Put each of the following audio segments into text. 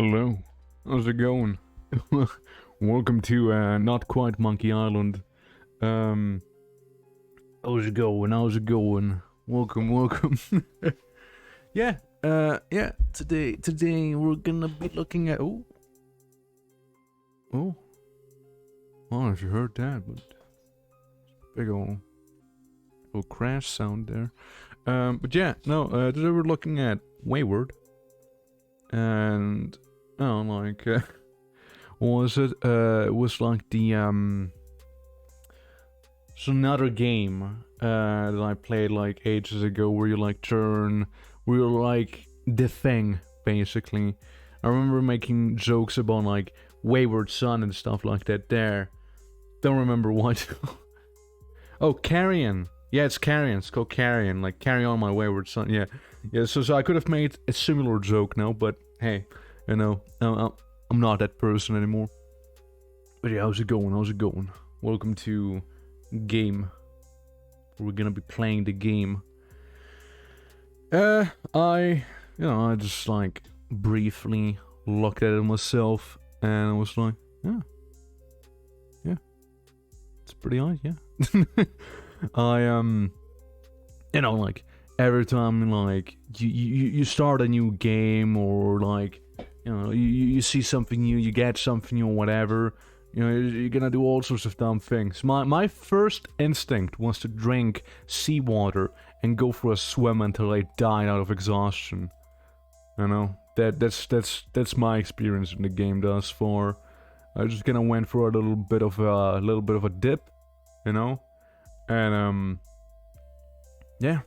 Hello, how's it going? Welcome to Not Quite Monkey Island. How's it going? How's it going? Welcome. Yeah, today we're gonna be looking at oh, I don't know if you heard that, but big old crash sound there. But yeah, no, today we're looking at WAYWARD. And what was it? It was like the it's another game that I played like ages ago, where you like where you're like the thing basically. I remember making jokes about like Wayward Son and stuff like that. There, don't remember what. Oh, Carrion. Yeah, it's Carrion. It's called Carrion. Like Carry On My Wayward Son. Yeah. Yeah, so I could have made a similar joke now, but hey, you know, I'm not that person anymore. But yeah, how's it going? Welcome to game. We're gonna be playing the game. I just like briefly looked at it myself, and I was like, yeah, it's pretty hard, yeah. Like, every time like you start a new game, or like you see something new, you get something new, or whatever, you're gonna do all sorts of dumb things. My first instinct was to drink seawater and go for a swim until I died out of exhaustion. That's my experience in the game thus far. I just kind of went for a little bit of a dip, and Yeah,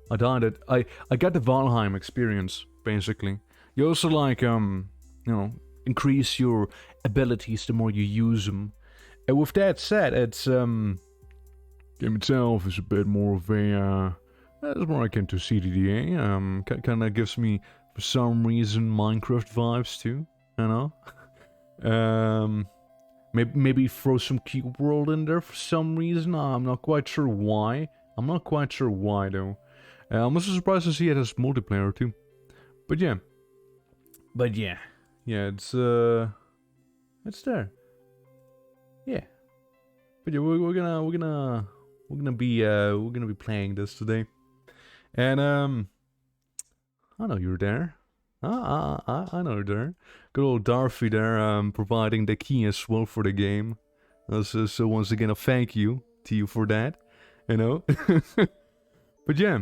I died it. I got the Valheim experience, basically. You also like, increase your abilities the more you use them. And with that said, it's, game itself is a bit more of a, it's more akin to CDDA. Kinda gives me, for some reason, Minecraft vibes too, Maybe throw some Cube World in there for some reason. I'm not quite sure why. Though. I'm also surprised to see it as multiplayer too. But yeah, it's there. Yeah, but yeah, we're gonna be playing this today, and I know you're there. I know you're there. Good old Darby there, providing the key as well for the game. So once again, a thank you to you for that. But yeah,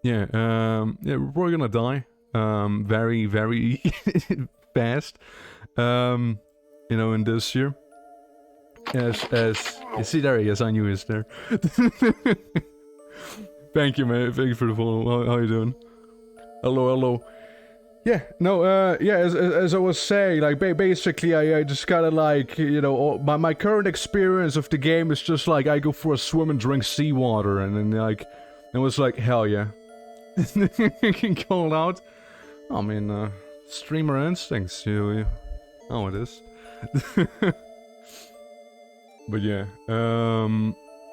we're gonna die, very, very fast, in this year. As you see, there he is. I knew he was there. Thank you, man. Thank you for the follow. How you doing? Hello. Yeah, no, as I was saying, like, basically, I just gotta, like, my current experience of the game is just, like, I go for a swim and drink seawater, and then, like, it was like, hell yeah. Called out. I mean, streamer instincts, you know it is. But yeah,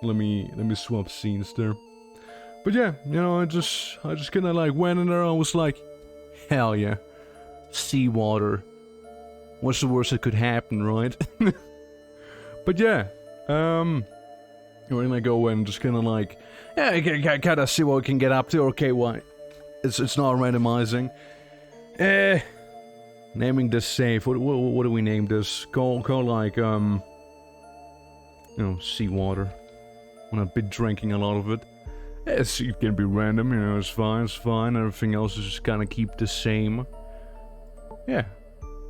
let me swap scenes there. But yeah, I just kinda, like, went in there, and I was like, hell yeah. Seawater. What's the worst that could happen, right? But yeah, we're gonna go and just kinda like, kinda see what we can get up to. Okay, why? It's not randomizing. Naming this safe. What do we name this? Call like, seawater. I'm not be drinking a lot of it. It can be random, it's fine. Everything else is just kind of keep the same. Yeah.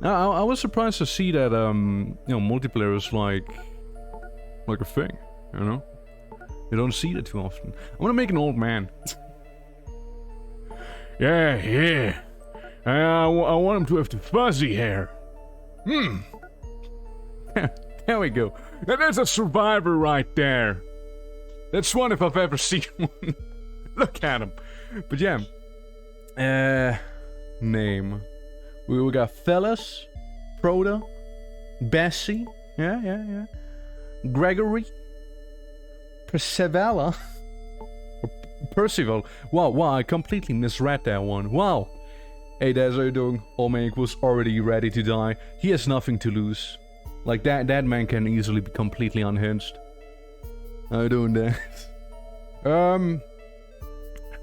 I was surprised to see that, multiplayer is like a thing, You don't see that too often. I'm gonna make an old man. Yeah. I want him to have the fuzzy hair. There we go. Now there's a survivor right there. That's one if I've ever seen one. Look at him. But yeah. Name. We got Fellas, Proto, Bessie. Yeah. Gregory. Percival. Wow, I completely misread that one. Wow. Hey Des, how you doing? Old man was already ready to die. He has nothing to lose. Like, that man can easily be completely unhinged. How you doing, Des?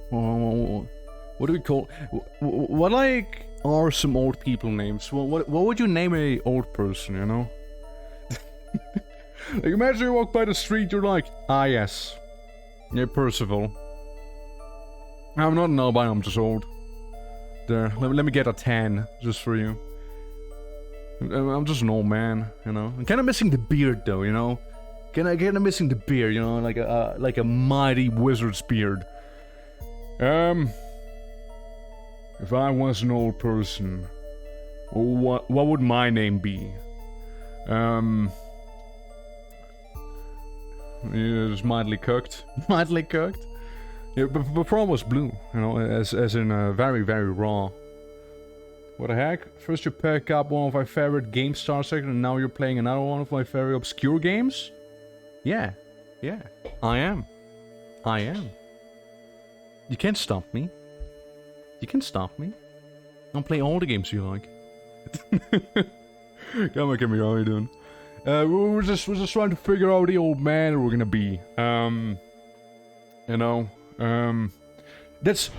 What do we call... What, like, are some old people names? What would you name a old person, you know? Like, imagine you walk by the street, you're like, ah, yes. Yeah, Percival. I'm not an albino, I'm just old. There, let me get a 10, just for you. I'm just an old man, you know? I'm kinda missing the beard, though, you know? Kinda missing the beard, you know? Like a mighty wizard's beard. If I was an old person, what would my name be? Yeah, just mildly cooked. Mildly cooked? Yeah, but raw was blue, you know, as in very, very raw. What the heck? First you pick up one of my favorite game star section and now you're playing another one of my very obscure games? Yeah. Yeah. I am. You can't stop me. You can stop me. I'll play all the games you like. Come on, Kimmy, how are you doing? We're just trying to figure out the old man we're gonna be. You know, that's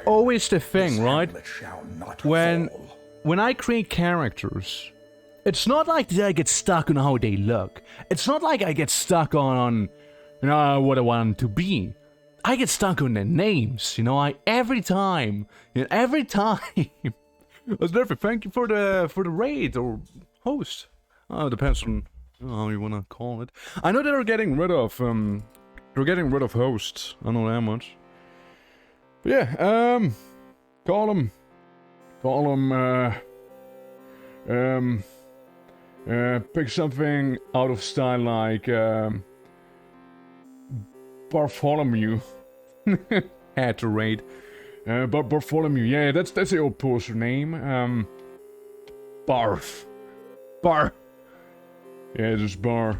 always the thing, right? When I create characters, it's not like I get stuck on how they look. It's not like I get stuck on you know, what I want them to be. I get stuck on their names, you know. Every time. That's perfect. Thank you for the raid or host. Oh, it depends on how you wanna call it. I know they're getting rid of hosts. I know that much. But yeah, call them. Pick something out of style like Bartholomew. Had to raid. Bartholomew, yeah, that's the old poster name. Barf. Yeah, just Barf,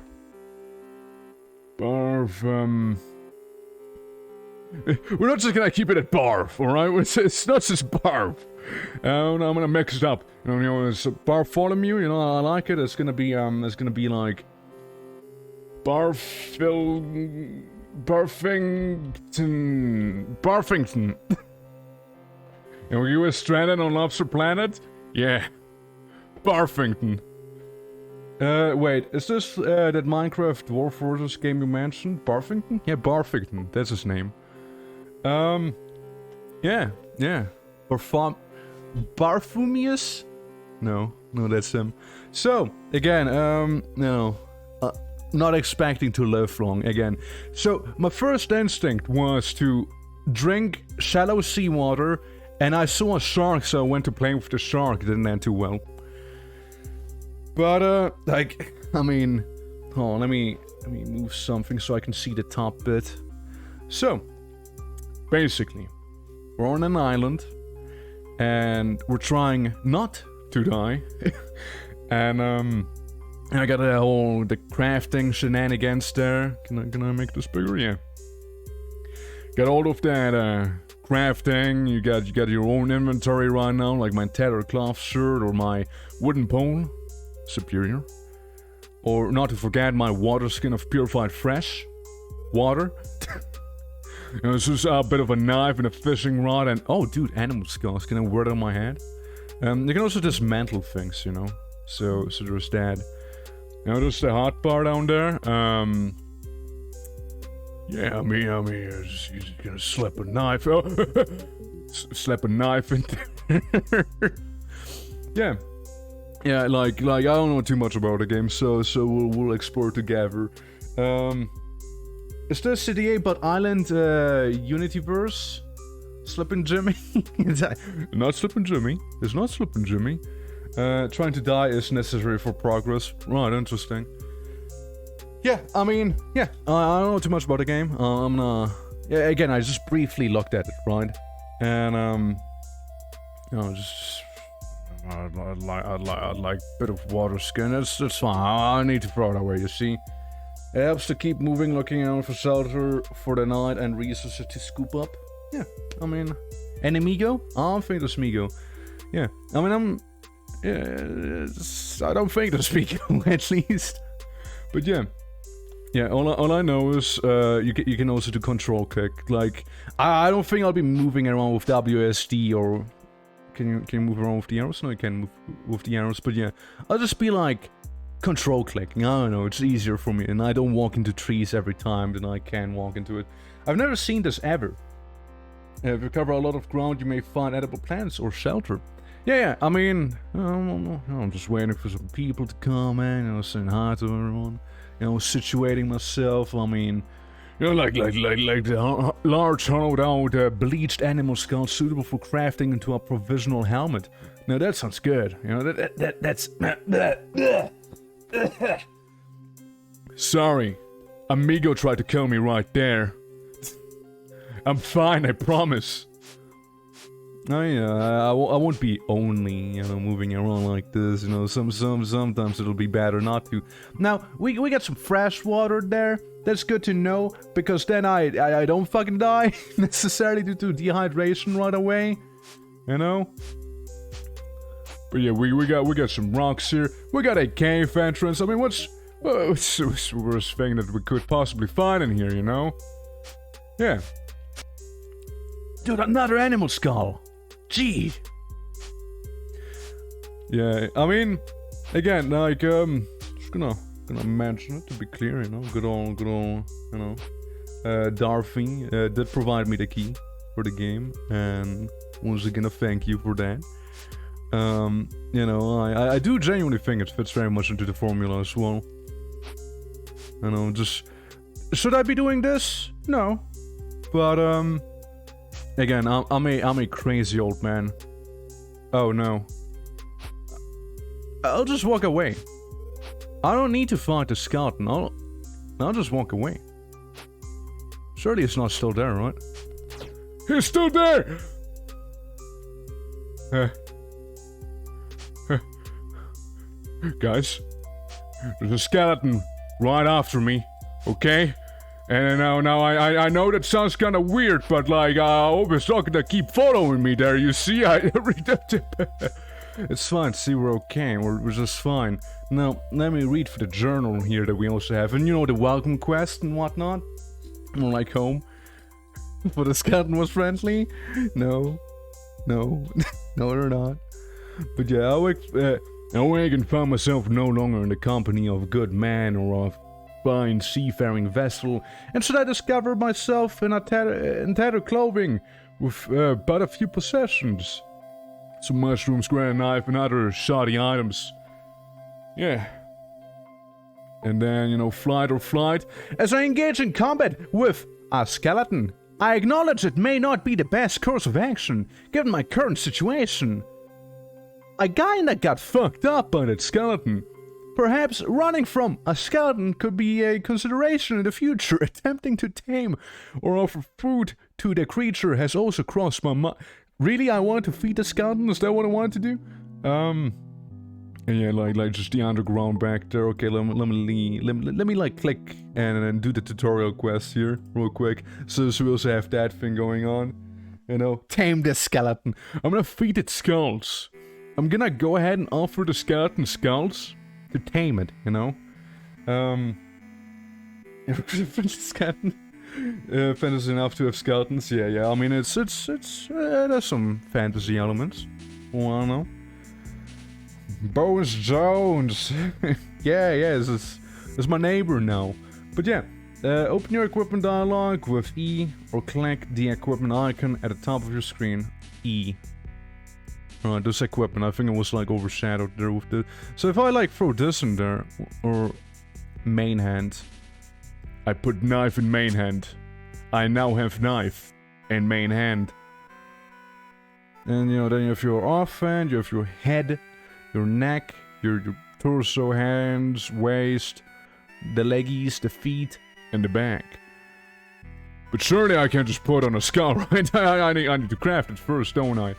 we're not just gonna keep it at Barf, alright? It's not just Barf. I'm gonna mix it up. You know, it's Bartholomew, you know, I like it. It's gonna be like... Barfington. And you were stranded on Lobster Planet? Yeah. Barfington. Wait, is this that Minecraft Dwarf Fortress game you mentioned? Barfington? Yeah, Barfington, that's his name. Yeah. Barfumius? No, that's him. So, again, no. Not expecting to live long, again. So, my first instinct was to drink shallow seawater, and I saw a shark, so I went to play with the shark. It didn't end too well. But, like, I mean... Oh, let me move something so I can see the top bit. So, basically, we're on an island, and we're trying not to die. And, I got the crafting shenanigans there. Can I make this bigger? Yeah. Got all of that, crafting. You got your own inventory right now, like my tattered cloth shirt or my wooden pole. Superior. Or not to forget my water skin of purified fresh water. This is a bit of a knife and a fishing rod and... Oh, dude, animal skulls. Can I wear it on my head? You can also dismantle things, you know. So there's that. You know, there's the hot bar down there. Yeah, I mean, he's gonna slap a knife. Oh, slap a knife in there. Yeah, like I don't know too much about the game, so we'll explore together. Is this CDA but Island Unityverse? Slippin' Jimmy? Not Slippin' Jimmy. It's not Slippin' Jimmy. Trying to die is necessary for progress. Right, interesting. Yeah, I mean, yeah, I don't know too much about the game. Yeah, again, I just briefly looked at it, right? And, you know, just... I'd like a bit of water skin. That's fine. I need to throw it away, you see. It helps to keep moving, looking out for shelter for the night and resources to scoop up. Yeah, I mean, enemigo? I'm famous Migo. Yeah, I mean, I don't think that's Migo, at least. But yeah. Yeah, all I know is you can also do control click. Like, I don't think I'll be moving around with WSD or... Can you move around with the arrows? No, you can move with the arrows, but yeah. I'll just be like, control clicking. I don't know, it's easier for me, and I don't walk into trees every time that I can walk into it. I've never seen this ever. If you cover a lot of ground, you may find edible plants or shelter. Yeah, I mean, I'm just waiting for some people to come in, you know, saying hi to everyone. You know, situating myself, I mean, you know, like the large hollowed out bleached animal skull suitable for crafting into a provisional helmet. Now that sounds good, you know, that's... Sorry, Amigo tried to kill me right there. I'm fine, I promise. Oh yeah, I won't be only, you know, moving around like this, you know, sometimes it'll be better not to. Now, we got some fresh water there, that's good to know, because then I don't fucking die, necessarily due to dehydration right away, you know? But yeah, we got some rocks here, we got a cave entrance, I mean, what's the worst thing that we could possibly find in here, you know? Yeah. Dude, another animal skull! Gee. Yeah, I mean, again, like, just gonna mention it to be clear, you know, good old, you know, Darfy did provide me the key for the game, and once again, thank you for that. You know, I do genuinely think it fits very much into the formula as well. You know, just, should I be doing this? No, but again, I'm a crazy old man. Oh no. I'll just walk away. I don't need to fight the skeleton. I'll just walk away. Surely it's not still there, right? It's still there! Guys, there's a skeleton right after me, okay? And now I know that sounds kind of weird, but like I hope it's not gonna keep following me there. You see, it's fine. See, we're okay. We're just fine. Now let me read for the journal here that we also have, and you know the welcome quest and whatnot. More like home. But the skeleton was friendly. No, no, they're not. But yeah, I can find myself no longer in the company of a good man or of fine seafaring vessel, and should I discover myself in tattered clothing with but a few possessions, some mushrooms, grand knife, and other shoddy items. Yeah. And then, you know, flight or flight. As I engage in combat with a skeleton, I acknowledge it may not be the best course of action, given my current situation. I kinda got fucked up by that skeleton. Perhaps running from a skeleton could be a consideration in the future. Attempting to tame or offer food to the creature has also crossed my mind. Really, I want to feed the skeleton? Is that what I want to do? Yeah, like just the underground back there. Okay, let me like click and do the tutorial quest here real quick. So we also have that thing going on. You know, tame the skeleton. I'm gonna feed it skulls. I'm gonna go ahead and offer the skeleton skulls to tame it, you know? Skeleton. Fantasy enough to have skeletons? Yeah, I mean, it's there's some fantasy elements. Well, I don't know. Bones Jones! yeah, this is my neighbor now. But yeah, open your equipment dialog with E, or click the equipment icon at the top of your screen. E. Alright, this equipment, I think it was like overshadowed there with the... So if I like throw this in there, or main hand, I put knife in main hand. I now have knife in main hand. And you know, then you have your offhand, you have your head, your neck, your torso, hands, waist, the leggies, the feet, and the back. But surely I can't just put on a skull, right? I need to craft it first, don't I?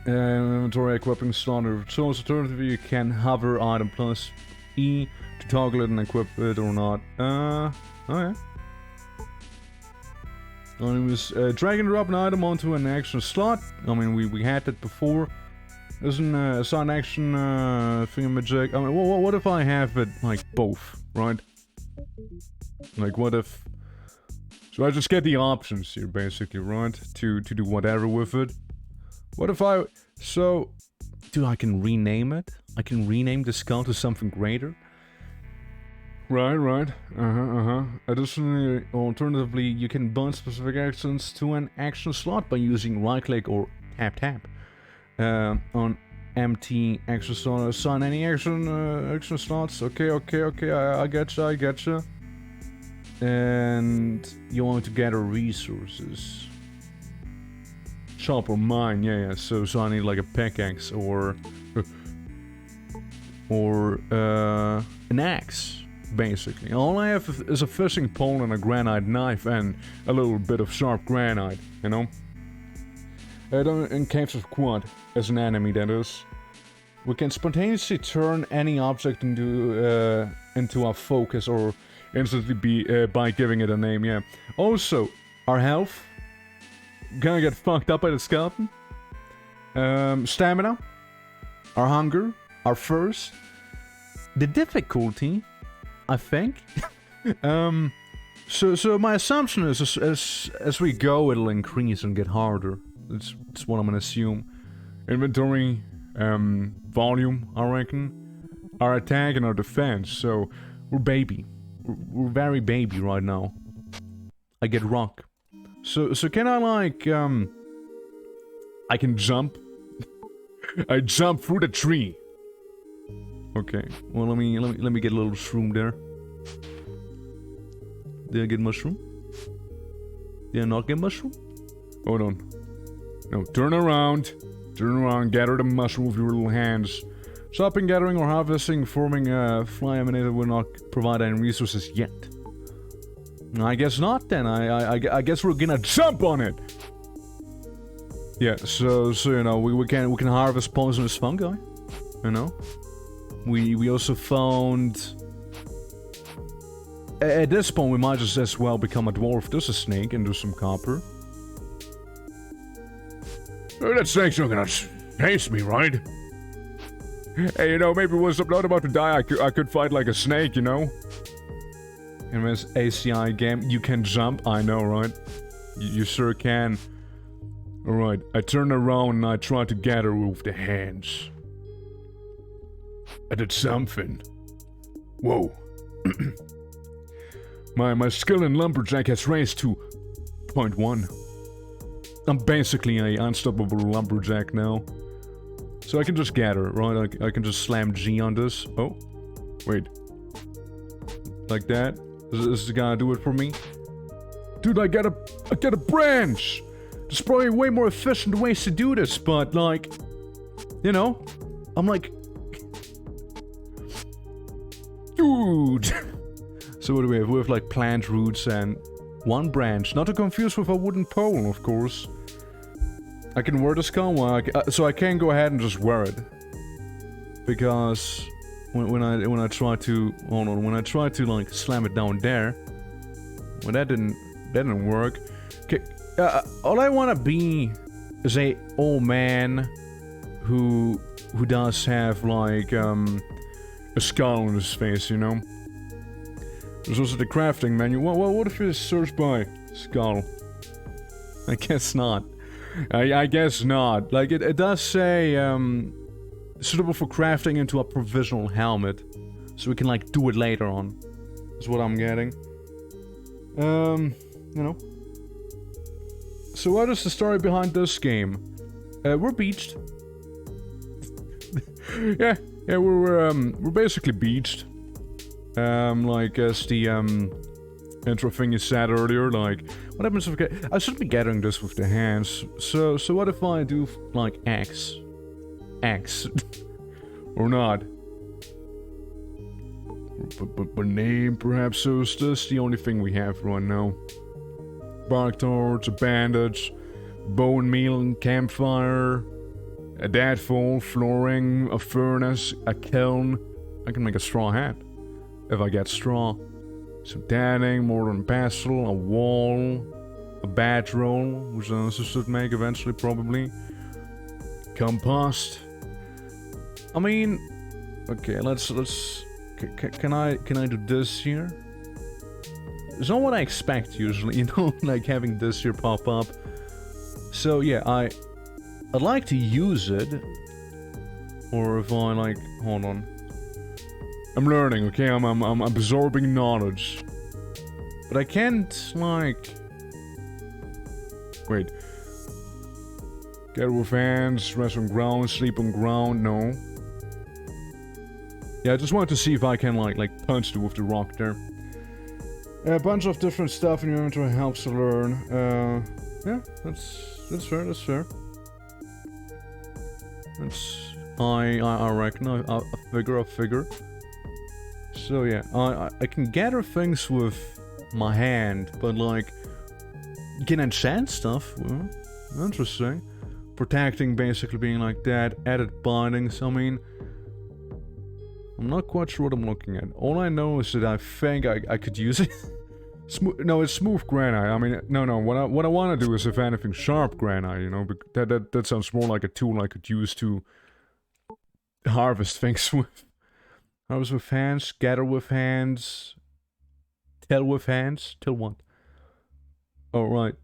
Inventory equipping starter. So alternatively, you can hover item plus E to toggle it and equip it or not. Okay. And it was drag and drop an item onto an action slot. I mean, we had that before. Isn't it's not an action thingamajig. I mean, what if I have it like both, right? Like, what if? So I just get the options here, basically, right? To do whatever with it. What if I? So, dude, I can rename it. I can rename the skull to something greater. Right. Additionally, alternatively, you can bind specific actions to an action slot by using right-click or tap. On empty action slot, assign any action slots. Okay, I getcha. And you want to gather resources. Chop or mine, yeah. So I need like a pickaxe or an axe. Basically, all I have is a fishing pole and a granite knife and a little bit of sharp granite, you know? In case of quad, as an enemy that is, we can spontaneously turn any object into our focus or instantly by giving it a name, yeah. Also, our health, gonna get fucked up by the skeleton. Stamina, our hunger, our thirst, the difficulty, I think. So my assumption is as we go, it'll increase and get harder. That's what I'm gonna assume. Inventory, volume, I reckon. Our attack and our defense. So we're baby. We're very baby right now. I get rock. So can I like I can jump. I jump through the tree. Okay. Well, let me get a little shroom there. Did I get mushroom? Did I not get mushroom? Hold on. No, turn around. Turn around, gather the mushroom with your little hands. Chopping, gathering, or harvesting, forming a fly emanator will not provide any resources yet. I guess not then. I guess we're gonna jump on it. Yeah, so you know, we can harvest poisonous fungi. You know? We also found... At this point, we might just as well become a dwarf. There's a snake and there's some copper. Oh, that snake's not gonna chase me, right? Hey, you know, maybe once I'm not about to die, I could fight like a snake, you know? In this ACI game, you can jump. I know, right? You sure can. Alright, I turn around and I try to gather with the hands. I did something. Whoa. My skill in lumberjack has raised to 0.1. I'm basically an unstoppable lumberjack now. So I can just gather, right? I can just slam G on this. Oh, wait. Like that? Is this gonna do it for me? Dude, I get a branch! There's probably way more efficient ways to do this, but like... You know? I'm like... Dude! So what do we have? We have like plant roots and one branch. Not to confuse with a wooden pole, of course. I can wear the skull, so I can go ahead and just wear it. Because when I try to when I try to like slam it down there, well that didn't work. Okay, all I wanna be is a old man who does have like a skull on his face, you know. There's also the crafting menu. What if you search by skull? I guess not. I guess not. Like, it does say, suitable for crafting into a provisional helmet. So we can, like, do it later on. Is what I'm getting. You know. So what is the story behind this game? We're beached. yeah, we're basically beached. Like, as the, intro thing you said earlier, like, what happens if I should be gathering this with the hands, so what if I do, like, X? Or not? But name, perhaps, so is this the only thing we have right now? Bark torch, a bandage, bone meal, campfire, a deadfall, flooring, a furnace, a kiln. I can make a straw hat. If I get straw. Some tanning, mortar and pestle, a wall. a bedroll, which I also should make eventually, probably. Compost. I mean, okay, let's. Can I do this here? It's not what I expect usually, you know, like having this here pop up. So yeah, I'd like to use it. Or if I like, hold on. I'm learning, okay? I'm absorbing knowledge. But I can't, like... Wait. Get with hands, rest on ground, sleep on ground, no. Yeah, I just wanted to see if I can, like punch with the rock there. A bunch of different stuff in your inventory helps to learn. Yeah, that's fair, that's fair. I reckon, I figure. So yeah, I can gather things with my hand, but like, you can enchant stuff, well, interesting. Protecting basically being like that, added bindings, I mean, I'm not quite sure what I'm looking at. All I know is that I think I could use it. No, it's smooth granite. I mean, no. What I want to do is, if anything, sharp granite. You know, that sounds more like a tool I could use to harvest things with. Harvest with hands, gather with hands, tell with hands. Tell what? Oh right.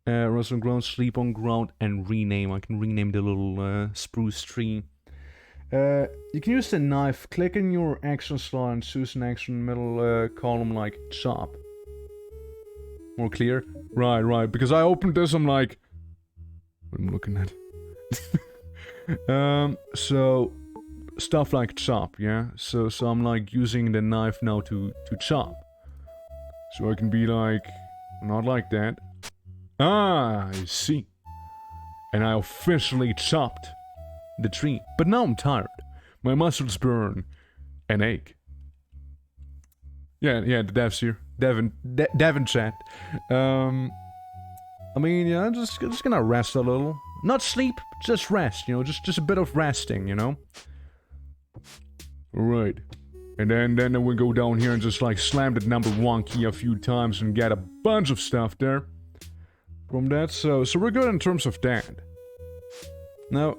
Rest on ground, sleep on ground, and rename. I can rename the little spruce tree. You can use the knife. Click in your action slot and choose an action middle column like chop. More clear? Right. Because I opened this, I'm like... What am I looking at? So... Stuff like chop, yeah? So I'm like using the knife now to chop. So I can be like... Not like that. Ah, I see. And I officially chopped the tree. But now I'm tired. My muscles burn and ache. Yeah, the devs here. Devin chat. I mean, yeah, just gonna rest a little. Not sleep, just rest, you know, just a bit of resting, you know? Alright. And then we go down here and just like slam the number 1 key a few times and get a bunch of stuff there. From that, so we're good in terms of that. Now,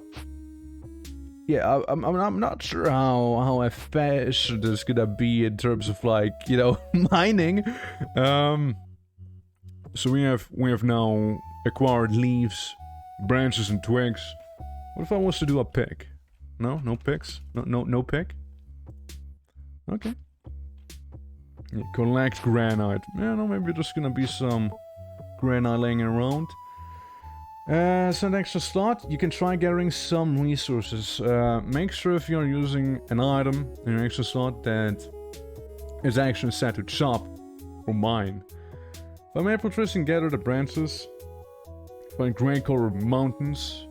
yeah, I'm not sure how efficient this is gonna be in terms of like, you know, mining. So we have now acquired leaves, branches, and twigs. What if I was to do a pick? No picks. No pick. Okay. Yeah, collect granite. Yeah, no, maybe there's gonna be some granite laying around. So an extra slot, you can try gathering some resources. Make sure if you're using an item in your extra slot that is actually set to chop or mine. Find maple trees and gather the branches. Find gray color mountains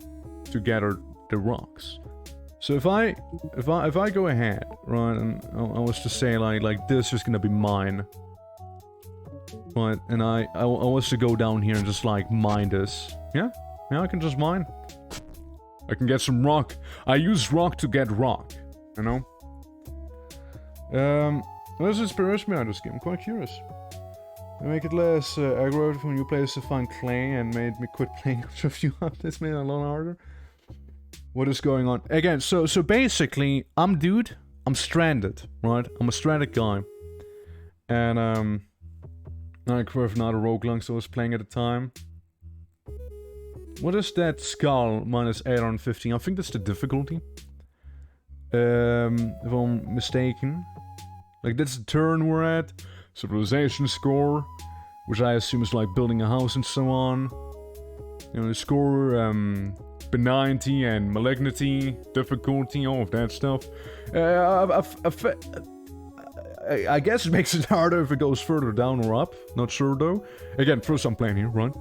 to gather the rocks. So if I go ahead, right, and I was to say like this is gonna be mine. Right, and I was to go down here and just like mine this. Yeah, I can just mine. I can get some rock. I use rock to get rock, you know? This inspires me on this game. I'm quite curious. I make it less aggravated when you players to find clay and made me quit playing after a few updates, made it a lot harder. What is going on? Again, so basically, I'm stranded, right? I'm a stranded guy. And, like with not a roguelike, so I was playing at the time. What is that skull minus 815? I think that's the difficulty. If I'm mistaken. Like, that's the turn we're at. Civilization score, which I assume is like building a house and so on. You know, the score, benignity and malignity, difficulty, all of that stuff. I guess it makes it harder if it goes further down or up. Not sure though. Again, first I'm playing here, right?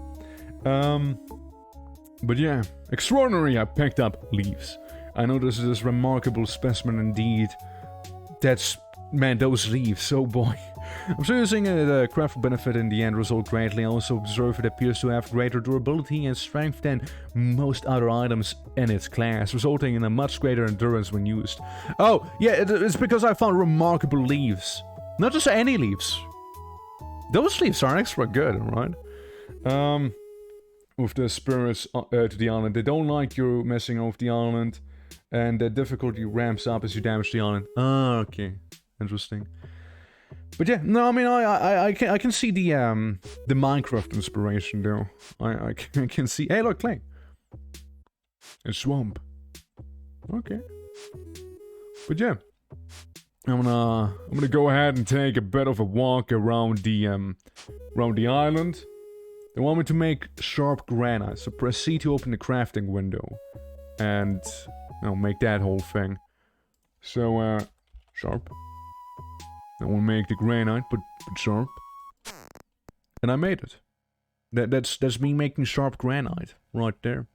But yeah, extraordinary, I picked up leaves. I know this is this remarkable specimen indeed. That's, man, those leaves, oh boy. I'm sure using the craft will benefit in the end result greatly. I also observe it appears to have greater durability and strength than most other items in its class, resulting in a much greater endurance when used. Oh, yeah, it's because I found remarkable leaves. Not just any leaves. Those leaves are extra good, right? With the spirits to the island. They don't like you messing off the island, and the difficulty ramps up as you damage the island. Ah, okay, interesting. But yeah, no, I mean, I can see the Minecraft inspiration though. I can see. Hey, look, clay. A swamp. Okay. But yeah, I'm gonna go ahead and take a bit of a walk around the island. They want me to make sharp granite, so proceed to open the crafting window, and make that whole thing. So sharp. I won't make the granite, but sharp. And I made it. That's me making sharp granite right there.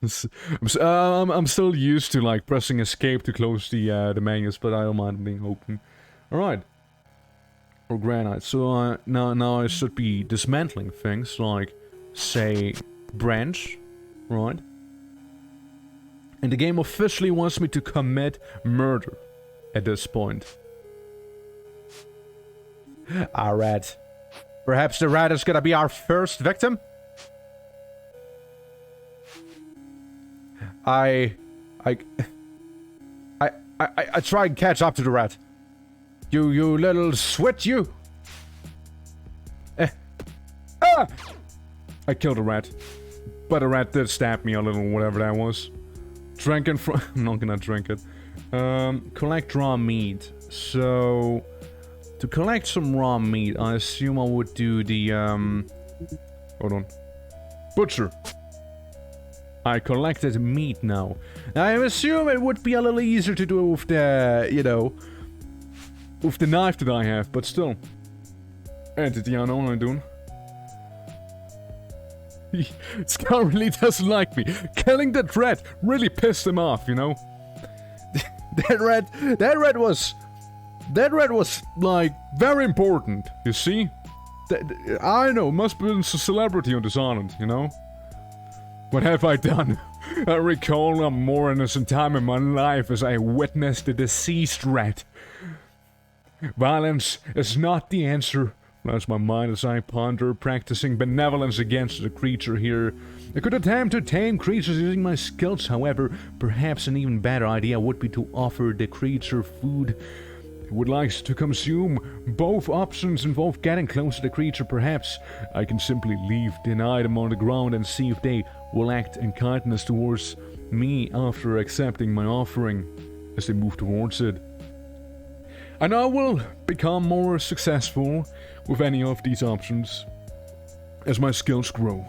I'm still used to like pressing escape to close the menus, but I don't mind being open. All right. Or granite. So now I should be dismantling things like, say, branch, right? And the game officially wants me to commit murder at this point. A rat. Perhaps the rat is gonna be our first victim? I try and catch up to the rat. You little swit, you! I killed a rat. But a rat did stab me a little, whatever that was. Drinking from... I'm not gonna drink it. Collect raw meat. So... To collect some raw meat, I assume I would do the, Hold on. Butcher. I collected meat now. I assume it would be a little easier to do with the, with the knife that I have, but still. Entity unknown, I'm doing. Scar really doesn't like me. Killing that rat really pissed him off, you know? That rat was, like, very important, you see? I know, must have been a celebrity on this island, you know? What have I done? I recall a more innocent time in my life as I witnessed a deceased rat. Violence is not the answer. That's my mind as I ponder, practicing benevolence against the creature here. I could attempt to tame creatures using my skills, however, perhaps an even better idea would be to offer the creature food. It would like to consume. Both options involve getting close to the creature, perhaps. I can simply leave the item on the ground and see if they will act in kindness towards me after accepting my offering as they move towards it. And I will become more successful with any of these options as my skills grow.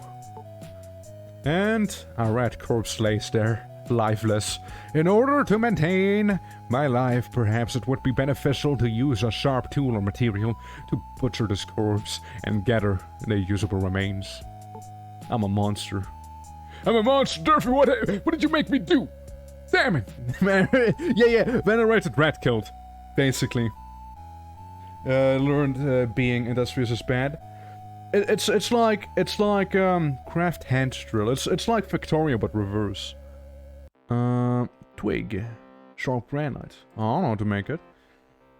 And a rat corpse lays there, lifeless. In order to maintain my life, perhaps it would be beneficial to use a sharp tool or material to butcher this corpse and gather the usable remains. I'm a monster. I'm a monster, Durfy, what did you make me do? Damn it! yeah, venerated rat killed. Basically. Learned being industrious is bad. It's like craft hand drill. It's like Victoria but reverse. Twig. Sharp granite. I don't know how to make it.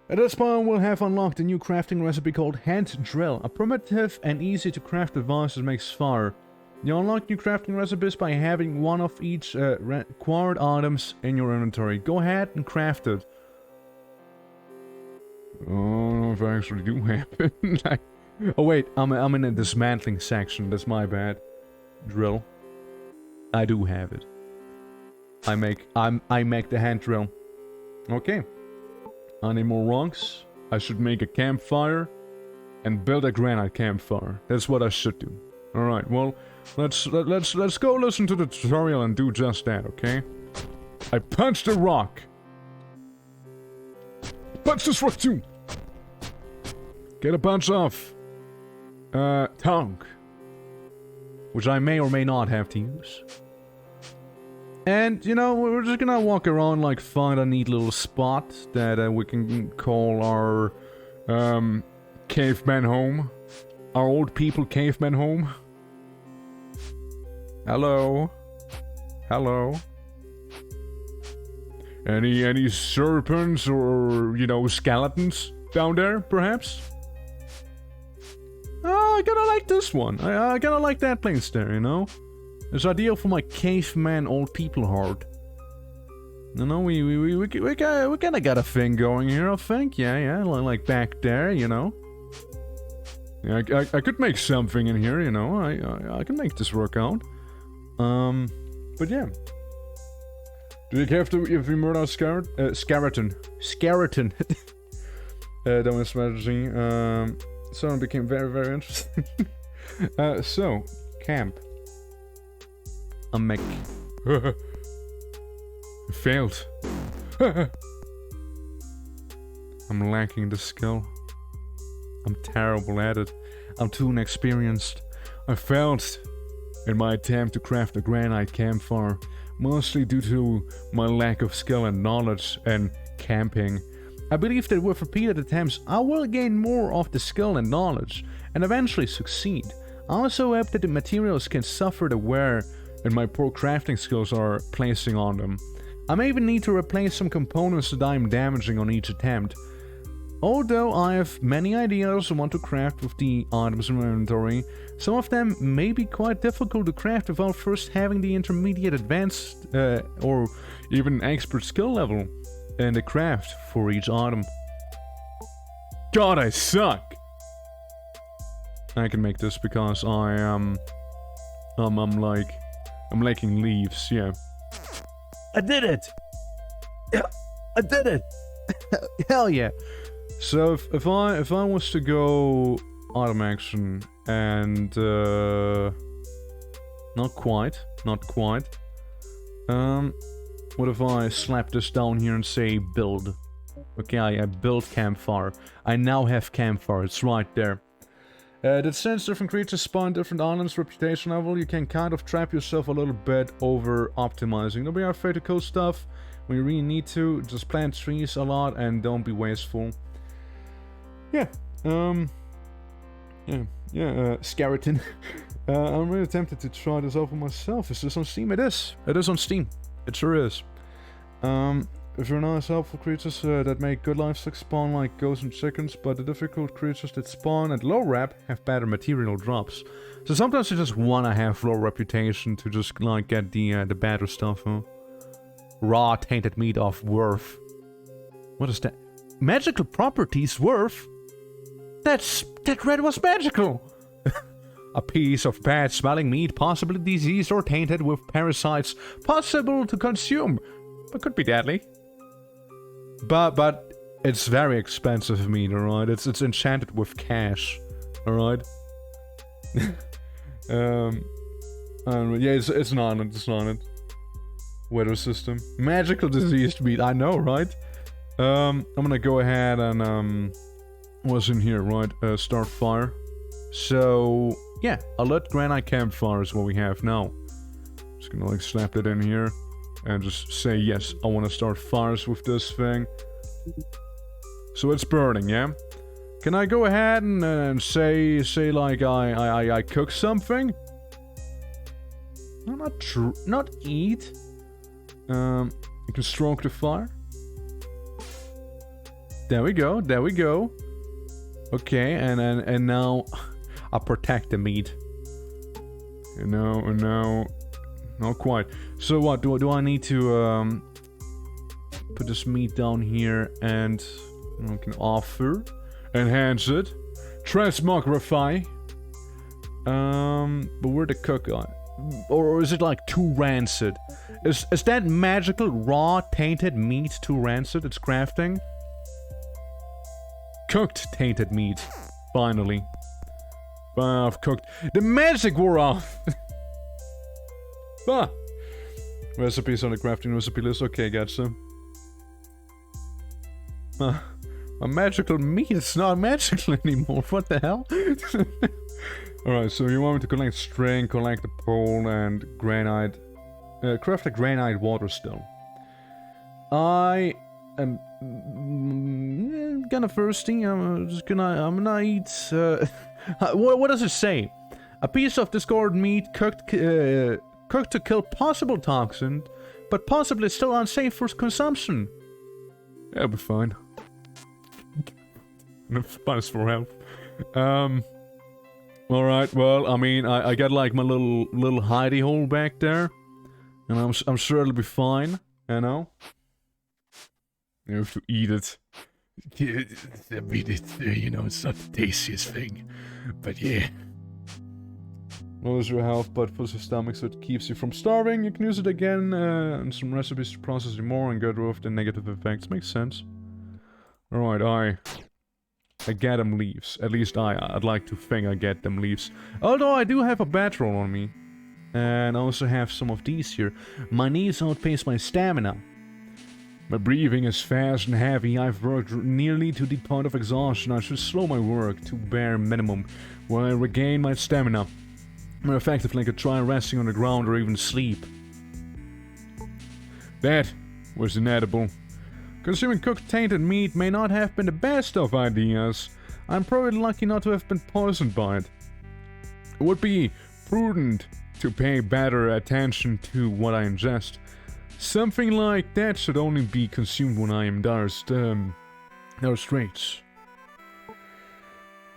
At this point we'll have unlocked a new crafting recipe called hand drill. A primitive and easy to craft device that makes fire. You unlock new crafting recipes by having one of each required items in your inventory. Go ahead and craft it. I don't know if I actually do have it. Oh wait, I'm in a dismantling section. That's my bad. Drill. I do have it. I make the hand drill. Okay. I need more rocks. I should make a campfire and build a granite campfire. That's what I should do. All right. Well, let's go listen to the tutorial and do just that. Okay. I punched a rock. Punch this rock too. Get a bunch of tongue, which I may or may not have to use. And you know, we're just gonna walk around, like find a neat little spot that we can call our caveman home, our old people caveman home. Hello, hello. Any serpents or, you know, skeletons down there, perhaps? Oh, I kinda like this one. I kinda like that place there, you know? It's ideal for my caveman old people heart. You know, we kinda got a thing going here, I think. Yeah, like back there, you know? Yeah, I could make something in here, you know? I can make this work out. But yeah. Do you care if we murder a skeleton? Skeleton. That was strategy. So it became very, very interesting. So, camp. A mech. Failed. I'm lacking the skill. I'm terrible at it. I'm too inexperienced. I failed in my attempt to craft a granite campfire, mostly due to my lack of skill and knowledge and camping. I believe that with repeated attempts, I will gain more of the skill and knowledge, and eventually succeed. I also hope that the materials can suffer the wear that my poor crafting skills are placing on them. I may even need to replace some components that I am damaging on each attempt. Although I have many ideas on what to craft with the items in my inventory, some of them may be quite difficult to craft without first having the intermediate, advanced, or even expert skill level in the craft for each item. God, I suck! I can make this because I'm lacking leaves, yeah. I did it! Yeah, I did it! Hell yeah! So if I was to go autumn action and not quite. What if I slap this down here and say build? Okay, I build campfire. I now have campfire. It's right there. That since different creatures spawn different islands reputation level, you can kind of trap yourself a little bit over optimizing. Don't be afraid to kill stuff when you really need to. Just plant trees a lot and don't be wasteful. Yeah, skeleton. I'm really tempted to try this out for myself. Is this on Steam? It is. It is on Steam. It sure is. If you're nice, helpful creatures that make good livestock spawn like ghosts and chickens, but the difficult creatures that spawn at low rep have better material drops. So sometimes you just wanna have low reputation to just like get the better stuff, huh? Raw tainted meat of worth. What is that? Magical properties worth? That red was magical! A piece of bad smelling meat, possibly diseased or tainted with parasites, possible to consume, but could be deadly. But it's very expensive meat, alright? It's enchanted with cash, alright? Yeah, it's an island, it's an island. Weather system. Magical diseased meat, I know, right? I'm gonna go ahead and, what's in here, right? Start fire. So, yeah, a lit granite campfire is what we have now. Just gonna like slap that in here and just say yes, I want to start fires with this thing. So it's burning, yeah? Can I go ahead and say like I cook something? No, not eat. You can stroke the fire. There we go, there we go. Okay, and now I protect the meat. And now, not quite. So what, do I need to put this meat down here and I can offer, enhance it, transmogrify. But where the cook on? Or is it like too rancid? Is that magical raw tainted meat too rancid? It's crafting. Cooked tainted meat. Finally. I've cooked. The magic wore off! Ah. Recipes on the crafting recipe list. Okay, gotcha. A magical meat is not magical anymore. What the hell? Alright, so you want me to collect string, collect the pole, and granite. Craft a granite water stone. I am kinda thirsty. I'm gonna eat. What does it say? A piece of discarded meat cooked to kill possible toxin, but possibly still unsafe for consumption. That'll be fine. Minus for health. Alright, well, I mean, I got like my little hidey hole back there. And I'm sure it'll be fine, you know? You have to eat it. Yeah, I mean, you know, it's not the tastiest thing, but yeah. Lowers your health but fills your stomach so it keeps you from starving. You can use it again and some recipes to process you more and get rid of the negative effects. Makes sense. Alright, I get them leaves. At least I'd like to think I get them leaves. Although I do have a bedroll on me. And I also have some of these here. My knees outpace my stamina. My breathing is fast and heavy. I've worked nearly to the point of exhaustion. I should slow my work to bare minimum while I regain my stamina. More effectively, I could try resting on the ground or even sleep. That was inedible. Consuming cooked tainted meat may not have been the best of ideas. I'm probably lucky not to have been poisoned by it. It would be prudent to pay better attention to what I ingest. Something like that should only be consumed when I am dire straits.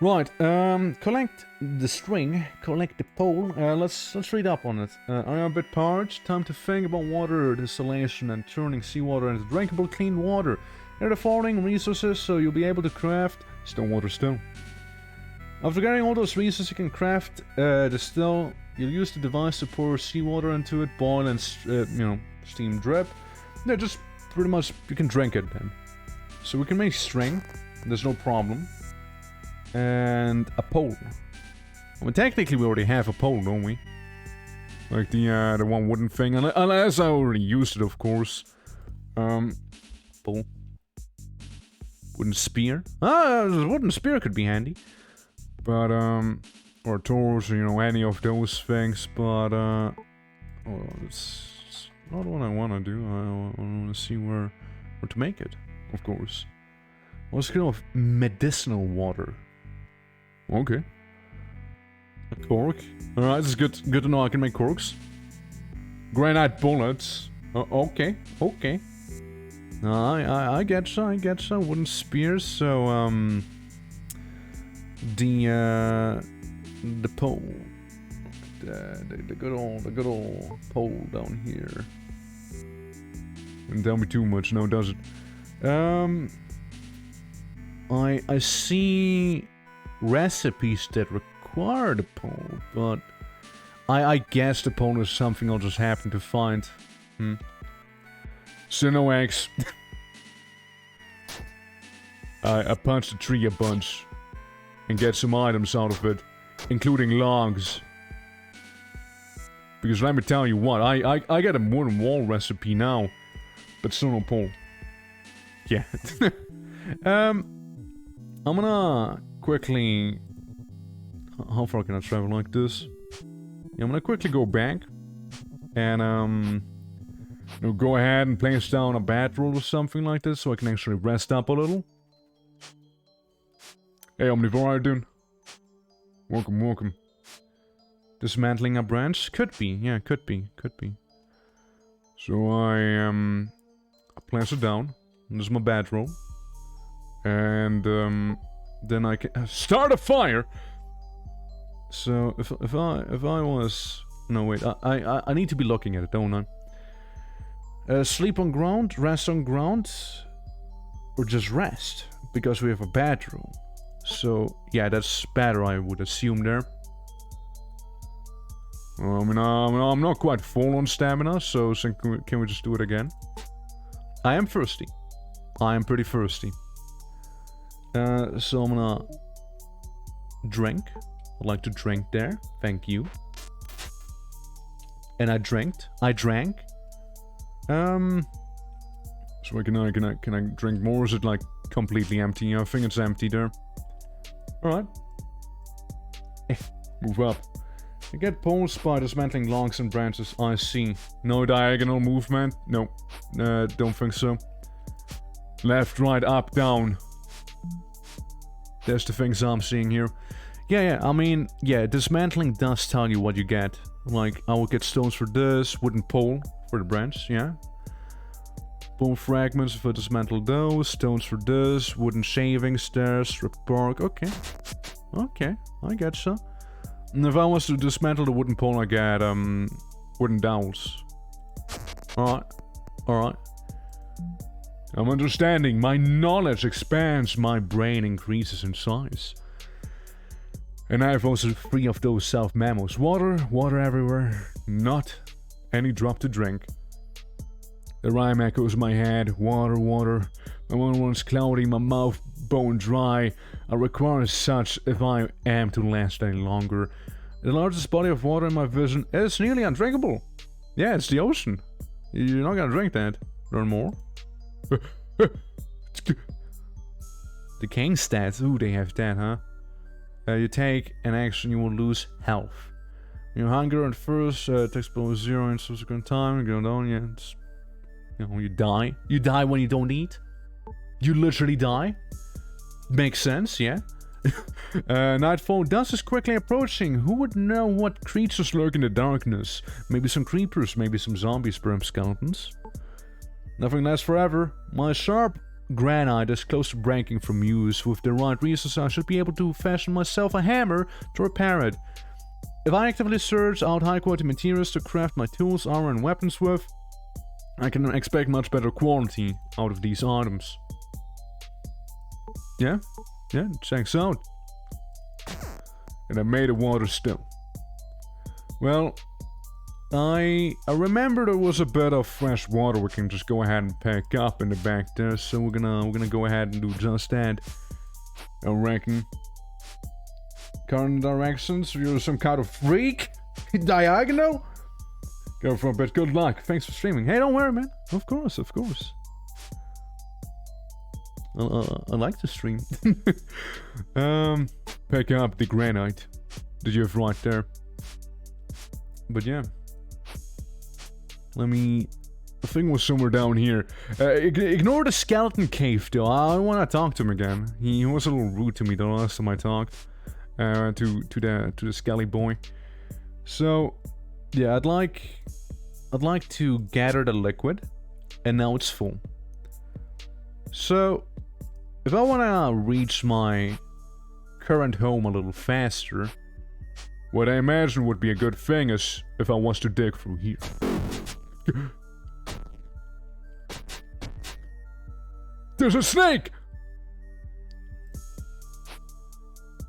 Right, collect the string, collect the pole. Let's read up on it. I am a bit parched. Time to think about water distillation and turning seawater into drinkable clean water. There are the following resources, so you'll be able to craft stone water still. After getting all those resources, you can craft distill. You'll use the device to pour seawater into it, boil and steam drip. Yeah, just pretty much you can drink it then. So we can make string. There's no problem. And a pole. I mean, technically we already have a pole, don't we? Like the one wooden thing, unless I already used it, of course. Pole. Wooden spear. A wooden spear could be handy. But or tools, you know, any of those things. But oh, it's not what I want to do. I want to see where to make it, of course. What's kind of medicinal water? Okay. A cork. Alright, this is good to know I can make corks. Granite bullets. Okay. I get you. Wooden spears, so, the pole. The good old pole down here. Didn't tell me too much, no, does it? I see recipes that require the pole, but I guess the pole is something I'll just happen to find. So no eggs. I punched a tree a bunch and get some items out of it, including logs. Because let me tell you what, I got a wooden wall recipe now, but still no pole. Yeah. I'm gonna quickly... How far can I travel like this? Yeah, I'm gonna quickly go back. And, go ahead and place down a bedroll or something like this, so I can actually rest up a little. Hey, Omnivore, how you doing? Welcome. Dismantling a branch? Could be, yeah, could be. So I place it down. This is my bedroll. And, then I can start a fire! So, if I was... No, wait, I need to be looking at it, don't I? Sleep on ground, rest on ground, or just rest, because we have a bedroom. So, yeah, that's better, I would assume there. I mean, I'm not quite full on stamina, so can we just do it again? I am thirsty. I am pretty thirsty. So I'm gonna drink. I'd like to drink there. Thank you. And I drank. So can I drink more? Or is it like completely empty? I think it's empty there. Alright. Move up. I get poles by dismantling logs and branches. I see. No diagonal movement? No. Don't think so. Left, right, up, down. There's the things I'm seeing here. Yeah, I mean, yeah, dismantling does tell you what you get. Like, I will get stones for this, wooden pole for the branch, yeah. Bone fragments if I dismantle those, stones for this, wooden shavings there, stripped bark, okay. Okay, I getcha. And if I was to dismantle the wooden pole, I get, wooden dowels. Alright. Alright. I'm understanding. My knowledge expands. My brain increases in size. And I have also 3 of those self-memos. Water everywhere. Not any drop to drink. The rhyme echoes in my head. Water. My mind runs cloudy, my mouth bone dry. I require such if I am to last any longer. The largest body of water in my vision is nearly undrinkable. Yeah, it's the ocean. You're not gonna drink that. Learn more. The king stats. Ooh, they have that, huh? You take an action, you will lose health. Your hunger and thirst takes below 0 in subsequent time. You go down, yeah. It's, you know, you die. You die when you don't eat. You literally die. Makes sense, yeah. Nightfall dusk is quickly approaching. Who would know what creatures lurk in the darkness? Maybe some creepers, maybe some zombies, perhaps skeletons. Nothing lasts forever. My sharp granite is close to breaking from use. With the right resources, I should be able to fashion myself a hammer to repair it. If I actively search out high-quality materials to craft my tools, armor, and weapons with, I can expect much better quality out of these items. Yeah, checks out. And I made a water still. Well, I remember there was a bit of fresh water we can just go ahead and pick up in the back there, so we're gonna go ahead and do just that. I reckon. Current directions, you're some kind of freak? Diagonal? Go for a bit, good luck. Thanks for streaming. Hey, don't worry, man. Of course. I like to stream. Pick up the granite that you have right there. But yeah. I think it was somewhere down here. Ignore the skeleton cave though. I want to talk to him again. He was a little rude to me the last time I talked. To the skelly boy. So yeah, I'd like to gather the liquid, and now it's full. So if I want to reach my current home a little faster, what I imagine would be a good thing is if I was to dig through here. There's a snake!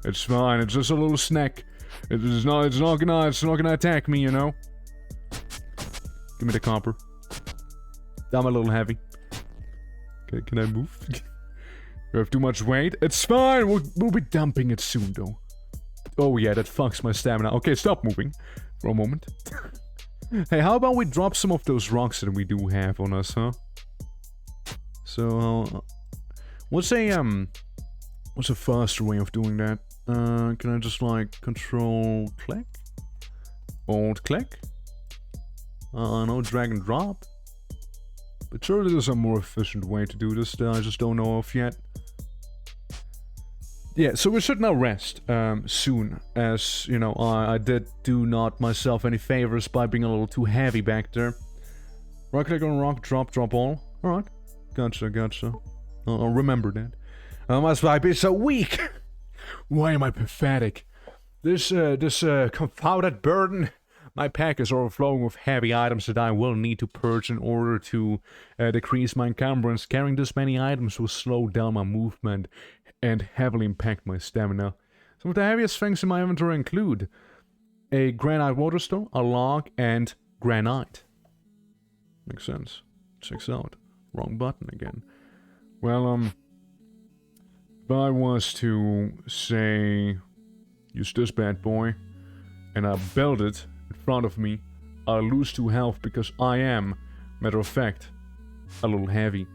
It's fine, it's just a little snack. It's not gonna attack me, you know? Give me the copper. I'm a little heavy. Okay, can I move? You have too much weight? It's fine, we'll be dumping it soon though. Oh yeah, that fucks my stamina. Okay, stop moving for a moment. Hey, how about we drop some of those rocks that we do have on us, huh? So, what's a faster way of doing that? Can I just like control click? Alt click? No, drag and drop? But surely there's a more efficient way to do this that I just don't know of yet. Yeah, so we should now rest soon, as, you know, I did do not myself any favors by being a little too heavy back there. Right click on rock, drop all. Alright, gotcha. I'll remember that. Must I be so weak? Why am I pathetic? This confounded burden. My pack is overflowing with heavy items that I will need to purge in order to decrease my encumbrance. Carrying this many items will slow down my movement and heavily impact my stamina. Some of the heaviest things in my inventory include a granite water stone, a log, and granite. Makes sense. Checks out. Wrong button again. Well, if I was to, say, use this bad boy, and I build it in front of me, I'll lose 2 health because I am, matter of fact, a little heavy.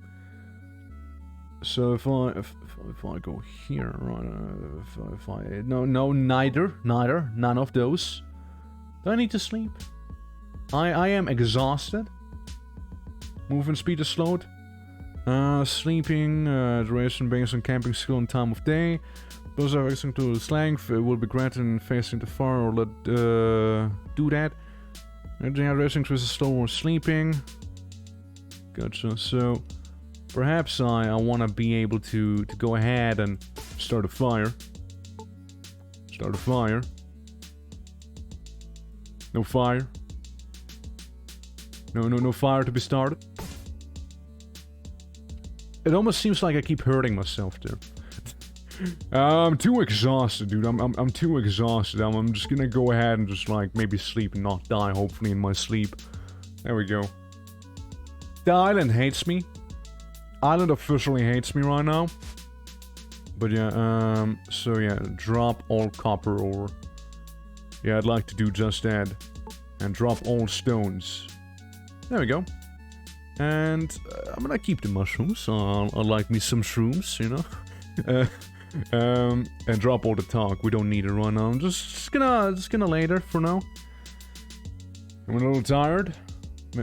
So if I go here, right? None of those. Do I need to sleep? I am exhausted. Movement speed is slowed. Sleeping, duration based on camping skill and time of day. Those are accessing to its length. It will be granted in facing the far or let do that. Duration increases slower sleeping. Gotcha. So perhaps I want to be able to go ahead and start a fire. No fire. No fire to be started. It almost seems like I keep hurting myself there. I'm too exhausted, dude. I'm too exhausted. I'm just gonna go ahead and just like maybe sleep and not die, hopefully in my sleep. There we go. The island hates me. Island officially hates me right now. But yeah, so yeah, drop all copper ore. Yeah, I'd like to do just that. And drop all stones. There we go. And I'm gonna keep the mushrooms. I like me some shrooms, you know. And drop all the talk. We don't need it right now. I'm just gonna later for now. I'm a little tired.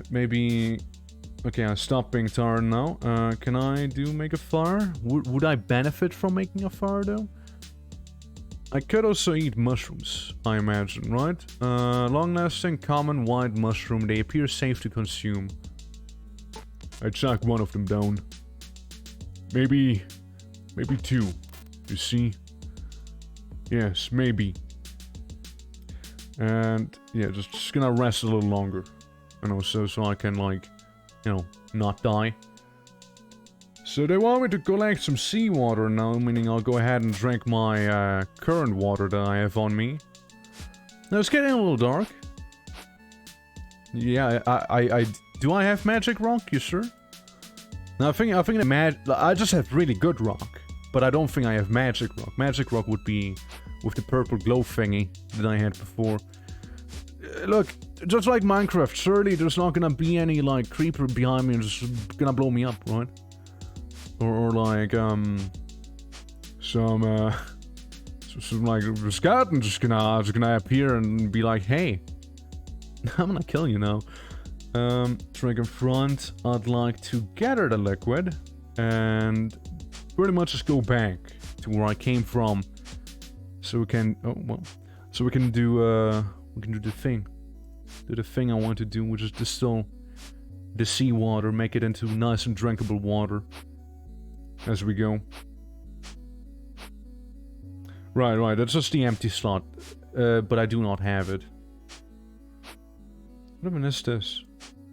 Maybe. Okay, I stopped being tired now. Can I make a fire? Would I benefit from making a fire though? I could also eat mushrooms, I imagine, right? Long-lasting, common, white mushroom. They appear safe to consume. I chuck one of them down. Maybe 2. You see? Yes, maybe. And yeah, just gonna rest a little longer. And also so I can like, you know, not die. So they want me to collect some seawater now, meaning I'll go ahead and drink my current water that I have on me. Now it's getting a little dark. Yeah, do I have magic rock? You sure? Now I think I just have really good rock, but I don't think I have magic rock. Magic rock would be with the purple glow thingy that I had before. Look, just like Minecraft, surely there's not gonna be any like creeper behind me and just gonna blow me up, right? Or like some like skeleton just gonna appear and be like, hey, I'm gonna kill you now. Drink in front. I'd like to gather the liquid and pretty much just go back to where I came from, so we can so we can do the thing. Do the thing I want to do, which is distill the seawater, make it into nice and drinkable water as we go. Right, that's just the empty slot, but I do not have it. What even is this?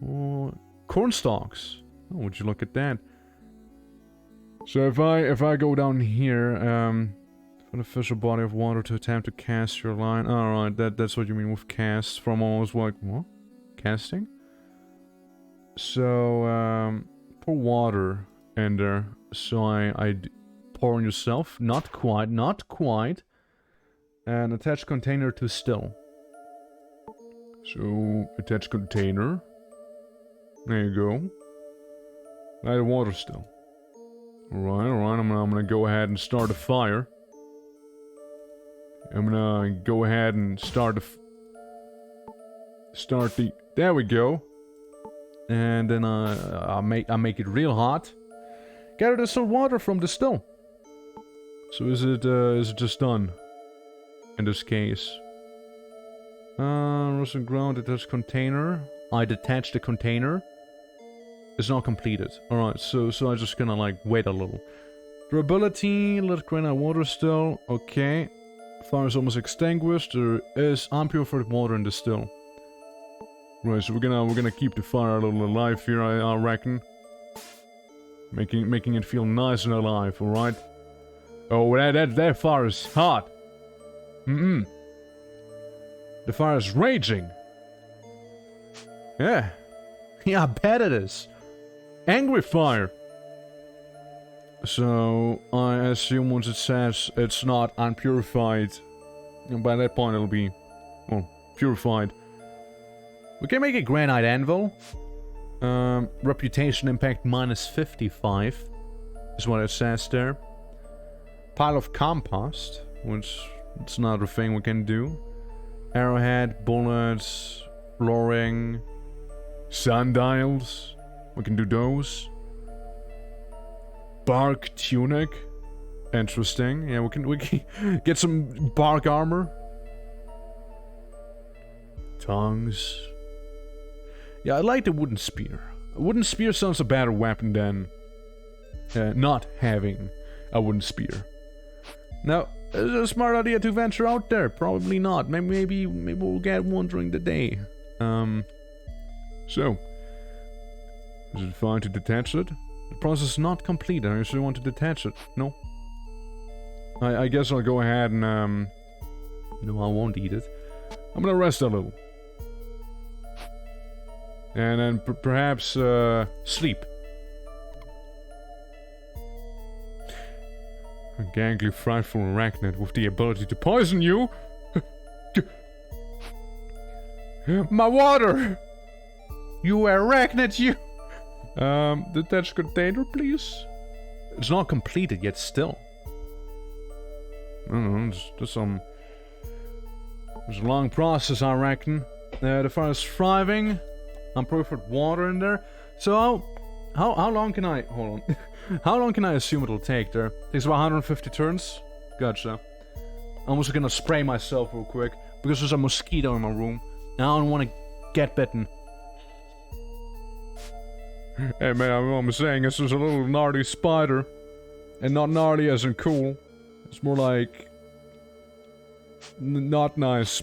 Oh, corn stalks. Oh, would you look at that? So if I go down here, for the official body of water to attempt to cast your line. Alright, that's what you mean with cast. From almost like, what? Casting? So, pour water in there. So I pour on yourself. Not quite. And attach container to still. So, attach container. There you go. Light water still. Alright, I'm gonna go ahead and start a fire. I'm gonna go ahead and start the... There we go. And then I make it real hot. Gather the salt water from the still. So is it just done? In this case. Roasted ground, detached container. I detached the container. It's not completed. Alright, so I'm just gonna like wait a little. Durability, let granite water still. Okay. Fire is almost extinguished. There is unpurified water in the still. Right, so we're gonna keep the fire a little alive here, I reckon. Making it feel nice and alive, alright? Oh, that fire is hot. The fire is raging. Yeah. Yeah, I bet it is. Angry fire. So, I assume once it says it's not unpurified, and by that point it'll be, well, purified. We can make a granite anvil. Reputation impact -55 is what it says there. Pile of compost, which it's another thing we can do. Arrowhead, bullets, flooring, sundials. We can do those. Bark tunic. Interesting. Yeah, we can get some bark armor. Tongues. Yeah, I like the wooden spear. A wooden spear sounds a better weapon than not having a wooden spear. Now, Is it a smart idea to venture out there? Probably not. Maybe we'll get one during the day. So, is it fine to detach it? The process is not complete. I still want to detach it. No. I guess I'll go ahead and no, I won't eat it. I'm gonna rest a little. And then perhaps sleep. A gangly, frightful arachnid with the ability to poison you? My water! You arachnid, you! Detach container, please? It's not completed yet still. I don't know, there's a long process, I reckon. The fire is thriving. I'm perfect water in there. So, how long can I... Hold on. How long can I assume it'll take there? Takes about 150 turns? Gotcha. I'm also gonna spray myself real quick, because there's a mosquito in my room, and I don't want to get bitten. Hey man, I'm saying this is a little gnarly spider. And not gnarly as in cool. It's more like... not nice.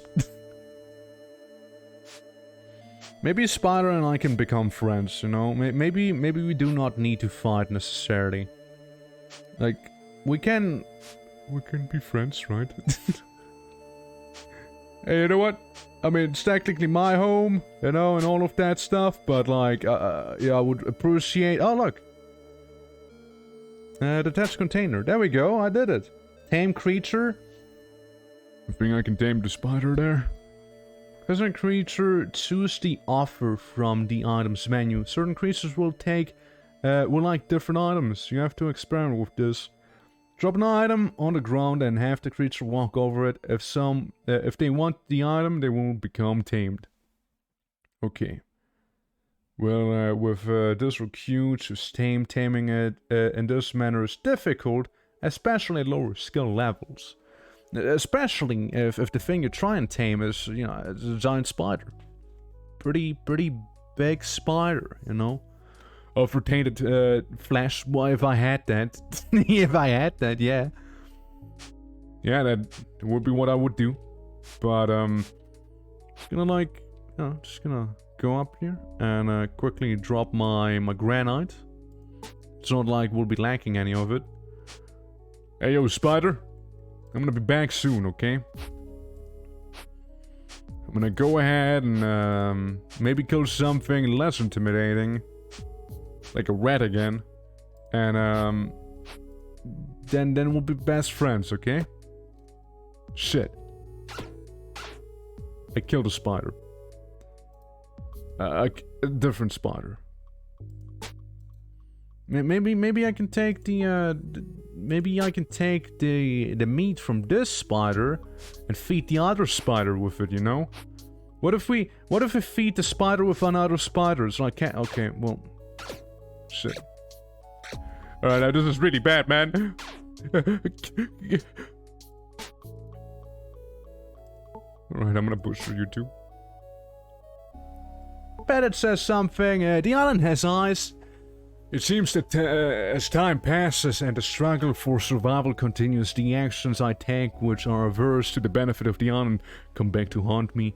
Maybe Spider and I can become friends, you know? Maybe we do not need to fight necessarily. Like, we can be friends, right? Hey, you know what? I mean, it's technically my home, you know, and all of that stuff, but like, yeah, I would appreciate... Oh, look! Detached container. There we go, I did it. Tame creature. I think I can tame the spider there. Present creature, choose the offer from the items menu. Certain creatures will like different items. You have to experiment with this. Drop an item on the ground and have the creature walk over it. If they want the item, they will become tamed. Okay. Well, with this recruit, taming it in this manner is difficult, especially at lower skill levels. Especially if the thing you try and tame is, you know, it's a giant spider. Pretty big spider, you know? Of retained flesh. Well, if I had that. If I had that, yeah. Yeah, that would be what I would do. But, just gonna like, you know, just gonna go up here and quickly drop my granite. It's not like we'll be lacking any of it. Hey, yo, spider. I'm gonna be back soon, okay? I'm gonna go ahead and maybe kill something less intimidating. Like a rat again. And then we'll be best friends, okay? Shit. I killed a spider. A different spider. Maybe I can take the maybe I can take the meat from this spider and feed the other spider with it, you know? What if we feed the spider with another spider? So I can't. Okay, well, shit. All right, now this is really bad, man. All right, I'm gonna push through you too. Bet it says something. The island has eyes. It seems that as time passes and the struggle for survival continues, the actions I take, which are averse to the benefit of the island, come back to haunt me.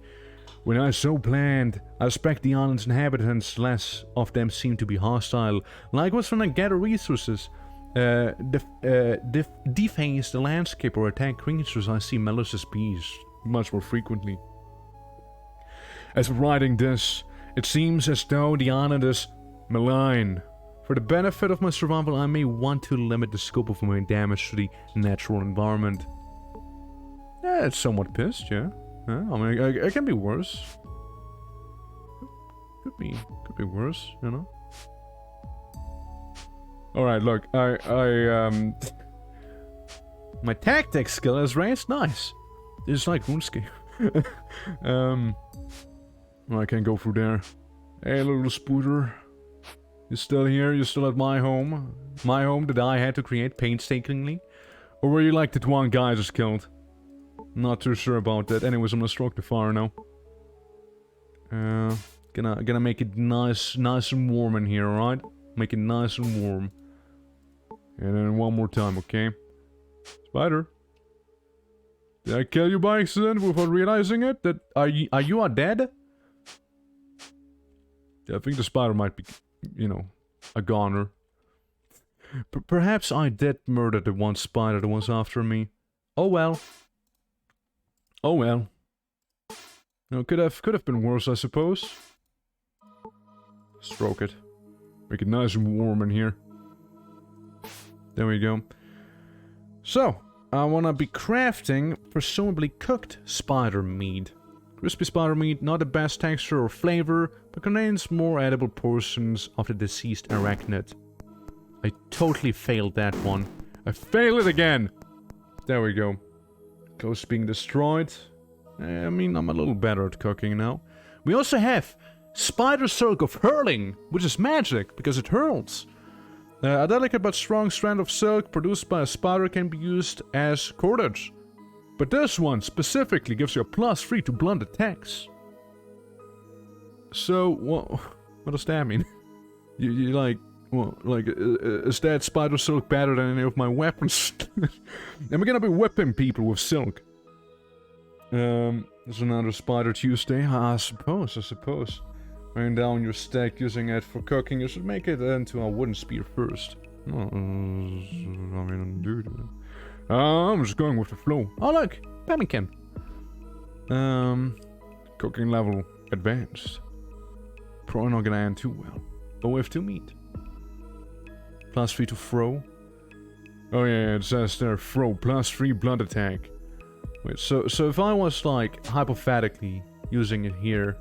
When I so planned, I suspect the island's inhabitants, less of them seem to be hostile. Likewise, when I gather resources, deface the landscape or attack creatures, I see malicious bees much more frequently. As for writing this, it seems as though the island is malign. For the benefit of my survival, I may want to limit the scope of my damage to the natural environment. Yeah, it's somewhat pissed, yeah. I mean, it can be worse. Could be worse, you know. All right, look, my tactics skill is raised. Nice. It's like RuneScape. I can't go through there. Hey, little spooter. You're still here? You're still at my home? My home that I had to create painstakingly? Or were you like that one guy just killed? Not too sure about that. Anyways, I'm gonna stroke the fire now. Gonna make it nice and warm in here, alright? Make it nice and warm. And then one more time, okay? Spider. Did I kill you by accident without realizing it? That are you dead? Yeah, I think the spider might be, you know, a goner. Perhaps I did murder the one spider that was after me. Oh well. Oh well. No, could have been worse, I suppose. Stroke it. Make it nice and warm in here. There we go. So, I wanna be crafting presumably cooked spider meat. Crispy spider meat, not the best texture or flavor, but contains more edible portions of the deceased arachnid. I totally failed that one. I failed it again! There we go. Close to being destroyed. I mean, I'm a little better at cooking now. We also have Spider Silk of Hurling, which is magic, because it hurls. A delicate but strong strand of silk produced by a spider can be used as cordage. But this one specifically gives you a +3 to blunt attacks. So, what does that mean? You like, well, like, is that spider silk better than any of my weapons? Am I gonna be whipping people with silk? There's another Spider Tuesday. I suppose. Weighing down your stack, using it for cooking, you should make it into a wooden spear first. I'm just going with the flow. Oh look! Pemmican! Cooking level advanced. Probably not gonna end too well. But we have 2 meat. +3 to throw. Oh yeah, it says there, throw, +3 blunt attack. Wait, so if I was like, hypothetically, using it here,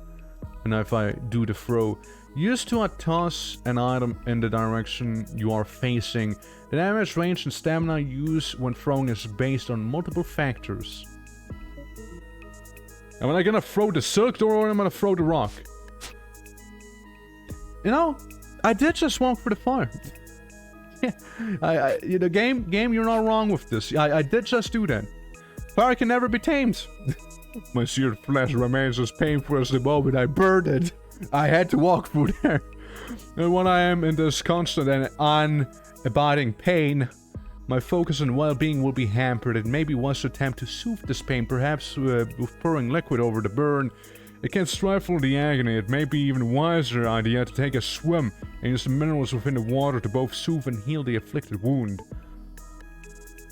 and if I do the throw, use to toss an item in the direction you are facing. The damage, range, and stamina used when throwing is based on multiple factors. Am I gonna throw the silk door or am I gonna throw the rock? You know, I did just walk for the fire. Yeah, you know, game, you're not wrong with this. I did just do that. Fire can never be tamed. My seared flesh remains as painful as the moment I burned it. I had to walk through there. And when I am in this constant and unabiding pain, my focus and well-being will be hampered. It may be wise to attempt to soothe this pain, perhaps with pouring liquid over the burn. It can stifle the agony. It may be even wiser idea to take a swim and use the minerals within the water to both soothe and heal the afflicted wound.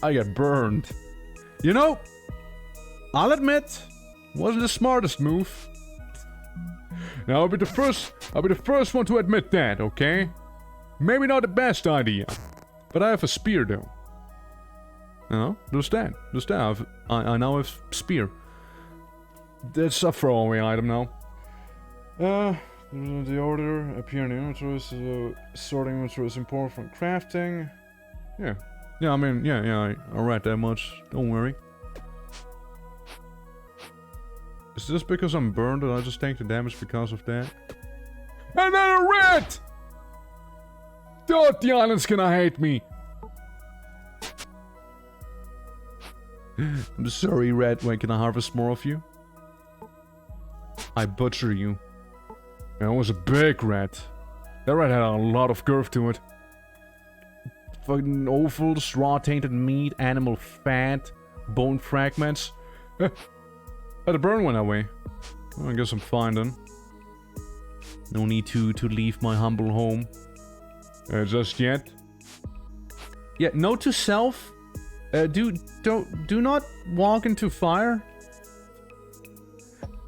I got burned. You know, I'll admit, wasn't the smartest move. Now I'll be the first one to admit that, okay? Maybe not the best idea, but I have a spear though. No, just that. I now have spear. That's a throwaway item now. The order appear in the inventory, so sorting inventory is important for crafting. Yeah. Yeah, I mean, yeah, I read that much. Don't worry. Is this because I'm burned and I just take the damage because of that? Another rat! God, the island's gonna hate me! I'm sorry, rat. When can I harvest more of you? I butcher you. That was a big rat. That rat had a lot of curve to it. Fucking offal, straw-tainted meat, animal fat, bone fragments. Oh, the burn went away. Well, I guess I'm fine then. No need to leave my humble home. Just yet. Yeah, note to self. Do not walk into fire.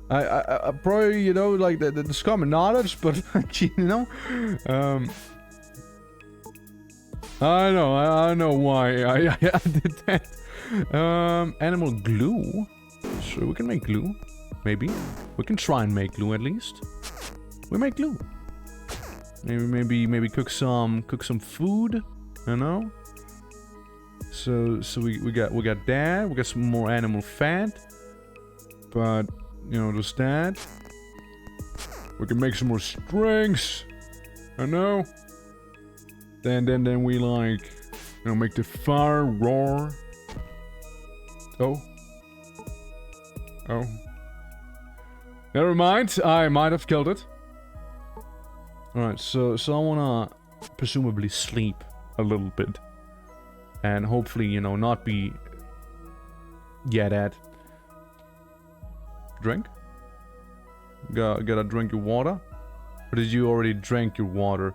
I probably, you know, like the common knowledge, but like, you know, I know why I did that. Animal glue. Sure, we can make glue. Maybe we can try and make glue at least. We make glue. Maybe cook some food. You know. So we got that. We got some more animal fat. But you know, just that. We can make some more strings. I know. Then we like, you know, make the fire roar. Oh. Never mind. I might have killed it. Alright, so I wanna presumably sleep a little bit. And hopefully, you know, not be yet at. Drink? Gotta drink your water? Or did you already drink your water?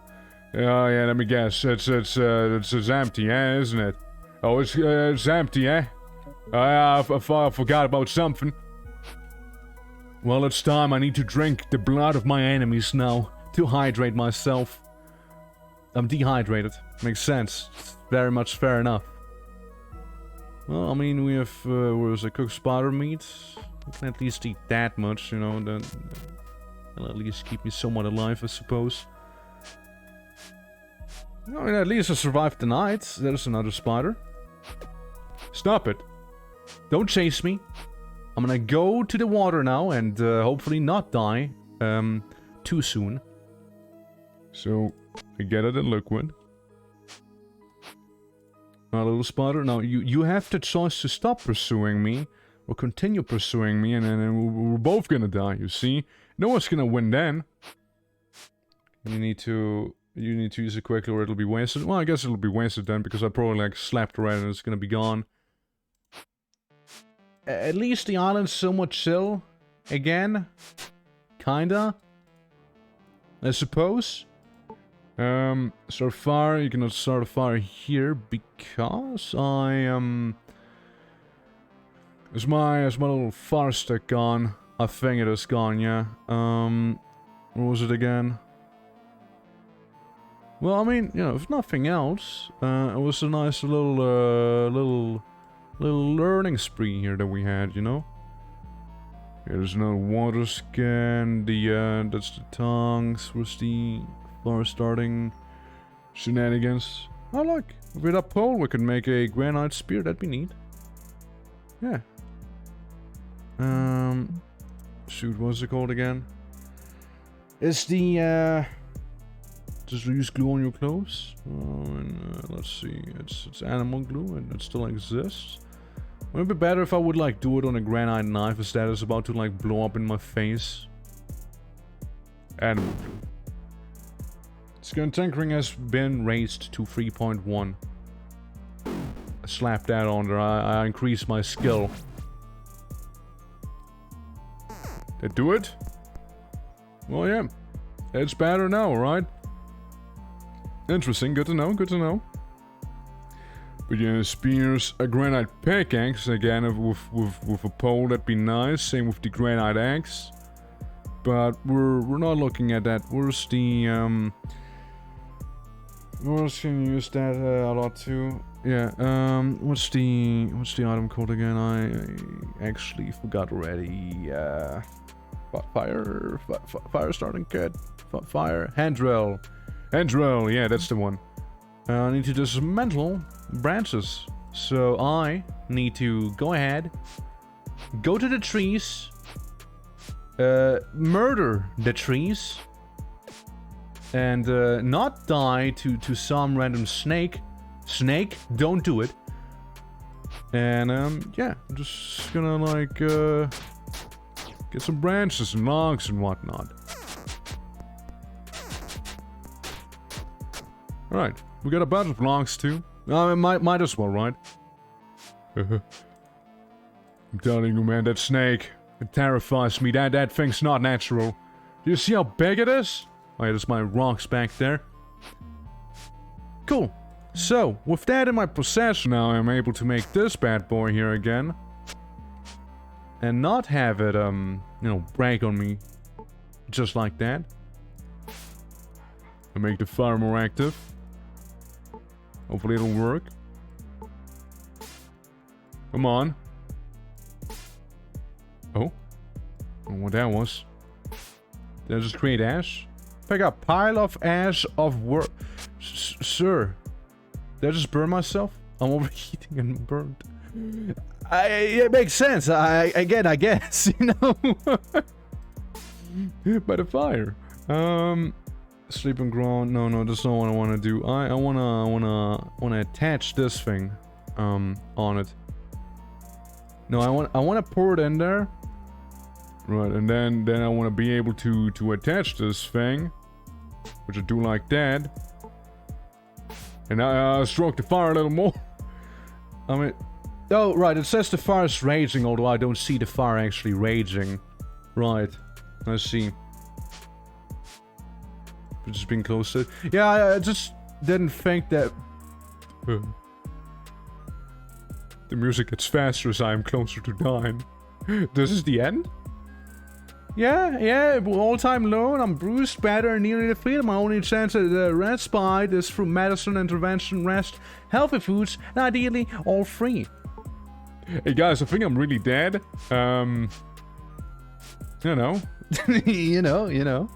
Oh, yeah, let me guess. It's empty, eh, isn't it? Oh, it's empty, eh? I forgot about something. Well, it's time. I need to drink the blood of my enemies now to hydrate myself. I'm dehydrated. Makes sense. Very much fair enough. Well, I mean, we have, where's a cooked spider meat? I can at least eat that much, you know, then it'll at least keep me somewhat alive, I suppose. I mean, at least I survived the night. There's another spider. Stop it. Don't chase me. I'm gonna go to the water now and hopefully not die too soon. So, I get it in liquid. My little spider. Now, you have the choice to stop pursuing me or continue pursuing me, and then we're both gonna die, you see? No one's gonna win then. You need to use it quickly or it'll be wasted. Well, I guess it'll be wasted then, because I probably, like, slapped around and it's gonna be gone. At least the island's somewhat chill. Again. Kinda. I suppose. Start a fire. You cannot start a fire here because I am... Is my little fire stick gone? I think it is gone, yeah. What was it again? Well, I mean, you know, if nothing else, it was a nice little learning spree here that we had, you know? Yeah, there's another water scan, that's the tongues, where's the fire starting shenanigans? Oh look, with that pole we could make a granite spear, that'd be neat. Yeah. Shoot, what's it called again? It's the, just use glue on your clothes. Let's see, it's animal glue and it still exists. Would it be better if I would, like, do it on a granite knife instead it's about to, like, blow up in my face? Animal glue. Skill tinkering has been raised to 3.1. I slapped that on there. I increased my skill. Did it do it? Well, yeah. It's better now, right? Interesting. Good to know. Good to know. But yeah, spears, a granite pickaxe, again, with a pole, that'd be nice. Same with the granite axe. But we're not looking at that. Where's the, where else can you use that a lot too? Yeah, what's the item called again? I actually forgot already. Fire starting kit. Fire, hand drill. Hand drill, yeah, that's the one. I need to dismantle branches. So I need to go ahead, go to the trees, murder the trees, and not die to some random snake. Snake, don't do it. And yeah, I'm just gonna like get some branches and logs and whatnot. Alright, we got a bunch of logs too. Might as well, right? I'm telling you, man, that snake, it terrifies me. That thing's not natural. Do you see how big it is? Oh yeah, there's my rocks back there. Cool. So, with that in my possession now, I'm able to make this bad boy here again. And not have it, you know, break on me. Just like that. And make the fire more active. Hopefully it'll work. Come on. Oh. I don't know what that was. Did I just create ash? Pick a pile of ash of work. Sir. Did I just burn myself? I'm overheating and burnt. It makes sense. I guess, you know. By the fire. Sleep and ground. No, that's not what I want to do. I wanna attach this thing, on it. No, I wanna pour it in there. Right, and then I wanna be able to attach this thing, which I do like that. And I stroke the fire a little more. I mean, oh right, it says the fire is raging, although I don't see the fire actually raging. Right. I see. Just being close to it. Yeah, I just didn't think that... The music gets faster as I am closer to dying. This is the end? Yeah, all time low, and I'm bruised, battered, and nearly defeated. My only chance at respite is through medicine, intervention, rest, healthy foods, and ideally, all free. Hey guys, I think I'm really dead. You know. you know.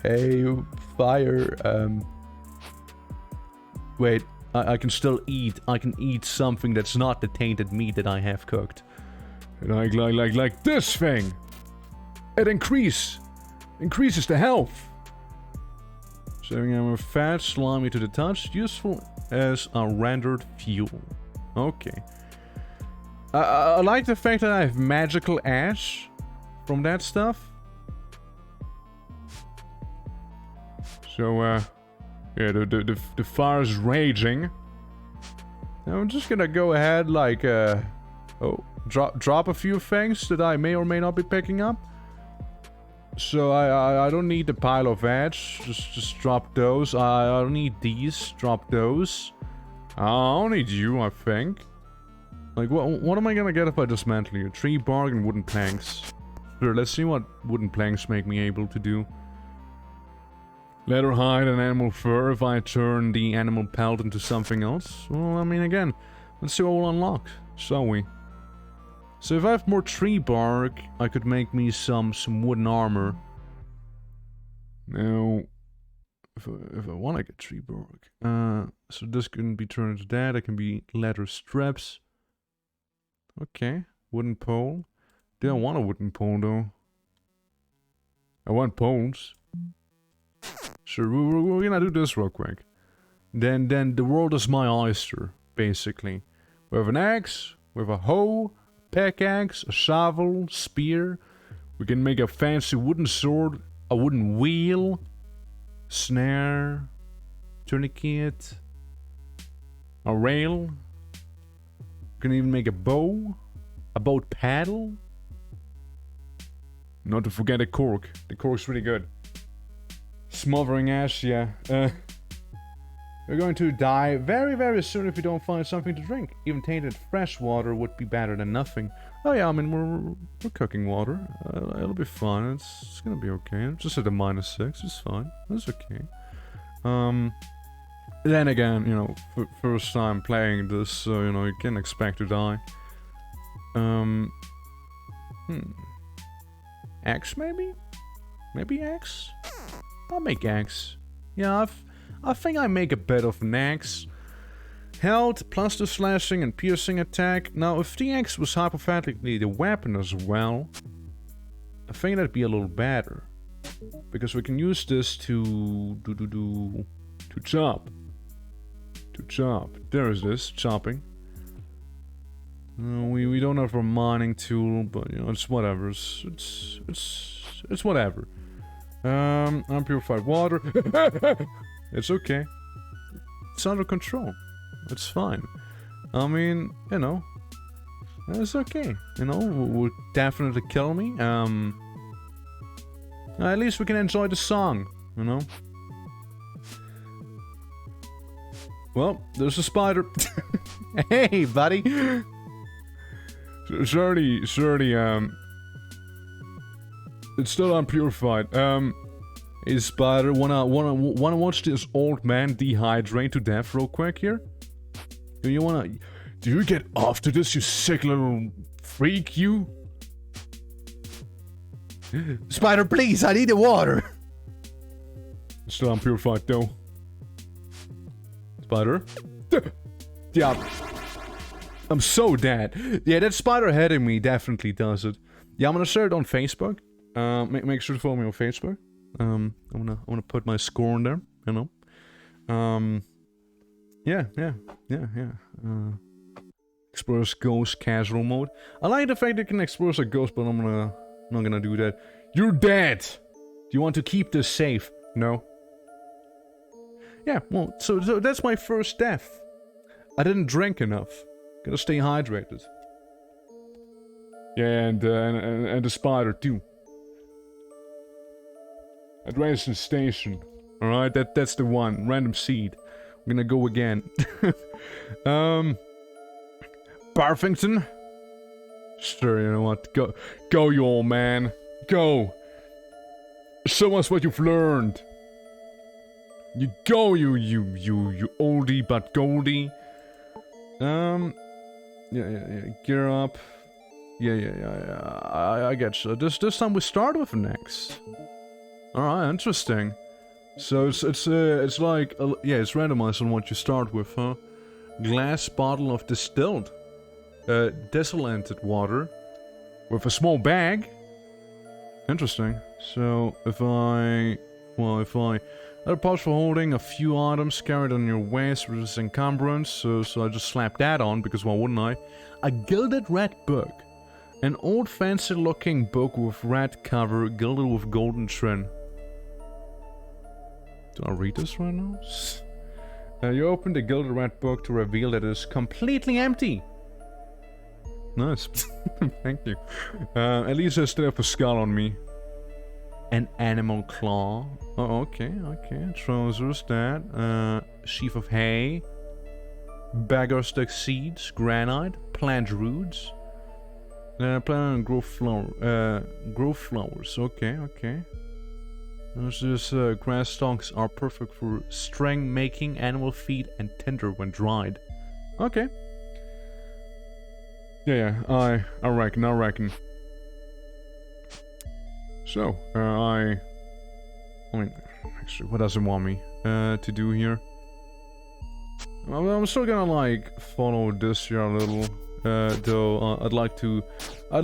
Hey, fire, Wait, I can still eat. I can eat something that's not the tainted meat that I have cooked. Like this thing. It increases the health. Saving our fat, slimy to the touch, useful as a rendered fuel. Okay. I like the fact that I have magical ash from that stuff. So, yeah, the fire's raging. Now I'm just gonna go ahead, like, drop a few things that I may or may not be picking up. So I don't need the pile of ash. Just drop those. I don't need these. Drop those. I don't need you, I think. Like, what am I gonna get if I dismantle you? Tree bark and wooden planks. Sure, let's see what wooden planks make me able to do. Leather hide and animal fur if I turn the animal pelt into something else. Well, I mean, again, let's see what we'll unlock, shall we? So if I have more tree bark, I could make me some wooden armor. Now, if I want to get tree bark, so this can be turned into that. It can be leather strips. Okay, wooden pole. Do I want a wooden pole though? I want poles. Sure, we're gonna do this real quick. Then the world is my oyster, basically. We have an axe, we have a hoe, pickaxe, a shovel, spear. We can make a fancy wooden sword, a wooden wheel, snare, tourniquet, a rail. We can even make a boat paddle. Not to forget a cork. The cork's really good. Smothering ash, yeah. We're going to die very, very soon if we don't find something to drink. Even tainted fresh water would be better than nothing. Oh yeah, I mean, we're cooking water. It'll be fine. It's gonna be okay. I'm just at a -6. It's fine. It's okay. Then again, you know, first time playing this, so, you know, you can expect to die. Axe, maybe? Maybe axe? I'll make axe. Yeah, I think I make a bit of an axe. Health, plus the slashing and piercing attack. Now, if the axe was hypothetically the weapon as well, I think that'd be a little better. Because we can use this to chop. To chop. There is this, chopping. We don't have a mining tool, but, you know, it's whatever. It's whatever. Unpurified water. It's okay. It's under control. It's fine. I mean, you know, it's okay. You know, would definitely kill me. At least we can enjoy the song, you know. Well, there's a spider. Hey, buddy. Surely, it's still unpurified. Hey, spider, wanna watch this old man dehydrate to death real quick here? Do you get after this, you sick little freak, you? Spider, please, I need the water. It's still unpurified though. Spider? Yeah. I'm so dead. Yeah, that spider heading me definitely does it. Yeah, I'm gonna share it on Facebook. Make sure to follow me on Facebook. I wanna put my score on there, you know. Yeah. Explorer's Ghost casual mode. I like the fact that you can explore as a ghost, but I'm not gonna do that. You're dead! Do you want to keep this safe? No. Yeah, well, so that's my first death. I didn't drink enough. Gotta stay hydrated. Yeah, and the spider too. At Racing Station. Alright, that's the one. Random seed. I'm gonna go again. Barfington? Sure, you know what? Go, you old man. Go. Show us what you've learned. You go, you oldie but goldie. Yeah. Gear up. Yeah. I get you. This time we start with an X. Alright, interesting. So it's like yeah, it's randomized on what you start with, huh? Glass bottle of distilled, desalined water, with a small bag. Interesting. So if I other parts for holding a few items carried on your waist with encumbrance. So I just slapped that on because why wouldn't I? A gilded red book, an old fancy-looking book with red cover, gilded with golden trim. Do I read this right now? You open the gilded red book to reveal that it is completely empty. Nice. Thank you. At least I still have a skull on me. An animal claw. Oh, okay. Trousers, that. Sheaf of hay. Beggar stick seeds. Granite. Plant roots. Plant and grow flowers. Okay. Those grass stalks are perfect for string making, animal feed, and tinder when dried. Okay. Yeah, I reckon. So, I mean, actually, what does it want me to do here? I'm still gonna like follow this here a little, though. I'd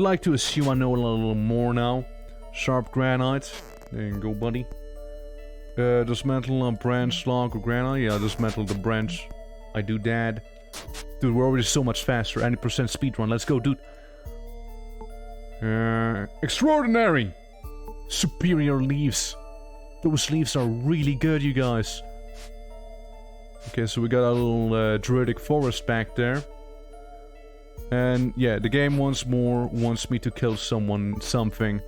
like to assume I know a little more now. Sharp granite. There you go, buddy. Dismantle a branch, log, or granite. Yeah, dismantle the branch. I do that. Dude, we're already so much faster. 90% speedrun. Let's go, dude. Extraordinary! Superior leaves. Those leaves are really good, you guys. Okay, so we got a little druidic forest back there. And yeah, the game once more wants me to kill something.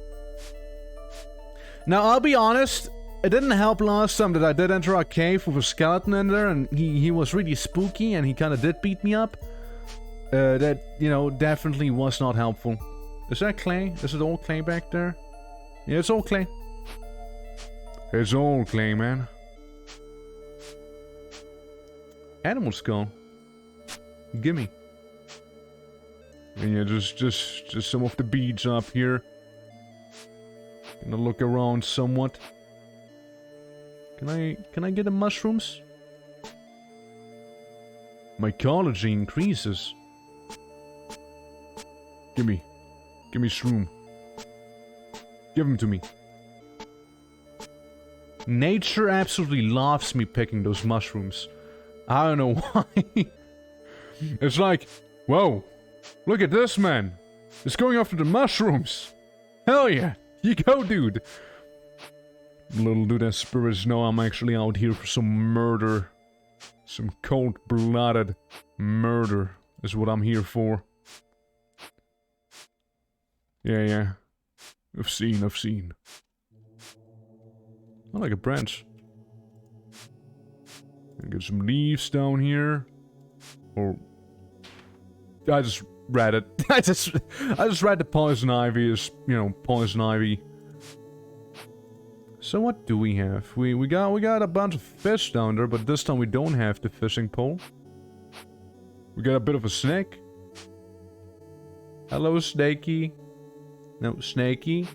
Now, I'll be honest, it didn't help last time that I did enter a cave with a skeleton in there, and he was really spooky, and he kind of did beat me up. That, you know, definitely was not helpful. Is that clay? Is it all clay back there? Yeah, it's all clay. It's all clay, man. Animal skull. Gimme. And yeah, just some of the beads up here. Gonna look around somewhat. Can I get the mushrooms? Mycology increases. Gimme shroom. Give them to me. Nature absolutely loves me picking those mushrooms. I don't know why. It's like, whoa, look at this man. It's going after the mushrooms. Hell yeah. You go, dude! Little do that spirits know I'm actually out here for some murder. Some cold-blooded murder is what I'm here for. Yeah. I've seen. I like a branch. And get some leaves down here. Or... I just read it. I just read the poison ivy is, you know, poison ivy. So what do we have? We got a bunch of fish down there, but this time we don't have the fishing pole. We got a bit of a snake. Hello, Snakey. No, Snakey.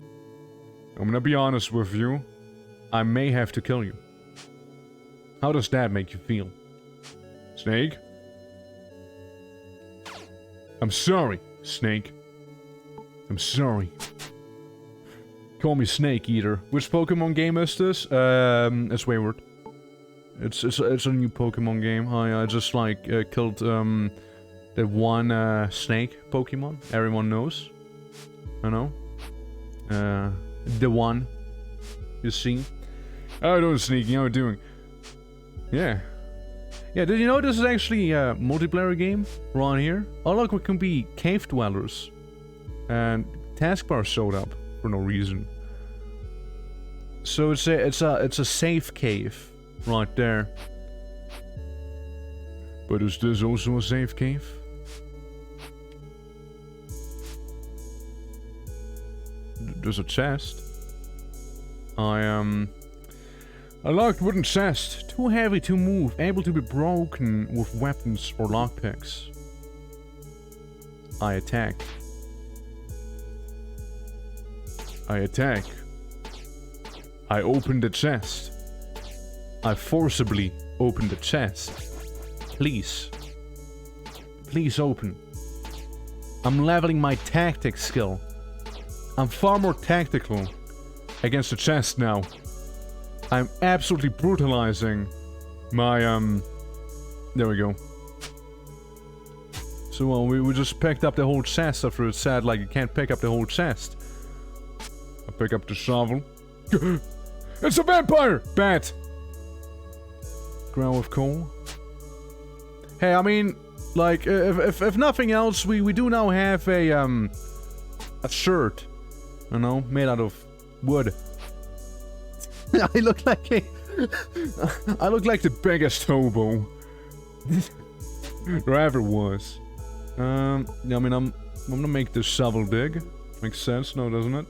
I'm gonna be honest with you. I may have to kill you. How does that make you feel? Snake? I'm sorry, Snake. I'm sorry. Call me Snake Eater. Which Pokemon game is this? It's WAYWARD. It's a new Pokemon game. I just like killed that one snake Pokemon. Everyone knows. I know. The one. You see? How doing, Sneaky? How are you doing? Yeah. Yeah, did you know this is actually a multiplayer game around here? Oh look, we can be cave dwellers. And taskbar showed up for no reason. So it's a safe cave right there. But is this also a safe cave? There's a chest. I locked wooden chest. Too heavy to move. Able to be broken with weapons or lockpicks. I attack. I attack. I open the chest. I forcibly open the chest. Please. Please open. I'm leveling my tactic skill. I'm far more tactical against the chest now. I'm absolutely brutalizing my, there we go. So, well, we just picked up the whole chest after it said, like, you can't pick up the whole chest. I pick up the shovel. It's a vampire! Bat! Ground of coal. Hey, I mean, like, if nothing else, we do now have a shirt. You know, made out of wood. I look like a... I look like the biggest hobo there ever was. Yeah, I mean, I'm gonna make this shovel dig. Makes sense, no, doesn't it?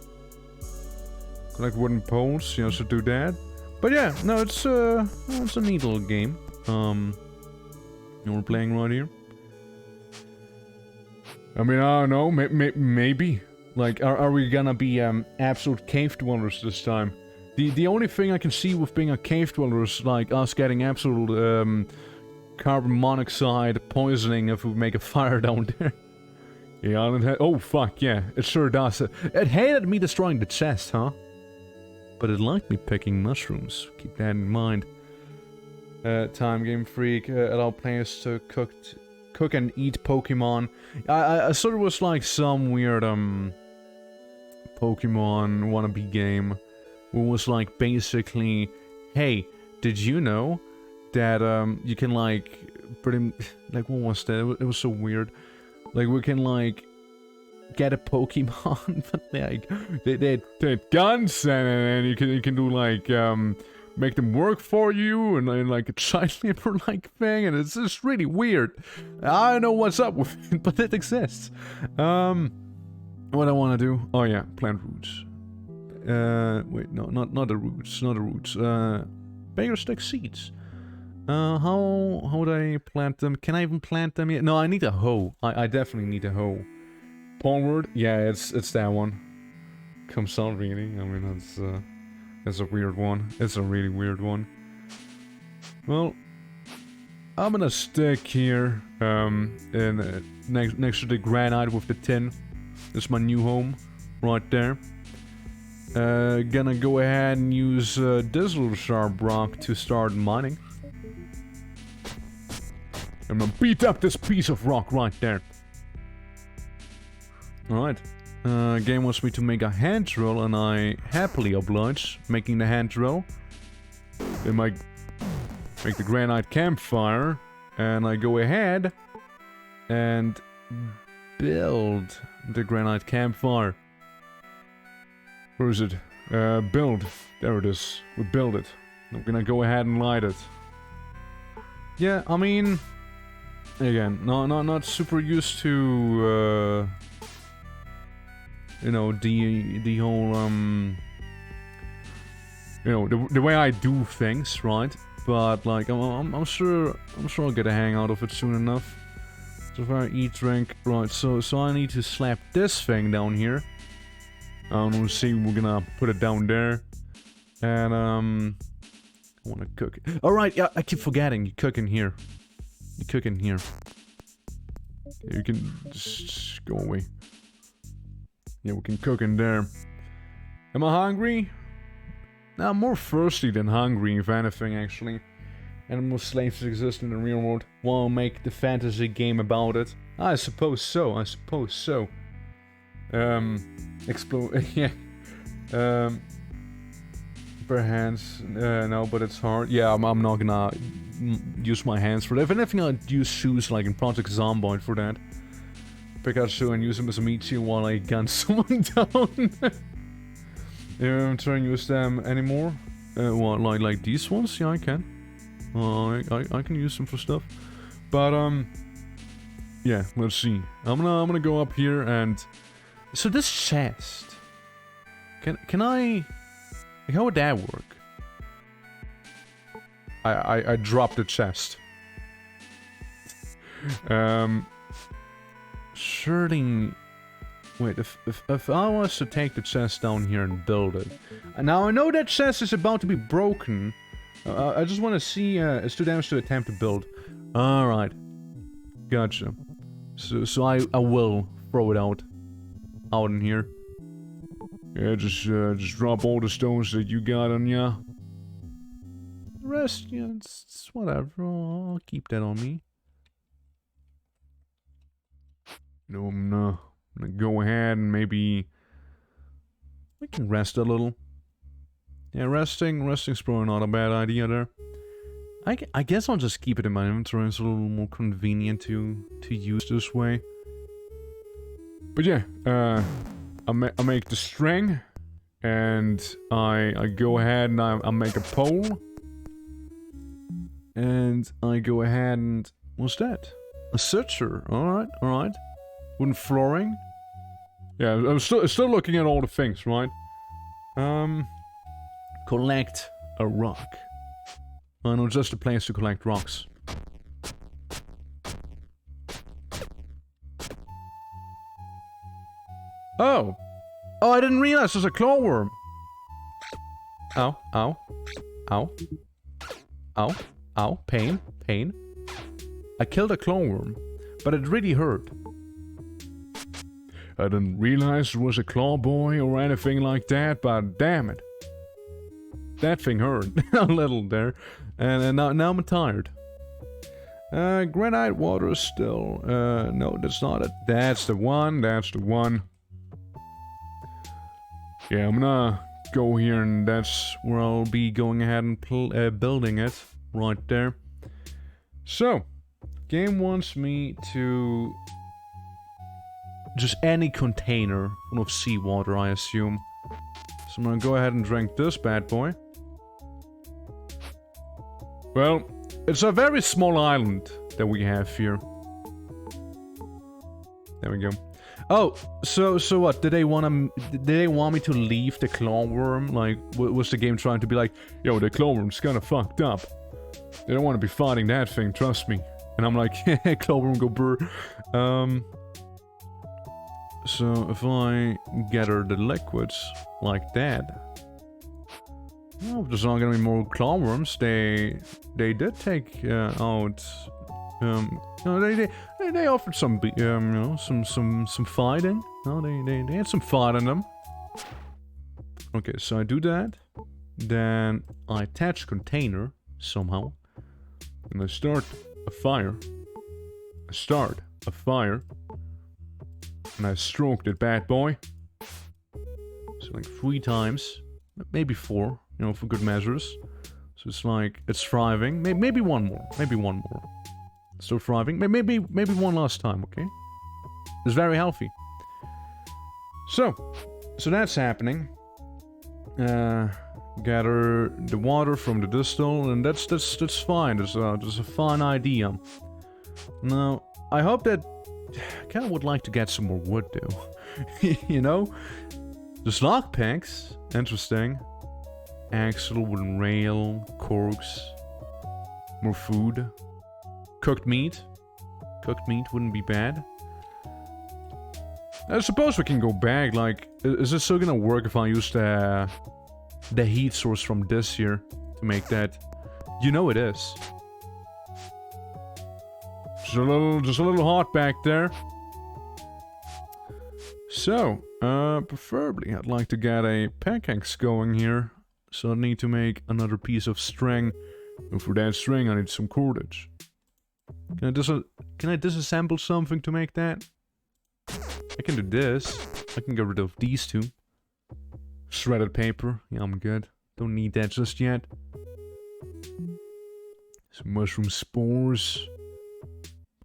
Collect wooden poles, you know, so do that. But yeah, no, it's a neat little game. You know, we're playing right here. I mean, I don't know, maybe. Like, are we gonna be absolute cave dwellers this time? The only thing I can see with being a cave dweller is like us getting absolute carbon monoxide poisoning if we make a fire down there. Yeah, oh fuck, yeah, it sure does. It hated me destroying the chest, huh? But it liked me picking mushrooms. Keep that in mind. Time Game Freak, allow players to cook and eat Pokemon. I thought it was like some weird Pokemon wannabe game. It was like basically, hey, did you know that you can like like what was that? It was so weird. Like we can like get a Pokemon, but like they had guns and you can do like make them work for you and like a child labor like thing, and it's just really weird. I don't know what's up with it, but it exists. What I want to do? Oh yeah, plant roots. Wait, no, not the roots, not the roots. Beggar stick seeds. How would I plant them? Can I even plant them yet? No, I need a hoe. I definitely need a hoe. Palmward? Yeah, it's that one. Comes out really. I mean, that's a weird one. It's a really weird one. Well, I'm gonna stick here, next to the granite with the tin. This is my new home, right there. Gonna go ahead and use this little sharp rock to start mining. I'm gonna beat up this piece of rock right there. Alright. Game wants me to make a hand drill, and I happily oblige making the hand drill. Then I make the granite campfire, and I go ahead and build the granite campfire. Where is it? Build. There it is. We build it. I'm gonna go ahead and light it. Yeah, I mean, again, not super used to, you know, the whole, you know, the way I do things, right? But like, I'm sure I'll get a hang out of it soon enough. So if I eat, drink, right? So I need to slap this thing down here. We'll see. We're gonna put it down there, and I want to cook it. All right, yeah, I keep forgetting. You cook in here. You cook in here. You can just go away. Yeah, we can cook in there. Am I hungry? Nah, I'm more thirsty than hungry, if anything, actually. Animal slaves exist in the real world. Wanna make the fantasy game about it? I suppose so. I suppose so. Explode. Yeah. Per hands. No, but it's hard. Yeah, I'm not gonna use my hands for that. If anything, I'd use shoes like in Project Zomboid for that. Pikachu and use him as a Michi while I gun someone down. I'm trying to use them anymore. What, like these ones? Yeah, I can. I can use them for stuff. But yeah, let's see. I'm gonna go up here and so this chest. Can I? Like, how would that work? I dropped the chest. Surely. Wait, if I was to take the chest down here and build it. Now I know that chest is about to be broken. I just want to see it's too damage to attempt to build. Alright. Gotcha. So I will throw it out in here. Yeah, just drop all the stones that you got on ya. The rest, yeah, it's whatever. I'll keep that on me. No, I'm gonna go ahead and maybe we can rest a little. Yeah, resting's probably not a bad idea there. I guess I'll just keep it in my inventory. It's a little more convenient to use this way. But yeah, I make the string, and I go ahead and I make a pole, and I go ahead and what's that? A switcher. All right. Wooden flooring. Yeah, I'm still looking at all the things, right? Collect a rock. I know just a place to collect rocks. Oh! Oh, I didn't realize there's a clawworm! Ow, ow. Ow. Ow. Ow. Pain. Pain. I killed a clawworm, but it really hurt. I didn't realize there was a claw boy or anything like that, but damn it. That thing hurt a little there, and now I'm tired. Granite water still. No, that's not it. That's the one. Yeah, I'm gonna go here, and that's where I'll be going ahead and building it right there. So, game wants me to just any container full of seawater, I assume. So I'm gonna go ahead and drink this bad boy. Well, it's a very small island that we have here. There we go. Oh, so what? Did they want me to leave the clawworm? Like, was the game trying to be like, yo, the clawworm's kinda fucked up. They don't want to be fighting that thing, trust me. And I'm like, clawworm go brr. So if I gather the liquids like that. Well, there's not gonna be more clawworms. They did take out. No, they offered some, you know, some fighting. No, they had some fight in them. Okay, so I do that. Then I attach container somehow, and I start a fire. And I stroked it, bad boy. So like 3 times, maybe 4. You know, for good measures. So it's like, it's thriving. Maybe one more. Still thriving. Maybe one last time, okay? It's very healthy. So that's happening. Gather the water from the distal, and that's fine. That's a fine idea. Now, I hope that... I kinda would like to get some more wood, though. You know? There's lockpicks. Interesting. Axle, wooden rail, corks, more food, cooked meat. Cooked meat wouldn't be bad. I suppose we can go back. Like, is this still gonna work if I use the heat source from this here to make that? You know it is. Just a little hot back there. So, preferably I'd like to get a pickaxe going here. So I need to make another piece of string. And for that string I need some cordage. Can I disassemble something to make that? I can do this. I can get rid of these 2. Shredded paper. Yeah, I'm good. Don't need that just yet. Some mushroom spores.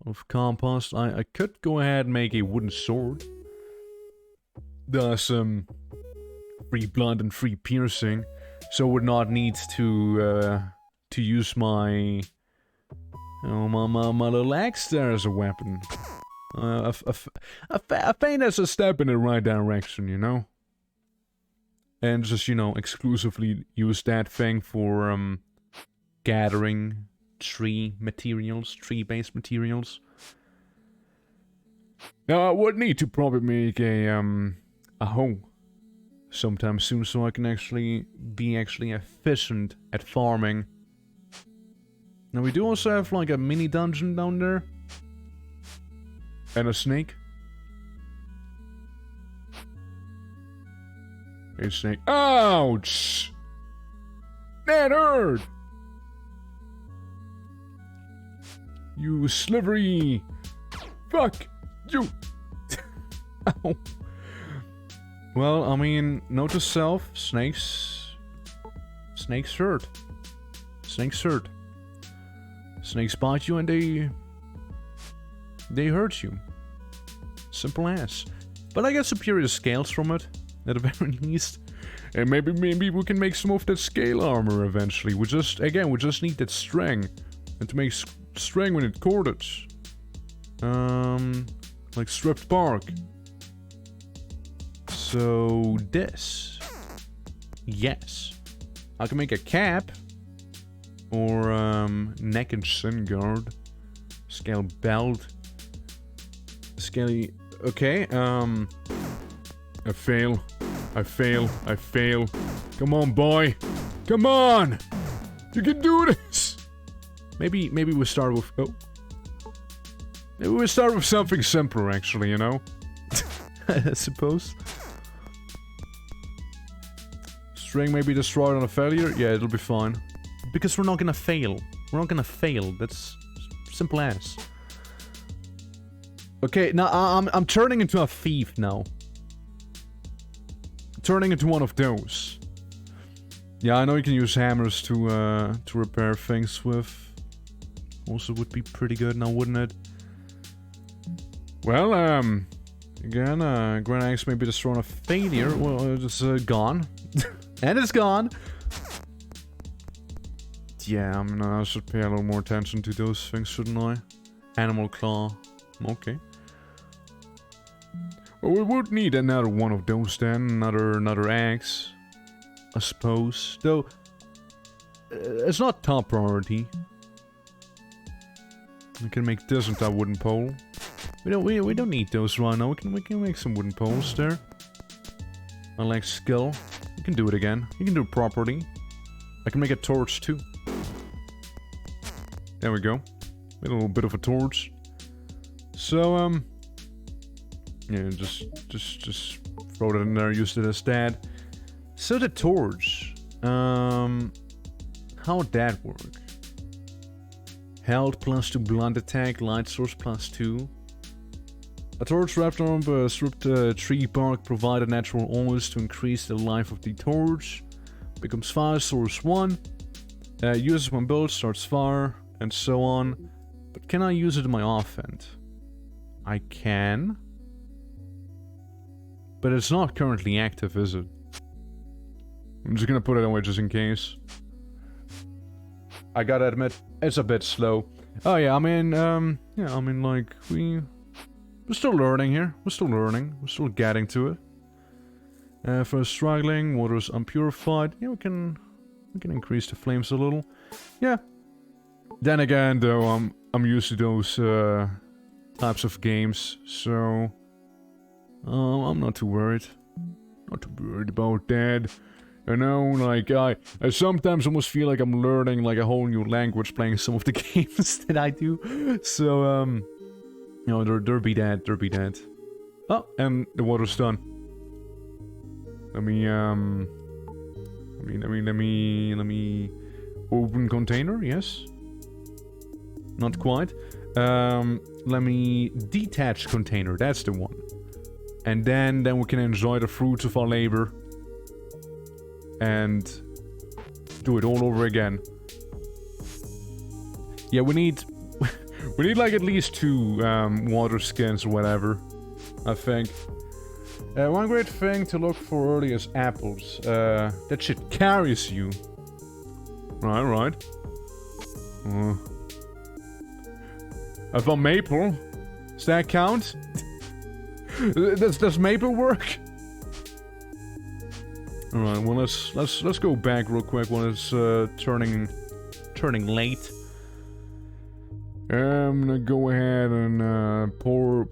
of compost. I could go ahead and make a wooden sword. Thus, 3 blunt and 3 piercing. So I would not need to use my... Oh, my little axe there as a weapon. I think that's a step in the right direction, you know? And just, you know, exclusively use that thing for, gathering tree-based materials. Now, I would need to probably make a hoe sometime soon so I can actually be efficient at farming. Now, we do also have, like, a mini dungeon down there. And a snake. Hey, snake. Ouch! That hurt! You slivery... Fuck! You... Ow. Well, I mean, note to self, snakes hurt. Snakes hurt. Snakes bite you and they hurt you. Simple as. But I get superior scales from it, at the very least. And maybe we can make some of that scale armor eventually. We just need that string. And to make string we need cordage. Like stripped bark. So this. Yes. I can make a cap. Or neck and shin guard. Scale belt. Scaly. Okay, I fail. Come on, boy. Come on! You can do this! Maybe we start with... Oh. Maybe we start with something simpler, actually, you know? I suppose. String may be destroyed on a failure? Yeah, it'll be fine. Because we're not gonna fail. That's simple as. Okay, now I'm turning into a thief now. Turning into one of those. Yeah, I know you can use hammers to repair things with. Also would be pretty good now, wouldn't it? Well, again, Grand Axe may be destroyed on a failure. Well, it's gone. And it's gone. Yeah, I mean, I should pay a little more attention to those things, shouldn't I? Animal claw. Okay. Well, we would need another one of those then. Another axe. I suppose. Though, it's not top priority. We can make this with that wooden pole. We don't need those right now. We can make some wooden poles there. I like skill. You can do it again. You can do it properly. I can make a torch too. There we go. Made a little bit of a torch. So yeah, just throw that in there. Use it as that. So the torch. How would that work? Health +2 blunt attack, light source +2. A torch wrapped around a stripped tree bark provide a natural oils to increase the life of the torch. Becomes fire source 1. Uses when built, starts fire, and so on. But can I use it in my offhand? I can. But it's not currently active, is it? I'm just gonna put it away just in case. I gotta admit, it's a bit slow. Oh yeah, I mean, yeah, I mean, like, we're still learning here. We're still learning. We're still getting to it. For struggling, water is unpurified. Yeah, we can increase the flames a little. Yeah. Then again, though, I'm used to those types of games, so I'm not too worried. Not too worried about that. You know, like, I sometimes almost feel like I'm learning, like, a whole new language playing some of the games that I do. So, you know, there be that. Oh, and the water's done. Let me open container, yes. Not quite. Let me detach container, that's the one. And then we can enjoy the fruits of our labor. And do it all over again. Yeah, we need We need like at least 2 water skins or whatever, I think. One great thing to look for early is apples. That shit carries you. Right. I found maple. Does that count? Does maple work? Alright, well let's go back real quick when it's turning late. I'm gonna go ahead and pour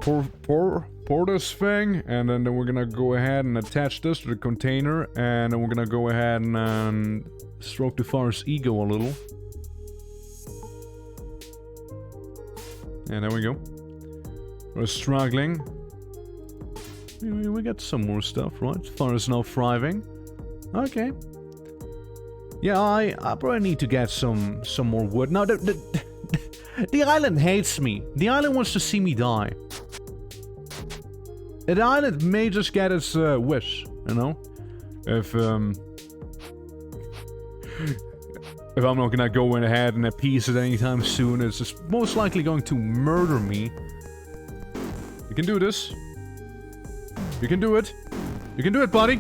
this thing, and then we're gonna go ahead and attach this to the container, and then we're gonna go ahead and stroke the fire's ego a little. And there we go. We're struggling. We got some more stuff, right? Fire is now thriving. Okay. Yeah, I probably need to get some more wood. Now, the island hates me. The island wants to see me die. The island may just get its wish, you know? If I'm not gonna go in ahead and appease it anytime soon, it's just most likely going to murder me. You can do this. You can do it. You can do it, buddy.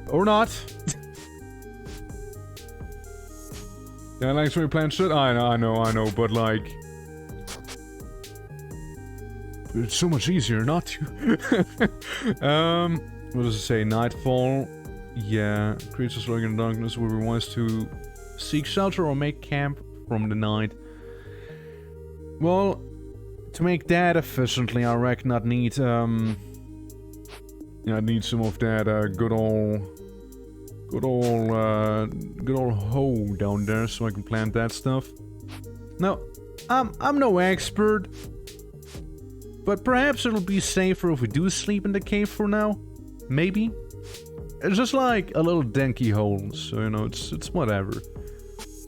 Or not. Yeah, thanks for your plan shit. I know, but like... It's so much easier not to. What does it say? Nightfall. Yeah, creatures lurking in darkness will be wise to seek shelter or make camp from the night. Well, to make that efficiently, I reckon I'd need, yeah, I'd need some of that, good old hoe down there so I can plant that stuff. Now, I'm no expert, but perhaps it'll be safer if we do sleep in the cave for now. Maybe. It's just like a little dinky hole, so you know, it's whatever.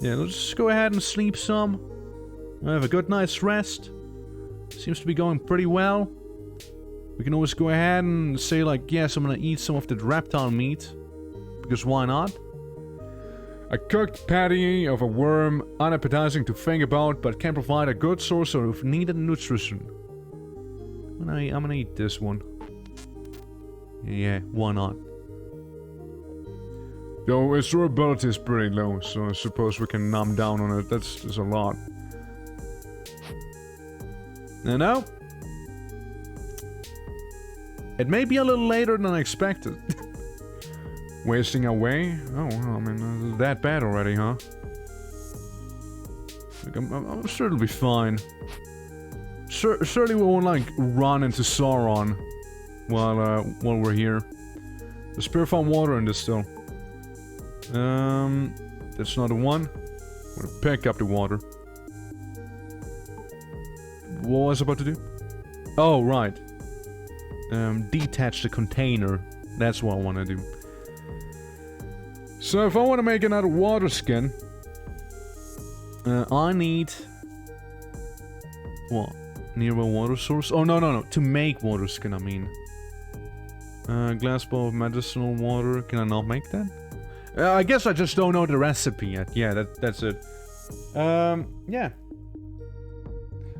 Yeah, let's just go ahead and sleep some. Have a good night's rest. Seems to be going pretty well. We can always go ahead and say like, yes, I'm gonna eat some of that reptile meat. Because why not? A cooked patty of a worm, unappetizing to think about, but can provide a good source of needed nutrition. I'm gonna eat this one. Yeah, why not? Though its durability is pretty low, so I suppose we can numb down on it. That's a lot. You know? It may be a little later than I expected. Wasting away? Oh, well, I mean, that bad already, huh? Like, I'm sure it'll be fine. Surely we won't, like, run into Sauron while we're here. There's purified water in this still. That's not the one. I'm gonna pick up the water. What was I about to do? Oh, right. Detach the container. That's what I want to do. So if I want to make another water skin, I need... What? Nearby water source? Oh, no. To make water skin, I mean. Glass bowl of medicinal water. Can I not make that? I guess I just don't know the recipe yet. Yeah, that's it. Yeah.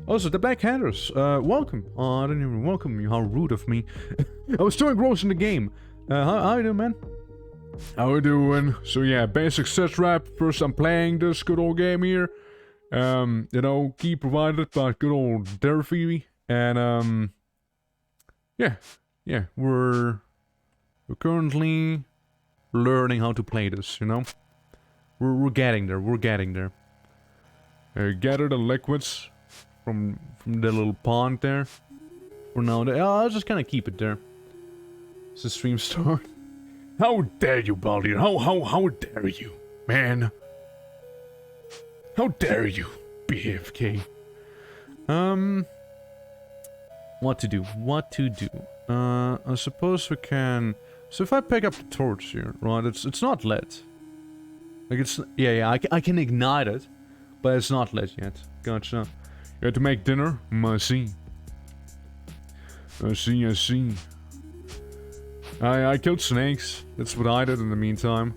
Also, the Black Hatters, welcome. Oh, I didn't even welcome you. How rude of me. I was too engrossed in the game. How you doing, man? How we doing? So yeah, basic set rap. First I'm playing this good old game here. You know, key provided by good old Durfee. And yeah, we're currently learning how to play this, you know? We're getting there. Gather the liquids from the little pond there. For now, I'll just kind of keep it there. It's the stream start. How dare you, Baldy? How dare you, man? How dare you, BFK? What to do? I suppose we can... So if I pick up the torch here, right, it's not lit. Like it's... Yeah, I can ignite it. But it's not lit yet. Gotcha. You had to make dinner? I see. I killed snakes. That's what I did in the meantime.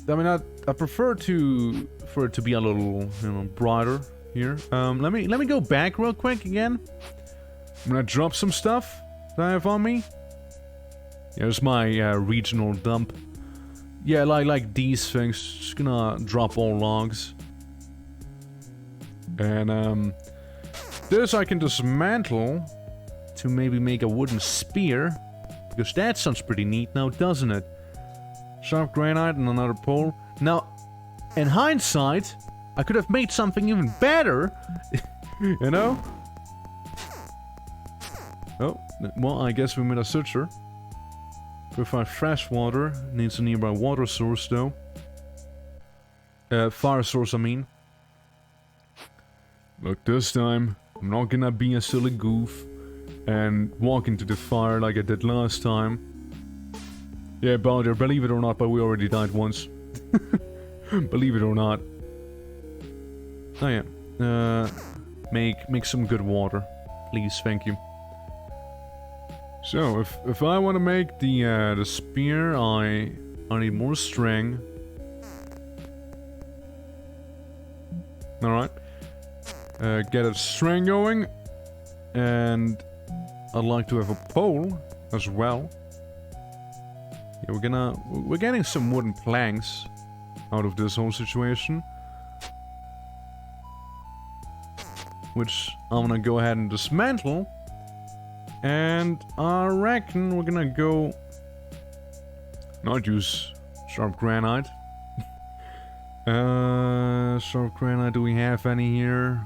I mean, I prefer for it to be a little, you know, brighter here. Let me go back real quick again. I'm gonna drop some stuff that I have on me. Here's my regional dump. Yeah, like these things. Just gonna drop all logs. And this I can dismantle to maybe make a wooden spear, because that sounds pretty neat now, doesn't it? Sharp granite and another pole. Now, in hindsight, I could have made something even better, you know? Oh, well, I guess we made a switcher. Purified fresh water. Needs a nearby water source, though. Fire source, I mean. Look, this time, I'm not gonna be a silly goof and walk into the fire like I did last time. Yeah, Baldur, believe it or not, but we already died once. Believe it or not. Oh yeah. Make some good water. Please, thank you. So, if I want to make the spear, I need more string. Alright. Get a string going. And I'd like to have a pole as well. Yeah, we're getting some wooden planks out of this whole situation. Which I'm gonna go ahead and dismantle. And I reckon we're gonna go... not use sharp granite. Sharp granite, do we have any here?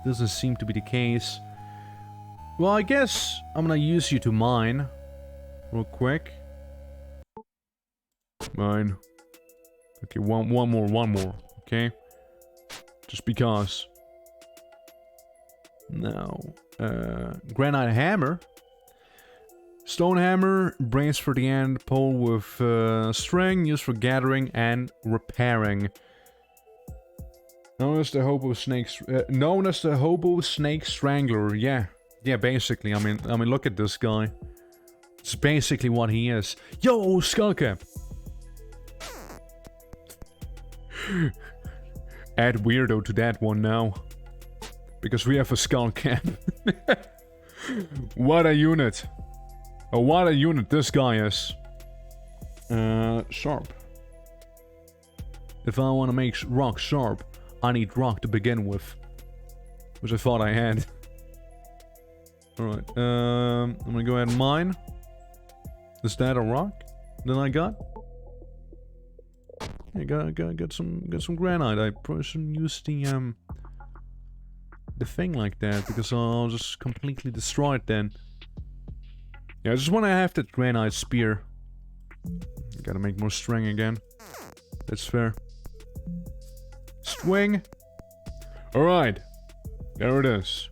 Doesn't seem to be the case. Well, I guess I'm gonna use you to mine. Real quick. Mine. Okay, one more, okay? Just because. Now, granite hammer. Stone hammer, brace for the end, pole with string, used for gathering and repairing. Known as the hobo snake strangler. Yeah, basically. I mean, look at this guy. It's basically what he is. Yo, skullcap. Add weirdo to that one now, because we have a skullcap. What a unit. Oh, what a unit this guy is. Sharp. If I want to make rock sharp, I need rock to begin with. Which I thought I had. Alright, I'm gonna go ahead and mine. Is that a rock that I got? Yeah, got some granite. I probably shouldn't use the thing like that, because I'll just completely destroy it then. Yeah, I just want to have that granite spear. Gotta make more string again. That's fair. Swing. Alright. There it is.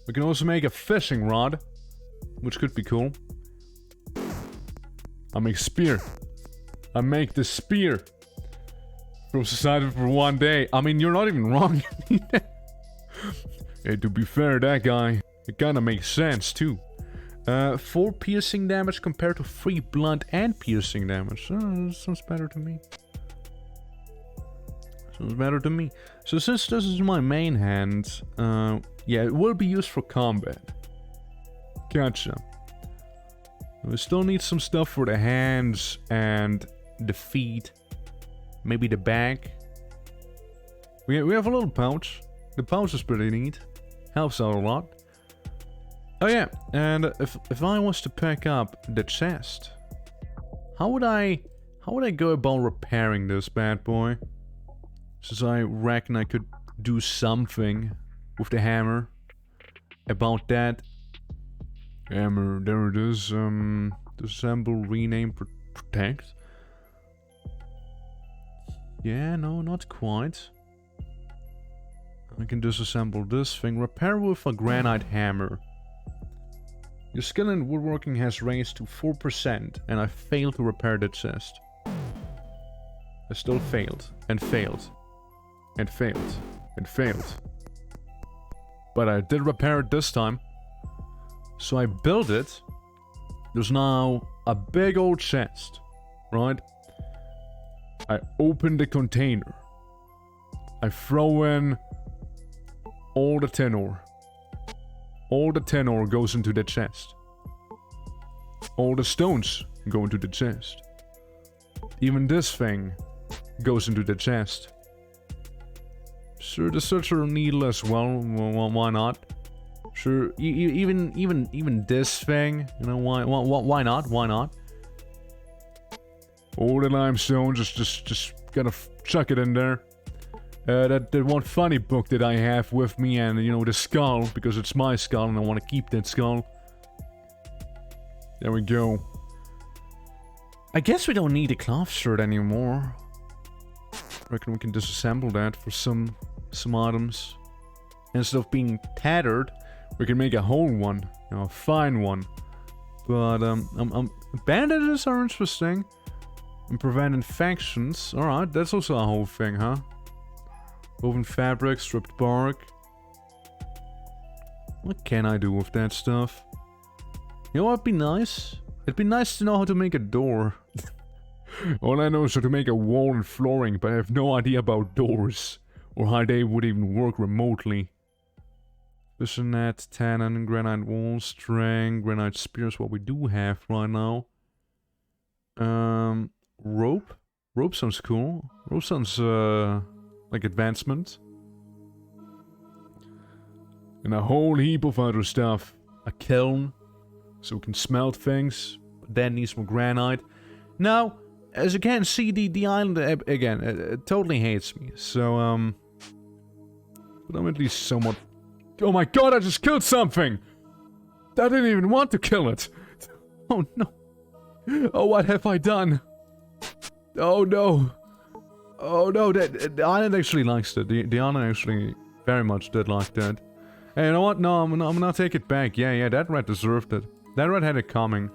We can also make a fishing rod, which could be cool. I make spear. I make the spear. From society for one day. I mean, you're not even wrong. Hey, to be fair, that guy, it kinda makes sense too. 4 piercing damage compared to 3 blunt and piercing damage. Sounds better to me. Sounds better to me. So since this is my main hand, yeah, it will be used for combat. Gotcha. We still need some stuff for the hands and the feet. Maybe the back. We have a little pouch. The pouch is pretty neat. Helps out a lot. Oh yeah, and if I was to pick up the chest, how would I go about repairing this bad boy? Since I reckon I could do something with the hammer about that. Hammer, there it is. Disassemble, rename, protect. Yeah, no, not quite. I can disassemble this thing. Repair with a granite hammer. Your skill in woodworking has raised to 4%, and I failed to repair the chest. I still failed, and failed, and failed, and failed. But I did repair it this time. So I built it. There's now a big old chest, right? I open the container. I throw in all the tin ore. All the tin ore goes into the chest. All the stones go into the chest. Even this thing goes into the chest. Sure, the searcher needle as well. Why not? Sure, even this thing. You know, why not? Why not? All the limestone, just gotta chuck it in there. That one funny book that I have with me, and you know, the skull, because it's my skull and I want to keep that skull. There we go. I guess we don't need a cloth shirt anymore. Reckon we can disassemble that for some items. Instead of being tattered, we can make a whole one, you know, a fine one. But bandages are interesting. And prevent infections. Alright, that's also a whole thing, huh? Woven fabric, stripped bark. What can I do with that stuff? You know what'd be nice? It'd be nice to know how to make a door. All I know is how to make a wall and flooring, but I have no idea about doors. Or how they would even work remotely. Fishing net, tannin, granite walls, string, granite spears, what we do have right now. Rope? Rope sounds cool. Rope sounds, like advancement. And a whole heap of other stuff. A kiln, so we can smelt things. But that needs more granite. Now, as you can see, the island, again, it totally hates me. So, but I'm at least somewhat... Oh my god, I just killed something! I didn't even want to kill it! Oh no. Oh, what have I done? Oh no. Oh no, the island actually likes it. The island actually very much did like that. Hey, you know what? No, I'm gonna take it back. Yeah, that rat deserved it. That rat had it coming.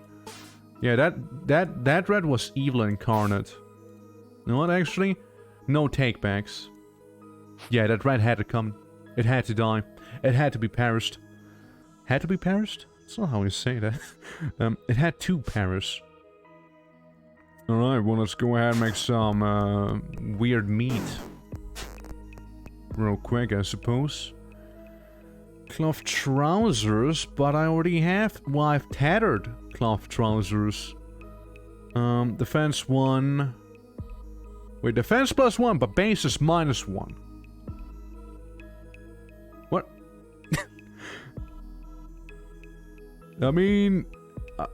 Yeah, that rat was evil incarnate. You know what, actually? No takebacks. Yeah, that rat had to come. It had to die. It had to be perished. Had to be perished? That's not how you say that. It had to perish. Alright, well, let's go ahead and make some weird meat. Real quick, I suppose. Cloth trousers, but I already have... Well, I've tattered cloth trousers. Defense 1... Wait, defense +1, but base is -1. What? I mean...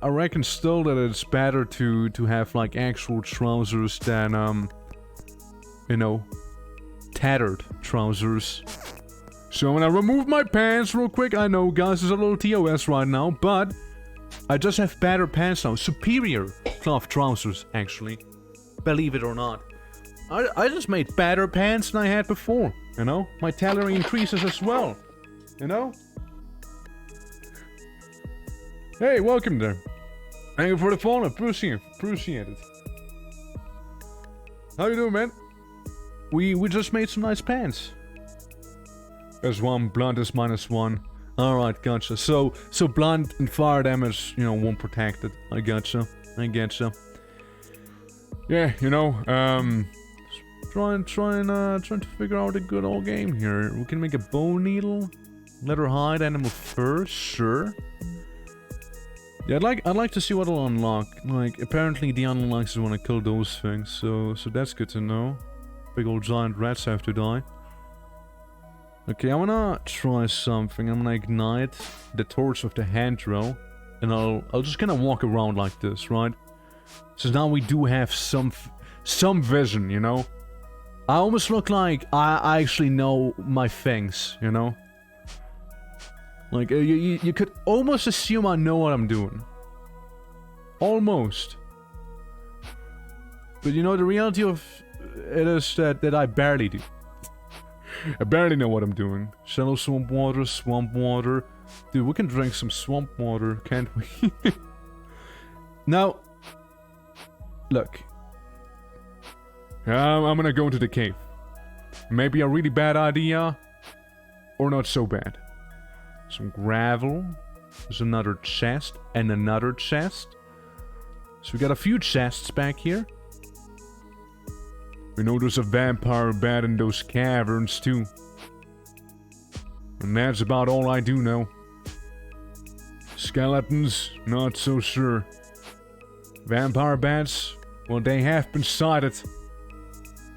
I reckon still that it's better to have like actual trousers than you know, tattered trousers. So I'm gonna remove my pants real quick. I know, guys, there's a little TOS right now, but I just have better pants now. Superior cloth trousers, actually. Believe it or not. I just made better pants than I had before, you know? My tailoring increases as well, you know? Hey, welcome there. Thank you for the follow. Appreciate it. How you doing, man? We just made some nice pants. There's one, blunt is -1. Alright, gotcha. So blunt and fire damage, you know, won't protect it. I gotcha. Yeah, you know, trying to figure out a good old game here. We can make a bone needle, leather hide, animal fur, sure. Yeah, I'd like to see what it'll unlock. Like, apparently the unlocks want to kill those things, so that's good to know. Big old giant rats have to die. Okay, I'm gonna try something. I'm gonna ignite the torch of the hand drill, and I'll just kind of walk around like this, right? So now we do have some vision, you know? I almost look like I actually know my things, you know? Like, you could almost assume I know what I'm doing. Almost. But you know, the reality of it is that I barely do. I barely know what I'm doing. Shallow swamp water. Dude, we can drink some swamp water, can't we? Now, look. I'm gonna go into the cave. Maybe a really bad idea, or not so bad. Some gravel. There's another chest and another chest. So we got a few chests back here. We know there's a vampire bat in those caverns too. And that's about all I do know. Skeletons, not so sure. Vampire bats, well, they have been sighted.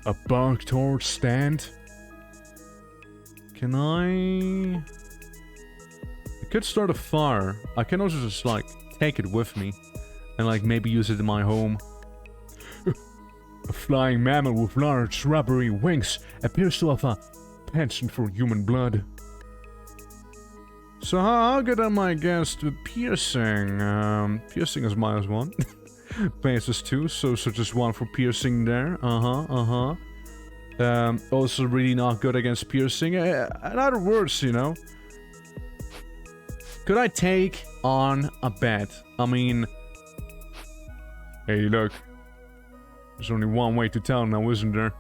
A bark torch stand? Can I could start a fire. I can also just, like, take it with me. And, like, maybe use it in my home. A flying mammal with large rubbery wings appears to have a penchant for human blood. So how good am I against the piercing? Piercing is -1. Bases 2, so just 1 for piercing there. Also really not good against piercing. In other words, you know. Could I take on a bet? I mean... Hey, look. There's only one way to tell now, isn't there?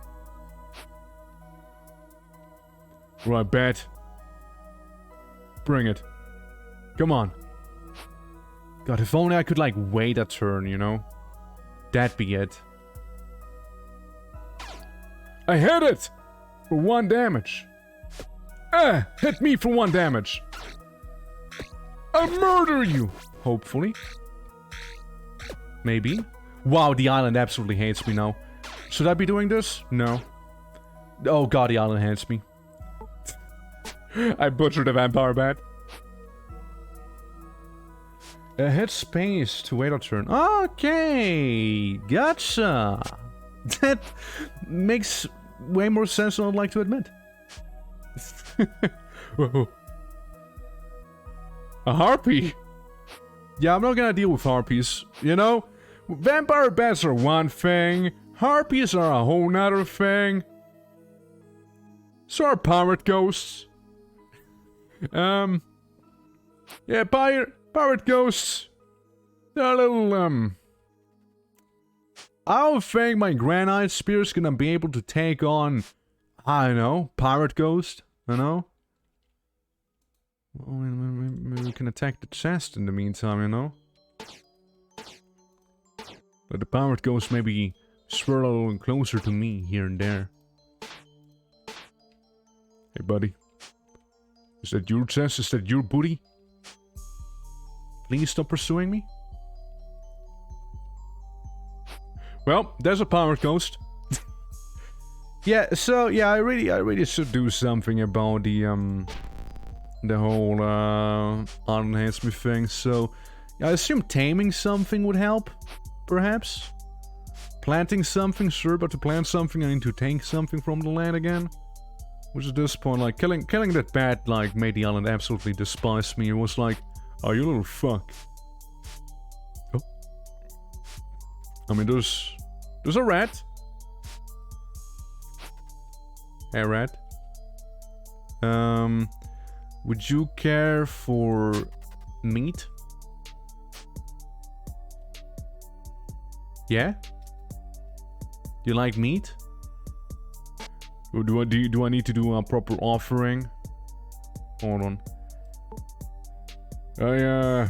Right, bet. Bring it. Come on. God, if only I could, like, wait a turn, you know? That'd be it. I hit it! For 1 damage. Hit me for 1 damage. I'll murder you! Hopefully. Maybe. Wow, the island absolutely hates me now. Should I be doing this? No. Oh god, the island hates me. I butchered a vampire bat. Hit space to wait a turn. Okay, gotcha. That makes way more sense than I'd like to admit. A harpy? Yeah, I'm not gonna deal with harpies. You know, vampire bats are one thing, harpies are a whole nother thing. So are pirate ghosts. Yeah, pirate ghosts. They're a little, I don't think my granite spear's gonna be able to take on, I don't know, pirate ghost, you know? Well, maybe we can attack the chest in the meantime, you know? But the pirate ghost maybe swirl a little closer to me here and there. Hey, buddy. Is that your chest? Is that your booty? Please stop pursuing me. Well, there's a pirate ghost. Yeah, so yeah, I really should do something about the whole island hates me thing. So yeah, I assume taming something would help, perhaps. Planting something, sure, but to plant something I need to take something from the land again. Which at this point, like killing that bat, like made the island absolutely despise me. It was like, oh, you little fuck. Oh. I mean, there's a rat. Hey, rat. Would you care for meat? Yeah? You like meat? Or do I need to do a proper offering? Hold on. I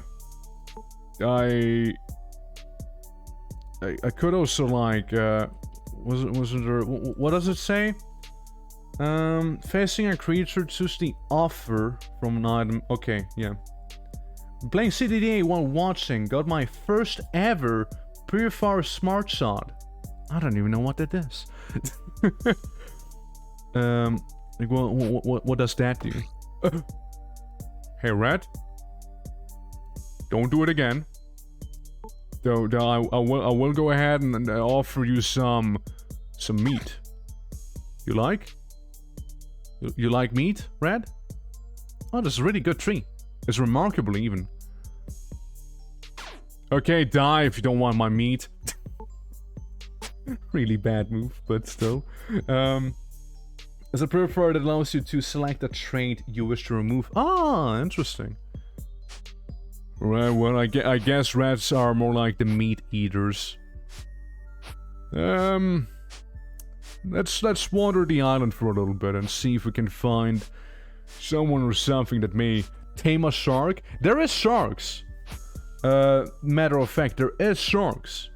could also like wasn't there, what does it say? Facing a creature, choose the offer from an item. Okay, yeah. Playing CDDA while watching, got my first ever Purifier Smart Shot. I don't even know what that is. Like, what does that do? Hey, rat. Don't do it again. Though I will go ahead and offer you some meat. You like? You like meat, rat? Oh, this is a really good tree. It's remarkable, even. Okay, die if you don't want my meat. Really bad move, but still. As a purifier that allows you to select a trait you wish to remove. Ah, interesting. Right, well, I guess rats are more like the meat eaters. Let's wander the island for a little bit and see if we can find someone or something that may tame a shark. There is sharks. Matter of fact, there is sharks.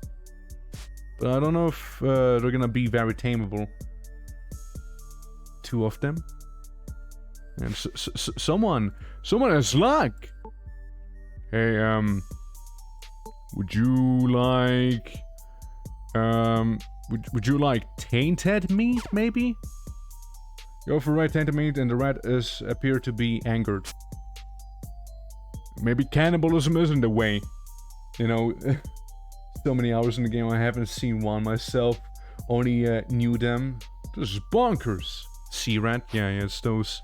But I don't know if they're gonna be very tameable. 2 of them. And someone is like, hey, would you like, would you like tainted meat, maybe? You offer red tainted meat, and the rat appear to be angered. Maybe cannibalism isn't the way. You know, so many hours in the game, I haven't seen one myself. Only knew them. This is bonkers. Sea rat, yeah, it's those.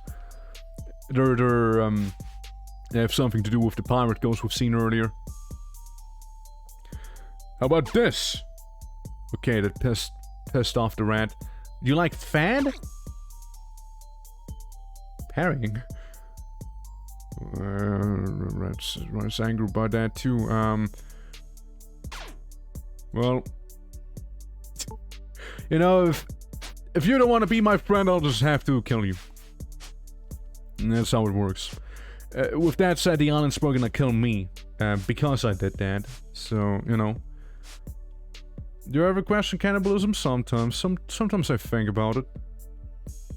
They have something to do with the pirate ghosts we've seen earlier. How about this? Okay, that pissed off the rat. Do you like fad? Parrying. Rat's angry about that too. Well, you know, if you don't want to be my friend, I'll just have to kill you. And that's how it works. With that said, the island's probably gonna kill me because I did that. So, you know. Do you ever question cannibalism? Sometimes. Sometimes I think about it.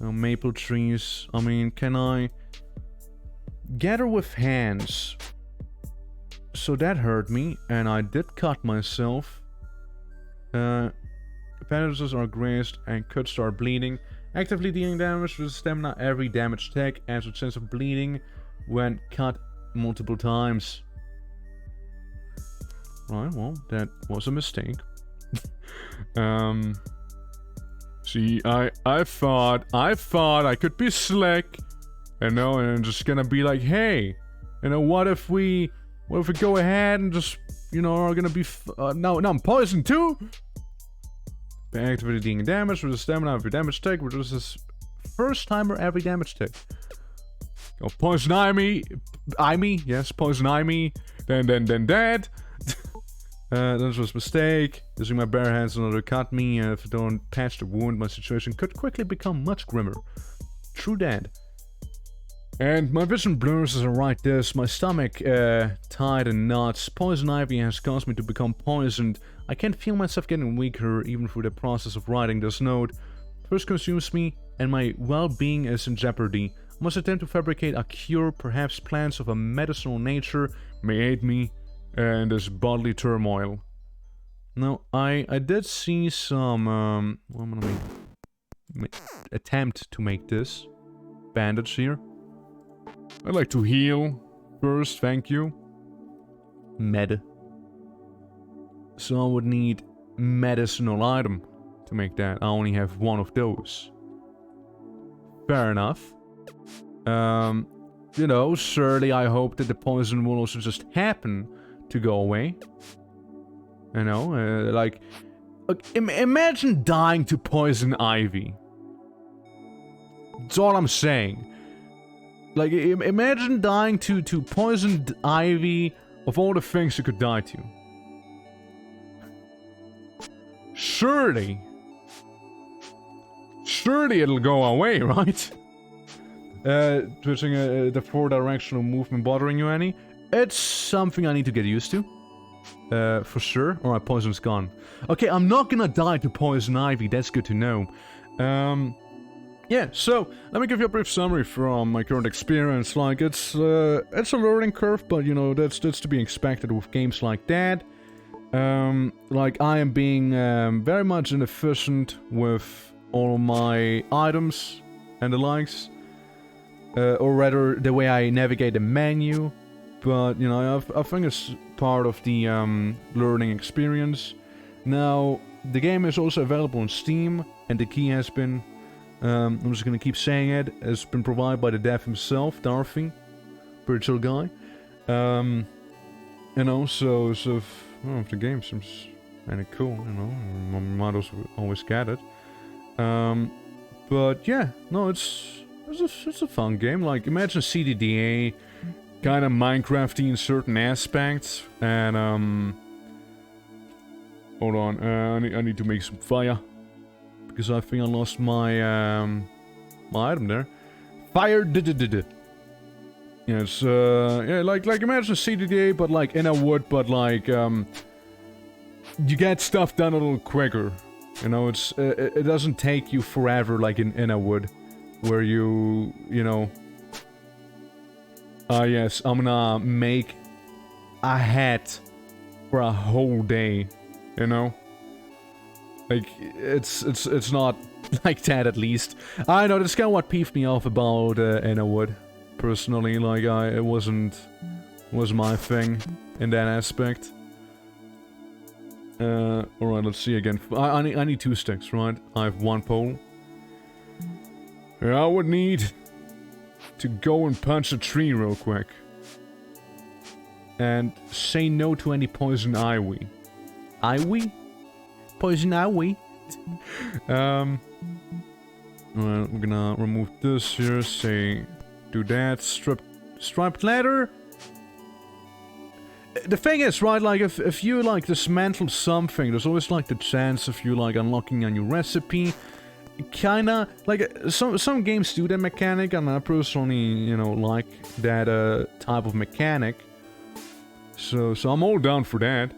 Maple trees. I mean, can I gather with hands? So that hurt me, and I did cut myself. Appendages are grazed and cut start bleeding. Actively dealing damage with stamina. Every damage tag adds a chance of bleeding when cut multiple times. Right, well, that was a mistake. See, I thought I could be slick, you know, and just gonna be like, hey, you know, what if we go ahead and just, you know, are gonna be no, I'm poisoned too. Actively dealing damage with the stamina of your damage tag, which is this first timer every damage tag. Oh, poison me, yes, poison me, then dead. That was a mistake. Using my bare hands in order to cut me, if I don't patch the wound, my situation could quickly become much grimmer. True that. And my vision blurs as I write this. My stomach tied in knots. Poison ivy has caused me to become poisoned. I can't feel myself getting weaker even through the process of writing this note. First consumes me, and my well-being is in jeopardy. I must attempt to fabricate a cure. Perhaps plants of a medicinal nature may aid me in this bodily turmoil. Now, I did see some, well, I'm gonna attempt to make this bandage here. I'd like to heal first, thank you. Med. So I would need medicinal item to make that. I only have one of those. Fair enough. You know, surely I hope that the poison will also just happen to go away. You know, like imagine dying to poison ivy. That's all I'm saying. Like, imagine dying to poisoned ivy of all the things you could die to. Surely it'll go away, right? Switching the 4-directional movement bothering you any? It's something I need to get used to. For sure. Alright, poison's gone. Okay, I'm not gonna die to poison ivy, that's good to know. Yeah, so, let me give you a brief summary from my current experience. Like, it's a learning curve, but, you know, that's to be expected with games like that. Like, I am being very much inefficient with all my items and the likes. Or rather, the way I navigate the menu. But, you know, I think it's part of the learning experience. Now, the game is also available on Steam, and the key has been, I'm just gonna keep saying it, has been provided by the dev himself, Darthy. Pretty chill guy. You know, so well, if the game seems kinda cool, you know, I might also always get it. But yeah, no, it's a fun game. Like, imagine CDDA, kind of Minecrafty in certain aspects, and hold on, I need to make some fire, because I think I lost my my item there. Fire did. Yeah, it's yeah, like imagine CDDA, but like in a wood, but like you get stuff done a little quicker. You know, it doesn't take you forever like in a wood, where you know. Yes, I'm gonna make a hat for a whole day. You know, like it's not like that at least. I know that's kind of what peeved me off about in a wood. Personally, like it wasn't my thing in that aspect. Alright, let's see again. I need 2 sticks, right? I have 1 pole. I would need to go and punch a tree real quick. And say no to any poison ivy. Ivy? Poison ivy? Alright, we're gonna remove this here, say, do that, striped leather. The thing is, right, like, if you, like, dismantle something, there's always, like, the chance of you, like, unlocking a new recipe. Kinda, like, some games do that mechanic, and I personally, you know, like that, type of mechanic. So I'm all down for that.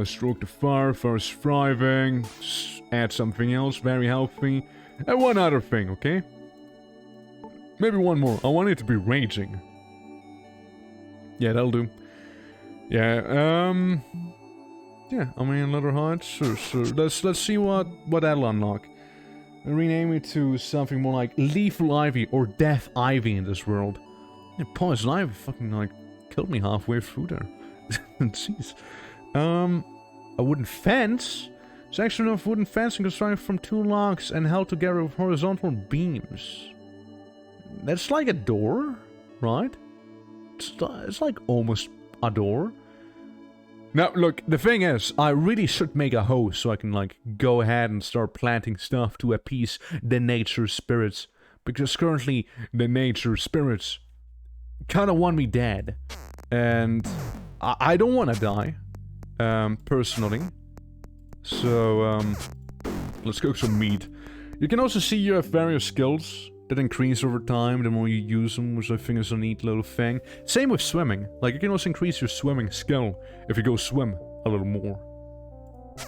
Stroke the fire, fire's thriving, add something else, very healthy. And one other thing, okay? Maybe one more, I want it to be raging. Yeah, that'll do. Yeah, yeah, I mean, leather hide, sure. Let's see what that'll unlock. Rename it to something more like lethal ivy or death ivy in this world. Yeah, poison ivy fucking, like, killed me halfway through there. Jeez. A wooden fence? Section of wooden fencing constructed from 2 logs and held together with horizontal beams. That's like a door, right? It's like almost a door. Now, look, the thing is, I really should make a hoe so I can, like, go ahead and start planting stuff to appease the nature spirits. Because currently, the nature spirits kinda want me dead. And I don't wanna die, personally. So, let's cook some meat. You can also see you have various skills that increase over time the more you use them, which I think is a neat little thing. Same with swimming. Like, you can also increase your swimming skill if you go swim a little more.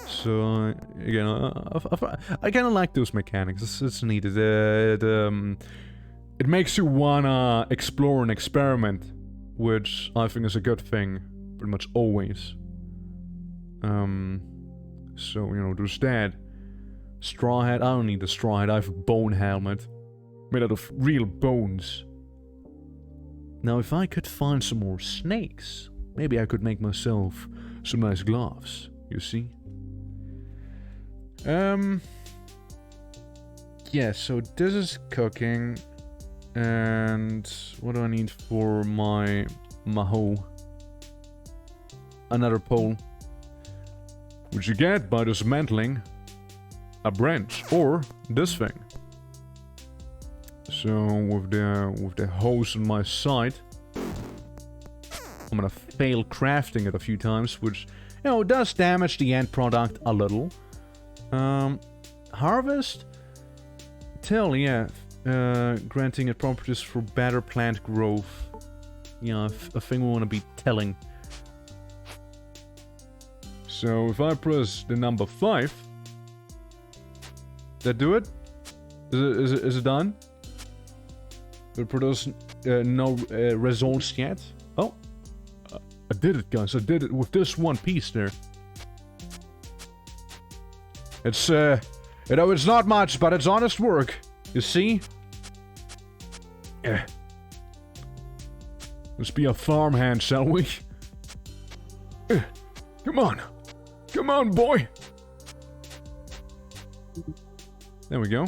So, again, I kind of like those mechanics. It's neat. It makes you wanna explore and experiment, which I think is a good thing, pretty much always. So, you know, there's that. Straw hat. I don't need the straw hat. I have a bone helmet. Made out of real bones. Now, if I could find some more snakes, maybe I could make myself some nice gloves, you see? Yeah, so this is cooking. And what do I need for my hoe? Another pole. Which you get by dismantling a branch, or this thing. So with the hose on my side, I'm gonna fail crafting it a few times, which, you know, does damage the end product a little. Harvest? Till, yeah. Granting it properties for better plant growth. Yeah, a thing we want to be telling. So if I press the number 5, that do it? Is it done? It produces no results yet. Oh, I did it, guys. I did it with this one piece there. It's you know, it's not much, but it's honest work. You see? Yeah. Let's be a farmhand, shall we? Come on. Come on, boy. There we go.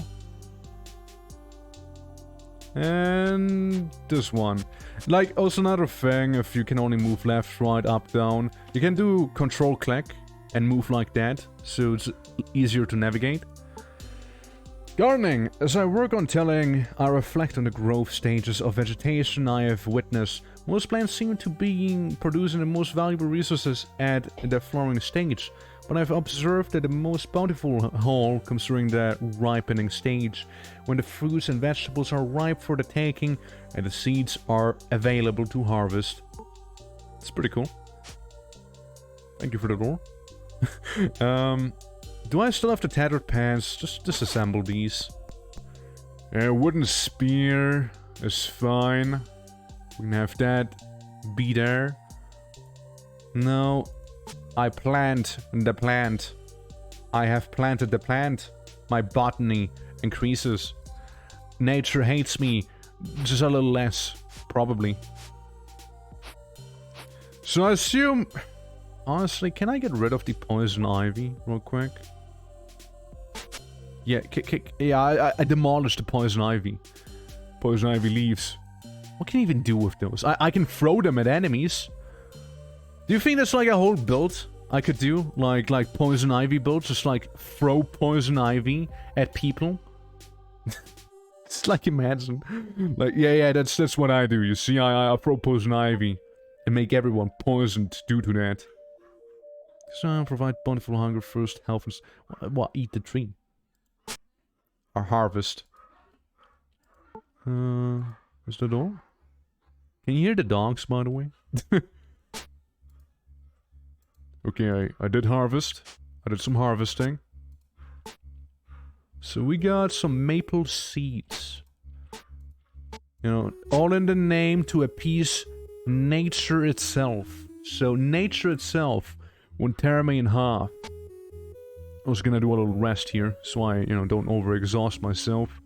And this one. Like, also another thing, if you can only move left, right, up, down, you can do control-click and move like that, so it's easier to navigate. Gardening. As I work on tilling, I reflect on the growth stages of vegetation I have witnessed. Most plants seem to be producing the most valuable resources at the flowering stage, but I've observed that the most bountiful haul comes during the ripening stage, when the fruits and vegetables are ripe for the taking and the seeds are available to harvest. It's pretty cool. Thank you for the door. Do I still have the tattered pants? Just disassemble these. Wooden spear is fine. We can have that be there. No. I plant the plant. I have planted the plant. My botany increases. Nature hates me. Just a little less. Probably. So I assume... Honestly, can I get rid of the poison ivy real quick? Yeah, I demolished the poison ivy. Poison ivy leaves. What can you even do with those? I can throw them at enemies. Do you think that's like a whole build I could do? Like poison ivy build? Just like throw poison ivy at people? It's like, imagine. Like, yeah, that's what I do. You see, I throw poison ivy and make everyone poisoned due to that. So provide bountiful hunger first, health and... What? Eat the tree. Or harvest. Is the door? Can you hear the dogs, by the way? Okay, I did harvest. I did some harvesting. So we got some maple seeds. You know, all in the name to appease nature itself. So nature itself won't tear me in half. I was gonna do a little rest here, so I, you know, don't overexhaust myself.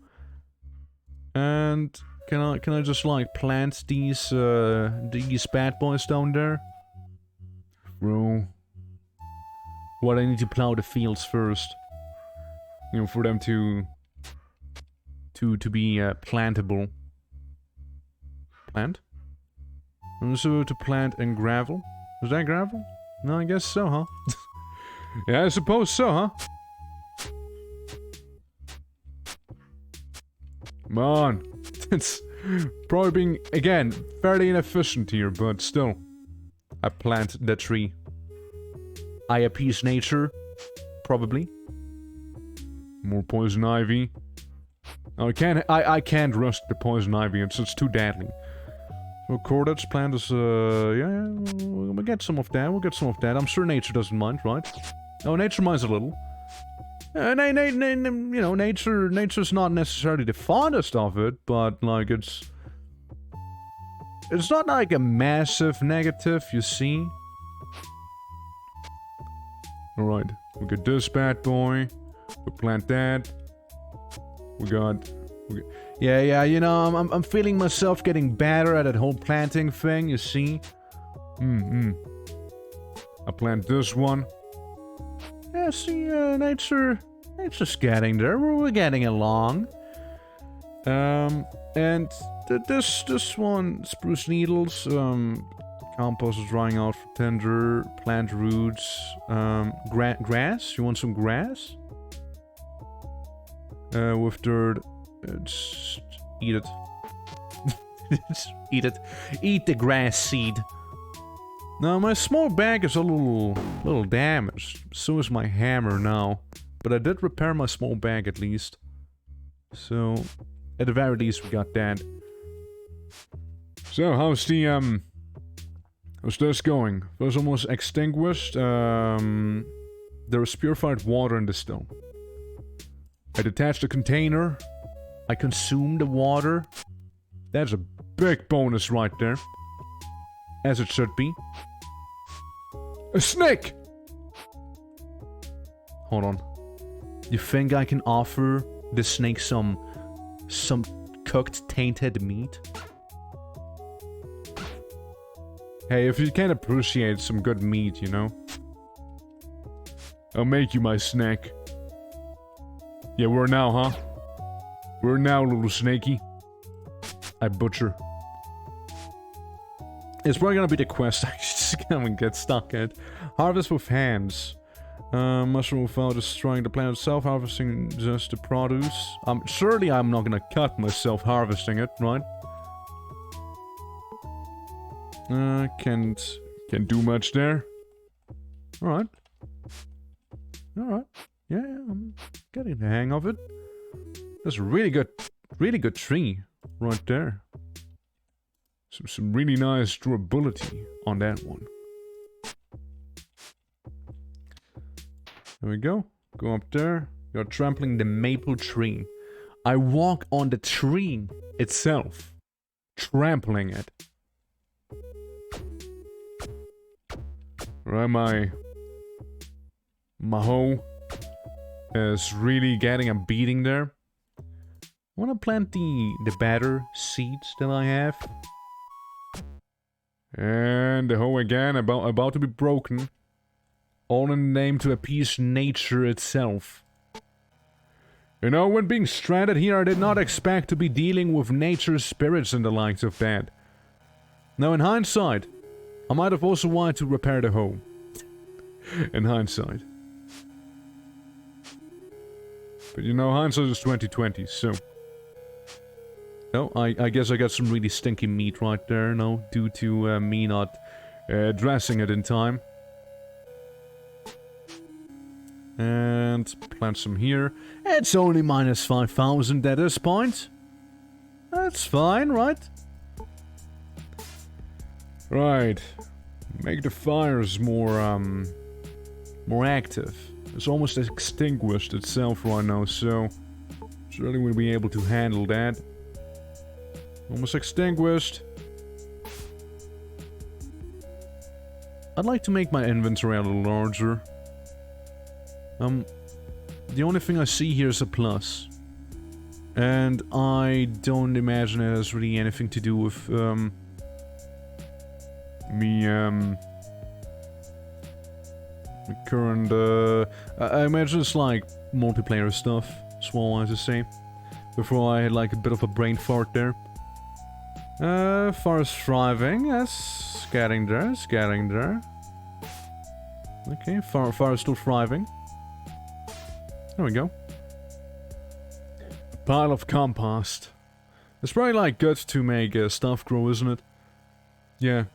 And can I just like plant these bad boys down there? Bro. What, I need to plow the fields first. You know, for them to be plantable. Plant? And so to plant in gravel. Is that gravel? No, I guess so, huh? Yeah, I suppose so, huh? Come on. It's probably being, again, fairly inefficient here, but still. I plant the tree. I appease nature. Probably. More poison ivy. Oh, I can't rust the poison ivy, it's too deadly. So cordage plant is, yeah, we'll get some of that, I'm sure nature doesn't mind, right? Oh, nature minds a little. You know, nature's not necessarily the fondest of it, but, like, it's not like a massive negative, you see? Alright, we got this bad boy. We plant that. We got... Yeah, you know, I'm feeling myself getting better at that whole planting thing, you see? I plant this one. Yeah, see, nature's getting there. We're getting along. And this one, spruce needles, compost is drying out for tinder, plant roots, grass. You want some grass? With dirt. Just eat it. Just eat it. Eat the grass seed. Now, my small bag is a little damaged. So is my hammer now. But I did repair my small bag at least. So, at the very least, we got that. So, how's this going? It was almost extinguished. There is purified water in the still. I detached the container. I consumed the water. That's a big bonus right there. As it should be. A snake! Hold on. You think I can offer the snake some cooked tainted meat? Hey, if you can appreciate some good meat, you know? I'll make you my snack. Yeah, we're now, huh? We're now, little snaky. I butcher. It's probably gonna be the quest I just gonna get stuck at. Harvest with hands. Mushroom without destroying the plant itself, harvesting just the produce. Surely I'm not gonna cut myself harvesting it, right? Can't do much there. Alright. Alright. Yeah, I'm getting the hang of it. That's a really good tree right there. Some really nice durability on that one. There we go. Go up there. You're trampling the maple tree. I walk on the tree itself. Trampling it. Right, my hoe is really getting a beating there. I wanna plant the batter seeds that I have. And the hoe again, about to be broken. All in the name to appease nature itself. You know, when being stranded here, I did not expect to be dealing with nature's spirits and the likes of that. Now, in hindsight, I might have also wanted to repair the hoe. In hindsight. But you know, hindsight is 2020, so... No, I guess I got some really stinky meat right there, no, due to me not dressing it in time. And plant some here. It's only minus 5,000 at this point. That's fine, right? Right. Make the fires more active. It's almost extinguished itself right now, so... surely we'll be able to handle that. Almost extinguished. I'd like to make my inventory a little larger. The only thing I see here is a plus. And I don't imagine it has really anything to do with, my current, I imagine it's like multiplayer stuff, that's what I wanted to say. Before I had like a bit of a brain fart there. Forest thriving, it's getting there, it's getting there. Okay, fire still thriving. There we go. A pile of compost. It's probably like good to make stuff grow, isn't it? Yeah.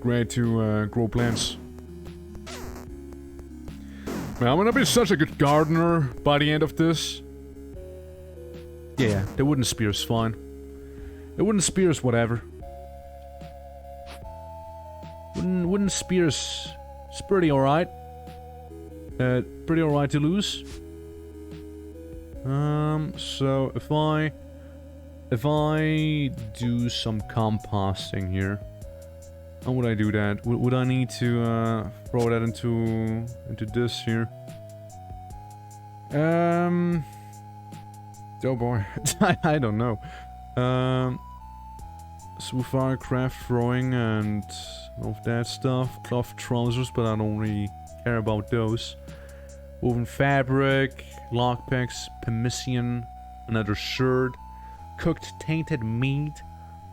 Great to grow plants. Man, I'm gonna be such a good gardener by the end of this. Yeah, the wooden spear's fine. The wooden spear's whatever. Wooden spear's... it's pretty alright. Pretty alright to lose. So if I do some composting here, how would I do that? Would I need to throw that into this here? Oh boy, I don't know. So far, craft throwing and all of that stuff. Cloth trousers, but I don't really care about those. Woven fabric, lockpicks, permission, another shirt, cooked tainted meat,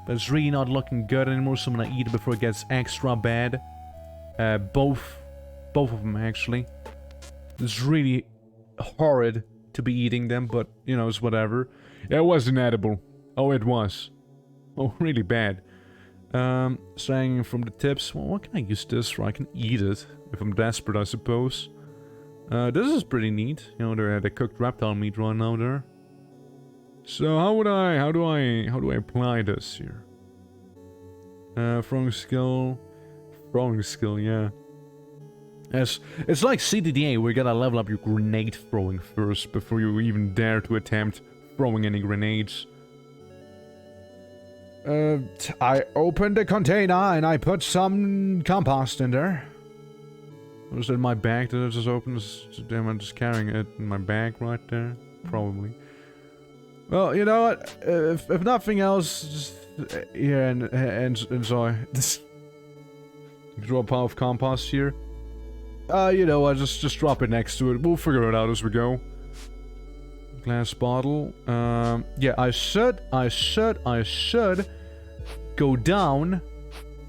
but it's really not looking good anymore, so I'm gonna eat it before it gets extra bad. Both of them actually. It's really horrid to be eating them, but you know, it's whatever. Yeah, it wasn't edible. Oh, it was. Oh, really bad. Saying from the tips, well, what can I use this for? I can eat it if I'm desperate, I suppose. This is pretty neat. You know, the cooked reptile meat right now there. So how do I apply this here? Throwing skill, yeah. It's like CDDA, where you gotta level up your grenade throwing first before you even dare to attempt throwing any grenades. I opened the container and I put some compost in there. Was it in my bag that I just opened? Damn, I'm just carrying it in my bag right there. Probably. Well, you know what? If nothing else, just here and enjoy this. Draw a pile of compost here. You know what? Just drop it next to it. We'll figure it out as we go. Glass bottle. Yeah, I should go down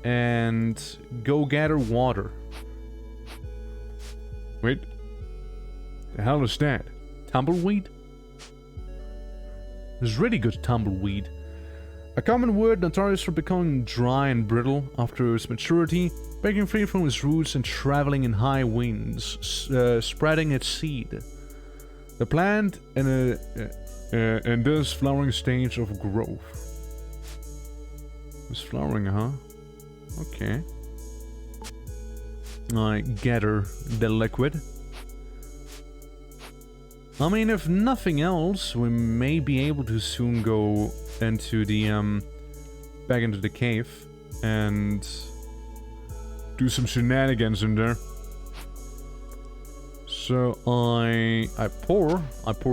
and go gather water. Wait. The hell is that? Tumbleweed? There's really good tumbleweed. A common wood notorious for becoming dry and brittle after its maturity, breaking free from its roots and traveling in high winds, spreading its seed. The plant in this flowering stage of growth. It's flowering, huh? Okay. I gather the liquid. I mean, if nothing else, we may be able to soon go into the, back into the cave and do some shenanigans in there. So I pour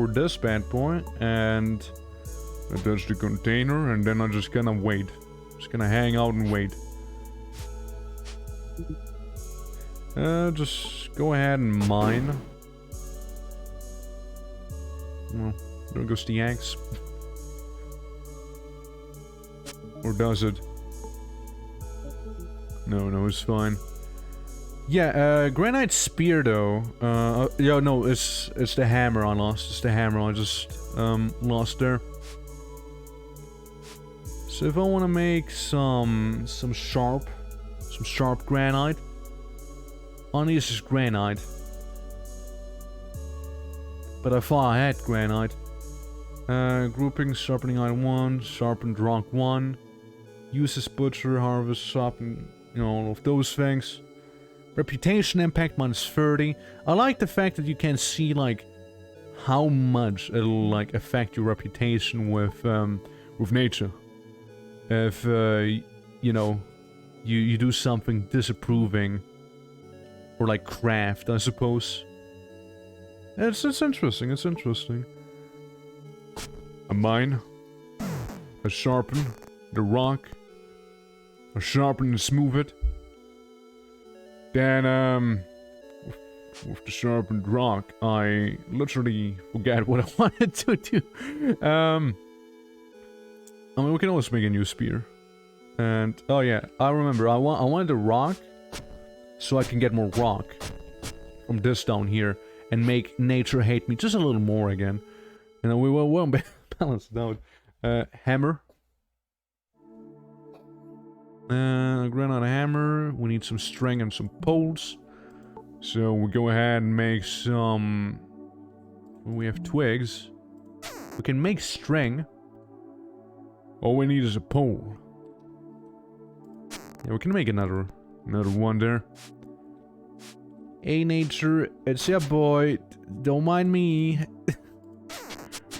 this bad boy, and that's the container, and then I'm just gonna wait. Just gonna hang out and wait. Just go ahead and mine. Well, there goes the axe. Or does it? No, it's fine. Yeah, granite spear though. Yeah, no, it's the hammer I lost. It's the hammer I just lost there. So if I want to make some sharp granite, all I need is just granite. But I thought I had granite. Grouping, sharpening item 1, sharpened rock 1, uses butcher, harvest, sharpen, you know, all of those things. Reputation impact -30. I like the fact that you can see like how much it'll like affect your reputation with nature. If you know, you do something disapproving, or like craft, I suppose. It's interesting. It's interesting. I mine. I sharpen the rock. I sharpen and smooth it. Then, with the sharpened rock, I literally forgot what I wanted to do. I mean, we can always make a new spear. And, oh yeah, I remember, I wanted a rock, so I can get more rock from this down here, and make nature hate me just a little more again. You know, we won't balance it out. Hammer. Granite hammer. We need some string and some poles. So we go ahead and make some... We have twigs. We can make string. All we need is a pole. Yeah, we can make another one there. Hey nature, it's your boy. Don't mind me.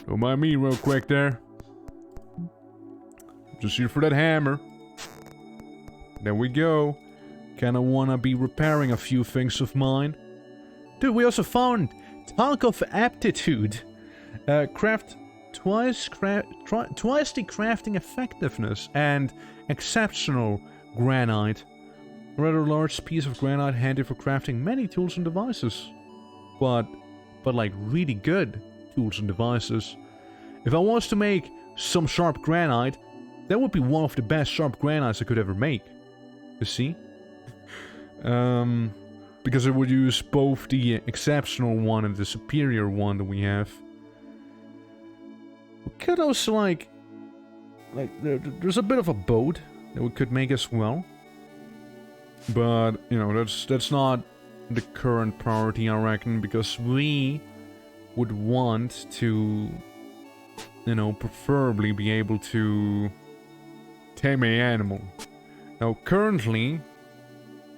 Don't mind me real quick there. Just here for that hammer. There we go. Kinda wanna be repairing a few things of mine. Dude, we also found Talk of Aptitude. Craft twice the crafting effectiveness and exceptional granite. A rather large piece of granite handy for crafting many tools and devices. But like really good tools and devices. If I was to make some sharp granite, that would be one of the best sharp granites I could ever make. You see? Because it would use both the exceptional one and the superior one that we have. We could also like there's a bit of a boat that we could make as well. But, you know, that's not the current priority, I reckon, because we would want to, you know, preferably be able to tame an animal. Now, currently,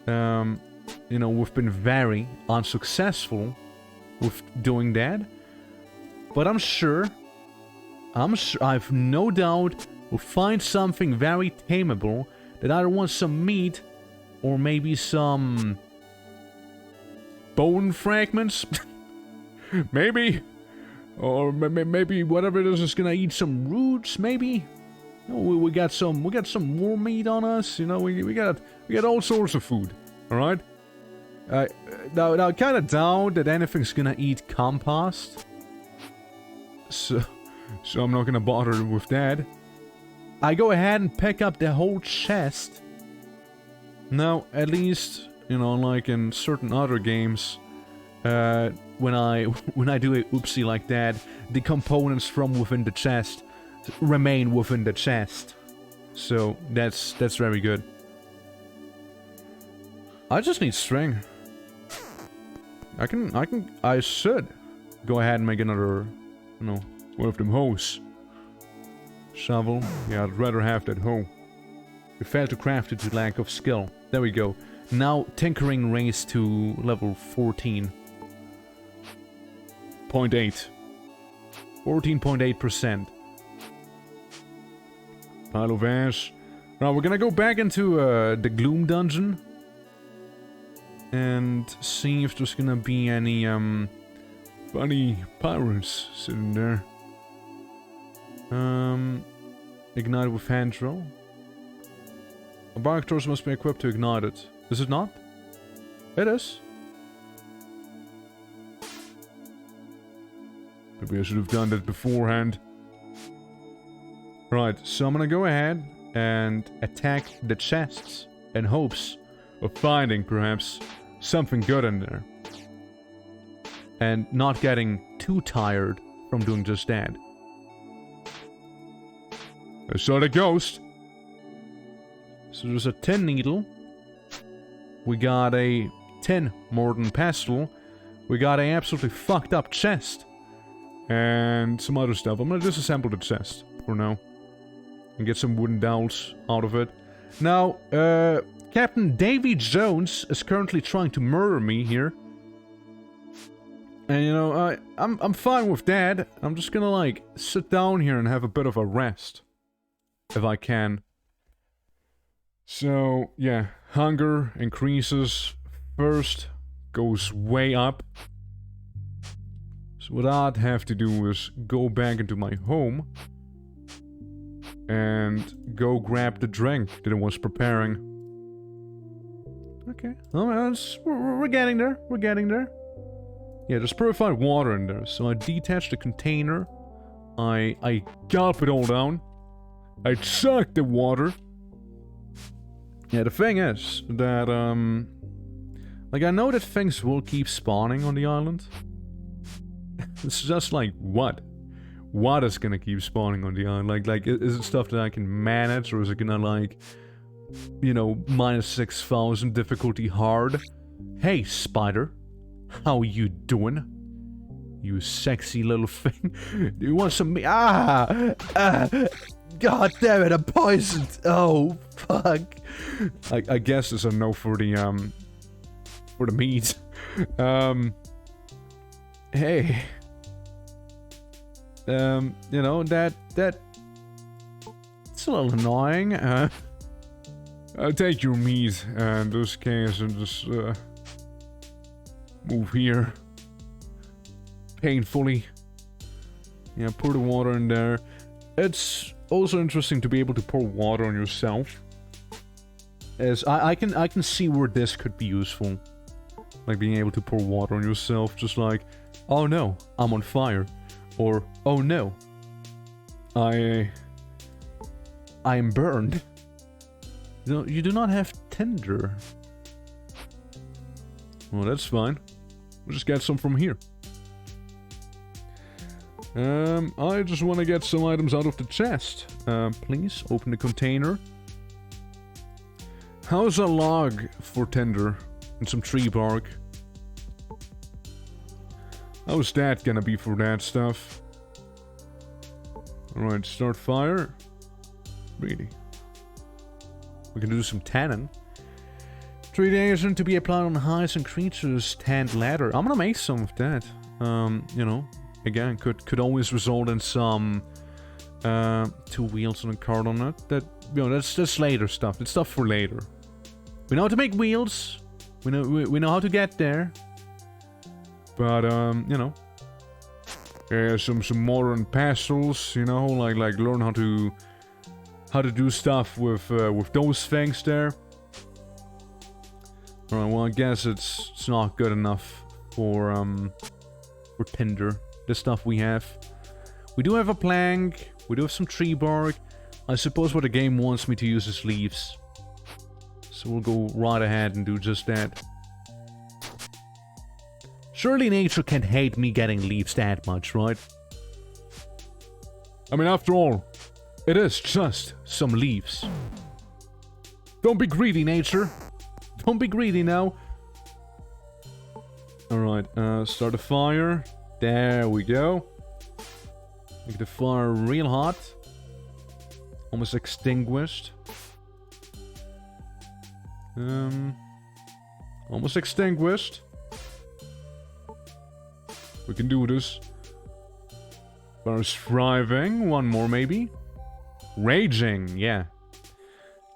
you know, we've been very unsuccessful with doing that. But I'm sure, I've no doubt we'll find something very tameable that either wants some meat or maybe some bone fragments. Maybe. Or maybe whatever it is gonna eat some roots, maybe. You know, we got some more meat on us, you know, we got all sorts of food. Alright? Now I kinda doubt that anything's gonna eat compost. So I'm not gonna bother with that. I go ahead and pick up the whole chest. Now, at least, you know, like in certain other games, when I do a oopsie like that, the components from within the chest remain within the chest. So that's very good. I just need string. I should go ahead and make another, you know, one of them hoes. Shovel. Yeah, I'd rather have that hoe. We failed to craft it due to lack of skill. There we go. Now, tinkering raised to level 14. 0.8. 14.8%. Pile of ash. Now, we're gonna go back into the Gloom Dungeon. And see if there's gonna be any, funny pirates sitting there. Ignite with hand drill. A bark torch must be equipped to ignite it. Is it not? It is. Maybe I should have done that beforehand. Right, so I'm gonna go ahead and attack the chests in hopes of finding, perhaps, something good in there. And not getting too tired from doing just that. I saw the ghost. So there's a tin needle. We got a tin Morden pestle. We got a absolutely fucked up chest. And some other stuff. I'm gonna disassemble the chest for now. And get some wooden dowels out of it. Now, Captain Davy Jones is currently trying to murder me here. And you know, I'm fine with that. I'm just gonna like sit down here and have a bit of a rest. If I can. So, yeah, hunger increases first, goes way up. So what I'd have to do is go back into my home and go grab the drink that I was preparing. Okay, well, we're getting there, we're getting there. Yeah, there's purified water in there, so I detach the container, I gulp it all down, I suck the water. Yeah, the thing is that, like, I know that things will keep spawning on the island. It's just like, what? What is gonna keep spawning on the island? Like, is it stuff that I can manage, or is it gonna, like, you know, -6,000 difficulty hard? Hey, spider. How you doing? You sexy little thing. Do you want some meat? God damn it, I'm poisoned. Oh, fuck. I guess it's a no for the meat. Hey. You know, that... It's a little annoying. I'll take your meat in this case and just, move here. Painfully. Yeah, pour the water in there. It's also interesting to be able to pour water on yourself. As I can see where this could be useful. Like being able to pour water on yourself, just like, oh no, I'm on fire. Or, oh no, I am burned. No, you do not have tinder. Well, that's fine. We'll just get some from here. I just want to get some items out of the chest. Please, open the container. How's a log for tinder? And some tree bark. How's that gonna be for that stuff? Alright, start fire. Really? We can do some tannin. 3D agent to be applied on highs and creatures, tanned ladder. I'm gonna make some of that. You know, again, could always result in some 2 wheels and a card on it. That, you know, that's later stuff. It's stuff for later. We know how to make wheels. We know how to get there. But you know, yeah, some modern pastels. You know, like learn how to do stuff with those things there. Alright, well, I guess it's not good enough for tinder. The stuff we have. We do have a plank. We do have some tree bark. I suppose what the game wants me to use is leaves. So we'll go right ahead and do just that. Surely nature can't hate me getting leaves that much, right? I mean, after all, it is just some leaves. Don't be greedy, nature. Don't be greedy now. Alright, start a fire. There we go. Make the fire real hot. Almost extinguished. Almost extinguished. We can do this. There's thriving. One more, maybe. Raging, yeah.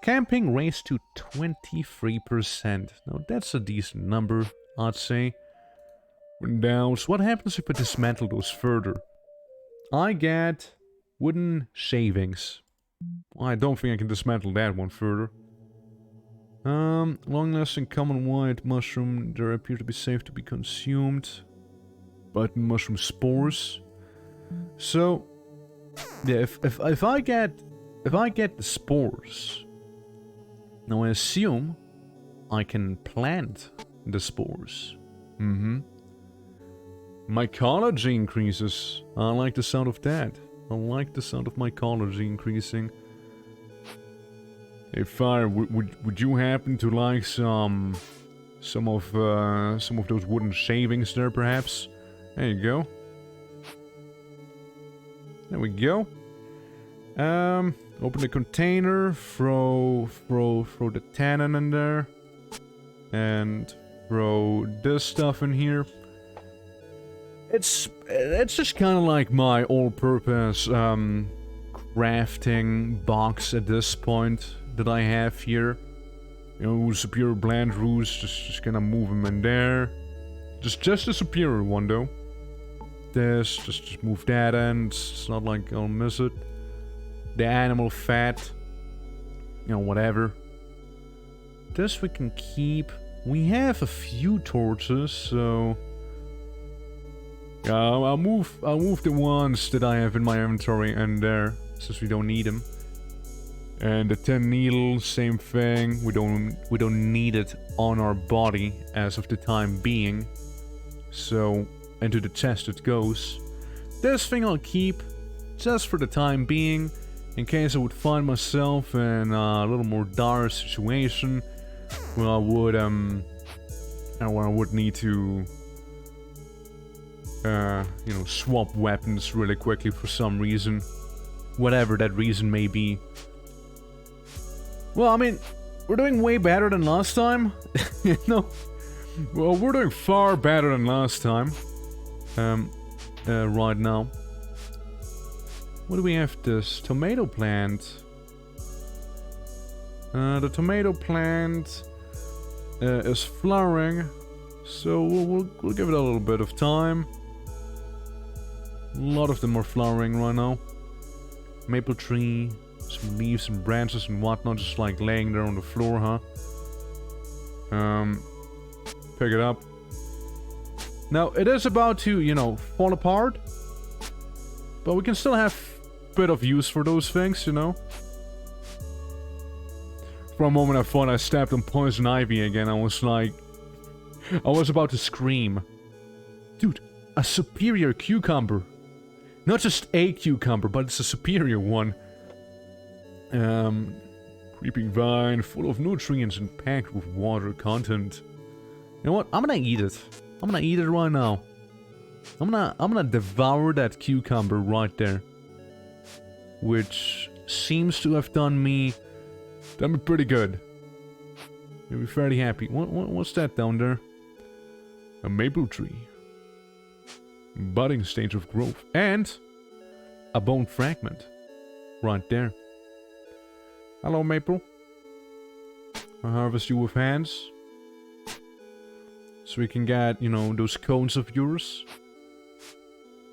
Camping raised to 23%. Now, that's a decent number, I'd say. Now, so what happens if I dismantle those further? I get wooden shavings. I don't think I can dismantle that one further. Long-lasting common white mushroom. They appear to be safe to be consumed. Button mushroom spores. So, yeah, if I get the spores, now I assume I can plant the spores. Mycology increases. I like the sound of that. I like the sound of mycology increasing. Hey, Fire, would you happen to like some of those wooden shavings there, perhaps? There you go. There we go. Open the container, throw the tannin in there, and throw this stuff in here. It's just kind of like my all-purpose crafting box at this point that I have here. You know, superior blend rules, just gonna move them in there. Just a superior one though. This, just move that in. It's not like I'll miss it. The animal fat, you know, whatever. This we can keep. We have a few torches, so I'll move the ones that I have in my inventory in there, since we don't need them. And the 10 needles, same thing. We don't need it on our body as of the time being. So into the chest it goes. This thing I'll keep just for the time being, in case I would find myself in a little more dire situation where I would need to you know, swap weapons really quickly for some reason, whatever that reason may be. Well, I mean, we're doing way better than last time. You know, well, we're doing far better than last time. Right now. What do we have? This tomato plant. The tomato plant is flowering, so we'll give it a little bit of time. A lot of them are flowering right now. Maple tree, some leaves and branches and whatnot, just like laying there on the floor, huh? Pick it up. Now, it is about to, you know, fall apart. But we can still have a bit of use for those things, you know? For a moment I thought I stepped on poison ivy again. I was like... I was about to scream. Dude, a superior cucumber. Not just a cucumber, but it's a superior one. Creeping vine, full of nutrients and packed with water content. You know what? I'm gonna eat it. I'm gonna eat it right now. I'm gonna devour that cucumber right there. Which seems to have done me pretty good. Made me fairly happy. What's that down there? A maple tree. Budding stage of growth. And a bone fragment. Right there. Hello, maple. I harvest you with hands. So we can get, you know, those cones of yours.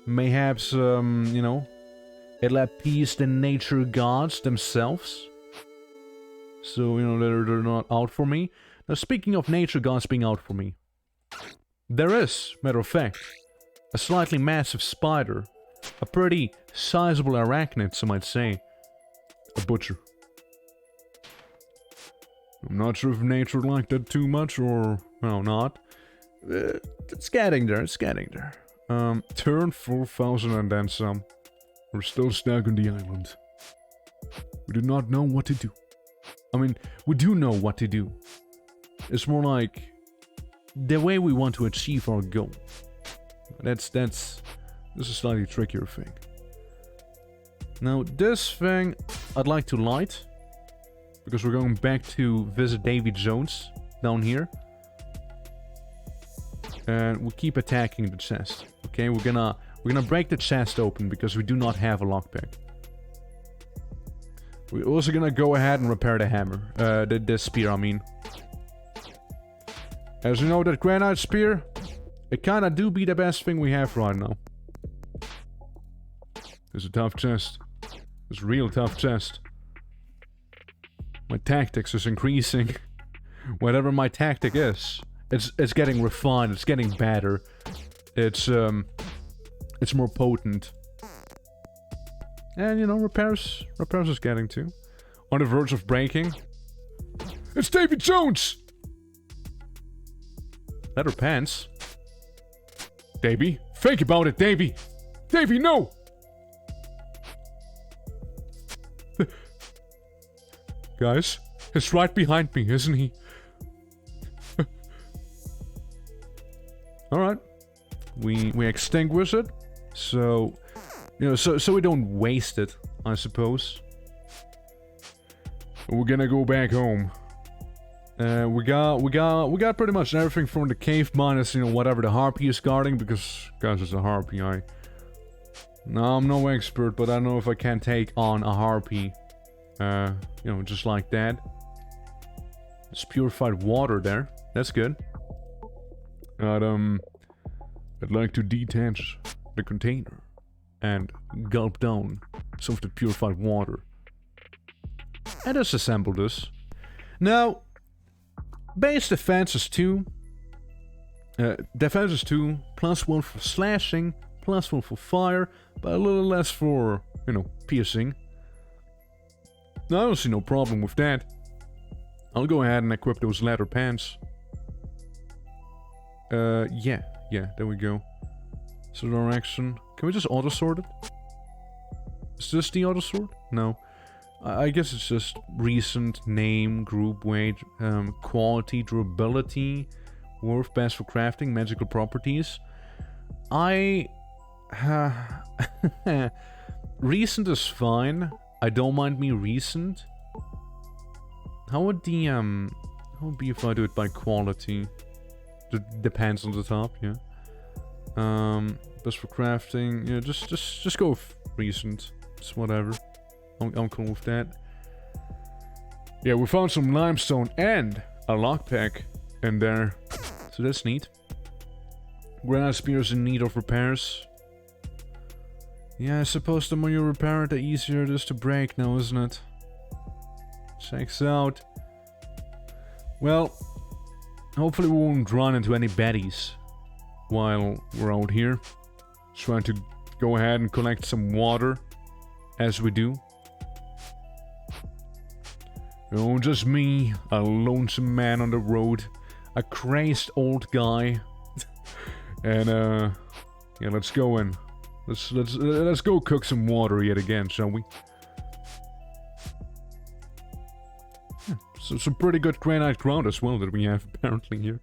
Mayhaps, you know, it'll appease the nature gods themselves. So, you know, they're not out for me. Now, speaking of nature gods being out for me. There is, matter of fact, a slightly massive spider. A pretty sizable arachnid, some might say. A butcher. I'm not sure if nature liked that too much or, well, not. It's getting there, it's getting there. Turn 4,000 and then some. We're still stuck on the island. We do not know what to do. I mean, we do know what to do. It's more like the way we want to achieve our goal. This is a slightly trickier thing. Now, this thing I'd like to light. because we're going back to visit Davy Jones down here. And we'll keep attacking the chest. Okay, we're gonna break the chest open because we do not have a lockpick. We're also gonna go ahead and repair the hammer. The spear, I mean. As you know, that granite spear, it kinda do be the best thing we have right now. It's a tough chest. It's a real tough chest. My tactics is increasing. Whatever my tactic is, it's getting refined. It's getting better. It's more potent. And you know, repairs is getting to. On the verge of breaking. It's Davy Jones. Leather pants. Davy, think about it, Davy. Davy, no. Guys, he's right behind me, isn't he? Alright. We extinguish it. So, you know, so we don't waste it, I suppose. We're gonna go back home. We got pretty much everything from the cave minus, you know, whatever the harpy is guarding, because, guys, it's a harpy. No, I'm no expert, but I don't know if I can take on a harpy. You know, just like that. It's purified water there. That's good. I'd like to detach the container and gulp down some of the purified water. And disassemble this. Now, base defense is 2. Defense is 2, +1 for slashing, +1 for fire, but a little less for, you know, piercing. I don't see no problem with that. I'll go ahead and equip those leather pants. Yeah, there we go. So direction. Can we just auto-sort it? Is this the auto-sort? No. I guess it's just recent, name, group, weight, quality, durability, worth, best for crafting, magical properties. Recent is fine. I don't mind me recent. How would the, how would be if I do it by quality? Depends on the top, yeah. Best for crafting, yeah, just go with recent. It's whatever. I'm cool with that. Yeah, we found some limestone and a lockpick in there. So that's neat. Granite spears in need of repairs. Yeah, I suppose the more you repair it, the easier it is to break now, isn't it? Checks out. Well, hopefully we won't run into any baddies while we're out here. Trying to go ahead and collect some water as we do. Oh, just me, a lonesome man on the road, a crazed old guy. And yeah, let's go in. Let's go cook some water yet again, shall we? Yeah, so some pretty good granite ground as well that we have apparently here.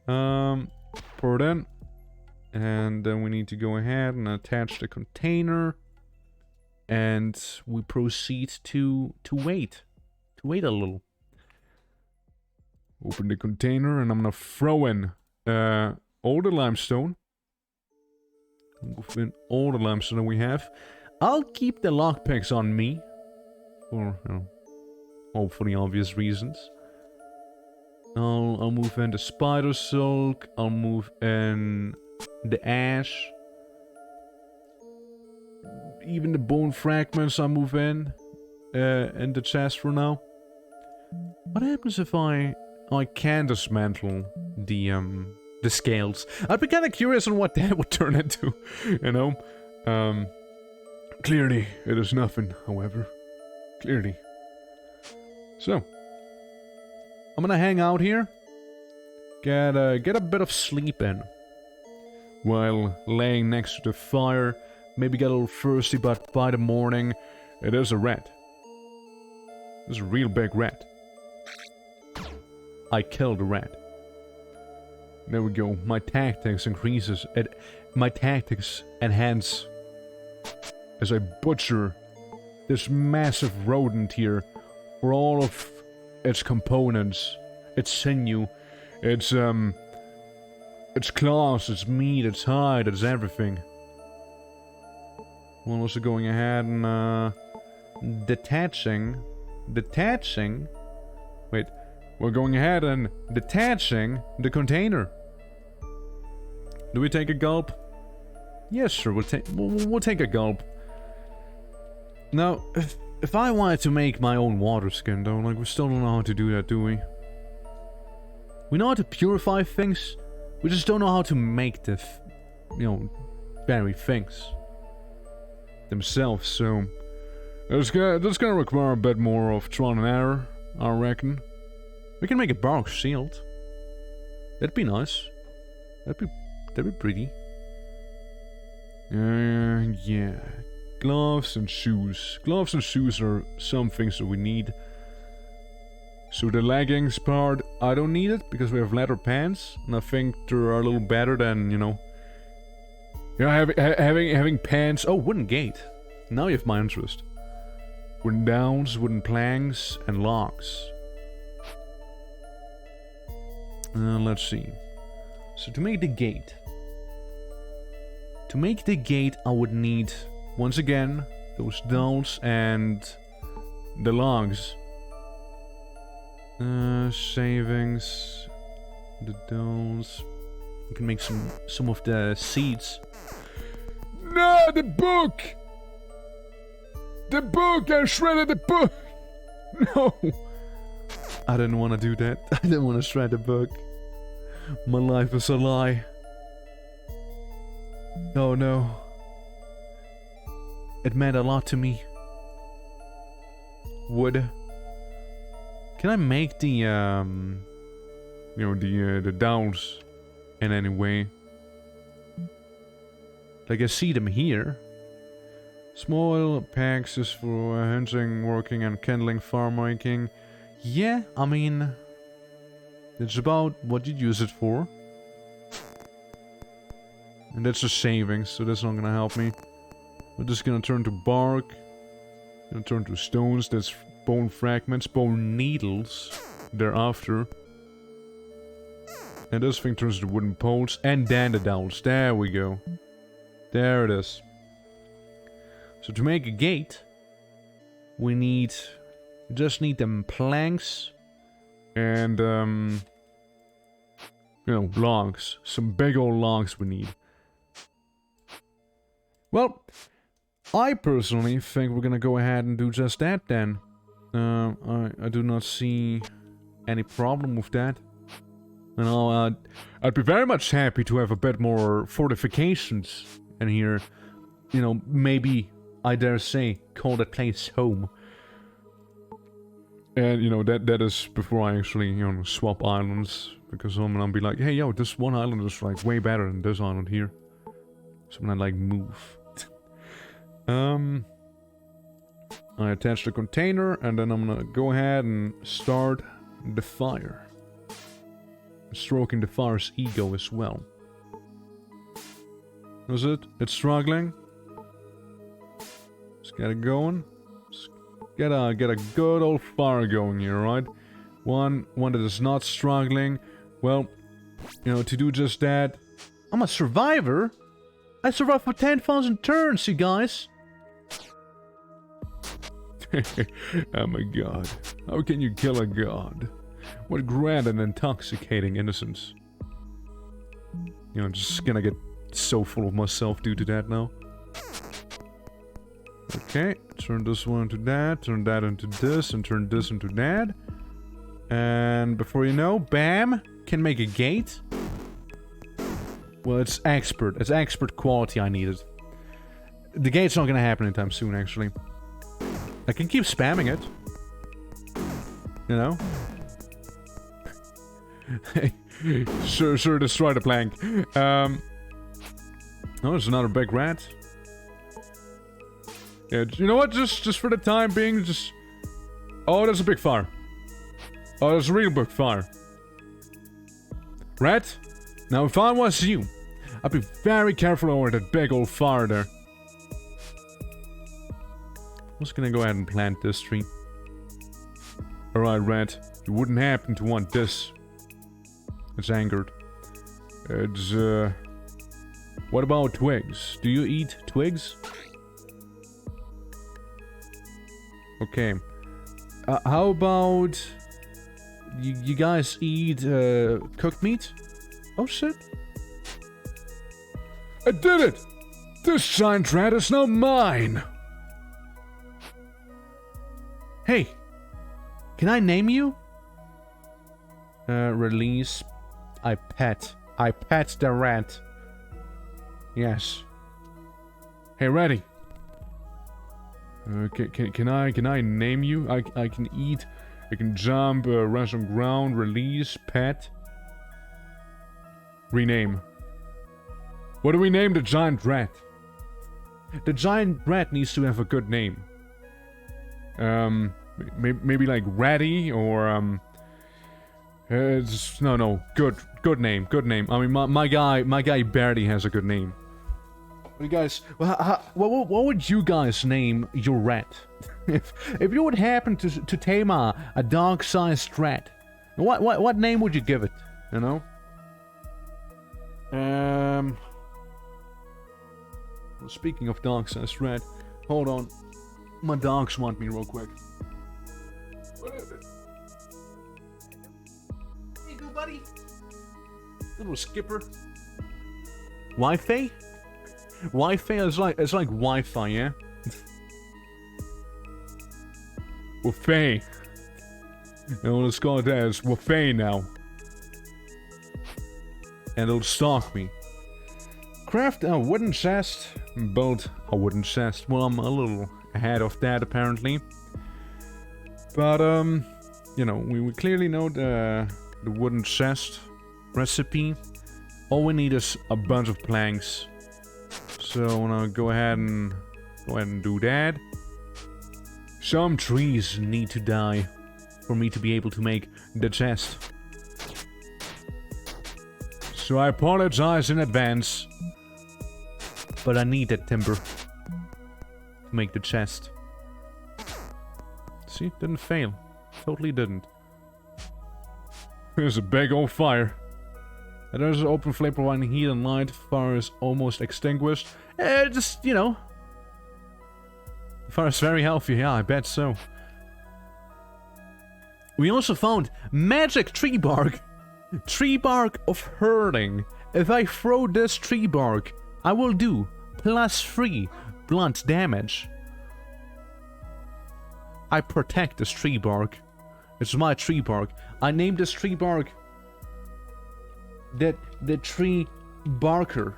Pour it in. And then we need to go ahead and attach the container. And we proceed to wait. To wait a little. Open the container and I'm gonna throw in all the limestone. Move in all the limestone we have. I'll keep the lockpicks on me. For, you know, hopefully obvious reasons. I'll move in the spider silk. I'll move in the ash. Even the bone fragments I'll move in the chest for now. What happens if I can dismantle the scales? I'd be kind of curious on what that would turn into, you know? Clearly, it is nothing, however. Clearly. So, I'm gonna hang out here. Get a bit of sleep in. While laying next to the fire. Maybe get a little thirsty, but by the morning, it is a rat. It's a real big rat. I killed a rat. There we go. My tactics increases. My tactics enhance as I butcher this massive rodent here for all of its components, its sinew, its claws, its meat, its hide, its everything. We're also going ahead and detaching. Wait, we're going ahead and detaching the container. Do we take a gulp? Yes, sure. We'll take a gulp. Now, if I wanted to make my own water skin, though, like, we still don't know how to do that, do we? We know how to purify things. We just don't know how to make the, very things themselves. So that's gonna require a bit more of trial and error, I reckon. We can make it bark sealed. That'd be nice. That'd be pretty. Yeah. Gloves and shoes. Gloves and shoes are some things that we need. So the leggings part, I don't need it because we have leather pants, and I think they're a little better than, having pants. Oh, wooden gate. Now you have my interest. Wooden downs, wooden planks, and logs. Let's see. So to make the gate. I would need, once again, those downs and the logs. Savings. The downs. We can make some of the seeds. No, the book! The book! I shredded the book! No! I didn't want to do that. I didn't want to shred the book. My life is a lie. Oh no. It meant a lot to me. Wood. Can I make the the downs in any way? Like, I see them here. Small packs is for hunting, working, and kindling, farm making. Yeah, I mean, it's about what you use it for. And that's just savings, so that's not gonna help me. We're just gonna turn to bark. Gonna turn to stones, that's bone fragments, bone needles thereafter. And this thing turns to wooden poles, and then the dowels. There we go. There it is. So to make a gate, we just need them planks and logs. Some big old logs we need. Well, I personally think we're gonna go ahead and do just that then. I do not see any problem with that. I'd be very much happy to have a bit more fortifications in here. Maybe, I dare say, call that place home. And, that is before I actually, swap islands. Because I'm gonna be like, hey, yo, this one island is, like, way better than this island here. So I'm gonna, like, move. I attach the container, and then I'm gonna go ahead and start the fire. Stroking the fire's ego as well. Is it? It's struggling? Let's get it going. Let's get a good old fire going here, right? One that is not struggling. Well, to do just that. I'm a survivor. I survived for 10,000 turns, you guys. Oh my god. How can you kill a god? What grand and intoxicating innocence. I'm just gonna get so full of myself due to that now. Okay, turn this one into that, turn that into this, and turn this into that. And before you know, bam! Can make a gate. Well, it's expert quality I needed. The gate's not gonna happen anytime soon, actually. I can keep spamming it. Sure, destroy the plank. Oh, there's another big rat. Yeah, you know what? Just for the time being, just... Oh, there's a big fire. Oh, there's a real big fire. Rat? Now, if I was you, I'd be very careful over that big old fire there. I'm just gonna go ahead and plant this tree. Alright, rat. You wouldn't happen to want this. It's angered. It's, what about twigs? Do you eat twigs? Okay. How about... You guys eat, cooked meat? Oh, shit. I did it! This giant rat is now mine! Hey! Can I name you? Release. I pet the rat. Yes. Hey, ready. Can I name you? I can eat. I can jump, rest on ground, release, pet. Rename. What do we name the giant rat? The giant rat needs to have a good name. Maybe like Ratty or no, good name. I mean, my guy Barry has a good name. What do you guys? What would you guys name your rat? if you would happen to tame a dog-sized rat, what name would you give it? You know? Well, speaking of dog-sized rat, hold on. My dogs want me real quick. What is it? Hey, go, buddy. Little skipper. Wi-Fi? Wi-Fi is like Wi-Fi, yeah. Wafay. And let's call it as Wafay now. And it'll stalk me. Craft a wooden chest. Build a wooden chest. Well, I'm a little ahead of that apparently. But you know, we clearly know the wooden chest recipe. All we need is a bunch of planks. So I'm gonna go ahead and do that. Some trees need to die for me to be able to make the chest. So I apologize in advance, but I need that timber to make the chest. See, didn't fail. Totally didn't. There's a big old fire. And there's an open flame providing heat and light. Fire is almost extinguished. Just, you know. The fire is very healthy, yeah, I bet so. We also found magic tree bark. Tree bark of hurting. If I throw this tree bark, I will do +3 blunt damage. I protect this tree bark. It's my tree bark. I named this tree bark the tree barker.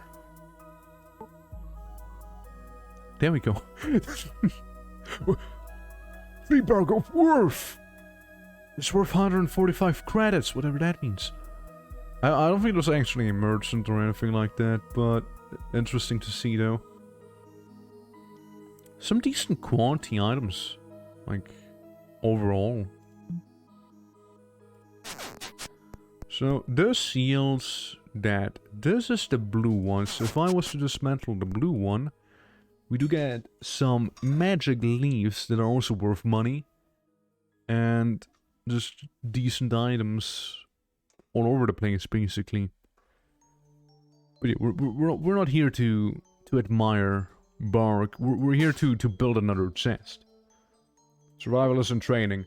There we go. Tree bark of worth. It's worth 145 credits, whatever that means. I don't think there's actually a merchant or anything like that, but interesting to see though. Some decent quality items, like overall. So this yields that this is the blue one. So if I was to dismantle the blue one, we do get some magic leaves that are also worth money, and just decent items all over the place, basically. But yeah, we're not here to admire bark. We're here to build another chest. Survival is in training.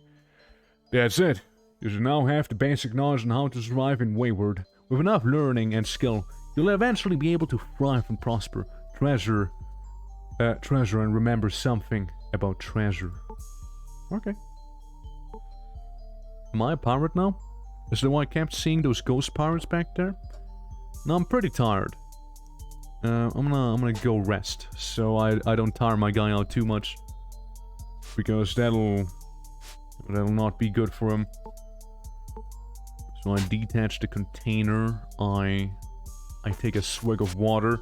That's it. You should now have the basic knowledge on how to survive in WAYWARD. With enough learning and skill, you'll eventually be able to thrive and prosper. Treasure and remember something about treasure. Okay. Am I a pirate now? Is that why I kept seeing those ghost pirates back there? No, I'm pretty tired. I'm gonna go rest, so I don't tire my guy out too much, because that'll not be good for him. So I detach the container. I take a swig of water,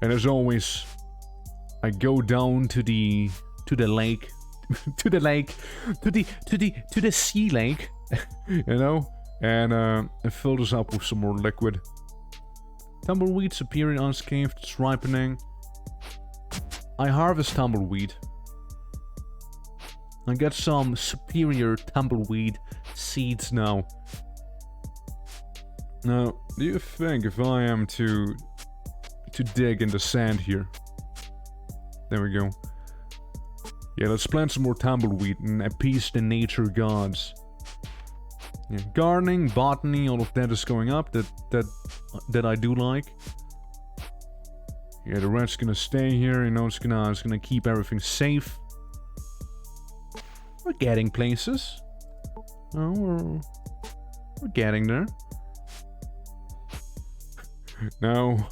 and as always, I go down to the lake, to the sea lake, you know, and fill this up with some more liquid. Tumbleweeds appearing unscathed, it's ripening. I harvest tumbleweed. I got some superior tumbleweed seeds now. Now, do you think if I am to dig in the sand here? There we go. Yeah, let's plant some more tumbleweed and appease the nature gods. Yeah, gardening, botany, all of that is going up. That I do like. Yeah, the red's gonna stay here. You know, it's gonna keep everything safe. We're getting places. Oh, we're getting there. Now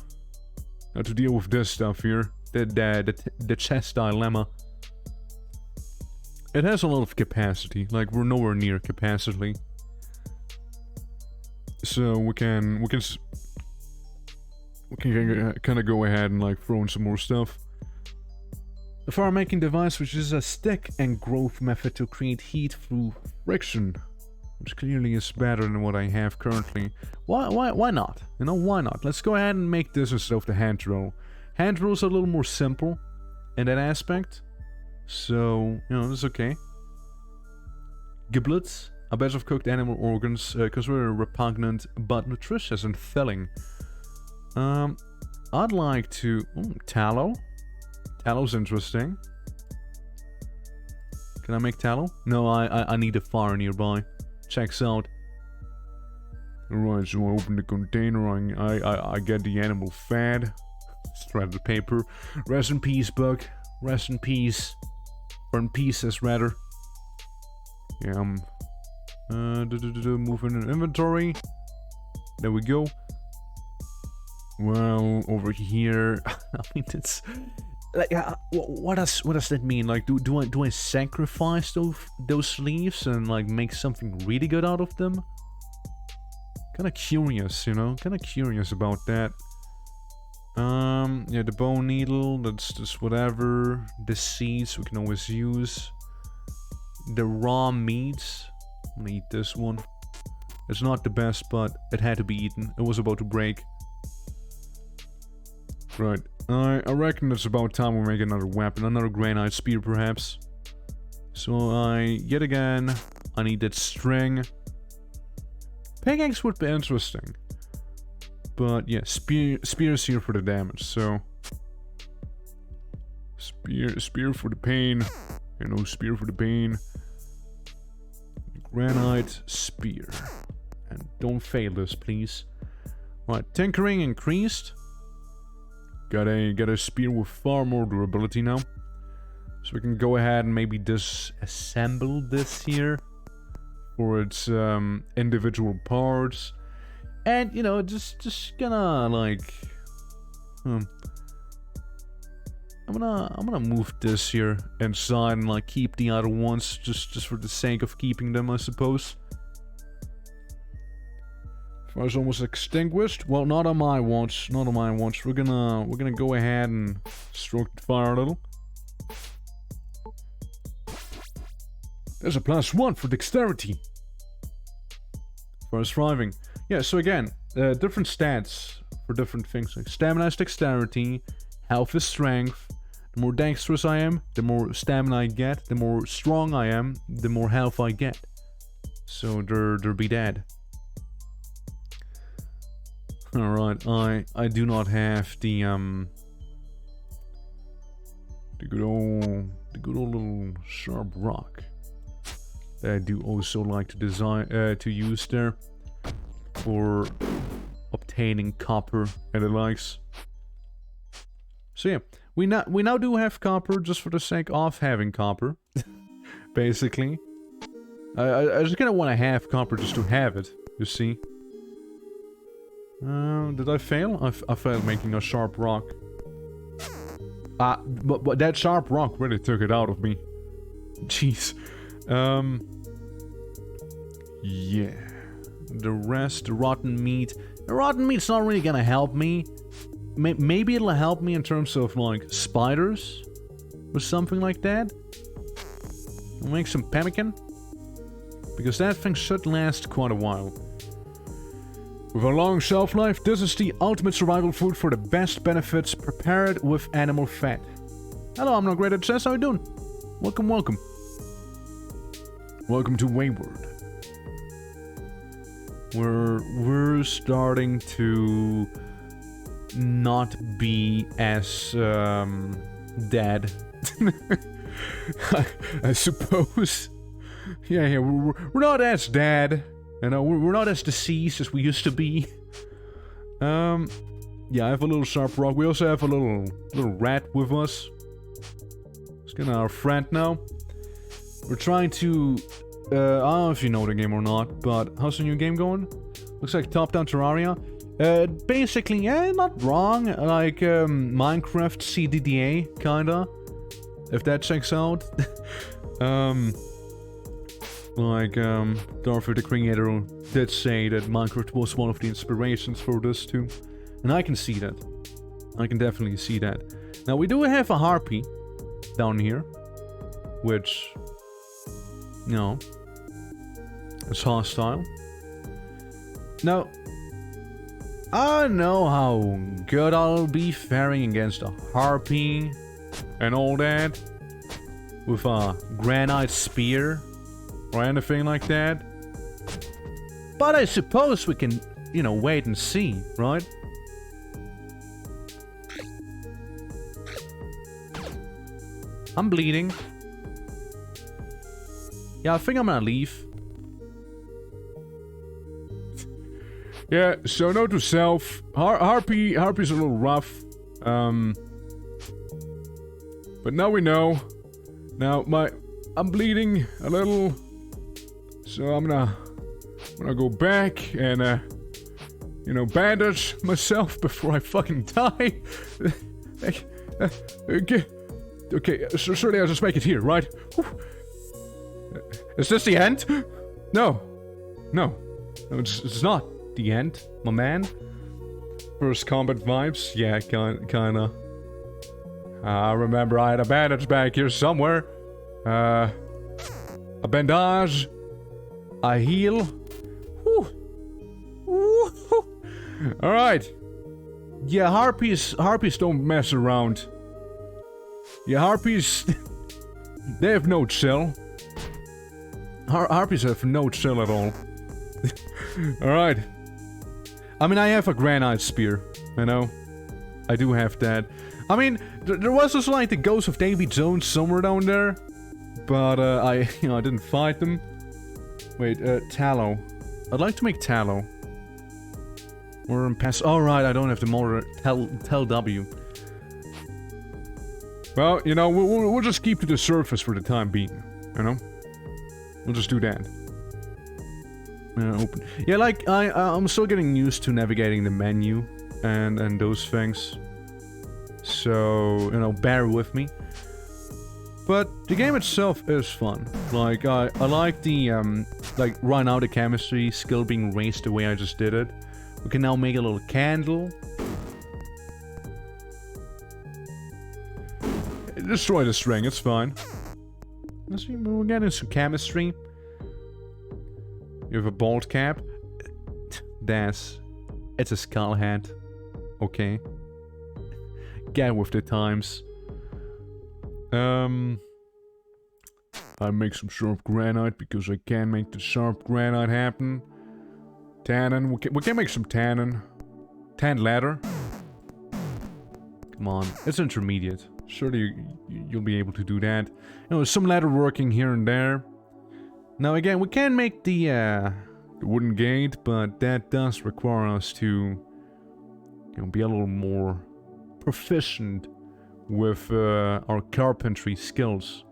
to deal with this stuff here. The chess dilemma. It has a lot of capacity. Like, we're nowhere near capacity. So we can kind of go ahead and like throw in some more stuff. The fire making device, which is a stick and growth method to create heat through friction, which clearly is better than what I have currently. Why not? You know, why not? Let's go ahead and make this instead of the hand drill. Hand drills are a little more simple in that aspect. So, you know, that's okay. Giblets, a batch of cooked animal organs, because we're repugnant but nutritious and filling. I'd like to... tallow? Tallow's interesting. Can I make tallow? No, I need a fire nearby. Checks out. Alright, so I open the container, I get the animal fat. Shredded paper. Rest in peace, Bug. Rest in peace. Or in pieces, rather. Yeah, moving in inventory. There we go. Well, over here, I mean, it's like, what does that mean? Like, do I sacrifice those leaves and like make something really good out of them? Kind of curious, you know. Kind of curious about that. Yeah, the bone needle. That's just whatever. The seeds we can always use. The raw meats. I'm gonna eat this one. It's not the best, but it had to be eaten. It was about to break. Right. I reckon it's about time we make another weapon. Another granite spear, perhaps. So yet again, I need that string. Pickaxe would be interesting. But yeah, spear's here for the damage, so... Spear for the pain. You know, spear for the pain. Granite spear. And don't fail this, please. Right, tinkering increased. Got a spear with far more durability now. So we can go ahead and maybe disassemble this here. For its individual parts. And, you know, just gonna, like... I'm gonna move this here inside and, like, keep the other ones just for the sake of keeping them, I suppose. Fire's almost extinguished. Well, not on my watch. Not on my watch. We're gonna go ahead and stroke the fire a little. There's a +1 for dexterity. Fire's thriving. Yeah, so again, different stats for different things. Like stamina is dexterity, health is strength. The more dexterous I am, the more stamina I get. The more strong I am, the more health I get. So they'll be dead. Alright, I do not have the good old little sharp rock that I do also like to use there for obtaining copper and the likes. So yeah, we now do have copper just for the sake of having copper, basically. I just kind of want to have copper just to have it, you see. Did I fail? I failed making a sharp rock. But that sharp rock really took it out of me. Jeez. Yeah. The rest, the rotten meat. The rotten meat's not really gonna help me. Maybe it'll help me in terms of, like, spiders. Or something like that. I'll make some pemmican. Because that thing should last quite a while. With a long shelf life, this is the ultimate survival food for the best benefits prepared with animal fat. Hello, I'm not great at chess, how you doing? Welcome, welcome. Welcome to WAYWARD. We're starting to not be as dead. I suppose. Yeah, we're not as dead. You know, we're not as deceased as we used to be. Yeah, I have a little sharp rock. We also have a little rat with us. It's kind of our friend now. We're trying to... I don't know if you know the game or not, but how's the new game going? Looks like top-down Terraria. Basically, yeah, not wrong. Like, Minecraft CDDA, kinda. If that checks out. Darth the Creator did say that Minecraft was one of the inspirations for this too. And I can see that. I can definitely see that. Now, we do have a harpy down here. Which... you know... it's hostile. Now... I know how good I'll be faring against a harpy and all that. With a granite spear or anything like that. But I suppose we can, you know, wait and see, right? I'm bleeding. Yeah, I think I'm gonna leave. Yeah, so note to self, Harpy's a little rough. But now we know. Now I'm bleeding a little, so I'm gonna go back and you know, bandage myself before I fucking die. Okay, so surely I'll just make it here, right? Is this the end? No, it's not the end, my man. First combat vibes, yeah, kinda. I remember I had a bandage back here somewhere. A bandage. A heal. Alright. Yeah, harpies don't mess around. Yeah, harpies... they have no chill. Harpies have no chill at all. Alright. I mean, I have a granite spear, you know? I do have that. I mean, there was just like the ghost of Davy Jones somewhere down there. But, I didn't fight them. Wait, tallow. I'd like to make tallow. Or in pass. Oh, right, I don't have the motor. Tell W. Well, you know, we'll just keep to the surface for the time being. You know? We'll just do that. Open. Yeah, like, I'm still getting used to navigating the menu. And those things. So, you know, bear with me. But the game itself is fun. Like, I like the, like, right now the chemistry skill being raised the way I just did it. We can now make a little candle. Destroy the string, it's fine. Let's see, we're getting some chemistry. You have a bald cap. That's... it's a skull hat. Okay. Get with the times. I make some sharp granite because I can make the sharp granite happen. Tannin, we can make some tannin. Tan leather. Come on, it's intermediate. Surely you'll be able to do that. You know, some leather working here and there. Now again, we can make the wooden gate, but that does require us to, you know, be a little more proficient with our carpentry skills.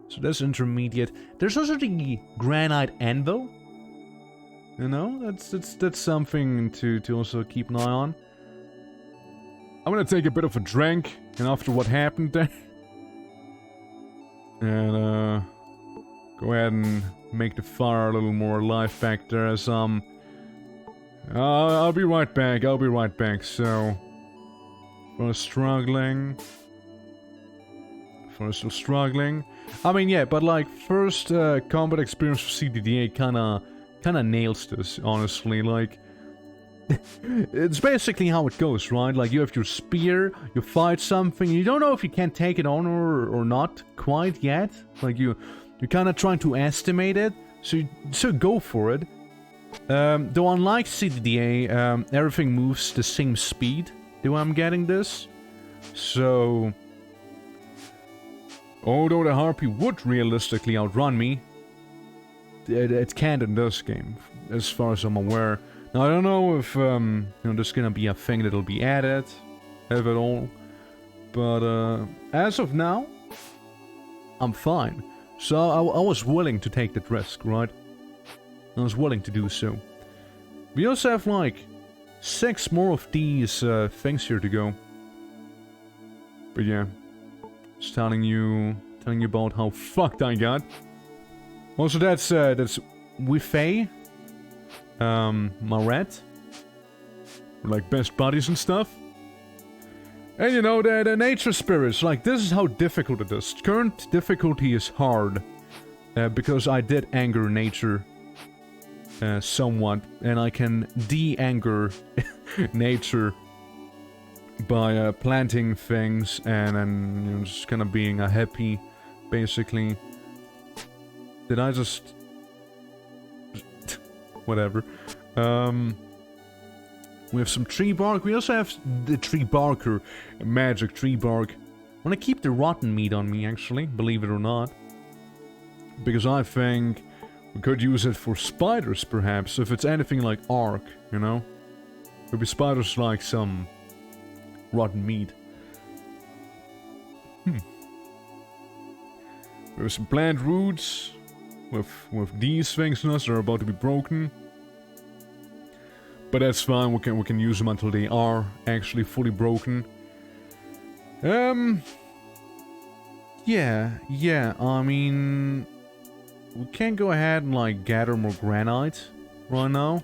So that's intermediate. There's also the granite anvil. You know, that's something to also keep an eye on. I'm gonna take a bit of a drink, and after what happened there, and go ahead and make the fire a little more alive back there. As I'll be right back. So, for struggling, still struggling. I mean, yeah, but like first combat experience for CDDA kinda nails this, honestly. Like, it's basically how it goes, right? Like, you have your spear, you fight something, you don't know if you can take it on or not quite yet. Like, you You're kind of trying to estimate it, so go for it. Though unlike CDDA, everything moves the same speed. Do I'm getting this? So, although the harpy would realistically outrun me, it can't in this game, as far as I'm aware. Now I don't know if there's gonna be a thing that'll be added, if at all. But as of now, I'm fine. So I was willing to take that risk, right? I was willing to do so. We also have like 6 more of these things here to go. But yeah, just telling you about how fucked I got. Also, that's Wifei, Maret, we're like best buddies and stuff. And you know, the nature spirits, like this is how difficult it is. Current difficulty is hard, because I did anger nature somewhat, and I can de-anger nature by planting things and then just kind of being a hippie, basically. Did I just... whatever. We have some tree bark. We also have the tree barker, magic tree bark. I want to keep the rotten meat on me, actually, believe it or not. Because I think we could use it for spiders, perhaps, if it's anything like Ark, you know? Maybe spiders like some rotten meat. There's some plant roots with these things in us that are about to be broken. But that's fine, we can use them until they are actually fully broken. Yeah, I mean... we can go ahead and, like, gather more granite right now.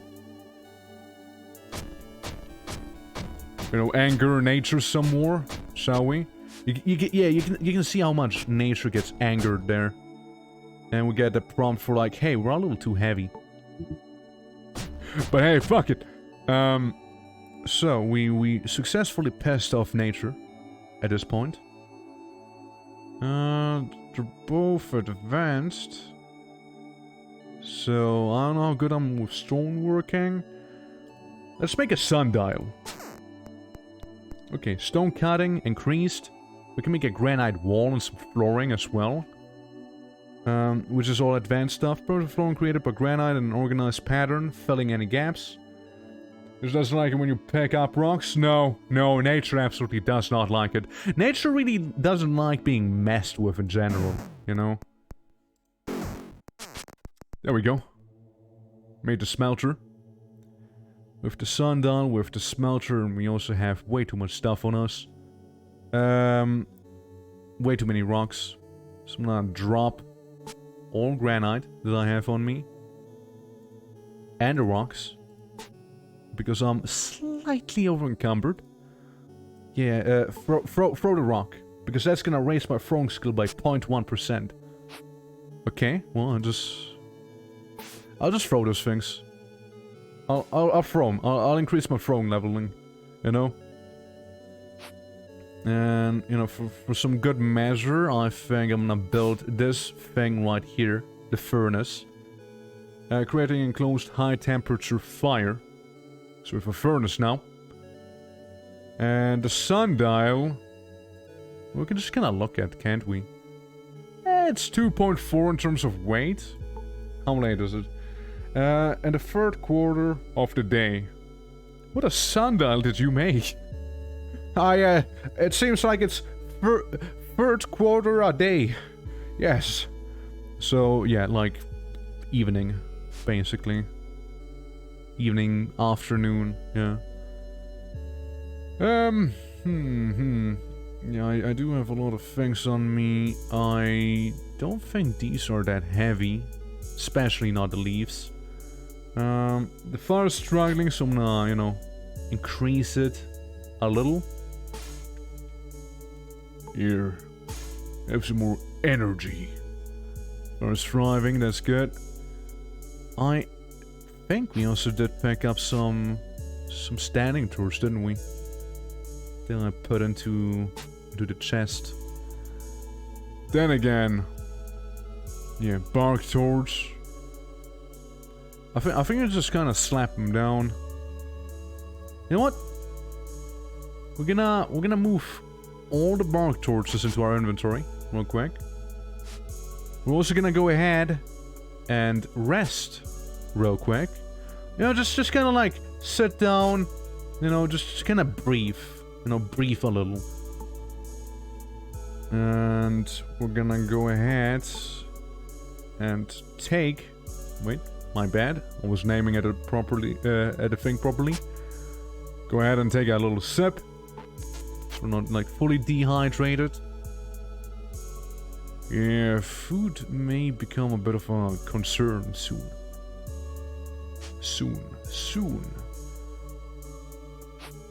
You know, anger nature some more, shall we? You can see how much nature gets angered there. And we get the prompt for like, hey, we're a little too heavy. But hey, fuck it. So we successfully pissed off nature at this point. They're both advanced. So I don't know how good I'm with stoneworking. Let's make a sundial. Okay, stone cutting increased. We can make a granite wall and some flooring as well. Which is all advanced stuff. Perfect flooring created by granite in an organized pattern, filling any gaps. It doesn't like it when you pick up rocks? No, nature absolutely does not like it. Nature really doesn't like being messed with in general, you know? There we go. Made the smelter. With the sundial, with the smelter, and we also have way too much stuff on us. Way too many rocks. So I'm gonna drop all granite that I have on me. And the rocks. Because I'm slightly over-encumbered. Yeah, throw the rock. Because that's gonna raise my throwing skill by 0.1%. Okay, well, I'll just throw those things. I'll throw them. I'll increase my throwing leveling. You know? And, you know, for some good measure, I think I'm gonna build this thing right here. The furnace. Creating enclosed high-temperature fire. So we have a furnace now. And the sundial... we can just kind of look at, can't we? It's 2.4 in terms of weight. How late is it? And the third quarter of the day. What a sundial did you make? It seems like it's third quarter a day. Yes. So, yeah, like evening, basically. Evening, afternoon, yeah. Yeah, I do have a lot of things on me. I don't think these are that heavy. Especially not the leaves. The fire is struggling, so I'm gonna, you know, increase it a little. Here. Have some more energy. Fire is thriving, that's good. I think we also did pick up some standing tools, didn't we? Then I put into the chest. Then again, Yeah, bark torch. I think I just kind of slap them down. You know what? We're gonna move all the bark torches into our inventory real quick. We're also gonna go ahead and rest real quick. You know, just kind of like sit down. You know, just kind of breathe. You know, breathe a little. And we're gonna go ahead and take... Wait, my bad. I was naming it properly, the thing properly. Go ahead and take a little sip. So we're not like fully dehydrated. Yeah, food may become a bit of a concern soon. Soon.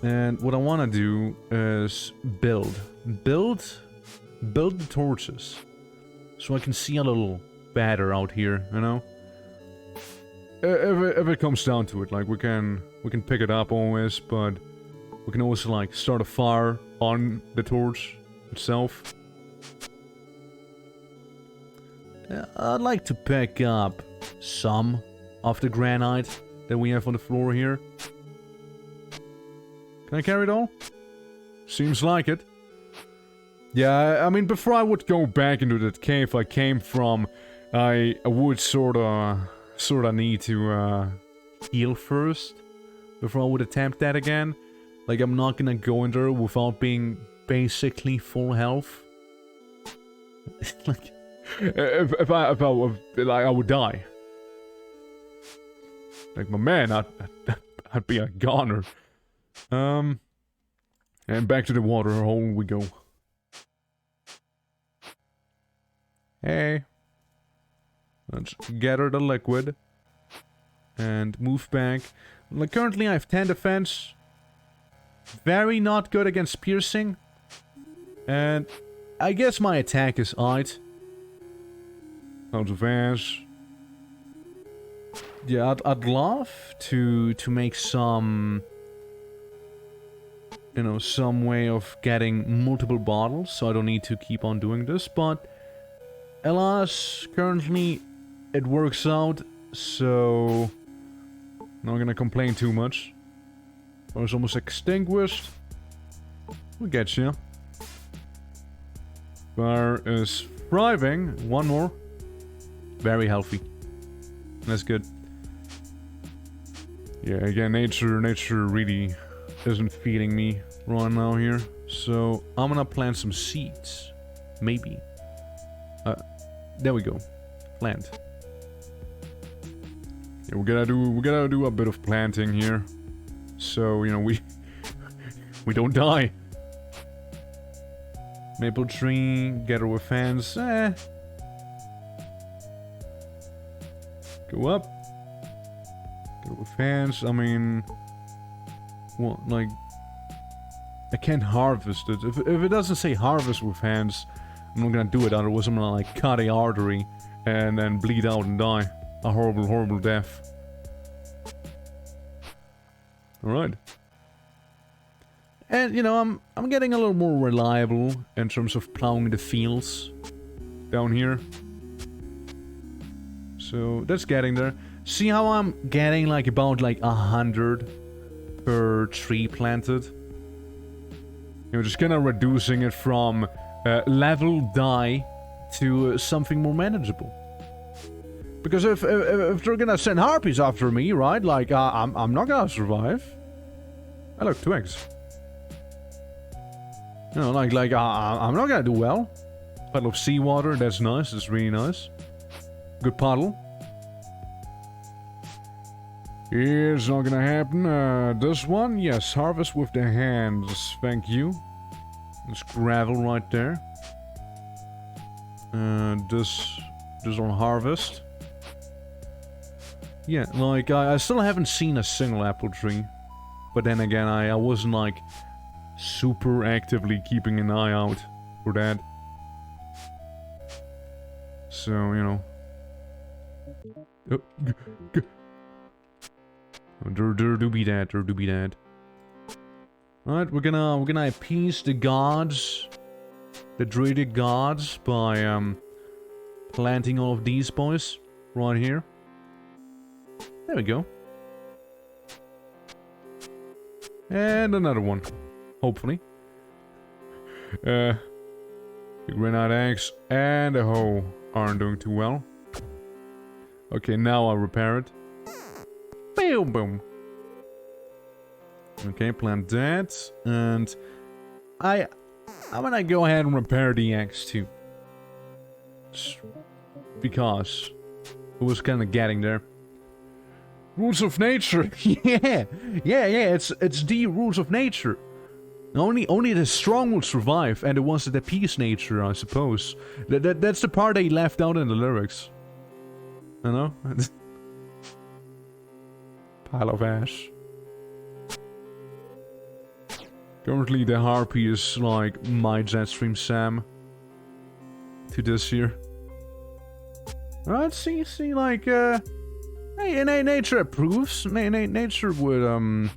And what I want to do is build the torches, so I can see a little better out here, you know. If it comes down to it, like we can pick it up always, but we can also like start a fire on the torch itself. I'd like to pick up some of the granite that we have on the floor here. Can I carry it all? Seems like it. Yeah, I mean, before I would go back into that cave I came from, I would sorta need to heal first before I would attempt that again. Like, I'm not gonna go in there without being basically full health. Like, if I would die. Like, my man, I'd be a goner. And back to the water hole we go. Hey. Let's gather the liquid. And move back. Like, currently I have 10 defense. Very not good against piercing. And I guess my attack is alright. Out of ass. Yeah, I'd love to make some... You know, some way of getting multiple bottles, so I don't need to keep on doing this, but... Alas, currently it works out, so... Not gonna complain too much. I was almost extinguished. We get you. Fire is thriving. One more. Very healthy. That's good. Yeah, again, nature really isn't feeding me right now here. So I'm gonna plant some seeds. Maybe. There we go. Plant. Yeah, we're gonna do a bit of planting here. So, you know, we don't die. Maple tree, gather with fans. Go up. Gather with fans. I mean, what, like, I can't harvest it. If it doesn't say harvest with hands, I'm not gonna do it. Otherwise, I'm gonna like cut a artery and then bleed out and die a horrible death. Alright. And, you know, I'm getting a little more reliable in terms of plowing the fields down here. So, that's getting there. See how I'm getting like about like 100 per tree planted? You know, just kind of reducing it from level die to something more manageable. Because if they're gonna send harpies after me, right? Like, I'm not gonna survive. I look, twigs. You know, like I'm not gonna do well. Puddle of seawater, that's nice. That's really nice. Good puddle. It's not gonna happen. This one, yes, harvest with the hands. Thank you. There's gravel right there. This on harvest. Yeah, like, I still haven't seen a single apple tree. But then again, I wasn't, like, super actively keeping an eye out for that. So, you know. There do be that. Alright, we're gonna appease the gods. The druidic gods by, planting all of these boys right here. There we go. And another one, hopefully. The granite axe and the hoe aren't doing too well. Okay, now I'll repair it. Boom, boom. Okay, plant that, and I'm gonna go ahead and repair the axe too, because it was kind of getting there. Rules of nature. yeah. It's the rules of nature. Only the strong will survive, and the ones that appease nature, I suppose. That's the part they left out in the lyrics. You know? Pile of ash. Currently, the harpy is like my Jetstream Sam to this here. Alright, see, like, hey, nature approves. Nature would,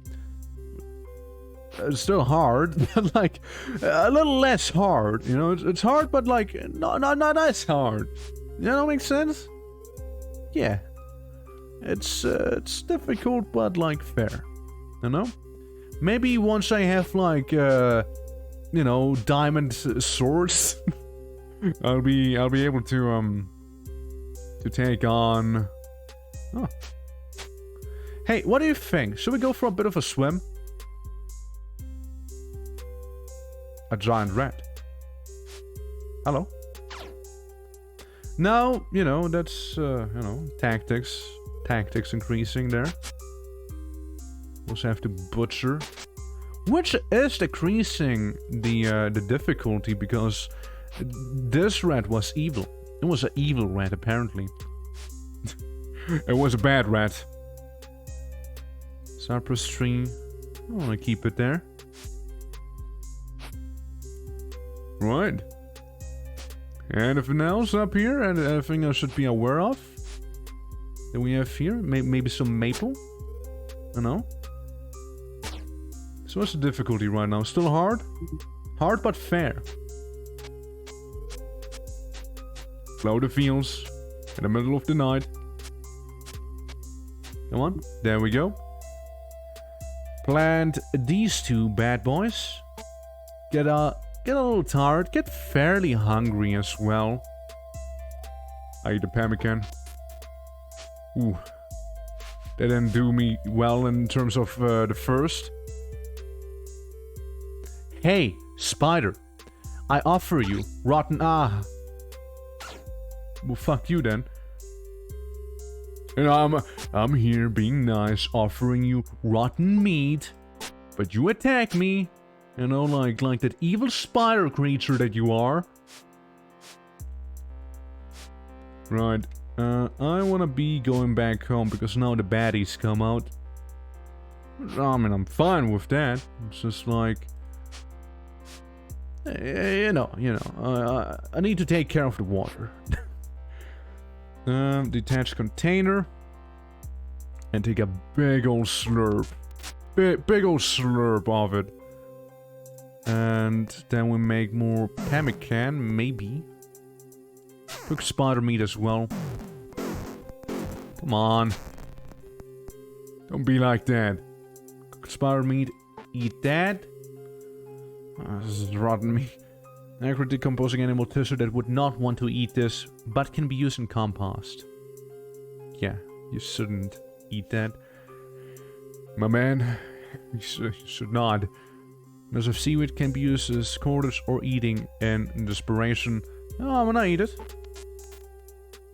it's still hard, but like, a little less hard, you know? It's hard, but like, not as hard. You know what makes sense? Yeah. It's difficult, but like, fair. You know? Maybe once I have like, you know, diamond swords, I'll be able to take on... Oh. Hey, what do you think? Should we go for a bit of a swim? A giant rat. Hello? Now, you know, that's, you know, tactics increasing there. Also have to butcher, which is decreasing the difficulty, because this rat was evil. It was an evil rat, apparently. It was a bad rat. Cypress tree. I want to keep it there. Right. Anything else up here? And anything I should be aware of? That we have here? Maybe some maple? I don't know. So what's the difficulty right now? Still hard? Hard but fair. Plow the fields in the middle of the night. Come on, there we go. Plant these two bad boys. Get a little tired, get fairly hungry as well. I eat a pemmican. Ooh. That didn't do me well in terms of the first. Hey, spider. I offer you rotten... Ah. Well, fuck you then. You know, I'm here being nice, offering you rotten meat. But you attack me. You know, like that evil spider creature that you are. Right. I wanna be going back home because now the baddies come out. I mean, I'm fine with that. It's just like... You know, I need to take care of the water. Detach container. And take a big old slurp. Big old slurp of it. And then we make more pemmican, maybe. Cook spider meat as well. Come on. Don't be like that. Cook spider meat, eat that. This is rotten meat. An accurate decomposing animal tissue that would not want to eat this, but can be used in compost. Yeah, you shouldn't eat that. My man, you should not. Because if seaweed can be used as cordage or eating in desperation, oh, I'm gonna eat it.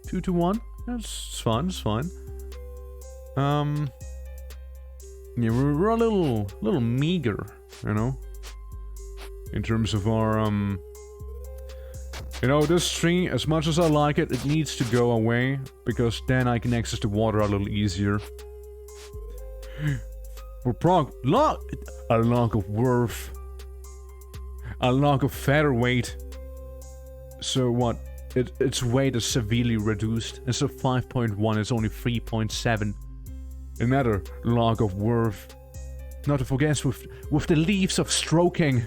2 to 1. That's fine, it's fine. Yeah, we're a little meager, you know? In terms of our, you know, this tree, as much as I like it, it needs to go away, because then I can access the water a little easier. For a log of worth. A log of featherweight. So what? Its weight is severely reduced. Instead of 5.1, it's only 3.7. Another log of worth. Not to forget with the leaves of stroking.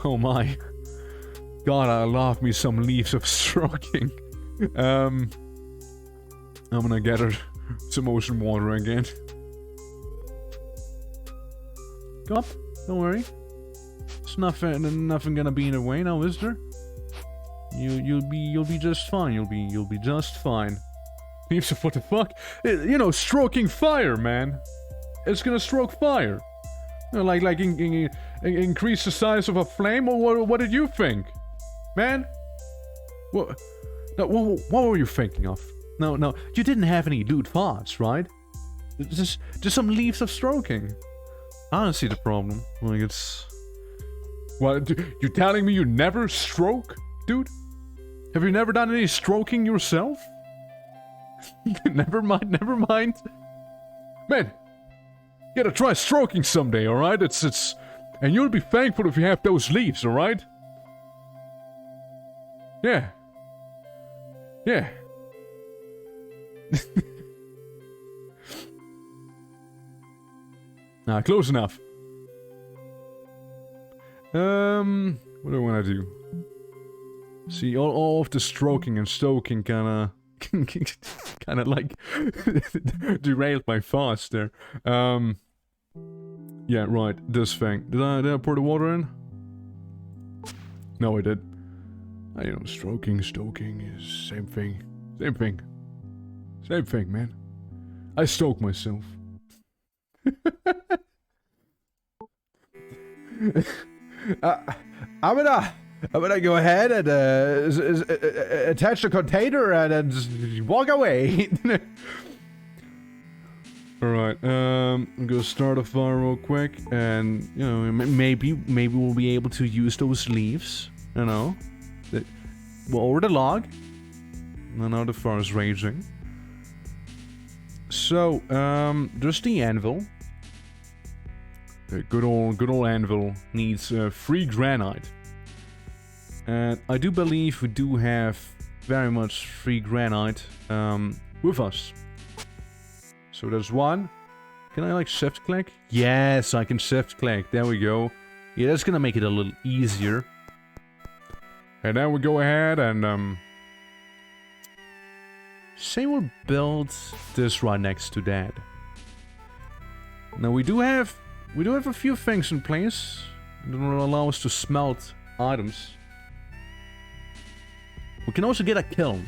Oh my. God, I love me some leaves of stroking. I'm gonna get her some ocean water again. Come up, don't worry. It's nothing gonna be in the way now, is there? You'll be just fine. You'll be just fine. Leaves of what the fuck? You know, stroking fire, man. It's gonna stroke fire. You know, like increase the size of a flame, or what did you think, man? What? No, what were you thinking of? No, you didn't have any lewd thoughts, right? Just some leaves of stroking. I don't see the problem. Like, it's... What, you telling me you never stroke, dude? Have you never done any stroking yourself? Never mind. Man, you gotta try stroking someday, alright? It's... And you'll be thankful if you have those leaves, alright? Yeah. Yeah. Close enough. What do I want to do? See, all of the stroking and stoking kinda like derailed my thoughts there. Yeah, right, this thing. Did I pour the water in? No, I did. You know, stroking, stoking is same thing. Same thing, man. I stoke myself. I'm gonna go ahead and attach the container and just walk away. Alright, I'm gonna start a fire real quick, and you know, maybe we'll be able to use those leaves, you know, over the log. And now the fire is raging. So, there's the anvil. The good old anvil needs 3 granite. And I do believe we do have very much 3 granite with us. So there's 1. Can I like shift click? Yes, I can shift click. There we go. Yeah, that's gonna make it a little easier. And then we go ahead and say we'll build this right next to that. Now we do have a few things in place that will allow us to smelt items. We can also get a kiln.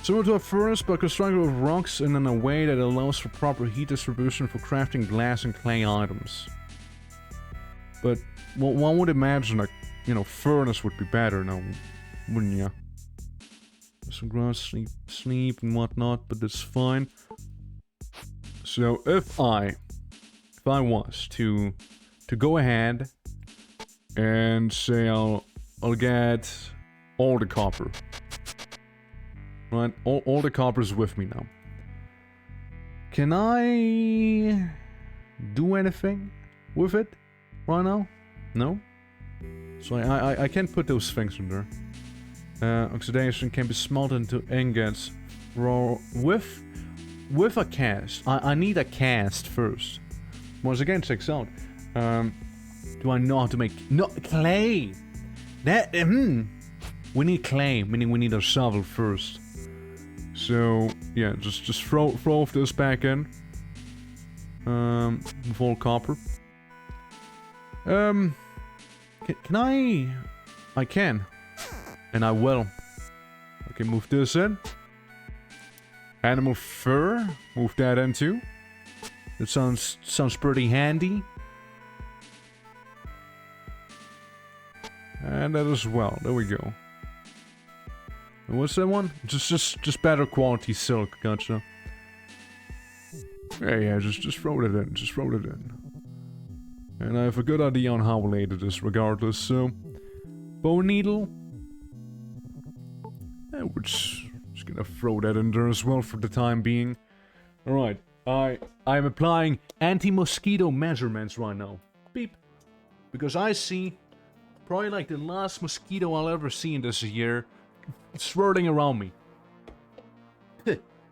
Similar to a furnace, but constructed with rocks and in a way that allows for proper heat distribution for crafting glass and clay items. But one would imagine a, you know, furnace would be better now, wouldn't ya? Some grass, sleep and whatnot, but that's fine. So if I was to go ahead and say I'll get all the copper. Right, all the copper's with me now. Can I do anything with it right now? No? So I can't put those things in there. Oxidation can be smelted into ingots with a cast. I need a cast first. Once again, checks out. Do I know how to make... No, clay! That... We need clay, meaning we need a shovel first. So, yeah, just throw this back in. With all copper. Can I... I can. And I will. Okay, move this in. Animal fur. Move that in too. That sounds pretty handy. And that as well. There we go. And what's that one? Just better quality silk. Gotcha. Yeah, just throw it in. Just throw it in. And I have a good idea on how we'll edit this regardless, so... Bone needle. And we're just gonna throw that in there as well for the time being. Alright, I'm applying anti-mosquito measurements right now. Beep. Because I see probably like the last mosquito I'll ever see in this year swirling around me.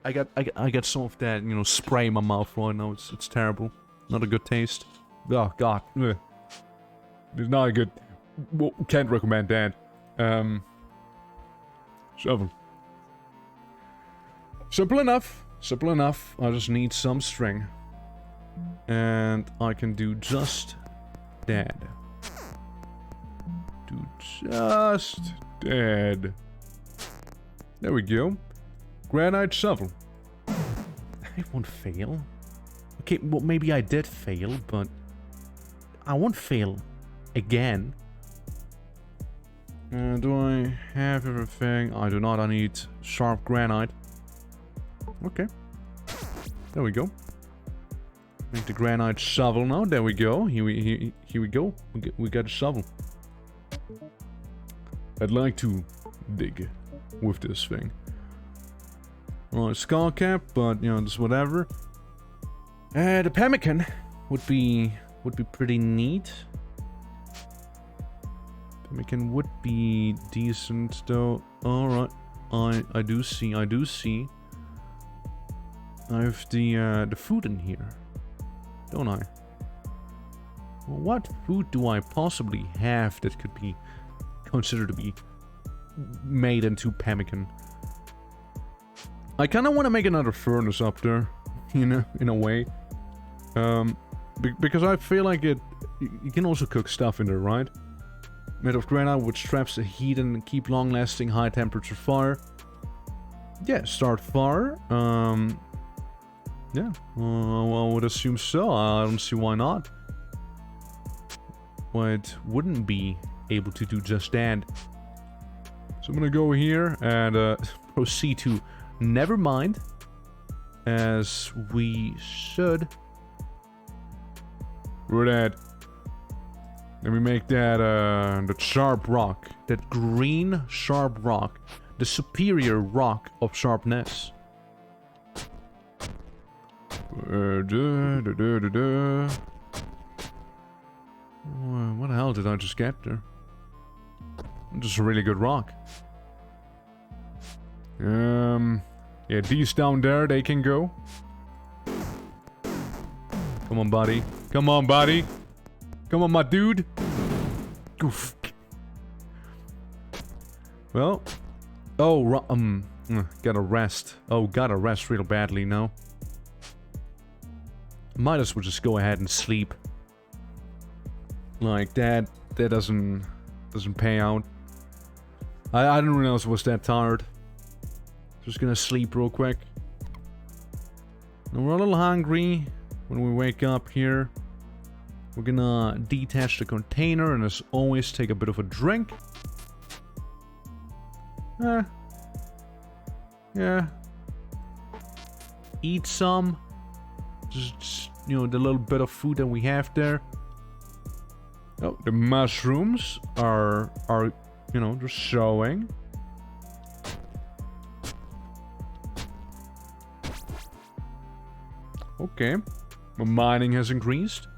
I got some of that, you know, spray in my mouth right now. It's terrible. Not a good taste. Oh god. It's not a good... Well, can't recommend that. Shovel. Simple enough. Simple enough. I just need some string. And I can do just that. Do just that. There we go. Granite shovel. I won't fail. Okay, well, maybe I did fail, but I won't fail again. Do I have everything? I do not. I need sharp granite. Okay. There we go. Make the granite shovel now. There we go. Here we go. We got a shovel. I'd like to dig with this thing. Well, skull cap, but you know, just whatever. The pemmican would be pretty neat. Pemmican would be decent though. All right, I do see. I have the food in here, don't I? Well, what food do I possibly have that could be considered to be made into pemmican? I kind of want to make another furnace up there, you know, in a way. Because I feel like you can also cook stuff in there, right? Made of granite, which traps the heat and keep long-lasting high-temperature fire. Yeah, start fire. Yeah, well, I would assume so. I don't see why not. Why it wouldn't be able to do just that. So I'm gonna go here and proceed to never mind, as we should. We're that. Let me make that the sharp rock, that green sharp rock, the superior rock of sharpness. What the hell did I just get there? Just a really good rock. Yeah, these down there, they can go. Come on, buddy. Come on, buddy. Come on, my dude. Goof. Well. Oh, gotta rest. Oh, gotta rest real badly now. Might as well just go ahead and sleep. Like that doesn't pay out. I didn't realize I was that tired. Just gonna sleep real quick. And we're a little hungry when we wake up here. We're gonna detach the container and as always take a bit of a drink. Yeah. Eat some. Just, you know, the little bit of food that we have there. Oh, the mushrooms are, you know, just showing. Okay. My mining has increased.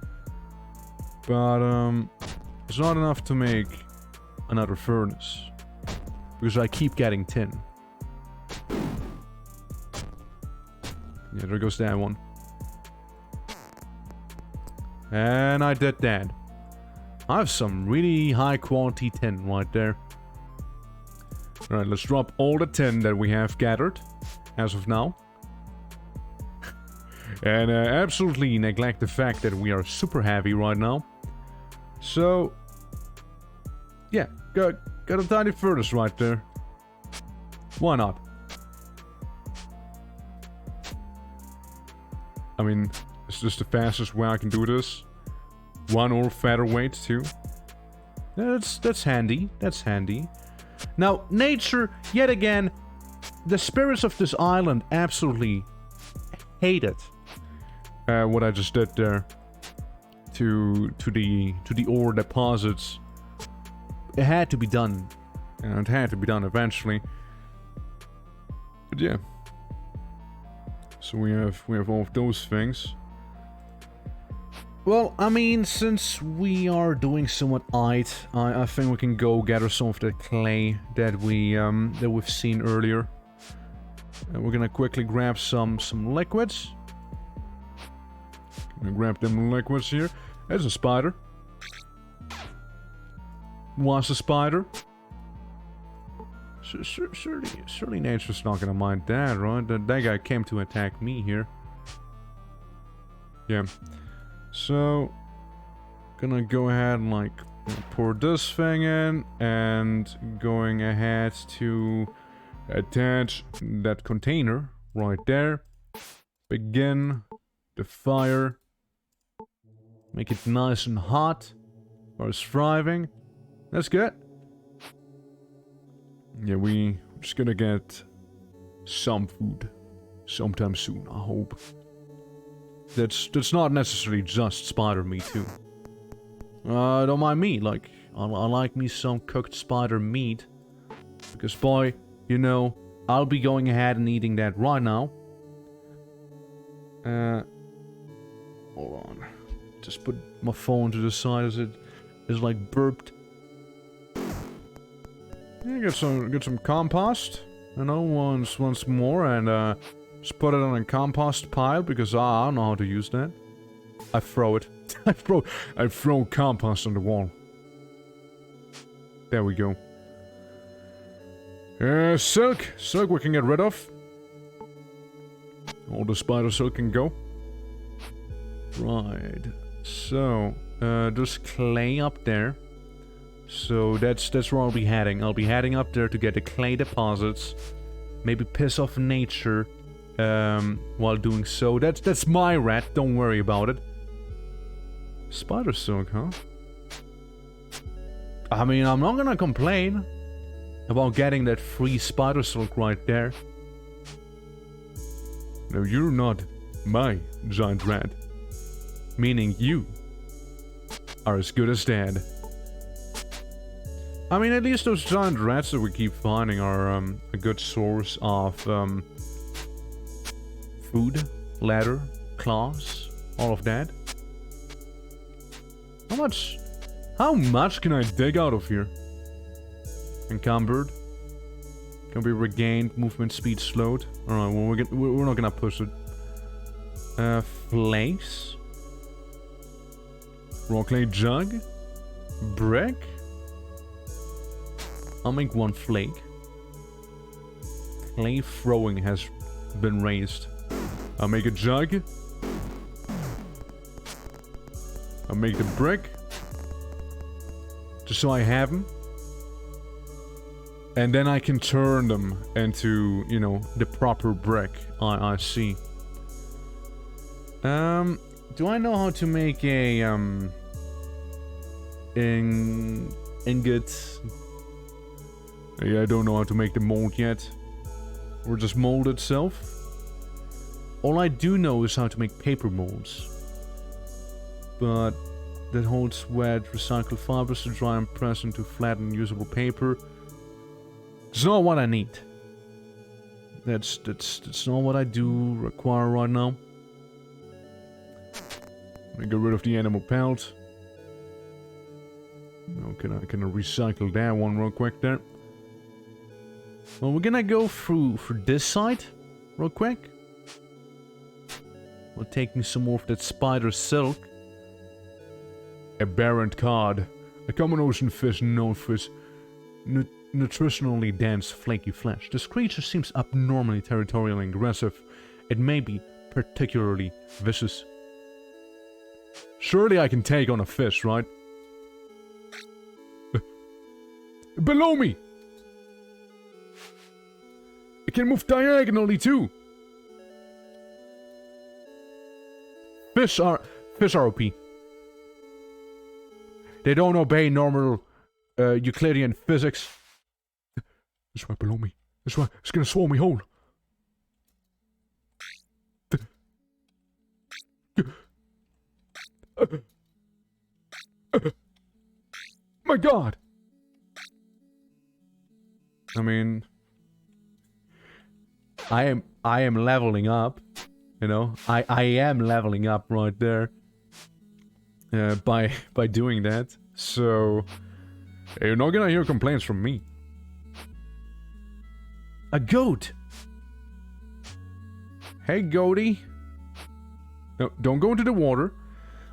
But, it's not enough to make another furnace. Because I keep getting tin. Yeah, there goes that one. And I did that. I have some really high quality tin right there. Alright, let's drop all the tin that we have gathered as of now. And absolutely neglect the fact that we are super heavy right now. So, yeah, got a tiny furnace right there. Why not? I mean, it's just the fastest way I can do this. One or featherweight too. That's handy. That's handy. Now, nature, yet again, the spirits of this island absolutely hated what I just did there to the ore deposits. It had to be done, and it had to be done eventually. But yeah, so we have all of those things. Well, I mean, since we are doing somewhat I think we can go gather some of the clay that we've seen earlier. And we're gonna quickly grab some liquids. Gonna grab them liquids here. There's a spider. was a spider. Surely nature's not gonna mind that, right? That guy came to attack me here. Yeah. So, gonna go ahead and like pour this thing in, and going ahead to attach that container right there. Begin the fire. Make it nice and hot while it's thriving. That's good. Yeah, we're just gonna get some food sometime soon, I hope. That's not necessarily just spider meat too. Don't mind me, like, I like me some cooked spider meat. Because boy, you know, I'll be going ahead and eating that right now. Hold on. Just put my phone to the side as it is like burped. Yeah, get some compost, you know, once more, and just put it on a compost pile because I don't know how to use that. I throw it. I throw compost on the wall. There we go. Silk we can get rid of. All the spider silk can go. Right. So, there's clay up there. So that's where I'll be heading. I'll be heading up there to get the clay deposits. Maybe piss off nature while doing so. That's my rat, don't worry about it. Spider silk, huh? I mean, I'm not gonna complain about getting that free spider silk right there. No, you're not my giant rat. Meaning you are as good as dead. I mean, at least those giant rats that we keep finding are a good source of food, leather, claws, all of that. How much can I dig out of here? Encumbered. Can be regained, movement speed slowed. Alright, well we're not gonna push it. Flakes. Raw clay jug. Brick. I'll make one flake. Clay throwing has been raised. I'll make a jug. I'll make the brick. Just so I have them. And then I can turn them into, you know, the proper brick. I see. Do I know how to make a, ingot? Yeah, I don't know how to make the mold yet. Or just mold itself. All I do know is how to make paper molds. But that holds wet, recycled fibers to dry and press into flat and usable paper. It's not what I need. That's not what I do require right now. I'm gonna get rid of the animal pelt. Oh, can I recycle that one real quick there? Well, we're gonna go through this side real quick. We'll take me some more of that spider silk. Aberrant cod, a common ocean fish known for its nutritionally dense, flaky flesh. This creature seems abnormally territorial and aggressive. It may be particularly vicious. Surely I can take on a fish, right? Below me! It can move diagonally too! Fish are OP. They don't obey normal Euclidean physics. It's right below me. It's right. It's gonna swallow me whole. My God. I mean, I am leveling up. You know, I am leveling up right there. By doing that, so you're not gonna hear complaints from me. A goat. Hey, goatie. No, don't go into the water.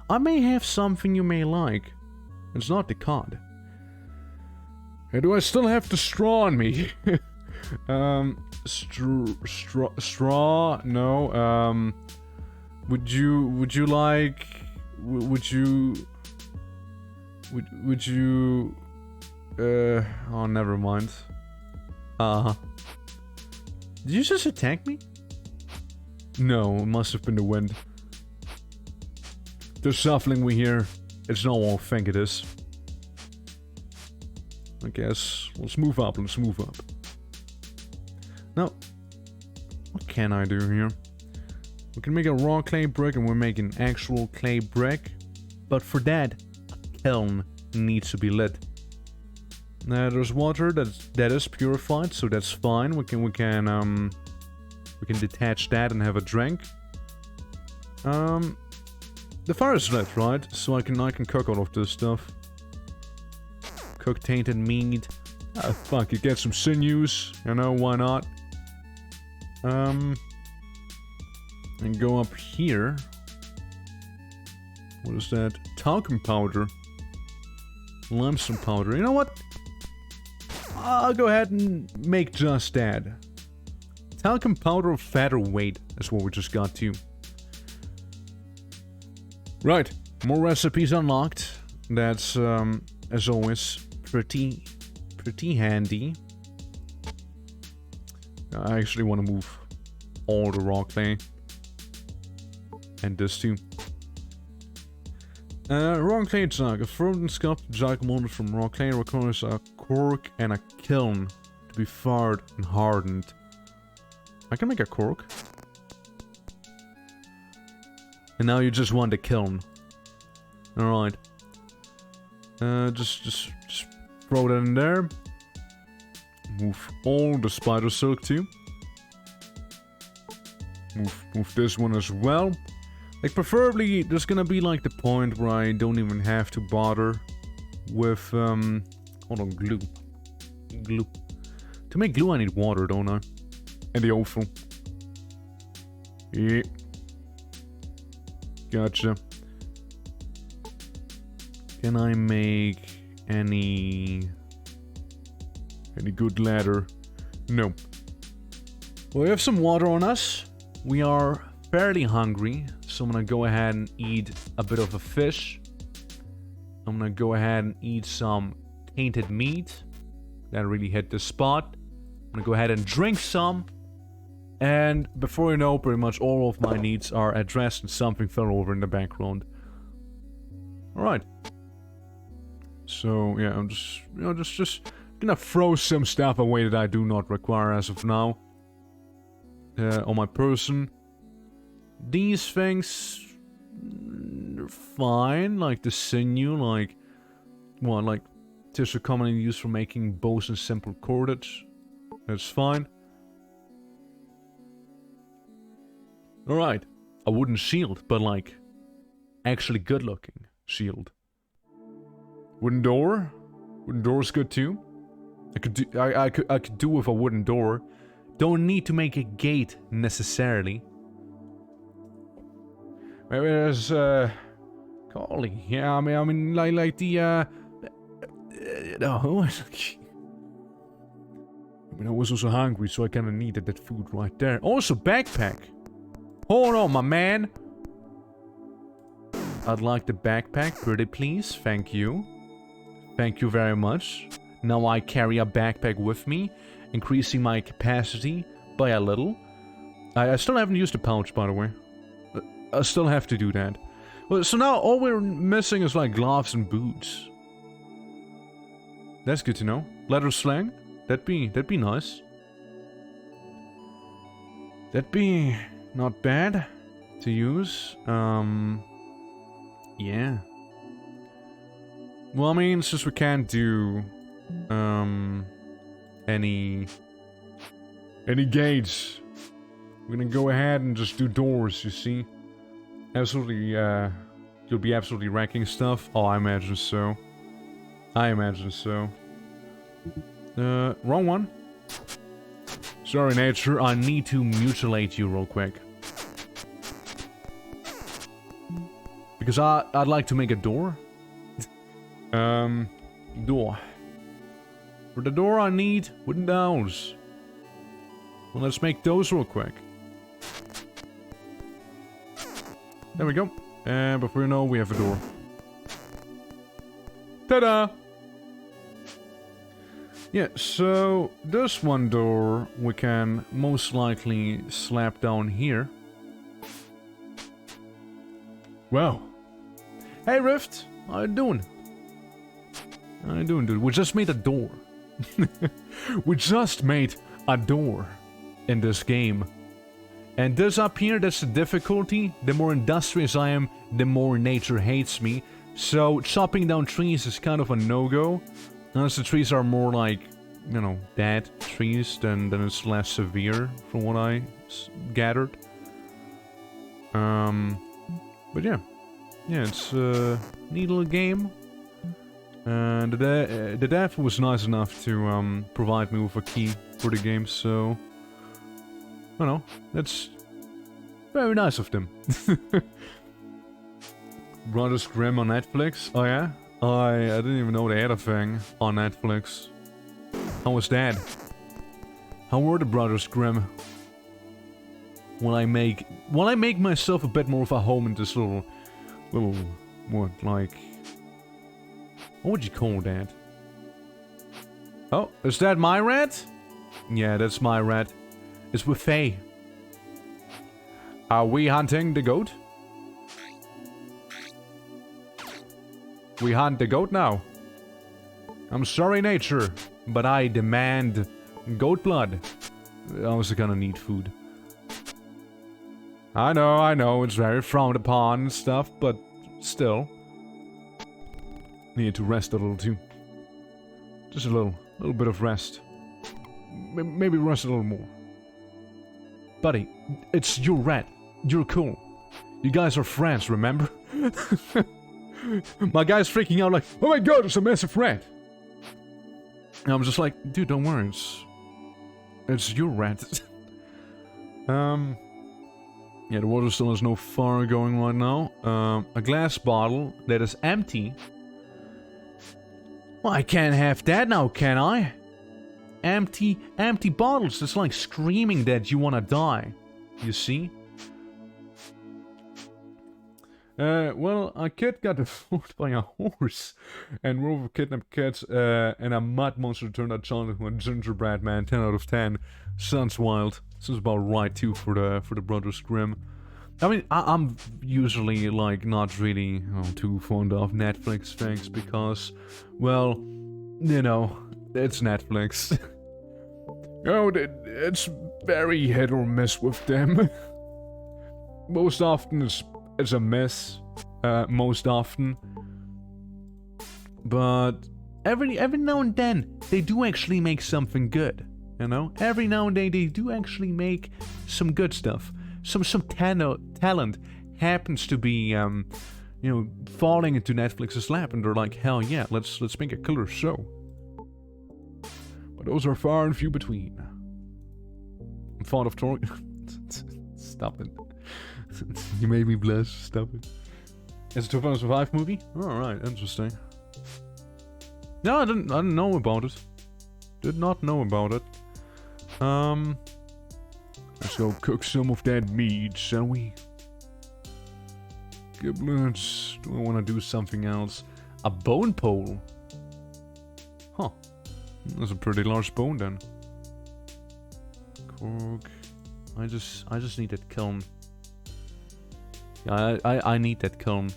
I may have something you may like. It's not the cod. Hey, do I still have the straw on me? Straw? No. Would you like... Would you... Oh, never mind. Did you just attack me? No, it must have been the wind. The shuffling we hear, it's not what I think it is. I guess, let's move up. Now, what can I do here? We can make a raw clay brick and we're making actual clay brick. But for that, a kiln needs to be lit. Now there's water that is purified, so that's fine. We can detach that and have a drink. The fire is lit, right? So I can cook all of this stuff. Cook tainted meat. Ah, fuck, you get some sinews. You know, why not? And go up here. What is that? Talcum powder. Limestone powder. You know what? I'll go ahead and make just that. Talcum powder of featherweight. That's what we just got to. Right. More recipes unlocked. That's, as always, pretty handy. I actually want to move all the raw clay. And this too. Raw clay jug. A frozen sculpted jug molded from raw clay requires a cork and a kiln to be fired and hardened. I can make a cork. And now you just want a kiln. Alright. Just throw that in there. Move all the spider silk too. Move this one as well. Like, preferably, there's gonna be, like, the point where I don't even have to bother with, hold on, glue. Glue. To make glue, I need water, don't I? And the oven. Yeah. Gotcha. Can I make any good ladder? No. Well, we have some water on us. We are fairly hungry, so I'm gonna go ahead and eat a bit of a fish. I'm gonna go ahead and eat some tainted meat. That really hit the spot. I'm gonna go ahead and drink some. And before you know, pretty much all of my needs are addressed and something fell over in the background. Alright. So, yeah, I'm just, you know, just gonna throw some stuff away that I do not require as of now. On my person. These things... are fine, like the sinew, like... well, like... tissue commonly used for making bows and simple cordage. That's fine. Alright. A wooden shield, but like... actually good looking shield. Wooden door? Wooden door's good too. I could do with a wooden door. Don't need to make a gate necessarily. Maybe there's Collie. Yeah, I mean like the no. I mean, I was also hungry, so I kinda needed that food right there. Also, backpack. Hold on, my man. I'd like the backpack, pretty please. Thank you. Thank you very much. Now I carry a backpack with me, increasing my capacity by a little. I still haven't used the pouch, by the way. I still have to do that. Well, so now all we're missing is like gloves and boots. That's good to know. Leather sling? That'd be nice. That'd be not bad to use. Yeah. Well, I mean, since we can't do any gates, we're gonna go ahead and just do doors, you see. Absolutely, you'll be absolutely wrecking stuff. Oh, I imagine so. I imagine so. Wrong one. Sorry, nature, I need to mutilate you real quick. Because I'd like to make a door. Door. For the door I need wooden dowels. Well, let's make those real quick. There we go. And before you know, we have a door. Ta-da! Yeah, so this one door we can most likely slap down here. Wow. Hey Rift, how you doing? How you doing, dude? We just made a door. We just made a door in this game. And this up here, that's the difficulty. The more industrious I am, the more nature hates me. So chopping down trees is kind of a no-go. Unless the trees are more like, you know, dead trees, then it's less severe from what I gathered. But yeah. Yeah, it's a neat little game. And the dev was nice enough to provide me with a key for the game, so... I don't know, that's very nice of them. Brothers Grimm on Netflix? Oh yeah? I didn't even know they had a thing on Netflix. How was that? How were the Brothers Grimm? Will I make myself a bit more of a home in this little, what, like... What would you call that? Oh, is that my rat? Yeah, that's my rat. It's with Faye. Are we hunting the goat? We hunt the goat now. I'm sorry, nature, but I demand goat blood. I also gonna need food. I know, it's very frowned upon and stuff, but still. Need to rest a little too. Just a little bit of rest. Maybe rest a little more. Buddy, it's your rat. You're cool. You guys are friends, remember? My guy's freaking out like, oh my god, it's a massive rat. And I'm just like, dude, don't worry, it's your rat. Yeah, the water still has no fire going right now. A glass bottle that is empty. Well, I can't have that now, can I? Empty bottles. It's like screaming that you wanna die. You see? Well, a kid got devoured by a horse, and Rover kidnapped cats, and a mud monster turned a child into a gingerbread man. 10 out of 10. Sounds wild. Sounds about right too for the Brothers Grimm. I mean, I'm usually like not really too fond of Netflix things because, well, you know, it's Netflix. Oh, it's very hit or miss with them. Most often it's a miss. Most often. But every now and then they do actually make something good. You know, every now and then they do actually make some good stuff. Some talent happens to be you know, falling into Netflix's lap, and they're like, hell yeah, let's make a killer show. But those are far and few between. I'm fond of talking. Stop it. You made me blush. Stop it. It's a 2005 movie? Alright, interesting. No, I didn't know about it. Did not know about it. Let's go cook some of that meat, shall we? Giblets. Do I want to do something else? A bone pole? Huh. That's a pretty large bone then. Cork. I just need that kiln. Yeah, I need that kiln.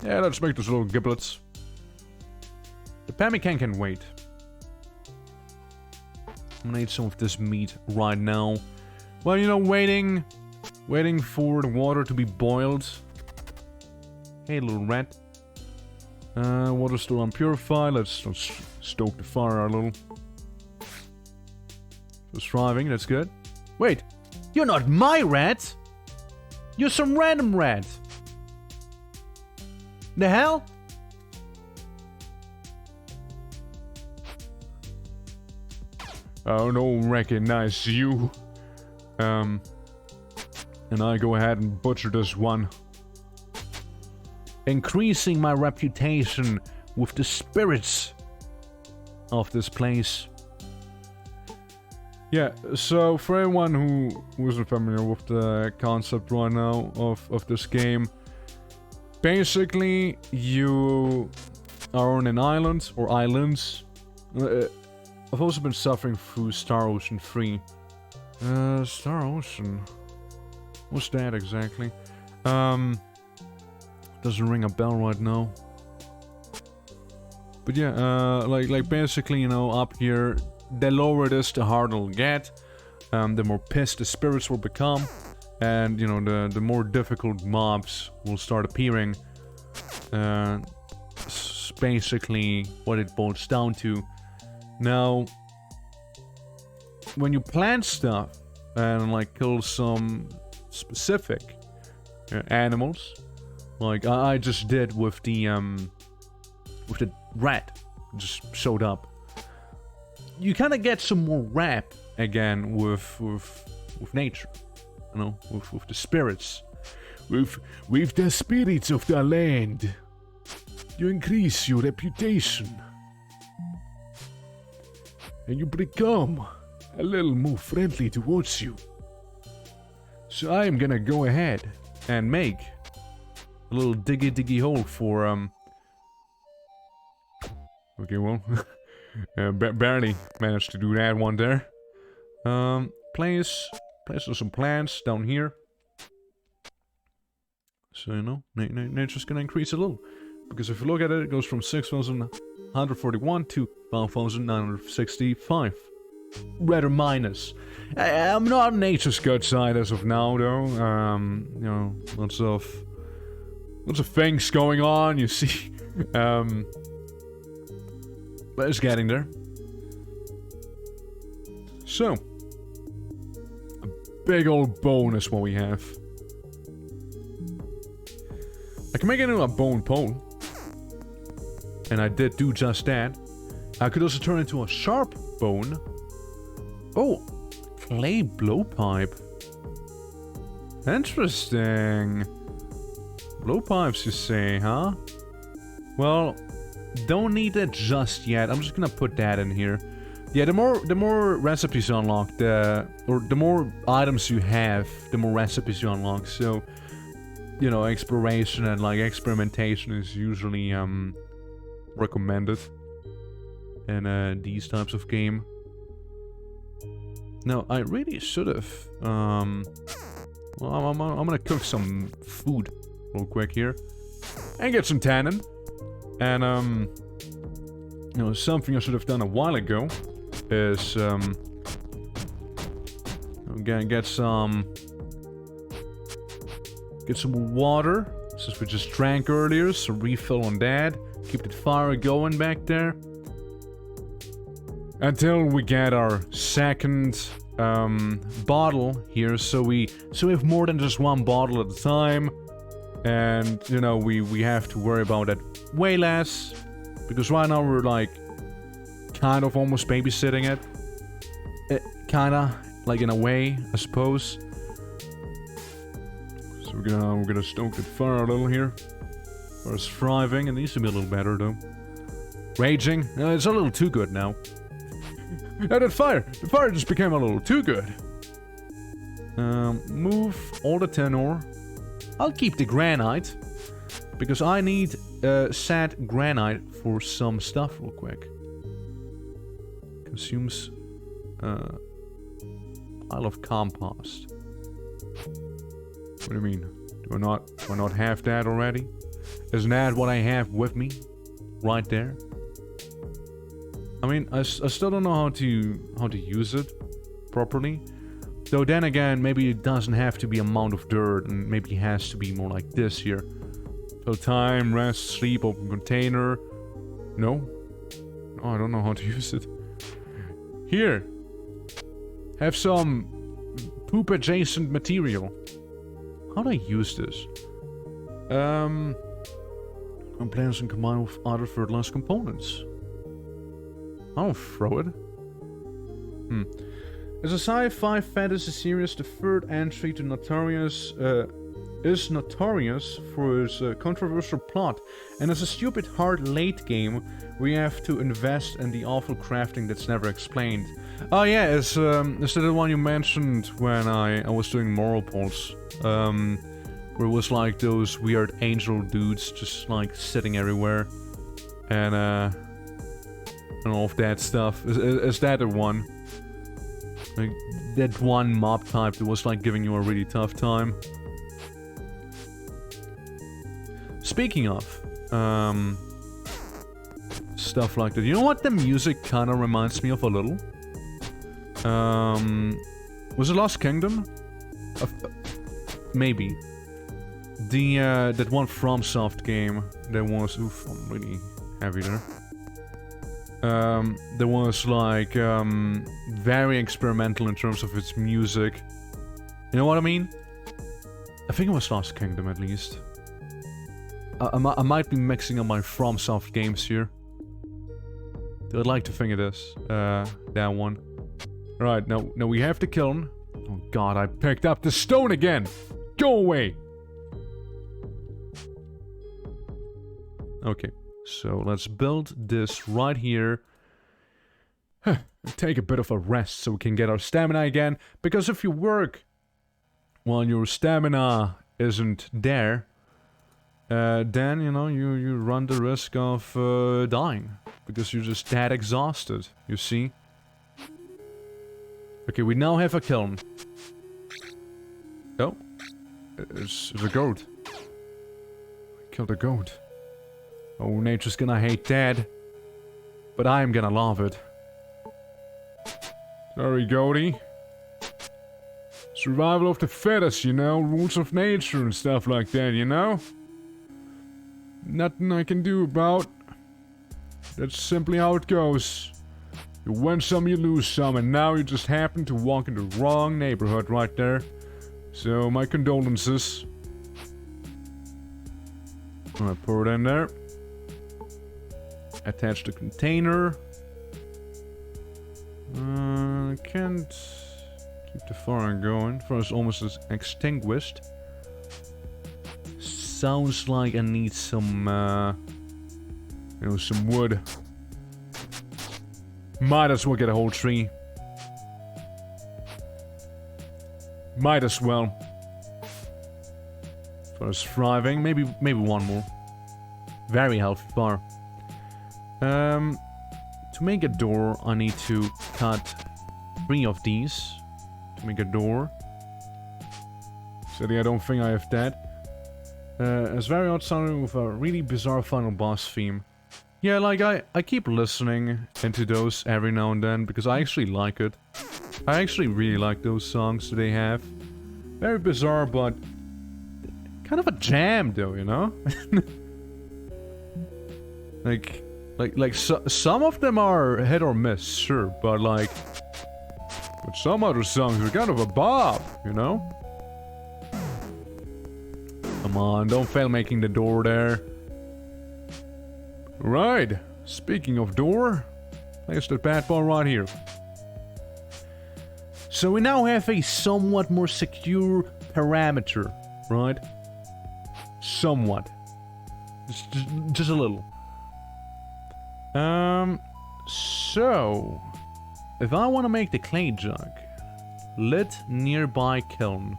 Yeah, let's make those little giblets. The pemmican can wait. I'm gonna eat some of this meat right now. Well, you know, waiting for the water to be boiled. Hey, little rat. Water's still unpurified. Let's stoke the fire a little. It's thriving, that's good. Wait, you're not my rat! You're some random rat! The hell? I don't recognize you. And I go ahead and butcher this one. Increasing my reputation with the spirits of this place. Yeah, so for anyone who isn't familiar with the concept right now of this game, basically you are on an island, or islands. I've also been suffering through Star Ocean 3. Star Ocean? What's that exactly? Doesn't ring a bell right now. But yeah, like basically, you know, up here, the lower it is, the harder it'll get. The more pissed the spirits will become. And, you know, the more difficult mobs will start appearing. It's basically what it boils down to. Now, when you plant stuff and, like, kill some specific animals, like I just did with the rat, just showed up. You kind of get some more rap again with nature, you know, with the spirits, with the spirits of the land. You increase your reputation, and you become a little more friendly towards you. So I am gonna go ahead and make a little diggy hole for Okay, well, barely managed to do that one there. Place some plants down here. So, you know, nature's gonna increase a little. Because if you look at it, it goes from 6,141 to 12,965. Rather minus. I'm not on nature's good side as of now, though. You know, lots of things going on, you see. But it's getting there. So, a big old bone is what we have. I can make it into a bone pole. And I did do just that. I could also turn it into a sharp bone. Oh, clay blowpipe. Interesting. Blowpipes, you say, huh? Well, don't need it just yet. I'm just gonna put that in here. Yeah, the more recipes you unlock, the more items you have, the more recipes you unlock. So, you know, exploration and like experimentation is usually recommended in these types of game. No, I really should have. Well, I'm gonna cook some food real quick here and get some tannin. And you know, something I should have done a while ago is I'm gonna get some water, since we just drank earlier. So refill on that. Keep the fire going back there until we get our second bottle here. So we have more than just one bottle at a time. And, you know, we have to worry about that way less. Because right now we're, like, kind of almost babysitting it. Kinda, like, in a way, I suppose. So we're gonna stoke the fire a little here. Fire's thriving. It needs to be a little better, though. Raging. It's a little too good now. And the fire just became a little too good. Move all the tin ore. I'll keep the granite, because I need sad granite for some stuff real quick. Consumes pile of compost. What do you mean? Do I not have that already? Isn't that what I have with me? Right there? I mean, I still don't know how to use it properly. Though then again, maybe it doesn't have to be a mound of dirt, and maybe it has to be more like this here. So time, rest, sleep, open container. No? Oh, I don't know how to use it. Here. Have some poop adjacent material. How do I use this? When plants can combine with other fertilized components. I don't throw it. It's a sci-fi fantasy series, the third entry to notorious is notorious for its controversial plot, and it's a stupid hard late game where you have to invest in the awful crafting that's never explained. Oh yeah, is that the one you mentioned when I was doing moral polls? Where it was like those weird angel dudes just like sitting everywhere, and all of that stuff. Is that the one? Like that one mob type that was like giving you a really tough time. Speaking of stuff like that, you know what the music kind of reminds me of a little? Was it Lost Kingdom? Maybe. That one FromSoft game that was... Oof, I'm really heavy there. That was like very experimental in terms of its music. You know what I mean? I think it was Lost Kingdom at least. I might be mixing up my FromSoft games here. I'd like to think it is. That one. Right, now we have to kill him. Oh god, I picked up the stone again! Go away! Okay, so let's build this right here. Take a bit of a rest so we can get our stamina again. Because if you work while your stamina isn't there, then, you know, you run the risk of dying. Because you're just that exhausted, you see? Okay, we now have a kiln. Oh. It's a goat. Killed a goat. Oh, nature's gonna hate that. But I am gonna love it. Sorry, goaty. Survival of the fittest, you know? Rules of nature and stuff like that, you know? Nothing I can do about. That's simply how it goes. You win some, you lose some, and now you just happen to walk in the wrong neighborhood right there. So, my condolences. Alright, pour it in there. Attach the container. Can't keep the fire going. Fire is almost extinguished. Sounds like I need some, you know, some wood. Might as well get a whole tree. Might as well. Fire's thriving. Maybe one more. Very healthy fire. To make a door, I need to cut 3 of these to make a door. Sadly, I don't think I have that. It's very odd sounding with a really bizarre final boss theme. Yeah, like, I keep listening into those every now and then, because I actually like it. I actually really like those songs that they have. Very bizarre, but kind of a jam, though, you know? Some of them are hit or miss, sure, but some other songs are kind of a bop, you know? Come on, don't fail making the door there. Right, speaking of door, there's the bad ball right here. So we now have a somewhat more secure parameter, right? Somewhat. Just a little. So, if I want to make the clay jug, lit nearby kiln.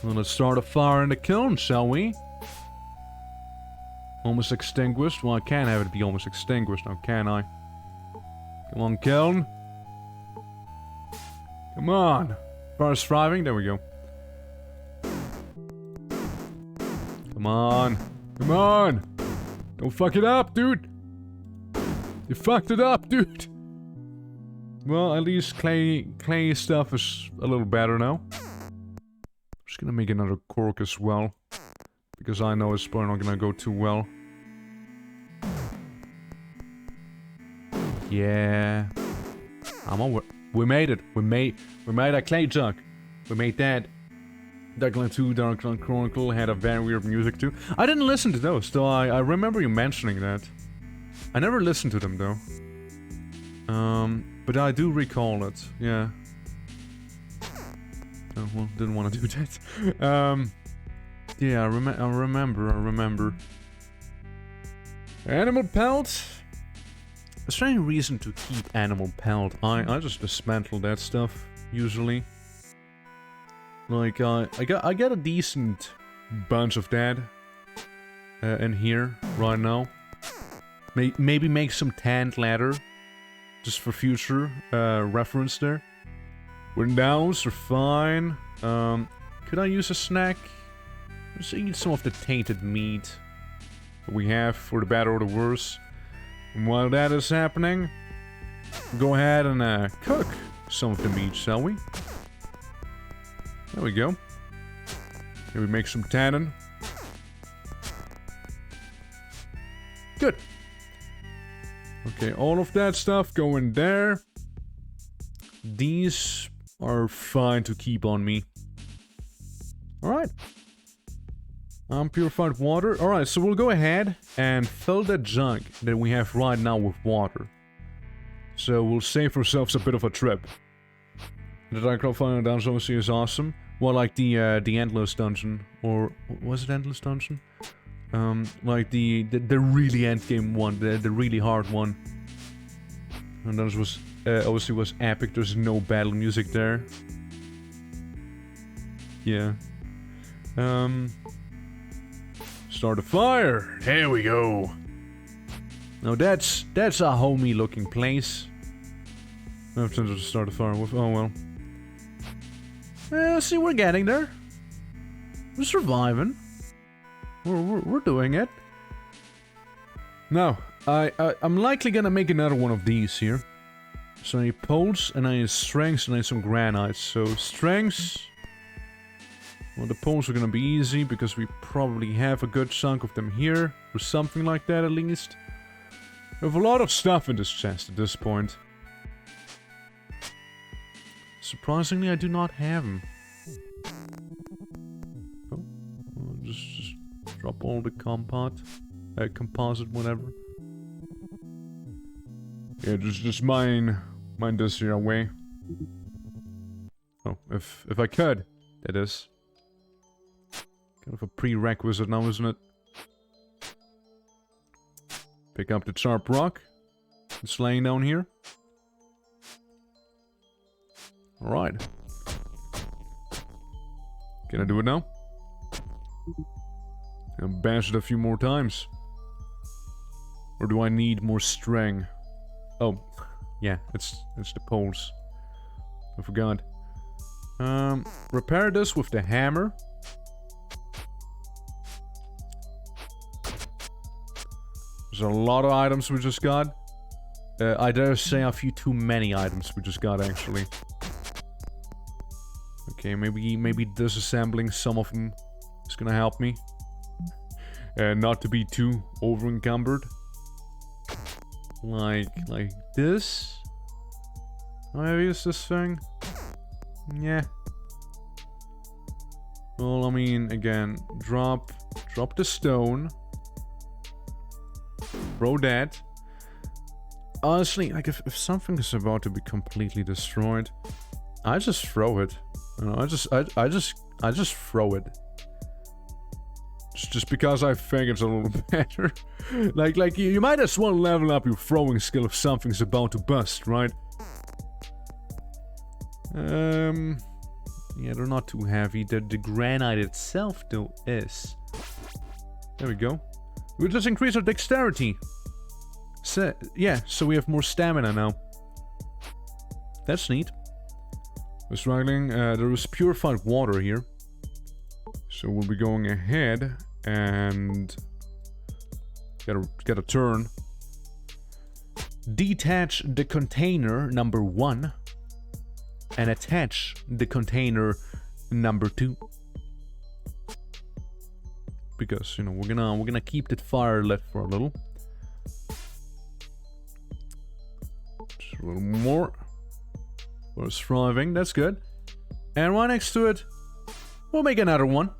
Well, let's start a fire in the kiln, shall we? Almost extinguished? Well, I can't have it be almost extinguished now, can I? Come on, kiln. Come on. Fire's thriving, there we go. Come on. Come on. Don't fuck it up, dude. You fucked it up, dude! Well, at least clay stuff is a little better now. Just gonna make another cork as well. Because I know it's probably not gonna go too well. Yeah. We made it. We made a clay jug. We made that. Darkland 2, Darkland Chronicle had a very weird music too. I didn't listen to those, though I remember you mentioning that. I never listened to them though. But I do recall it, yeah. Oh, well, didn't want to do that. Yeah, I remember. Animal pelt? Is there any reason to keep animal pelt? I just dismantle that stuff, usually. Like, I got a decent bunch of that in here right now. Maybe make some tanned leather, just for future reference there. Wooden dowels are fine. Could I use a snack? Let's eat some of the tainted meat that we have, for the better or the worse. And while that is happening, go ahead and cook some of the meat, shall we? There we go. Here we make some tannin. Good. Okay, all of that stuff go in there. These are fine to keep on me. Alright. Purified water. Alright, so we'll go ahead and fill that jug that we have right now with water. So we'll save ourselves a bit of a trip. The Dark Final Dungeon obviously is awesome. Well, like the Endless Dungeon. Or, was it Endless Dungeon? Like the really endgame one. The really hard one. And that was, obviously was epic. There's no battle music there. Yeah. Start a fire. Here we go. Now that's a homey looking place. I have to start a fire with. Oh well. See, we're getting there. We're surviving. We're doing it. Now, I'm likely gonna make another one of these here. So I need poles, and I need strengths, and I need some granites. So strengths. Well, the poles are gonna be easy because we probably have a good chunk of them here, or something like that at least. We have a lot of stuff in this chest at this point. Surprisingly, I do not have them. Oh, well, just drop all the composite, whatever. Yeah, just mine this here away. Oh, if I could, that is. Kind of a prerequisite now, isn't it? Pick up the sharp rock. It's laying down here. Alright. Can I do it now? And bash it a few more times. Or do I need more string? Oh, yeah, it's the poles. I forgot. Repair this with the hammer. There's a lot of items we just got. I dare say a few too many items we just got, actually. Okay, maybe disassembling some of them is gonna help me. Not to be too over-encumbered. Like this? How heavy is this thing? Yeah. Well, I mean, again, drop the stone. Throw that. Honestly, like if something is about to be completely destroyed, I just throw it. You know, I just throw it. Just because I think it's a little better. like you might as well level up your throwing skill if something's about to bust, right? Yeah, they're not too heavy. The granite itself, though, is. There we go. We'll just increase our dexterity. So, yeah, so we have more stamina now. That's neat. We're struggling. There is purified water here. So we'll be going ahead and get a turn. Detach the container number 1 and attach the container number 2. Because, you know, we're gonna keep that fire lit for a little. Just a little more. We're thriving, that's good. And right next to it, we'll make another one.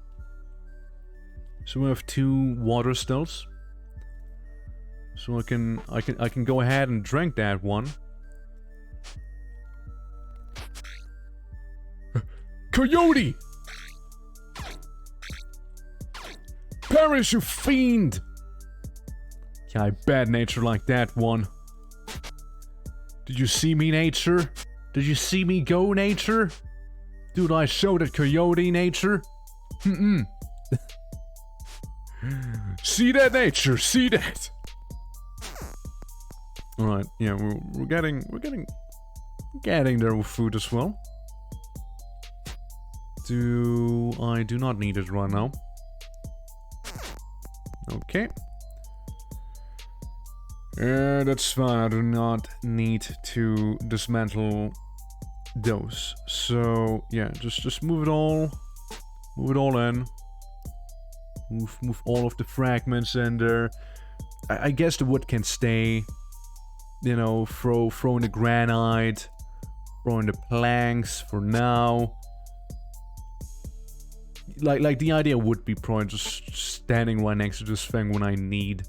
So we have 2 water stills. So I can go ahead and drink that one. Coyote! Perish, you fiend! Yeah, I bad nature like that one. Did you see me, nature? Did you see me go, nature? Dude, I showed it, coyote, nature. See that, nature? See that? All right, yeah, we're getting there with food as well. I do not need it right now. Okay. That's fine. I do not need to dismantle those. So yeah, just move it all in. Move all of the fragments in there. I guess the wood can stay. You know, throw in the granite, throw in the planks for now. Like the idea would be probably just standing right next to this thing when I need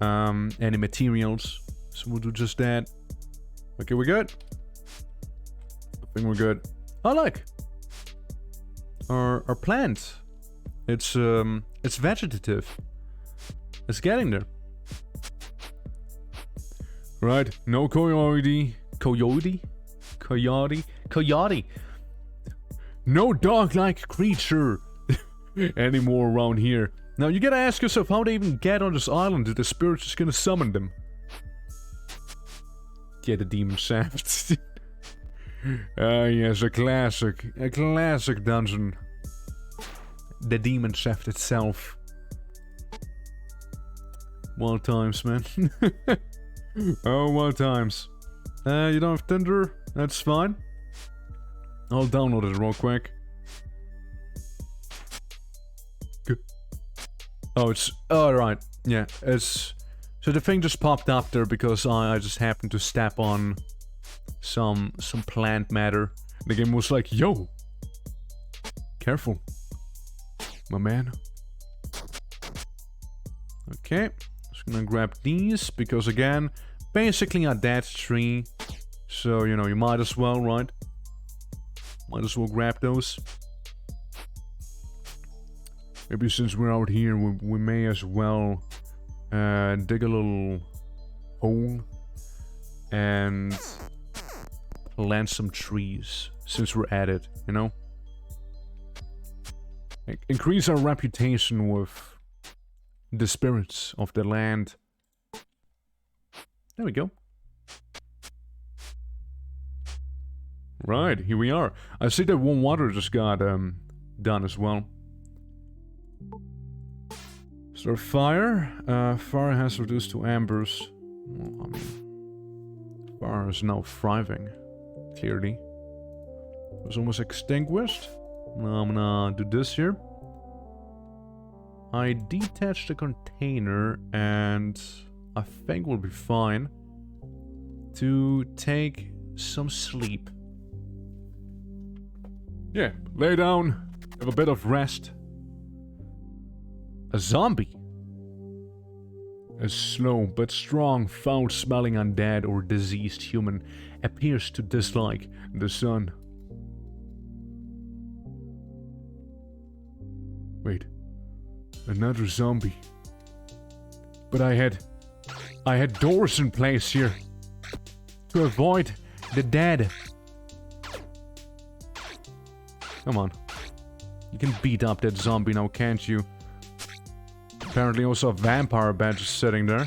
any materials. So we'll do just that. Okay, we're good. I think we're good. I like our plant. It's vegetative. It's getting there. Right, no coyote. No dog-like creature anymore around here. Now you gotta ask yourself how they even get on this island if the spirit's just gonna summon them. Yeah, the demon shaft. Yes, a classic dungeon. The demon shaft itself. Wild times, man. Oh, wild times. You don't have Tinder? That's fine. I'll download it real quick. Good. Oh, it's... Oh, right. Yeah, it's... So the thing just popped up there because I just happened to step on some plant matter. The game was like, yo! Careful. My man. Okay. Just gonna grab these because, again, basically a dead tree. So, you know, you might as well, right? Might as well grab those. Maybe since we're out here, we may as well dig a little hole and plant some trees since we're at it, you know? Like, increase our reputation with the spirits of the land. There we go. Right, here we are. I see that warm water just got done as well. So fire. Fire has reduced to embers. Well, I mean, fire is now thriving. Clearly. It was almost extinguished. Now I'm gonna do this here. I detached the container and I think we'll be fine to take some sleep. Yeah, lay down, have a bit of rest. A zombie. A slow but strong, foul-smelling undead or diseased human appears to dislike the sun. Wait, another zombie. But I had doors in place here to avoid the dead. Come on. You can beat up that zombie now, can't you? Apparently also a vampire badge is sitting there.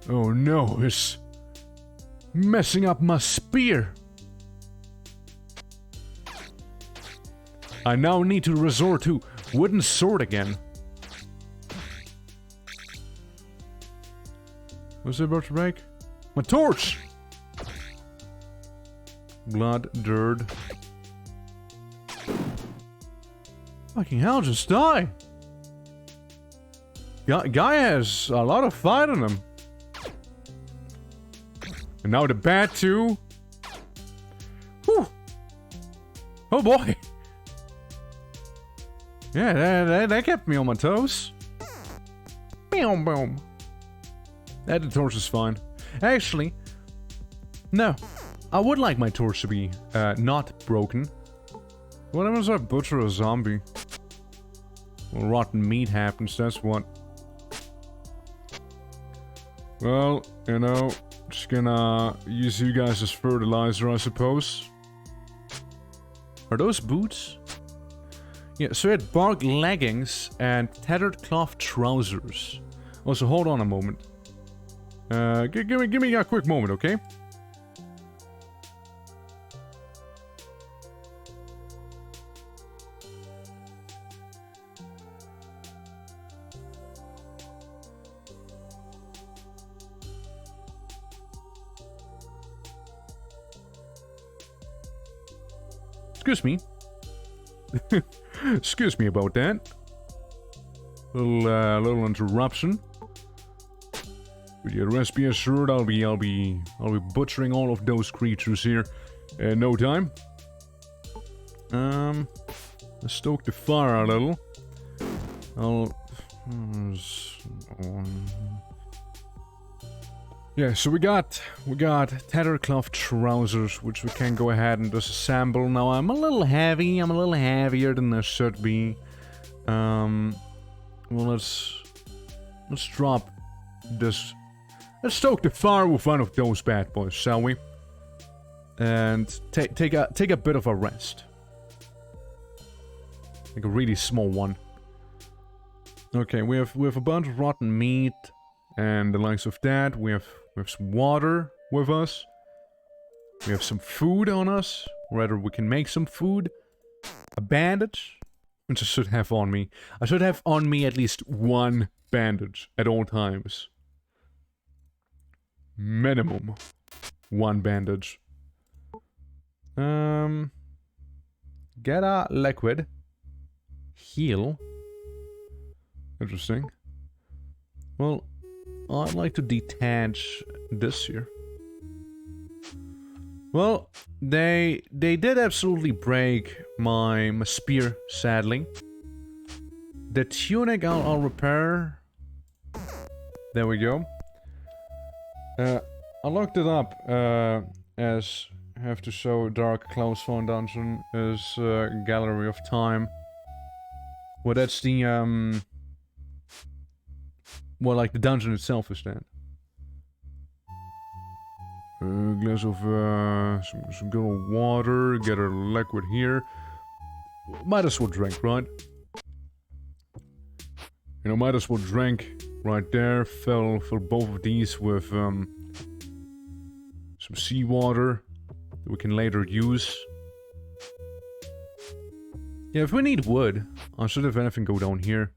Oh no, it's messing up my spear. I now need to resort to wooden sword again. What's it about to break? My torch! Blood, dirt. Fucking hell, just die! Guy has a lot of fight in him. And now the bat too. Whew! Oh boy! Yeah, that kept me on my toes. Boom, boom. The torch is fine. Actually, no. I would like my torch to be not broken. What happens if I butcher a zombie? Well, rotten meat happens, that's what. Well, you know, just gonna use you guys as fertilizer, I suppose. Are those boots? Yeah, so it had bark leggings and tattered cloth trousers. Also, hold on a moment. Give me a quick moment, okay? Excuse me. Excuse me about that. Little interruption. But yeah, rest be assured, I'll be butchering all of those creatures here in no time. Let's stoke the fire a little. Yeah, so we got tattered cloth trousers, which we can go ahead and disassemble. Now I'm a little heavy. I'm a little heavier than I should be. Well, let's drop this. Let's stoke the fire with one of those bad boys, shall we? And take a bit of a rest. Like a really small one. Okay, we have a bunch of rotten meat and the likes of that. We have some water with us. We have some food on us. Rather, we can make some food. A bandage, which I should have on me. I should have on me at least one bandage at all times. Minimum one bandage. Get a liquid. Heal. Interesting. Well, I'd like to detach this here. Well, they did absolutely break my spear, sadly. The tunic I'll repair. There we go. I looked it up, as I have to show Dark Clouds Phone Dungeon is Gallery of Time. Well, that's the, well, like the dungeon itself is that. A glass of, some good old water, get a liquid here. Might as well drink, right? You know, might as well drink right there. Fill both of these with, some seawater that we can later use. Yeah, if we need wood, I should have anything go down here.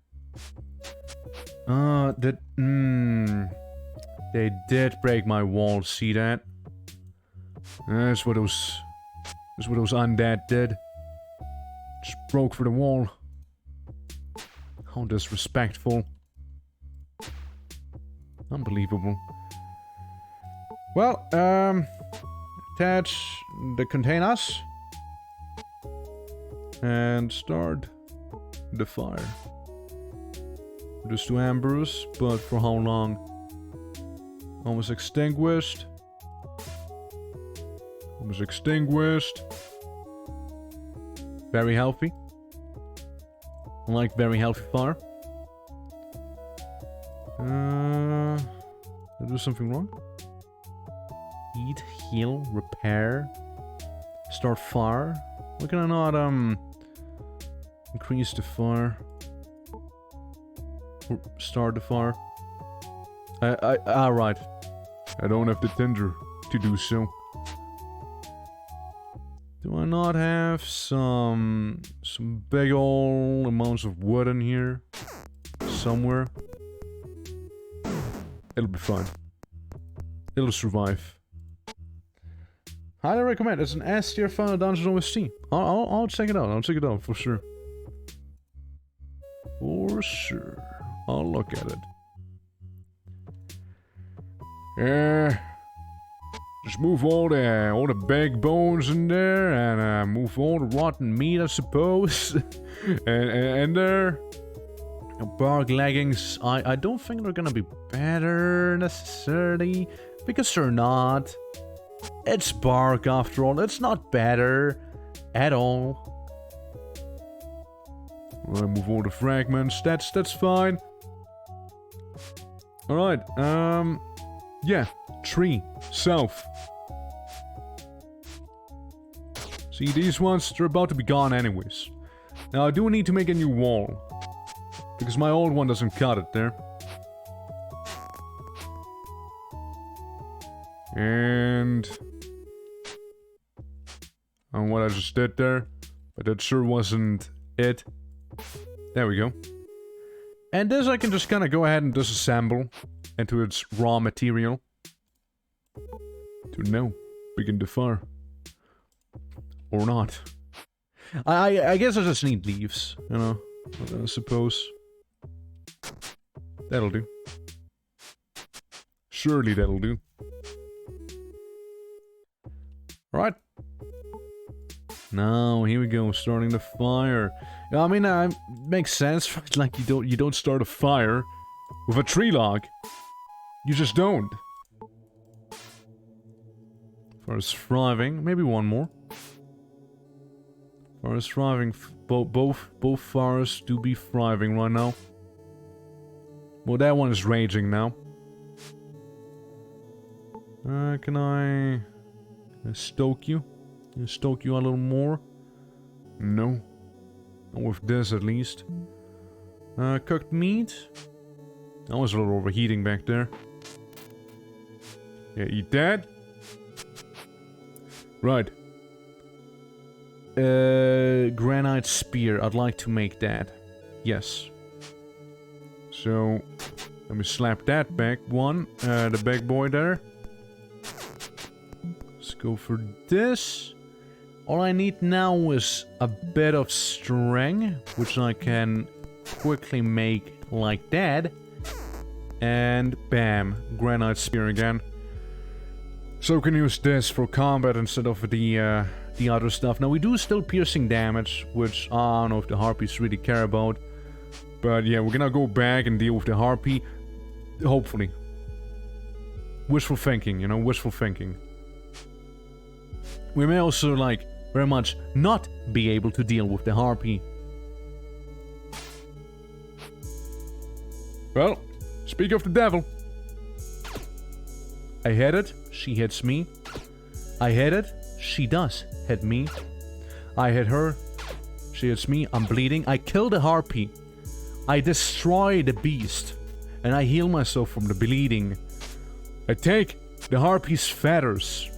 They did break my wall, see that? That's what those undead did. Just broke through the wall. How disrespectful. Unbelievable. Well, attach the containers. And start the fire. Just 2 embers, but for how long? Almost extinguished. Almost extinguished. Very healthy. I like very healthy fire. Did I do something wrong? Eat, heal, repair. Start fire. Why can I not, increase the fire? Or start the fire? Right. I don't have the tinder to do so. Do I not have some big ol' amounts of wood in here? Somewhere? It'll be fine. It'll survive. Highly recommend. It's an S tier Final Dungeon OST. I'll check it out. I'll check it out for sure. For sure. I'll look at it. Yeah. Just move all the big bones in there and move all the rotten meat, I suppose. and there. Bark leggings. I don't think they're gonna be better necessarily because they're not. It's bark after all. It's not better at all. Remove all the fragments. That's fine. Alright, yeah. Tree. South. See, these ones, they're about to be gone anyways. Now, I do need to make a new wall. Because my old one doesn't cut it there. And what I just did there. But that sure wasn't it. There we go. And this I can just kind of go ahead and disassemble into its raw material. To now begin the fire. Or not. I guess I just need leaves, you know, I suppose. That'll do. Surely that'll do. Alright. Now, here we go, starting the fire. I mean, makes sense, right? Like, you don't start a fire with a tree log. You just don't. Fire's thriving. Maybe one more. Fire's thriving. Both fires do be thriving right now. Well, that one is raging now. Can I stoke you? Can I stoke you a little more? No. Not with this, at least. Cooked meat? That was a little overheating back there. Yeah, eat that. Right. Granite spear. I'd like to make that. Yes. So, let me slap that back one. The big boy there. Let's go for this. All I need now is a bit of string, which I can quickly make like that. And bam, granite spear again. So we can use this for combat instead of the other stuff. Now we do still piercing damage, which I don't know if the harpies really care about. But yeah, we're gonna go back and deal with the harpy. Hopefully. Wishful thinking, you know, wishful thinking. We may also, like, very much not be able to deal with the harpy. Well, speak of the devil. I hit it, she hits me. I hit it, she does hit me. I hit her, she hits me, I'm bleeding. I kill the harpy. I destroy the beast. And I heal myself from the bleeding. I take the harpy's feathers.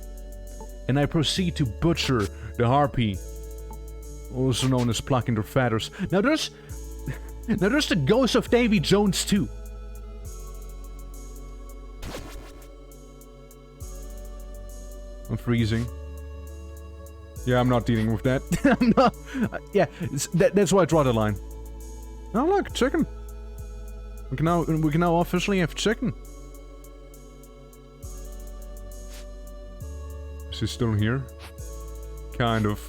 And I proceed to butcher the harpy. Also known as plucking their feathers. Now there's the ghost of Davy Jones too. I'm freezing. Yeah, I'm not dealing with that. I'm not. Yeah, that's why I draw the line. Oh look, chicken. We can now officially have chicken. Is he still here? Kind of.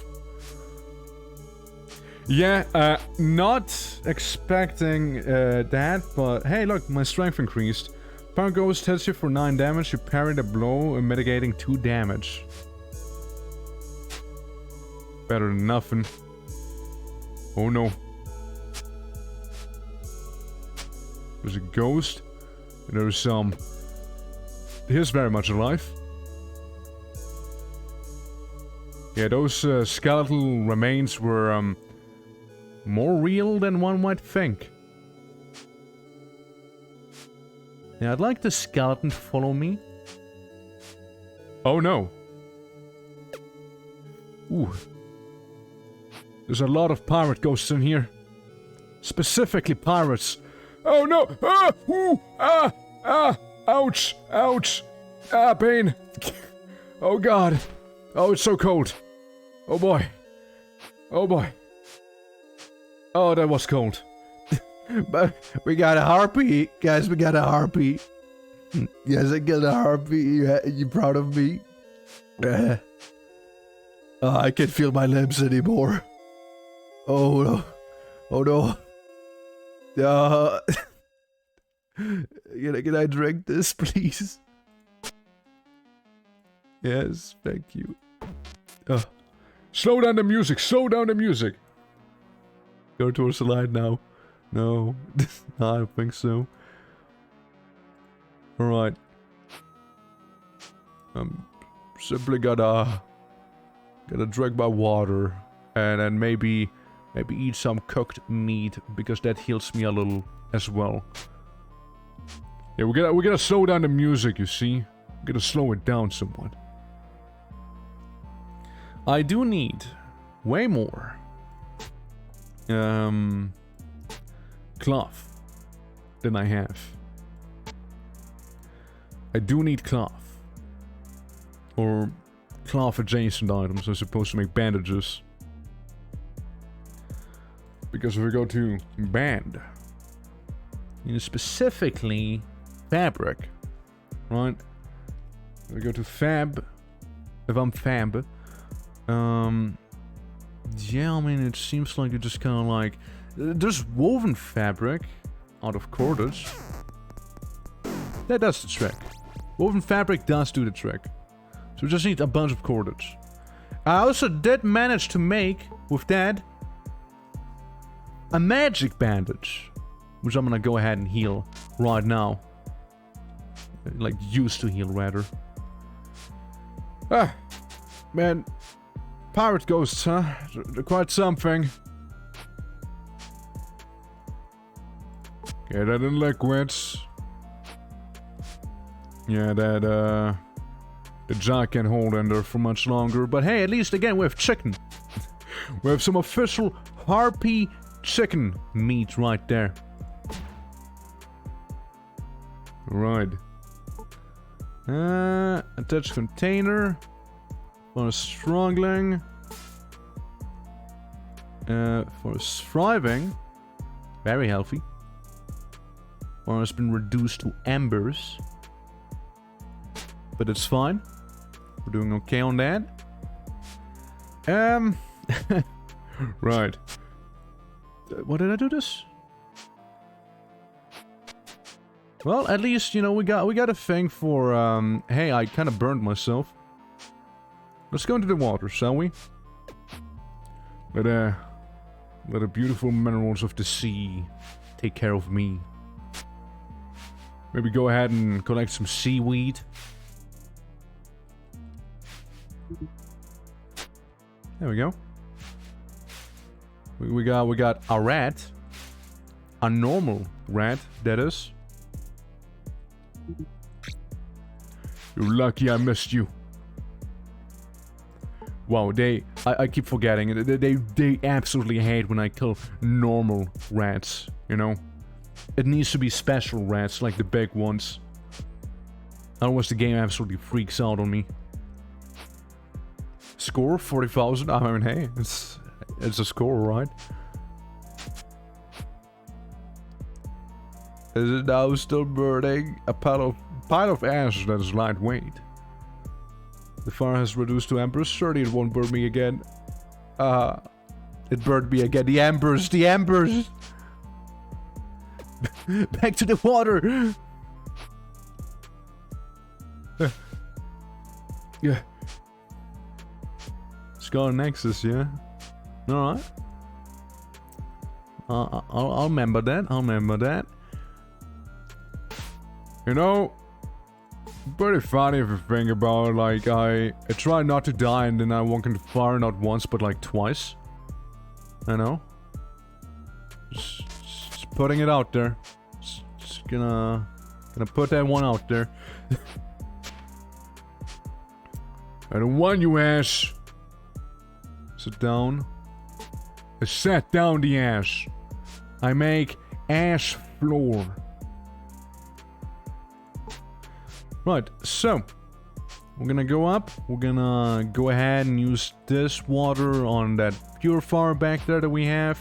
Yeah, not expecting that, but hey, look, my strength increased. Power Ghost hits you for 9 damage, you parry the blow, mitigating 2 damage. Better than nothing. Oh no. There's a ghost. And there's he's very much alive. Yeah, those skeletal remains were more real than one might think. Yeah, I'd like the skeleton to follow me. Oh no. Ooh. There's a lot of pirate ghosts in here. Specifically pirates. Oh no! Ah! Ooh! Ah! Ah! Ouch! Ouch! Ah, pain! Oh god! Oh, it's so cold! Oh boy! Oh boy! Oh, that was cold. But we got a harpy, guys. We got a harpy. Yes, I killed a harpy. You proud of me? I can't feel my limbs anymore. Oh no! Oh no! Can I drink this, please? Yes, thank you. Slow down the music, slow down the music. Go towards the light now. No, I don't think so. Alright. Simply gotta drink my water. And then maybe eat some cooked meat, because that heals me a little as well. Yeah, we gotta slow down the music, you see? We gotta slow it down somewhat. I do need way more cloth than I have. I do need cloth. Or cloth adjacent items, I suppose, to make bandages. Because if we go to band, you know, specifically fabric, right? If we go to fab, if I'm fab, yeah, I mean, it seems like it's just kind of like, there's woven fabric out of cordage. That does the trick. Woven fabric does do the trick. So we just need a bunch of cordage. I also did manage to make, with that, a magic bandage, which I'm gonna go ahead and heal right now. Like, used to heal, rather. Ah, man. Pirate ghosts, huh? They're quite something. Get that in liquids. Yeah, that, the jar can't hold in there for much longer. But hey, at least, again, we have chicken. We have some official harpy chicken meat right there. Right. Attach container. For struggling. For thriving. Very healthy. Or has been reduced to embers. But it's fine. We're doing okay on that. Right. What did I do this? Well, at least, you know, we got a thing for, hey, I kind of burned myself. Let's go into the water, shall we? Let the beautiful minerals of the sea take care of me. Maybe go ahead and collect some seaweed. There we go. We got a rat. A normal rat, that is. You're lucky I missed you. Wow, I keep forgetting. They absolutely hate when I kill normal rats, you know? It needs to be special rats, like the big ones. Otherwise the game absolutely freaks out on me. Score 40,000. I mean, hey, it's a score, right? Is it now still burning? A pile of ash that is lightweight. The fire has reduced to embers. Surely it won't burn me again. It burned me again. The embers, the embers. Back to the water. Yeah. Scar Nexus, yeah. All right. I'll remember that. I'll remember that. You know, pretty funny if you think about it. Like, I try not to die and then I walk into fire not once but like twice. I know. Just putting it out there. Just gonna put that one out there. I don't want you, Ash. Sit down. I sat down the ash. I make ash floor. Right, so we're gonna go up. We're gonna go ahead and use this water on that purifier back there that we have.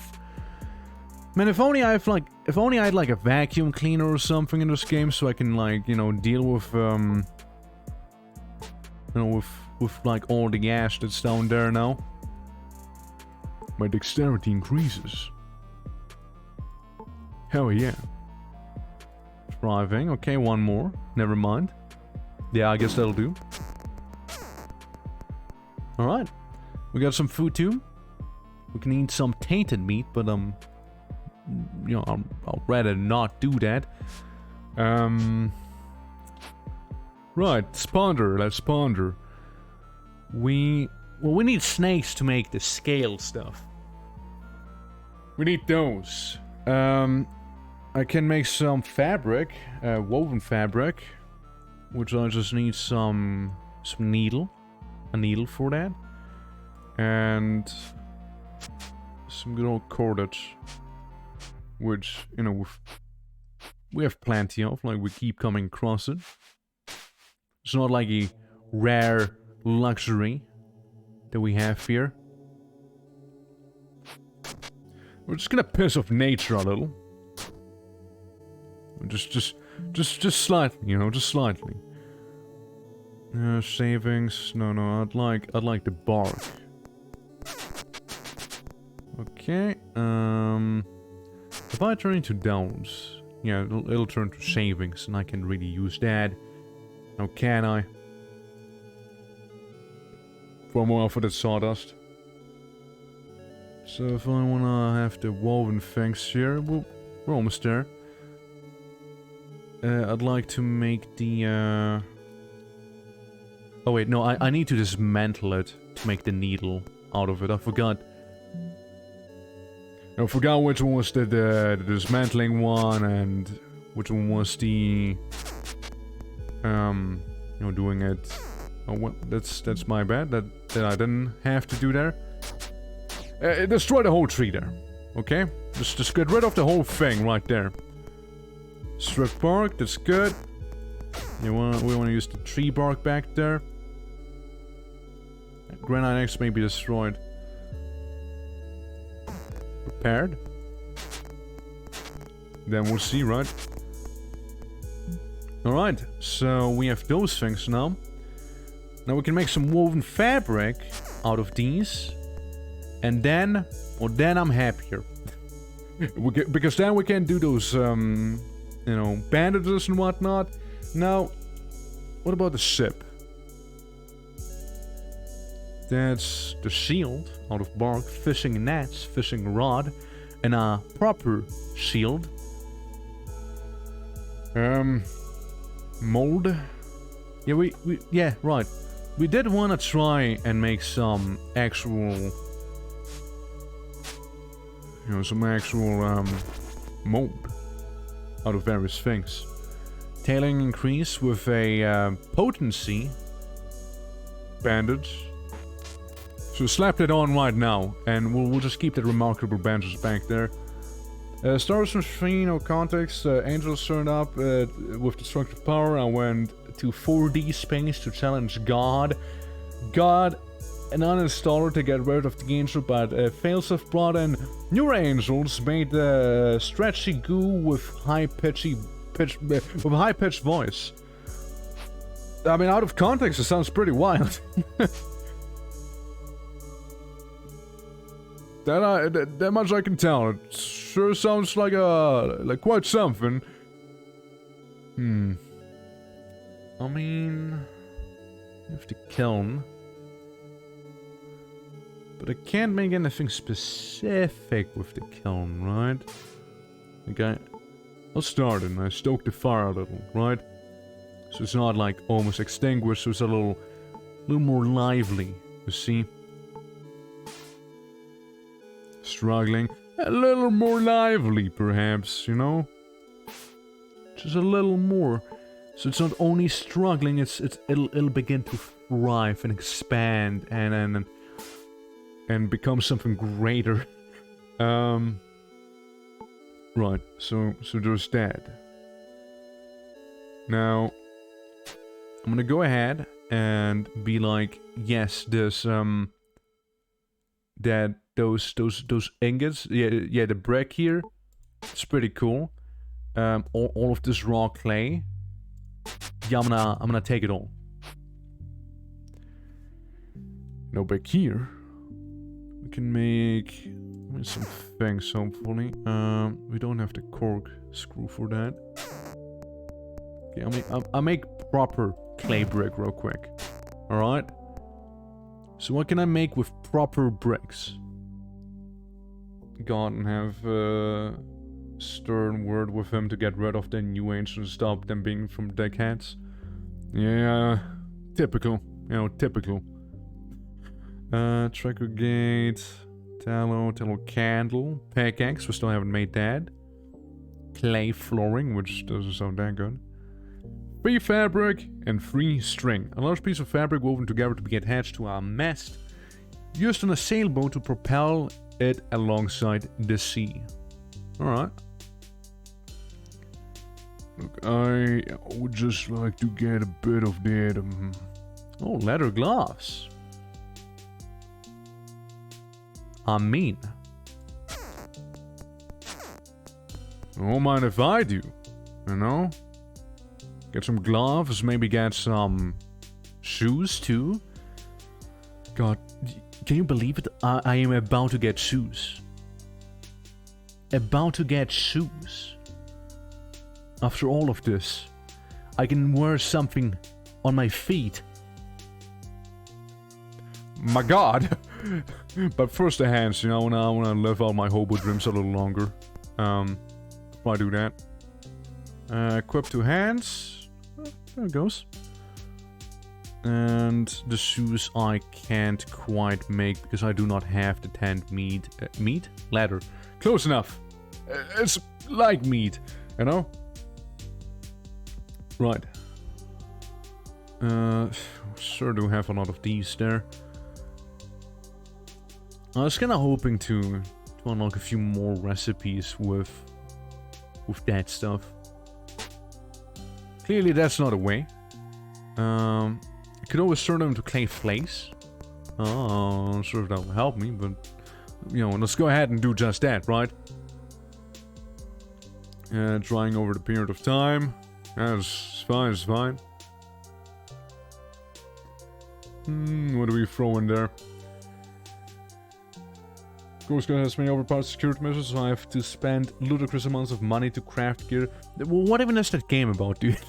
Man, if only I had like a vacuum cleaner or something in this game, so I can, like, you know, deal with with like all the ash that's down there now. My dexterity increases. Hell yeah. Thriving. Okay, one more. Never mind. Yeah, I guess that'll do. Alright. We got some food too. We can eat some tainted meat, but you know, I'll rather not do that. Right, spawner, let's ponder. We need snakes to make the scale stuff. We need those. I can make some fabric, woven fabric, which I just need some needle, a needle for that, and some good old cordage, which, you know, we have plenty of, like, we keep coming across it. It's not like a rare luxury that we have here. We're just gonna piss off nature a little. Just slightly, you know, just slightly. Savings, no, I'd like the bark. Okay, if I turn into those, yeah, it'll turn to savings, and I can really use that. Now can I? For more for the sawdust. So if I wanna have the woven things here, we're almost there. I'd like to make the, oh wait, no, I need to dismantle it to make the needle out of it. I forgot which one was the dismantling one and which one was the, you know, doing it. Oh, what? That's my bad. That I didn't have to do there. Destroy the whole tree there. Okay, just get rid of the whole thing right there. Strip bark, that's good. We want to use the tree bark back there. Granite X may be destroyed. Prepared. Then we'll see, right? Alright, so we have those things now. Now we can make some woven fabric out of these. And then, well, then I'm happier. Because then we can do those, you know, bandages and whatnot. Now, what about the ship? That's the shield out of bark, fishing nets, fishing rod, and a proper shield. Mold. Yeah, yeah, right. We did want to try and make some actual, you know, some actual mold out of various things. Tailing increase with a potency bandage. So slap it on right now, and we'll just keep that remarkable bandage back there. Stars machine, no context. Angels turned up with destructive power. I went to 4D space to challenge God. God, an uninstaller to get rid of the angel, but Failsafe brought in newer angels, made stretchy goo with high-pitched voice. I mean, out of context, it sounds pretty wild. That much I can tell. It sure sounds like quite something. I mean, you have to kiln. But I can't make anything specific with the kiln, right? Okay, I'll start it and I stoke the fire a little, right? So it's not like almost extinguished, so it's a little more lively, you see? Struggling. A little more lively, perhaps, you know? Just a little more. So it's not only struggling, it'll begin to thrive and expand and become something greater. Right, so there's that. Now, I'm gonna go ahead and be like, yes, there's those ingots, yeah, the brick here, it's pretty cool. All of this raw clay, yeah, I'm gonna take it all. No, back here, we can make some things, hopefully. We don't have the cork screw for that. Okay, I make proper clay brick real quick. Alright. So what can I make with proper bricks? God, and have a stern word with him to get rid of the new age and stop them being from deckheads. Yeah, typical. You know, typical. Tracker gate, tallow candle, pickaxe, we still haven't made that. Clay flooring, which doesn't sound that good. Free fabric and free string. A large piece of fabric woven together to be attached to our mast, used on a sailboat to propel it alongside the sea. Alright. Look, I would just like to get a bit of that. Oh, leather gloves. I mean, I don't mind if I do, you know? Get some gloves, maybe get some shoes too. God, can you believe it? I am about to get shoes. About to get shoes. After all of this, I can wear something on my feet. My God. But first the hands, you know, I wanna live out my hobo dreams a little longer. Before I do that. Equip two hands. There it goes. And the shoes I can't quite make because I do not have the tanned meat. Meat? Leather. Close enough. It's like meat, you know? Right. Sure do have a lot of these there. I was kinda hoping to unlock a few more recipes with that stuff. Clearly that's not a way. I could always turn them into clay flakes. Oh, I'm not sure if that will help me, but you know, let's go ahead and do just that, right? Drying over the period of time. That's fine, it's fine. What do we throw in there? Ghost Gun has many overpowered security measures, so I have to spend ludicrous amounts of money to craft gear. Well, what even is that game about, dude?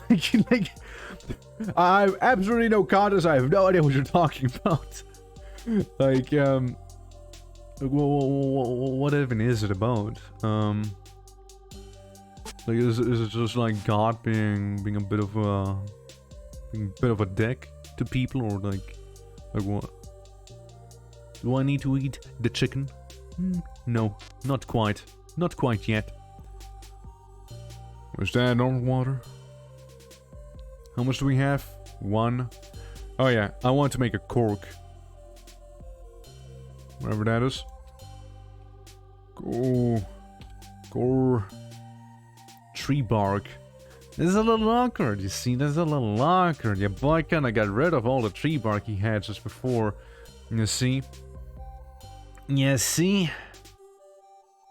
I have absolutely no context. I have no idea what you're talking about. What even is it about? Is it just like God being a bit of a dick to people, or like what? Do I need to eat the chicken? No, not quite. Not quite yet. Was that normal water? How much do we have? 1. Oh yeah, I want to make a cork. Whatever that is. Gore. Tree bark. This is a little awkward, you see? This is a little awkward. Your boy kinda got rid of all the tree bark he had just before. You see? You see?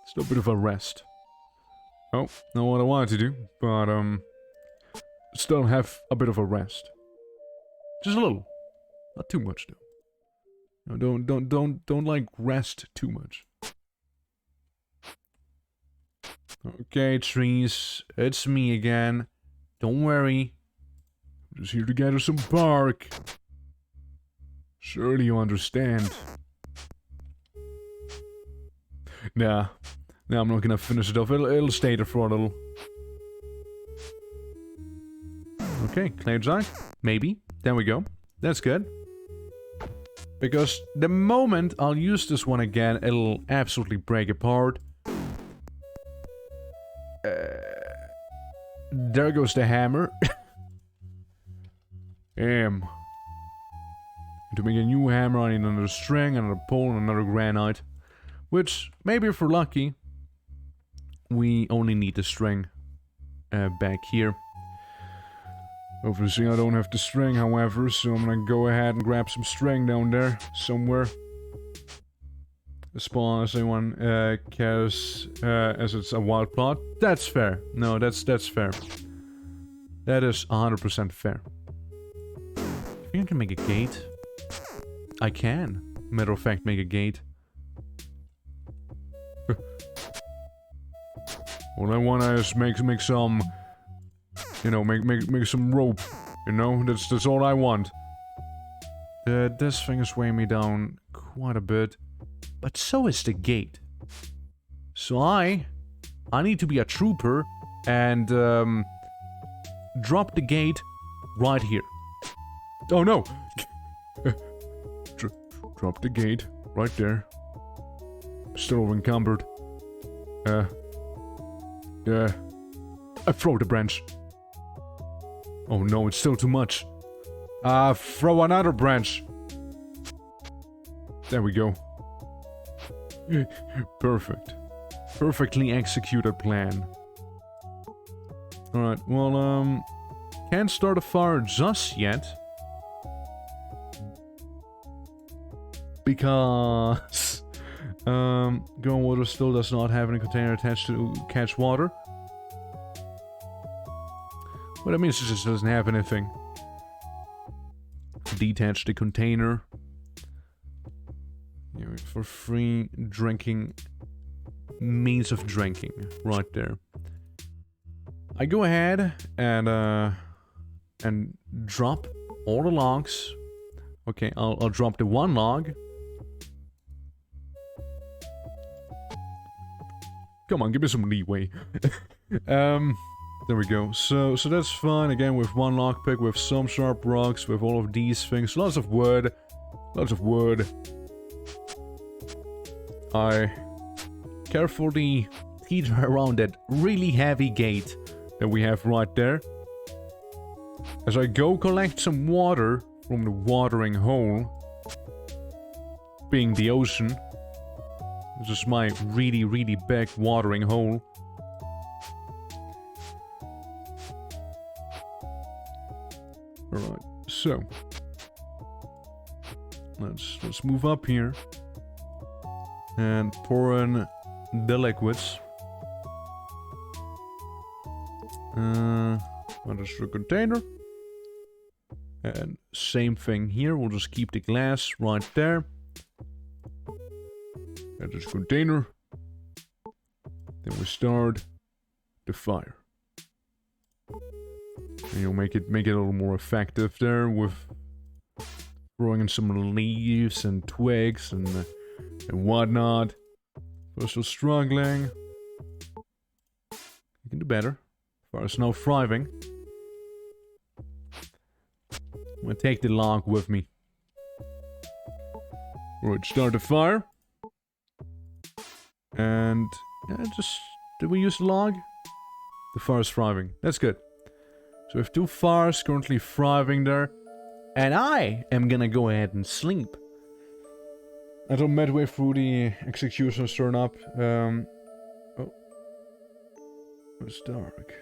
Still a bit of a rest. Oh, not what I wanted to do, but still have a bit of a rest. Just a little. Not too much though. No, don't like rest too much. Okay, trees, it's me again. Don't worry. I'm just here to gather some bark. Surely you understand. Nah, I'm not gonna finish it off. It'll stay there for a little. Okay, clay giant. Maybe. There we go. That's good. Because the moment I'll use this one again, it'll absolutely break apart. There goes the hammer. To make a new hammer, I need another string, another pole, and another granite. Which, maybe if we're lucky, we only need the string back here. Obviously, I don't have the string, however, so I'm gonna go ahead and grab some string down there, somewhere. Spawn as anyone cares, as it's a wild plot. That's fair. No, that's fair. That is 100% fair. I think I can make a gate. I can, matter of fact, make a gate. All I want is make some, you know, make some rope. You know, that's all I want. This thing is weighing me down quite a bit. But so is the gate. So I need to be a trooper and drop the gate right here. Oh no! Drop the gate right there. Still encumbered. I throw the branch. Oh no, it's still too much. Throw another branch. There we go. Perfect. Perfectly executed plan. Alright, well, can't start a fire just yet. Because... Going water still does not have any container attached to catch water. Well, that means it just doesn't have anything. Detach the container. Yeah, for free drinking... means of drinking. Right there. I go ahead and drop all the logs. Okay, I'll drop the one log. Come on, give me some leeway. There we go. So that's fine. Again, with one lockpick, with some sharp rocks, with all of these things. Lots of wood. Lots of wood. I carefully teeter around that really heavy gate that we have right there. As I go collect some water from the watering hole. Being the ocean. This is my really, really big watering hole. Alright, so let's move up here and pour in the liquids. There's the container. And same thing here, we'll just keep the glass right there. And this container. Then we start the fire. And you'll make it a little more effective there with throwing in some leaves and twigs and whatnot. We're still struggling. You can do better. Fire's now thriving. I'm gonna take the log with me. Alright, start the fire. And yeah, did we use the log? The fire's thriving. That's good. So we have 2 fires currently thriving there. And I am gonna go ahead and sleep. Until midway through the executions turn up. Oh. It's dark.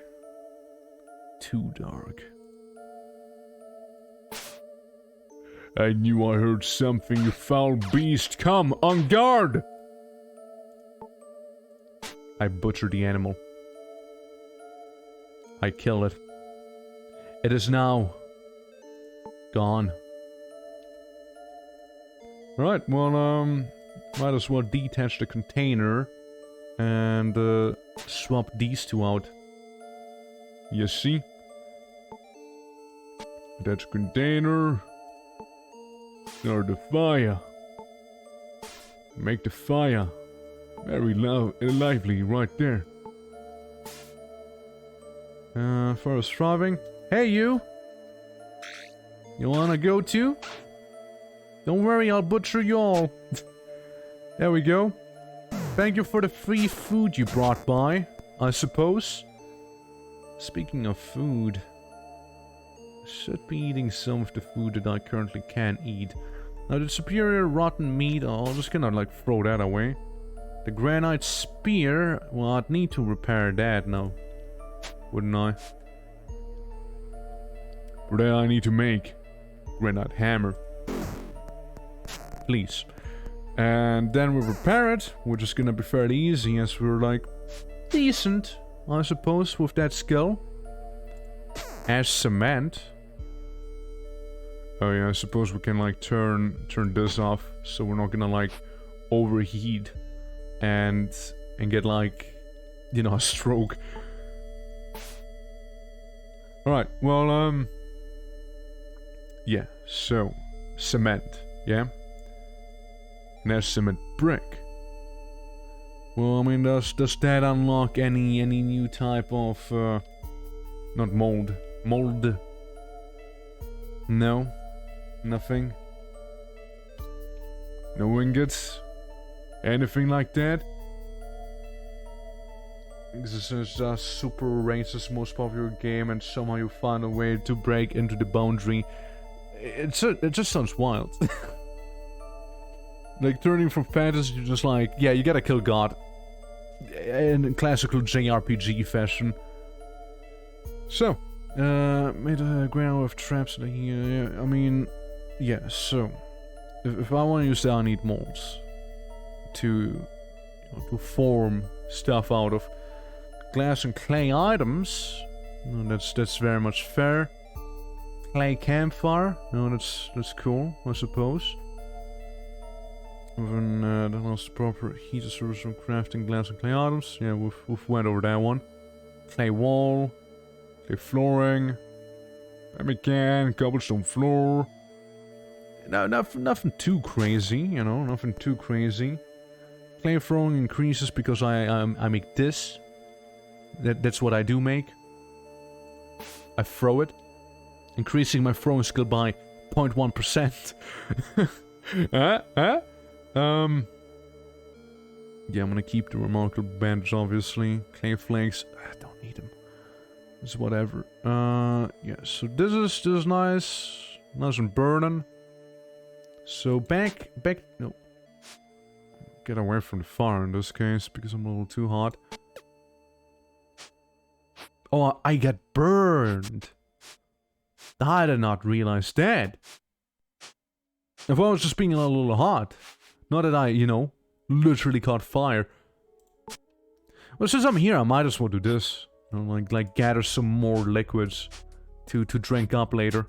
Too dark. I knew I heard something, you foul beast. Come, on guard! I butchered the animal. I killed it. It is now gone. Right, well, might as well detach the container and swap these 2 out. You see? That's container. Start the fire. Make the fire very lively right there. First thriving. Hey you! You wanna go too? Don't worry, I'll butcher you all. There we go. Thank you for the free food you brought by, I suppose. Speaking of food, I should be eating some of the food that I currently can't eat. Now the superior rotten meat, I'll just kind of like throw that away. The granite spear, well, I'd need to repair that now, wouldn't I? For that I need to make granite hammer. Please. And then we repair it, which is gonna be fairly easy as we're like decent, I suppose, with that skill. As cement. Oh yeah, I suppose we can like turn this off so we're not gonna like overheat and get like, you know, a stroke. Alright, well, yeah, so cement, yeah? And there's cement brick. Well, I mean, does that unlock any new type of, not mold, mold? No? Nothing? No ingots? Anything like that? This is a super racist, most popular game, and somehow you find a way to break into the boundary. It just sounds wild. Like, turning from fantasy to just like, yeah, you gotta kill God. In classical JRPG fashion. So, made a ground with traps. I mean, yeah, so. If I want to use that, I need molds. To form stuff out of glass and clay items. No, that's very much fair. Clay campfire. No, that's cool, I suppose. Even that allows the proper heater source from crafting glass and clay items. Yeah, we've went over that one. Clay wall, clay flooring, pemmican, cobblestone floor. No, nothing too crazy, you know, nothing too crazy. Clay throwing increases because I make this. That's what I do make. I throw it, increasing my throwing skill by 0.1%. Yeah, I'm gonna keep the remarkable bandage, obviously. Clay flakes, I don't need them. It's whatever. Yeah, so this is nice. Nice and burning. So back, no. Get away from the fire in this case, because I'm a little too hot. Oh, I got burned. I did not realize that. If I was just being a little hot. Not that I, you know, literally caught fire. Well, since I'm here, I might as well do this. You know, like gather some more liquids to drink up later.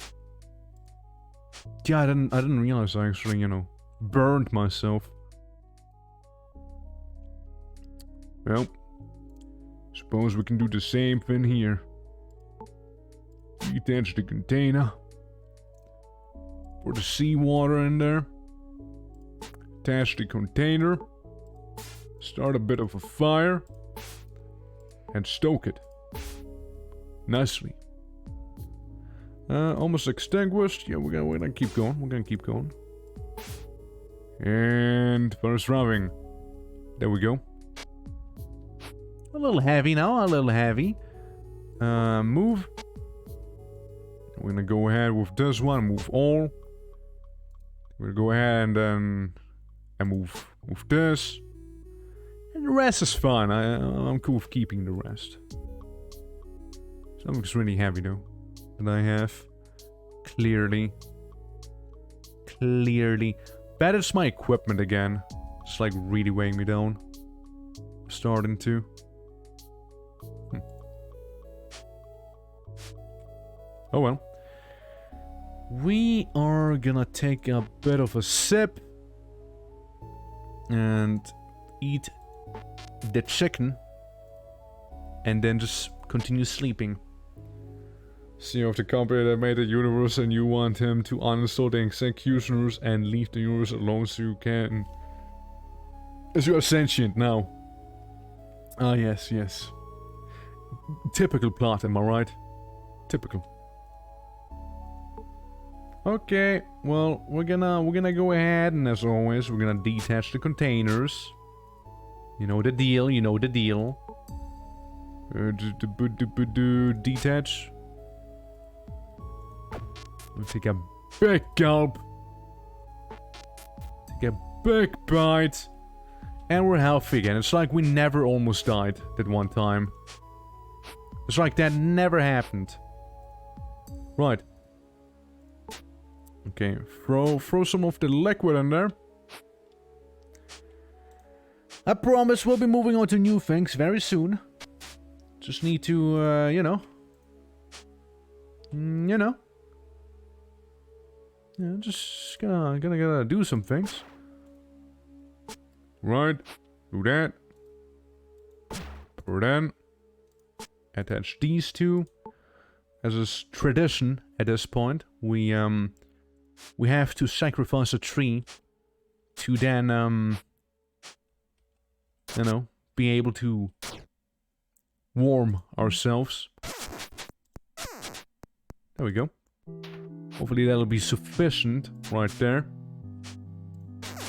Yeah, I didn't realize I actually, you know, burned myself. Well, suppose we can do the same thing here. Detach the container. Pour the seawater in there. Attach the container. Start a bit of a fire. And stoke it. Nicely. Almost extinguished. Yeah, we're gonna keep going. We're gonna keep going. And first rubbing. There we go. A little heavy now, a little heavy. Move. We're gonna go ahead with this one, move all. We're gonna go ahead and move this. And the rest is fine. I'm cool with keeping the rest. Something's really heavy though. That I have. Clearly. Bet it's my equipment again. It's like really weighing me down. Starting to. Oh well. We are gonna take a bit of a sip. And eat the chicken. And then just continue sleeping. CEO of the company that made the universe, and you want him to uninstall the executioners and leave the universe alone so you can... As you are sentient now. Ah, yes. Typical plot, am I right? Typical. Okay, well, we're gonna go ahead, and as always, we're gonna detach the containers. You know the deal, Detach. We'll take a big gulp. Take a big bite. And we're healthy again. It's like we never almost died that one time. It's like that never happened. Right. Okay, throw some of the liquid in there. I promise we'll be moving on to new things very soon. Just need to, you know. Yeah, just gonna do some things. Right, do that. Pour that. Attach these two. As a tradition at this point, we we have to sacrifice a tree to then, you know, be able to warm ourselves. There we go. Hopefully that'll be sufficient right there.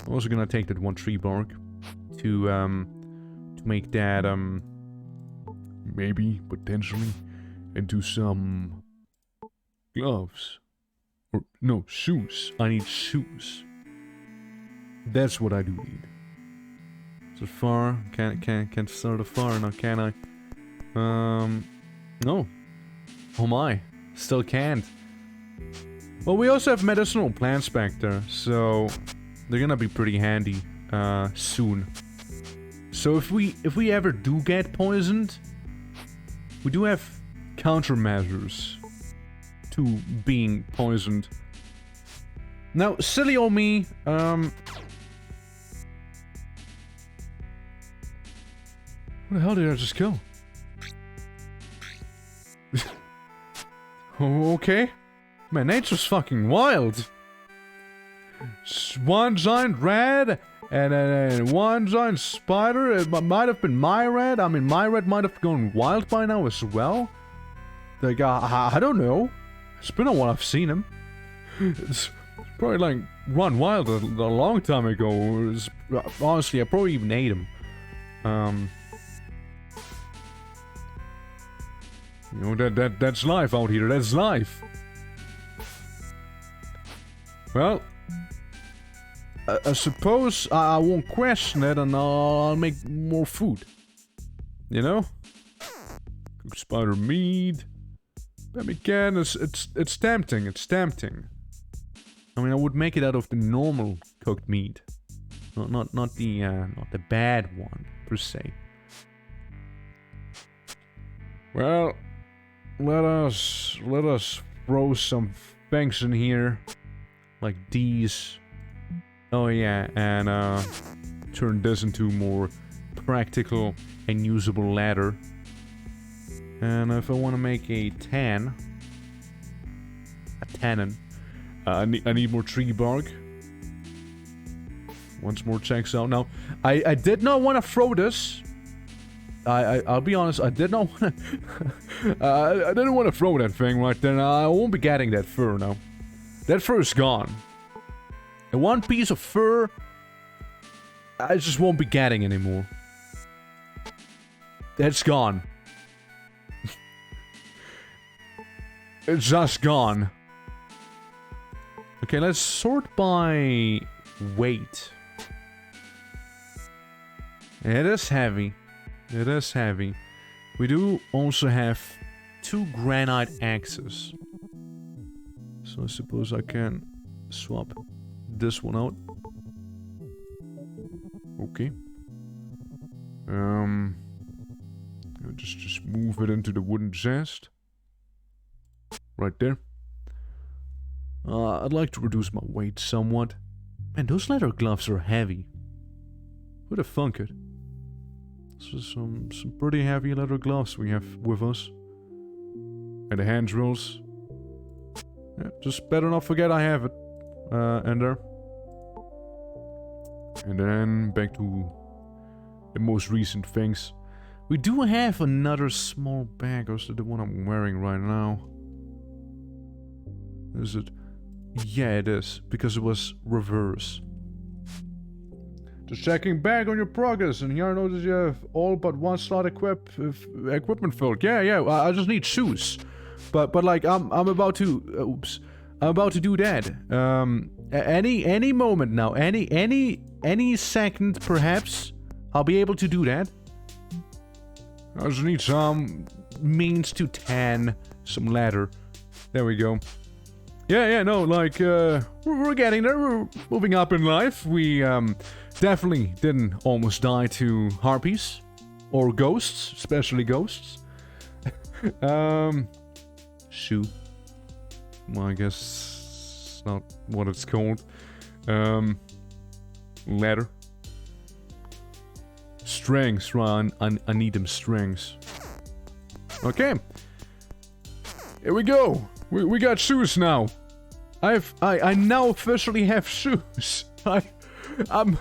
I'm also gonna take that one tree bark to make that, maybe, potentially, into some gloves. Or, no, shoes. I need shoes. That's what I do need. Is it far? Can't start a fire now, can I? No. Oh my. Still can't. Well, we also have medicinal plants back there, so they're gonna be pretty handy, soon. So if we ever do get poisoned, we do have countermeasures to being poisoned. Now, silly old me, where the hell did I just go? Okay. Man, nature's fucking wild. One giant rat, and then one giant spider. It might have been my rat. I mean, my rat might have gone wild by now as well. Like, I don't know. It's been a while I've seen him. It's probably like run wild a long time ago. Honestly, I probably even ate him. You know, that's life out here. That's life. Well, I suppose I won't question it, and I'll make more food. You know, cook spider meat. But again, it's tempting. It's tempting. I mean, I would make it out of the normal cooked meat, not the bad one per se. Well, let us throw some things in here, like these. Oh yeah, and turn this into more practical and usable ladder. And if I want to make a tannin, I need more tree bark. Once more checks out. Now, I did not want to throw this. I'll be honest, I did not want to. I didn't want to throw that thing right there. I won't be getting that fur now. That fur is gone. And one piece of fur, I just won't be getting anymore. That's gone. It's just gone. Okay, let's sort by weight. It is heavy. It is heavy. We do also have 2 granite axes. So I suppose I can swap this one out. Okay. I'll just move it into the wooden chest. Right there. I'd like to reduce my weight somewhat. Man, those leather gloves are heavy. Who'd have thunk it? So some pretty heavy leather gloves we have with us. And the hand drills. Yeah, just better not forget I have it. In there. And then back to the most recent things. We do have another small bag. Or is it the one I'm wearing right now? Is it? Yeah, it is. Because it was reverse. Just checking back on your progress, and here I notice you have all but one slot equipment filled. Yeah, I just need shoes. But like, I'm about to... oops. I'm about to do that. Any moment now. Any second, perhaps. I'll be able to do that. I just need some means to tan some ladder. There we go. Yeah, no, like, we're getting there. We're moving up in life. We, definitely didn't almost die to harpies. Or ghosts, especially ghosts. Shoe. Well, I guess it's not what it's called. Ladder. Strings, right? I need them strings. Okay. Here we go. We got shoes now. I now officially have shoes. I'm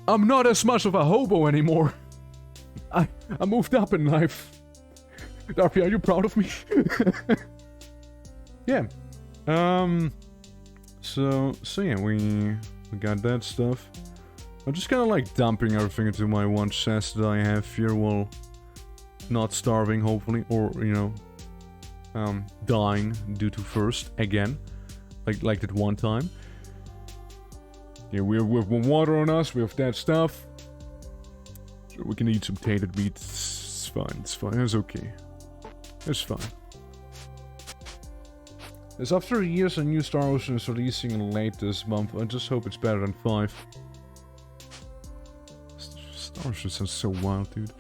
not as much of a hobo anymore. I moved up in life. Darby, are you proud of me? Yeah. So yeah, we got that stuff. I'm just kind of like dumping everything into my one chest that I have here while not starving, hopefully, or you know, dying due to thirst again, like that one time. Yeah, we have water on us. We have that stuff, so we can eat some tainted meat. It's fine. It's fine. It's okay. It's fine. As after years, a new Star Ocean is releasing late this month. I just hope it's better than 5. Star Ocean sounds so wild, dude.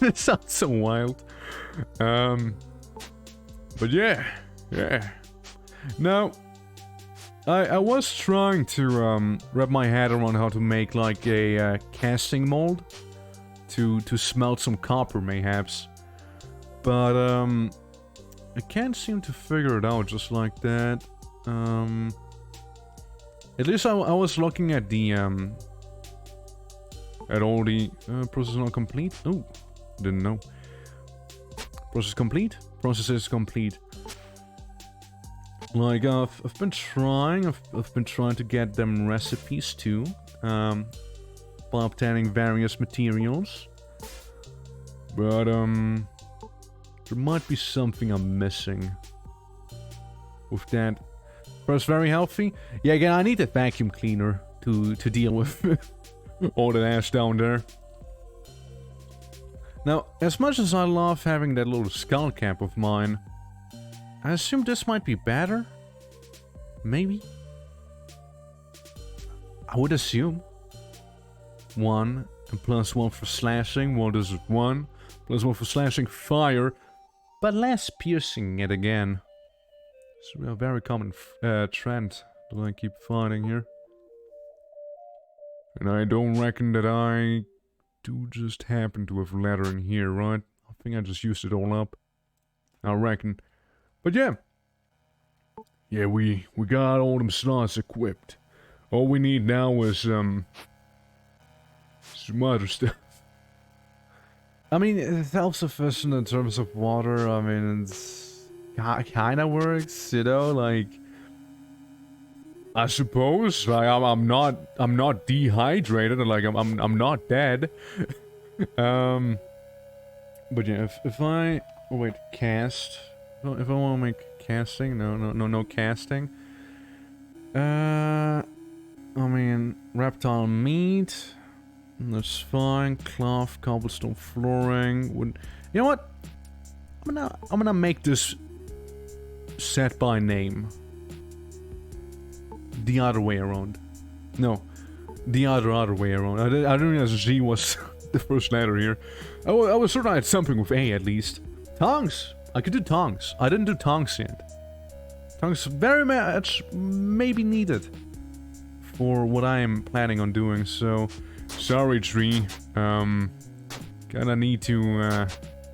It sounds so wild. But yeah. Now, I was trying to wrap my head around how to make like a casting mold to smelt some copper, mayhaps. But I can't seem to figure it out just like that. At least I was looking at the at all the process not complete. Oh, didn't know. Process complete. Process is complete. Like I've been trying. I've been trying to get them recipes too, by obtaining various materials. But there might be something I'm missing with that. First, very healthy. Yeah, again, I need a vacuum cleaner to deal with all that ash down there. Now, as much as I love having that little skull cap of mine, I assume this might be better? Maybe? I would assume. 1 and +1 for slashing. Well, this is 1. +1 for slashing fire. But less piercing yet again. It's a very common trend that I keep finding here. And I don't reckon that I do just happen to have leather in here, right? I think I just used it all up. I reckon. But yeah. Yeah, we got all them slots equipped. All we need now is some other stuff. I mean, it's self-sufficient in terms of water. I mean, it's kind of works, you know. Like, I suppose. Like, I'm not dehydrated. Like, I'm not dead. But yeah, if I wait, cast. If I want to make casting, no casting. I mean, reptile meat. That's fine. Cloth, cobblestone flooring. You know what? I'm gonna make this set by name. The other way around. No, the other way around. I didn't realize G was the first letter here. I was certain I had something with A at least. Tongues. I could do tongues. I didn't do tongues yet. Tongues very much maybe needed for what I am planning on doing. So. Sorry, tree. Kinda need to,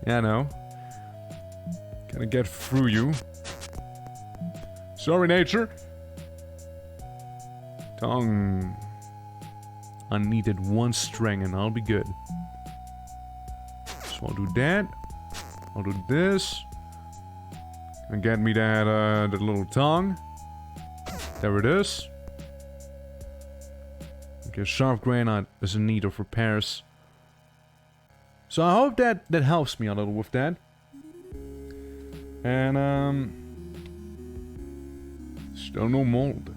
you know, kinda get through you. Sorry, nature. Tongue. I needed 1 string and I'll be good. So I'll do that. I'll do this. And get me that little tongue. There it is. Okay, sharp granite is in need of repairs. So I hope that helps me a little with that. And still no mold.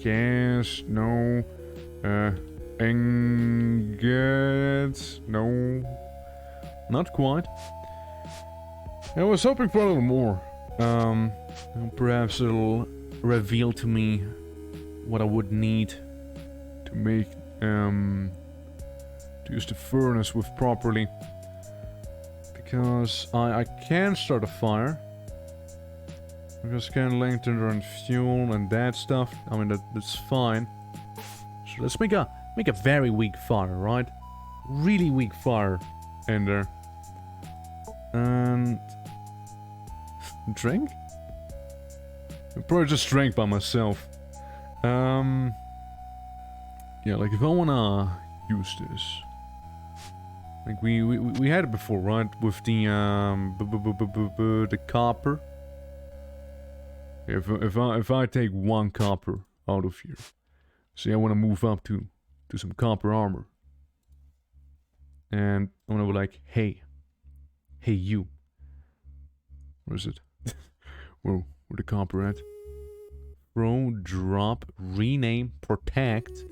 Cast, no. Ingots, no. Not quite. I was hoping for a little more. Perhaps it'll reveal to me what I would need to make, to use the furnace with properly. Because I can start a fire. Because I can lengthen and fuel and that stuff. I mean, that's fine. So let's make a very weak fire, right? Really weak fire in there. And drink? I probably just drank by myself. Yeah, like if I wanna use this, like we had it before, right? With the the copper. If I take 1 copper out of here, say I want to move up to some copper armor, and I'm gonna be like, hey you, where is it? Where the copper at? Throw, drop, rename, protect.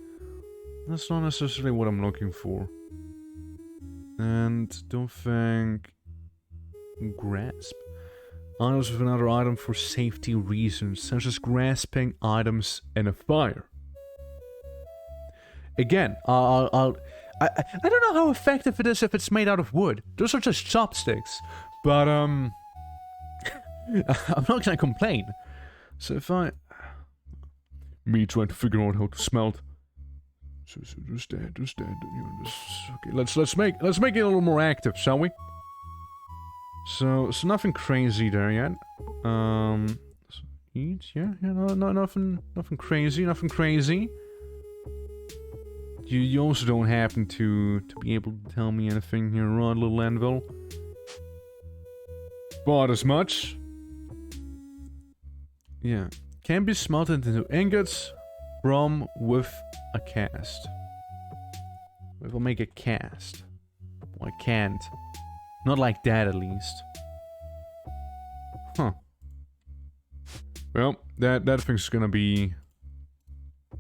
That's not necessarily what I'm looking for. And don't think... grasp. Items with another item for safety reasons, such as grasping items in a fire. Again, I don't know how effective it is if it's made out of wood. Those are just chopsticks. But, I'm not gonna complain. So if I... Me trying to figure out how to smelt. So there's that. You know, okay, let's make it a little more active, shall we? So nothing crazy there yet. Eat, yeah, no, nothing crazy. You also don't happen to be able to tell me anything here, right, little anvil? Bought as much. Yeah. Can be smelted into ingots from with a cast. If I make a cast. Well, I can't. Not like that, at least. Huh. Well, that thing's gonna be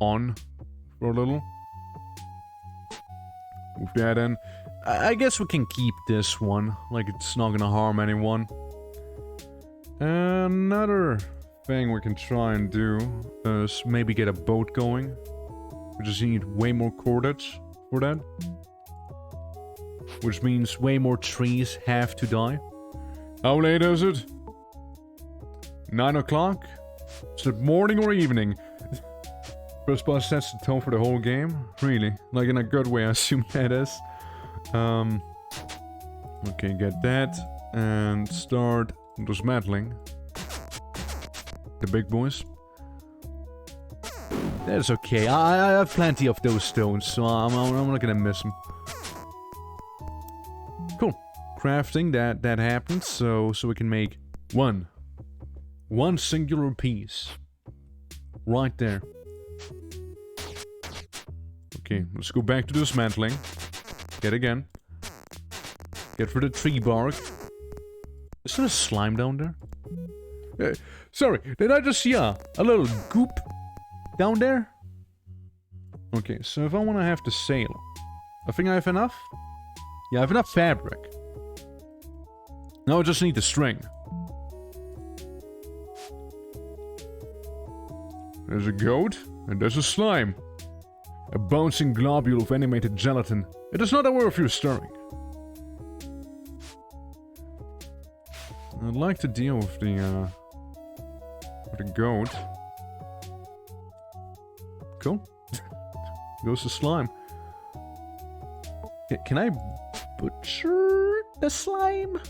on for a little. Move that in. I guess we can keep this one. Like, it's not gonna harm anyone. Another thing we can try and do is maybe get a boat going. We just need way more cordage for that. Which means way more trees have to die. How late is it? 9 o'clock? Is it morning or evening? First boss sets the tone for the whole game? Really? Like in a good way, I assume that is. Okay, get that. And start dismantling the big boys. That's okay. I have plenty of those stones, so I'm not gonna miss them. Cool. Crafting, that happens, so we can make one singular piece. Right there. Okay, let's go back to dismantling. Get again. Get for the tree bark. Is there a slime down there? Sorry, did I just see a little goop down there? Okay, so if I want to have the sail, I think I have enough. Yeah, I have enough fabric. Now I just need the string. There's a goat, and there's a slime. A bouncing globule of animated gelatin. It is not aware of your stirring. I'd like to deal with the goat. Cool. Goes the slime. Can I butcher the slime?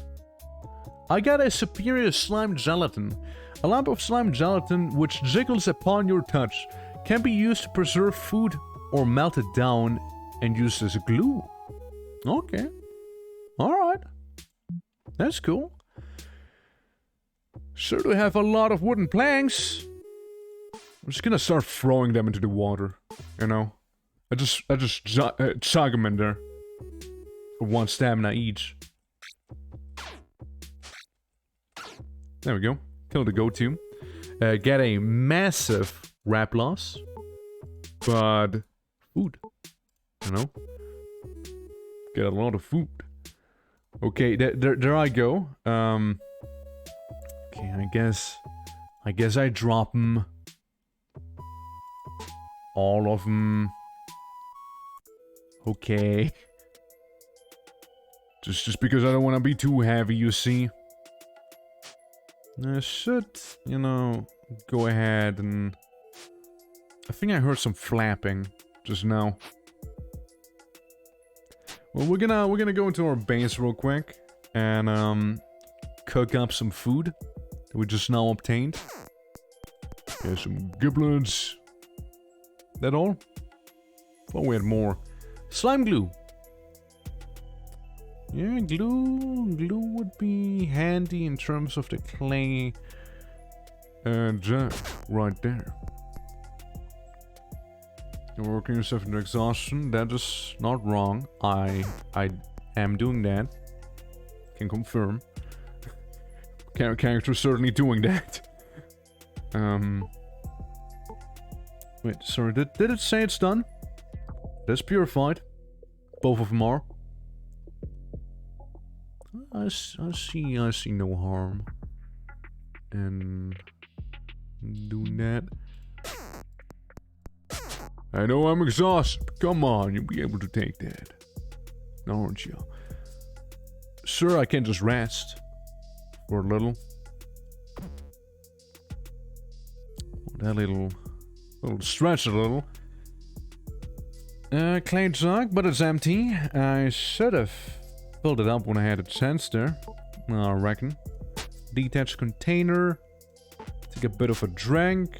I got a superior slime gelatin. A lump of slime gelatin which jiggles upon your touch can be used to preserve food or melt it down and used as a glue. Okay. Alright. That's cool. Sure do have a lot of wooden planks. I'm just gonna start throwing them into the water. You know? I just chug them in there. For 1 stamina each. There we go. Kill the goat too. Get a massive rap loss. But food. You know? Get a lot of food. Okay, there I go. Okay, I guess I drop them. All of them. Okay. Just because I don't want to be too heavy, you see. I should, you know, go ahead and... I think I heard some flapping just now. Well, we're gonna go into our base real quick and cook up some food that we just now obtained. Here's some giblets. That all? Thought we had more. Slime glue. Yeah, glue would be handy in terms of the clay. And right there. You're working yourself into exhaustion. That is not wrong. I am doing that. Can confirm. Character certainly doing that. Wait, sorry. Did it say it's done? That's purified. Both of them are. I see no harm in doing that. I know I'm exhausted. Come on, you'll be able to take that. Aren't you? Sir, I can just rest. For a little. That little stretch a little. Clay jug, but it's empty. I should have filled it up when I had a chance there. I reckon. Detached container. Take a bit of a drink.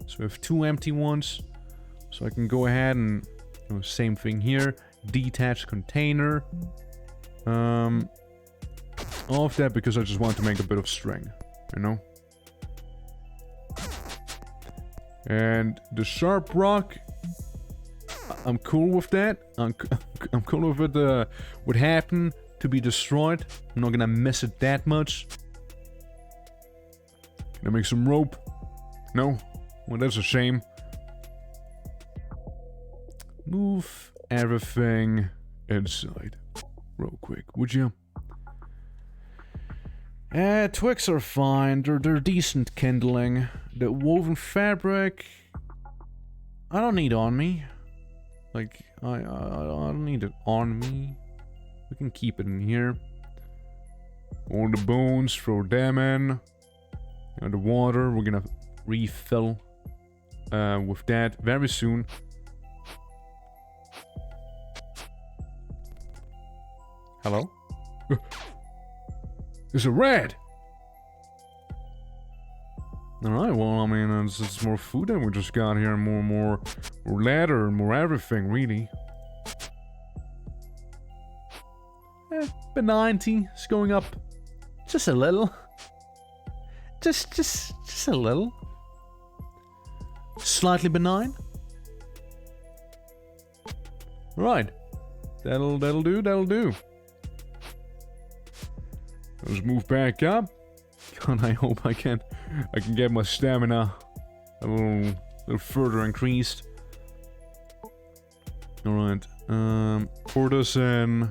So we have 2 empty ones. So I can go ahead and do the same thing here. Detached container. All of that because I just want to make a bit of string. You know? And the sharp rock. I'm cool with that. I'm cool with it. Would happen to be destroyed. I'm not gonna miss it that much. Can I make some rope? No? Well, that's a shame. Move everything inside. Real quick, would you? Twigs are fine. They're decent kindling. The woven fabric, I don't need on me. Like, I don't need it on me. We can keep it in here. All the bones, throw them in. And the water, we're gonna refill with that very soon. Hello? It's a rat! Alright, well, I mean, it's more food than we just got here. More ladder, more everything, really. Benignity is going up. Just a little. Just a little. Slightly benign. Right. That'll do. Let's move back up. God, I hope I can get my stamina a little further increased. Alright. Pour this in.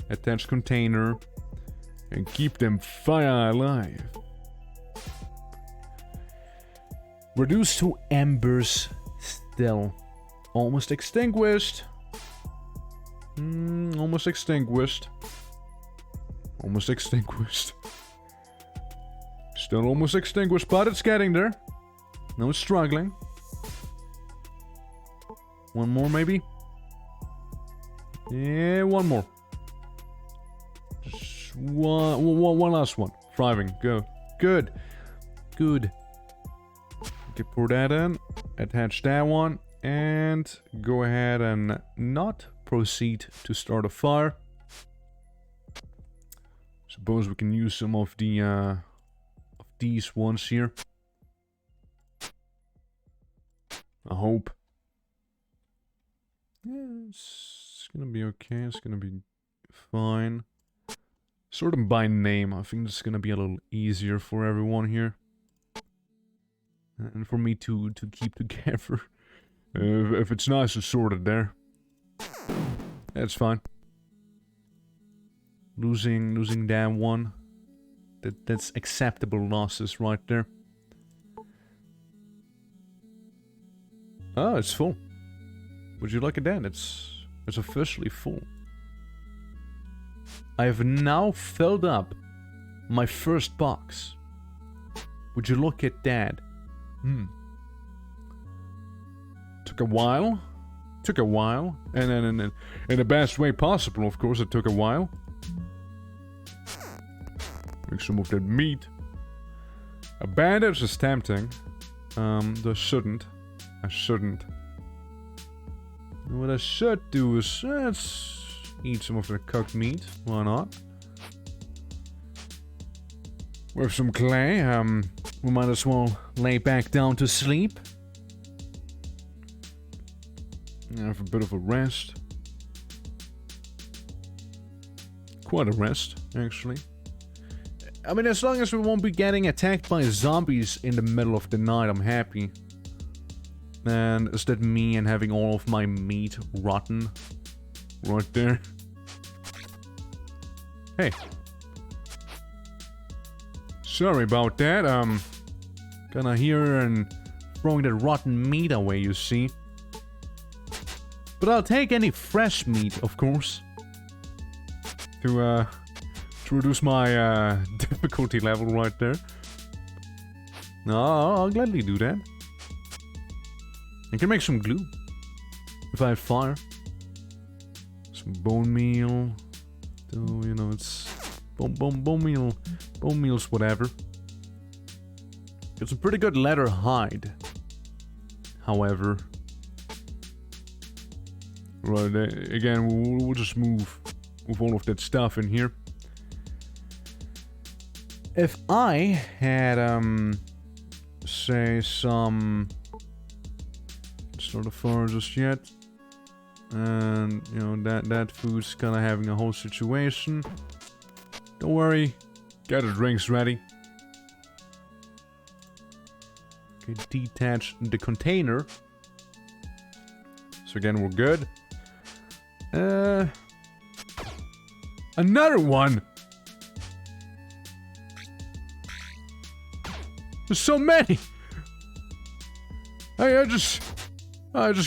Attach container. And keep them fire alive. Reduced to embers still. Almost extinguished. Almost extinguished. Almost extinguished. Still almost extinguished, but it's getting there. No, it's struggling. One more, maybe? Yeah, one more. Just one last one. Thriving. Go. Good. Okay, pour that in. Attach that one. And go ahead and not proceed to start a fire. Suppose we can use some of the these ones here. I hope. Yeah, it's gonna be okay. It's gonna be fine. Sort them by name. I think it's gonna be a little easier for everyone here, and for me to keep together. If it's nice and sorted there, that's fine. Losing that one. That's acceptable losses right there. Oh, it's full. Would you look at that? It's officially full. I have now filled up my first box. Would you look at that? Took a while. And then in the best way possible, of course, it took a while. Make some of that meat. A bandage is tempting. I shouldn't. What I should do is let's eat some of the cooked meat. Why not? With some clay, we might as well lay back down to sleep. Have a bit of a rest. Quite a rest, actually. I mean, as long as we won't be getting attacked by zombies in the middle of the night, I'm happy. And instead me and having all of my meat rotten right there. Hey. Sorry about that, kinda here and throwing that rotten meat away, you see. But I'll take any fresh meat, of course. To reduce my, difficulty level right there. No, I'll gladly do that. I can make some glue. If I have fire. Some bone meal. So, you know, it's... Bone meal. Bone meal's whatever. It's a pretty good leather hide. However. Right, again, we'll just move all of that stuff in here. If I had, say some... It's not a fire just yet. And, you know, that food's kinda having a whole situation. Don't worry. Get the drinks ready. Okay, detach the container. So again, we're good. Another one! There's so many! Hey, I just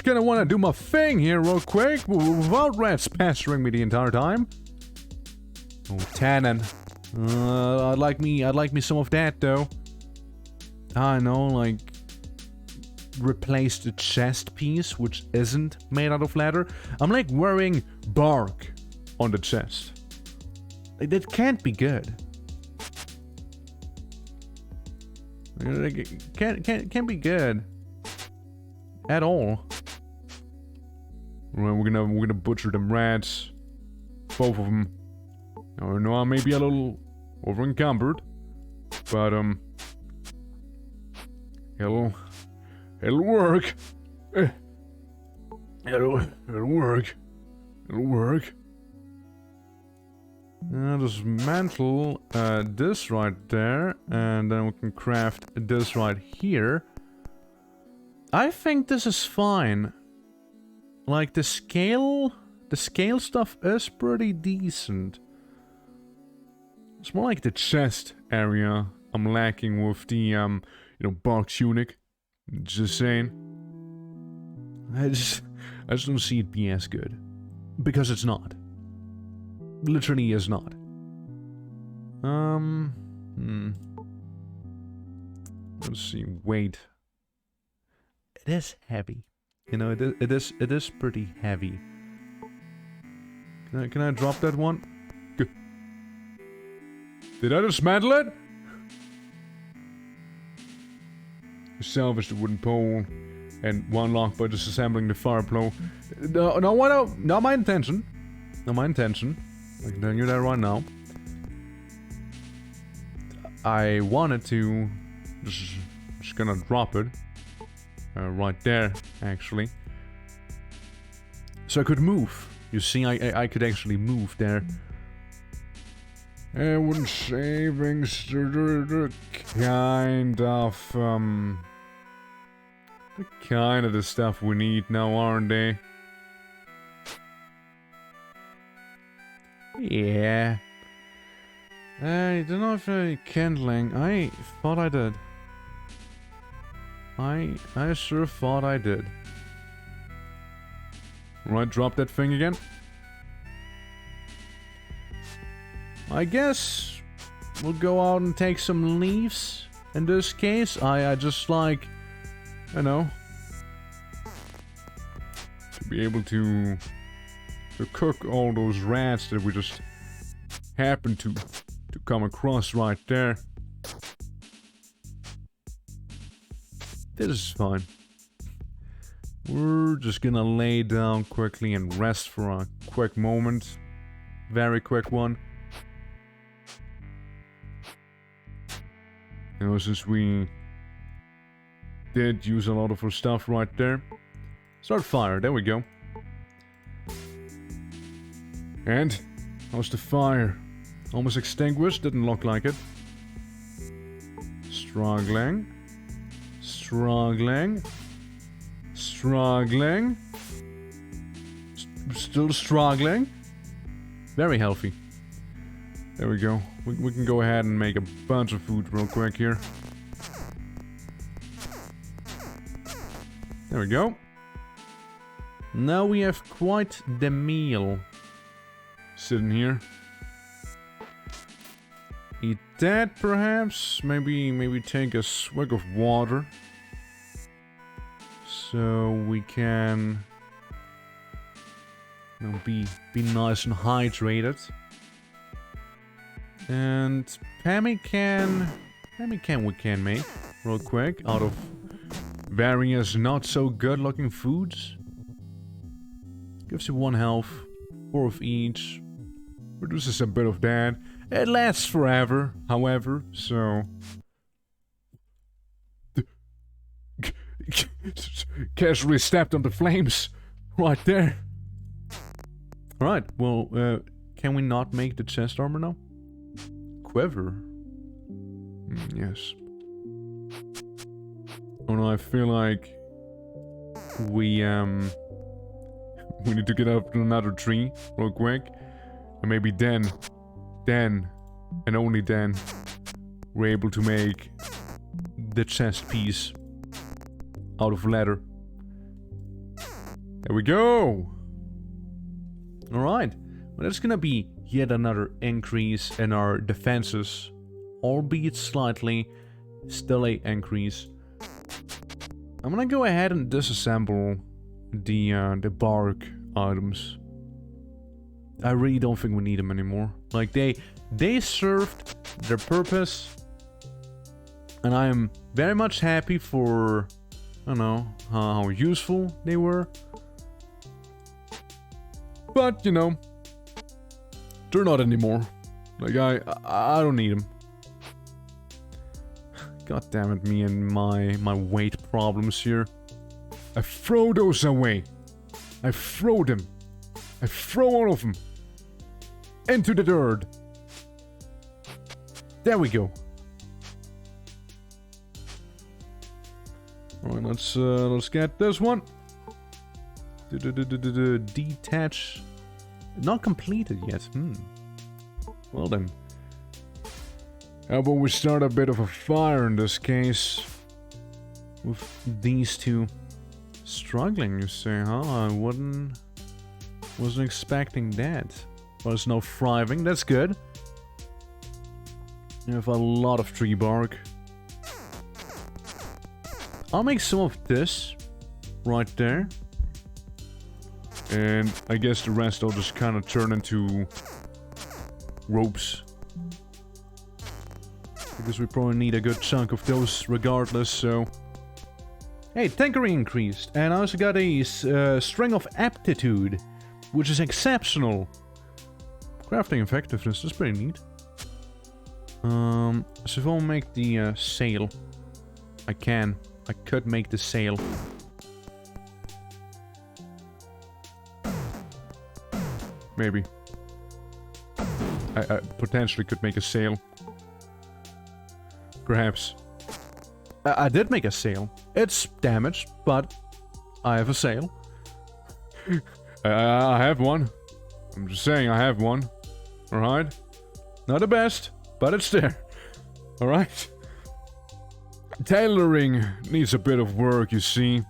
kinda wanna do my thing here real quick, without rats pestering me the entire time. Oh, tannin. I'd like me some of that, though. I know, like... replace the chest piece, which isn't made out of leather. I'm like wearing bark on the chest. Like, that can't be good. Like, can't be good. At all. Well, we're gonna butcher them rats. Both of them. I know I may be a little over encumbered, but it'll work. It'll work. It'll work. Dismantle this right there, and then we can craft this right here. I think this is fine. Like, the scale stuff is pretty decent. It's more like the chest area I'm lacking with the, you know, bark tunic. Just saying. I just don't see it be as good. Because it's not. Literally is not. Let's see, weight. It is heavy. You know, it is pretty heavy. Can I drop that one? Good. Did I dismantle it? Salvage the wooden pole and one lock by disassembling the fire plow. No, not my intention. Not my intention. I can tell you that right now. I wanted to just gonna drop it right there, actually, so I could move. You see, I could actually move there. And when savings, the kind of the stuff we need now, aren't they? Yeah. I don't know if kindling. I thought I did. I sure thought I did. Right, drop that thing again. I guess we'll go out and take some leaves. In this case, I just like, you know, to be able to cook all those rats that we just happened to come across right there. This is fine. We're just gonna lay down quickly and rest for a quick moment. Very quick one. You know, since we did use a lot of our stuff right there. Start fire, there we go. And how's the fire? Almost extinguished, didn't look like it. Struggling. Struggling. Struggling. Still struggling. Very healthy. There we go. We can go ahead and make a bunch of food real quick here. There we go. Now we have quite the meal sitting here. Eat that, perhaps. Maybe take a swig of water, so we can, you know, be nice and hydrated. And pemmican we can make real quick out of various not so good looking foods. Gives you 1 health, 4 of each. Reduces a bit of that. It lasts forever, however, so... Casually stepped on the flames. Right there. Alright, well, can we not make the chest armor now? Quiver? Yes. Oh no, I feel like... We need to get up to another tree real quick. And maybe then, and only then, we're able to make the chest piece out of leather. There we go! Alright, well that's gonna be yet another increase in our defenses. Albeit slightly, still a increase. I'm gonna go ahead and disassemble the bark items. I really don't think we need them anymore. Like, they served their purpose. And I am very much happy for, I don't know, how useful they were. But, you know, they're not anymore. Like, I don't need them. God damn it, me and my weight problems here. I throw those away. I throw them. I throw all of them into the dirt. There we go. All right, let's get this one. Detach. Not completed yet. Well then. How about we start a bit of a fire in this case? With these two struggling, you say, huh? I wasn't expecting that. But it's now thriving, that's good. You have a lot of tree bark. I'll make some of this right there. And I guess the rest will just kind of turn into ropes. Because we probably need a good chunk of those regardless, so... Hey, tinkering increased. And I also got a string of aptitude, which is exceptional. Crafting effectiveness, that's pretty neat. So if I'll make the sail, I could make the sail. Maybe. I potentially could make a sail. Perhaps. I did make a sail. It's damaged, but I have a sail. I have one. I'm just saying I have one. Alright? Not the best, but it's there. Alright? Tailoring needs a bit of work, you see.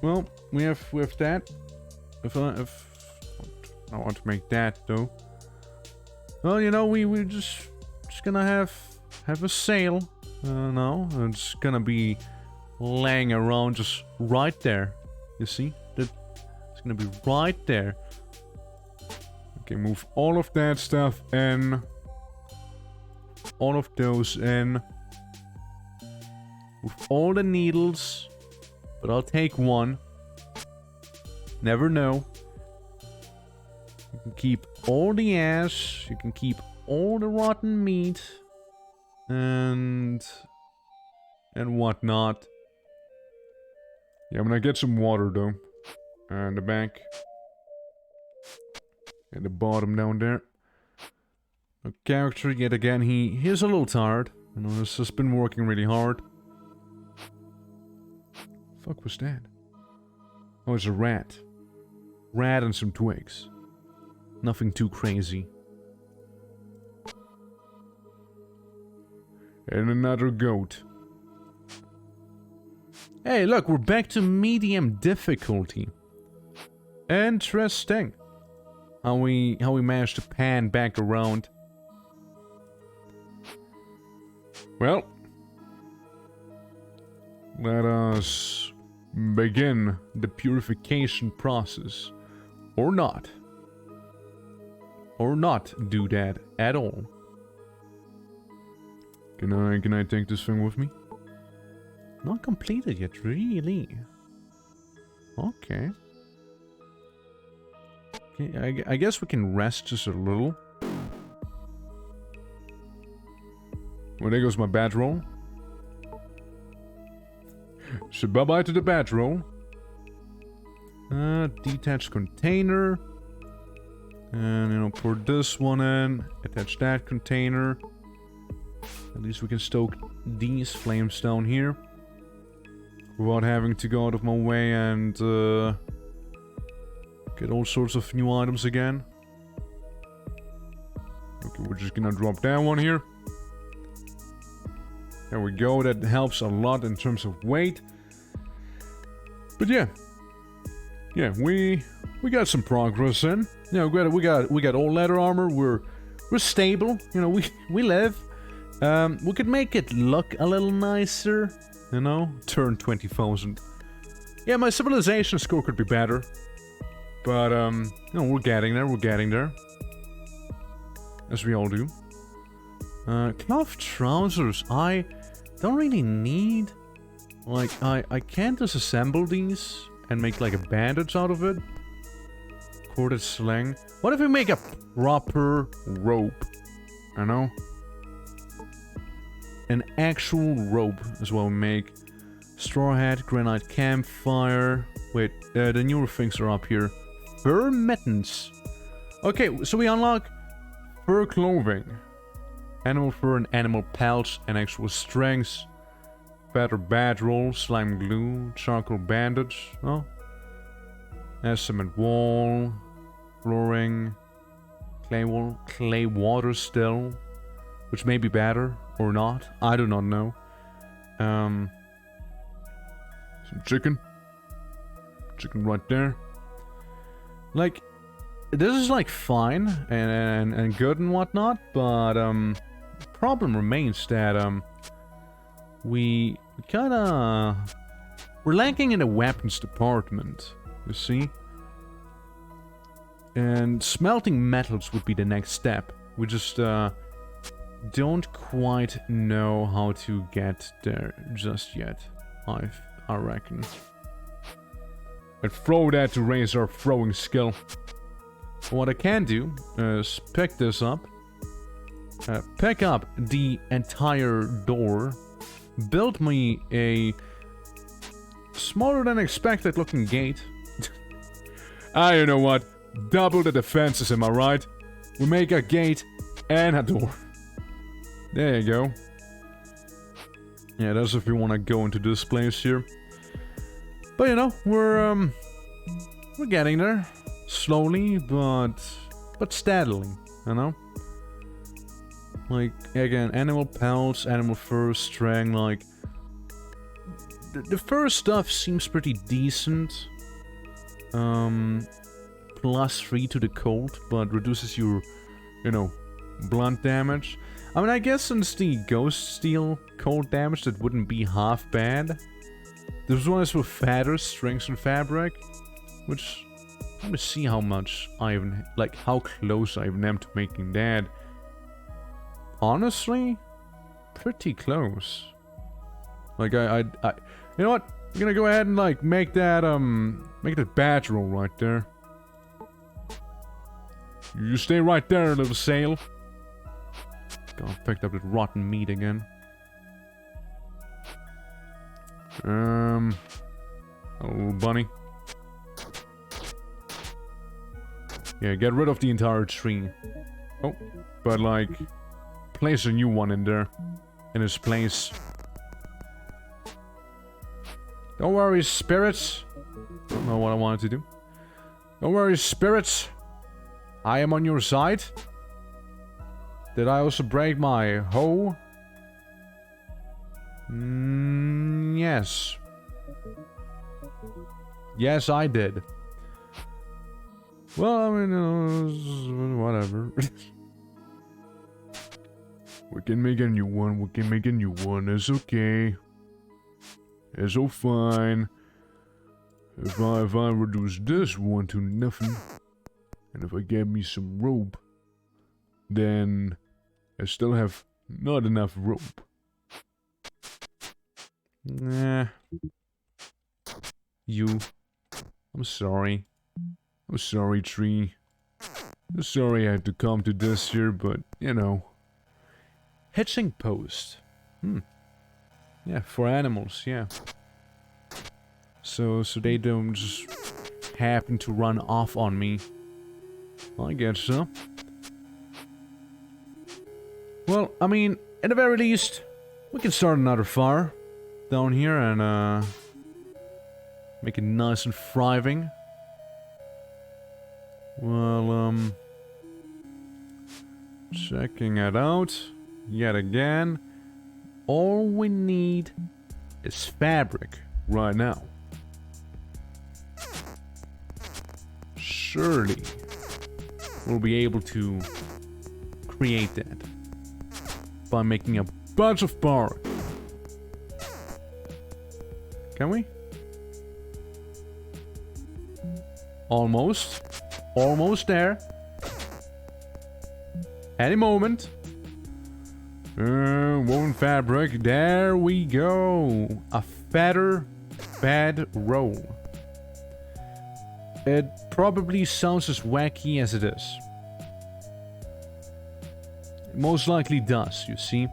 Well, we have that. If I want to make that though. Well, you know, we're just gonna have a sail. No, it's gonna be laying around just right there. You see? It's gonna be right there. Okay, move all of that stuff in. All of those in. with all the needles, but I'll take one. Never know. You can keep all the ash, you can keep all the rotten meat, and whatnot. Yeah, I'm gonna get some water though. And the back. At the bottom down there. The character, yet again, he's a little tired. You know, he's just been working really hard. Fuck was that? Oh, it's a rat. Rat and some twigs. Nothing too crazy. And another goat. Hey, look, we're back to medium difficulty. Interesting. How we managed to pan back around. Well, let us begin the purification process. Or not. Or not do that at all. Can I take this thing with me? Not completed yet, really. Okay. Okay, I guess we can rest just a little. Well, there goes my badge roll. So bye-bye to the badge roll. Detached container. And, you know, pour this one in. Attach that container. At least we can stoke these flames down here. Without having to go out of my way and get all sorts of new items again. Okay, we're just gonna drop that one here. There we go, that helps a lot in terms of weight. But yeah. Yeah, we got some progress in. You know, we got all leather armor, we're stable, you know, we live. We could make it look a little nicer, you know, turn 20,000. Yeah, my civilization score could be better. But, you know, we're getting there. As we all do. Cloth trousers, I don't really need. Like, I can't disassemble these and make like a bandage out of it. Corded sling. What if we make a proper rope? You know? An actual rope is what we make. Straw hat, granite campfire. Wait, the newer things are up here. Fur mittens. Okay, so we unlock fur clothing. Animal fur and animal pelts and actual strings. Feather badge roll, slime glue, charcoal bandage. Oh. Cement wall. Flooring. Clay water still. Which may be better or not. I do not know. Some chicken. Chicken right there. Like, this is like fine and good and whatnot, but the problem remains that we're lacking in the weapons department, you see? And smelting metals would be the next step. We just don't quite know how to get there just yet, I reckon. And throw that to raise our throwing skill. What I can do is pick this up. Pick up the entire door. Build me a smaller than expected looking gate. You know what? Double the defenses, am I right? We make a gate and a door. There you go. Yeah, that's if you want to go into this place here. But you know, we're getting there. Slowly, but steadily, you know? Like, again, animal pelts, animal fur, string, like... The fur stuff seems pretty decent. +3 to the cold, but reduces your, you know, blunt damage. I mean, I guess since the ghost steel cold damage, that wouldn't be half bad. This one is with feathers, strings, and fabric, which... Let me see how much I even, like, how close I even am to making that. Honestly, pretty close. Like, you know what? I'm gonna go ahead and, like, make that batch roll right there. You stay right there, little sail. God, picked up that rotten meat again. A little bunny. Yeah, get rid of the entire tree. Oh, but like, place a new one in there. In its place. Don't worry, spirits. Don't know what I wanted to do. Don't worry, spirits. I am on your side. Did I also break my hoe? Yes. Yes, I did. Well, I mean, whatever. We can make a new one. We can make a new one. It's okay. It's all fine. If I reduce this one to nothing, and if I get me some rope, then I still have not enough rope. Nah. You. I'm sorry. I'm sorry, tree. I'm sorry I had to come to this here, but, you know. Hitching post. Yeah, for animals, yeah. So they don't just happen to run off on me. I guess so. Well, I mean, at the very least, we can start another fire down here and make it nice and thriving. Well, checking it out yet again. All we need is fabric right now. Surely we'll be able to create that by making a bunch of bark. Can we? Almost. Almost there. Any moment. Woven fabric. There we go. A feather bed roll. It probably sounds as wacky as it is. It most likely does, you see.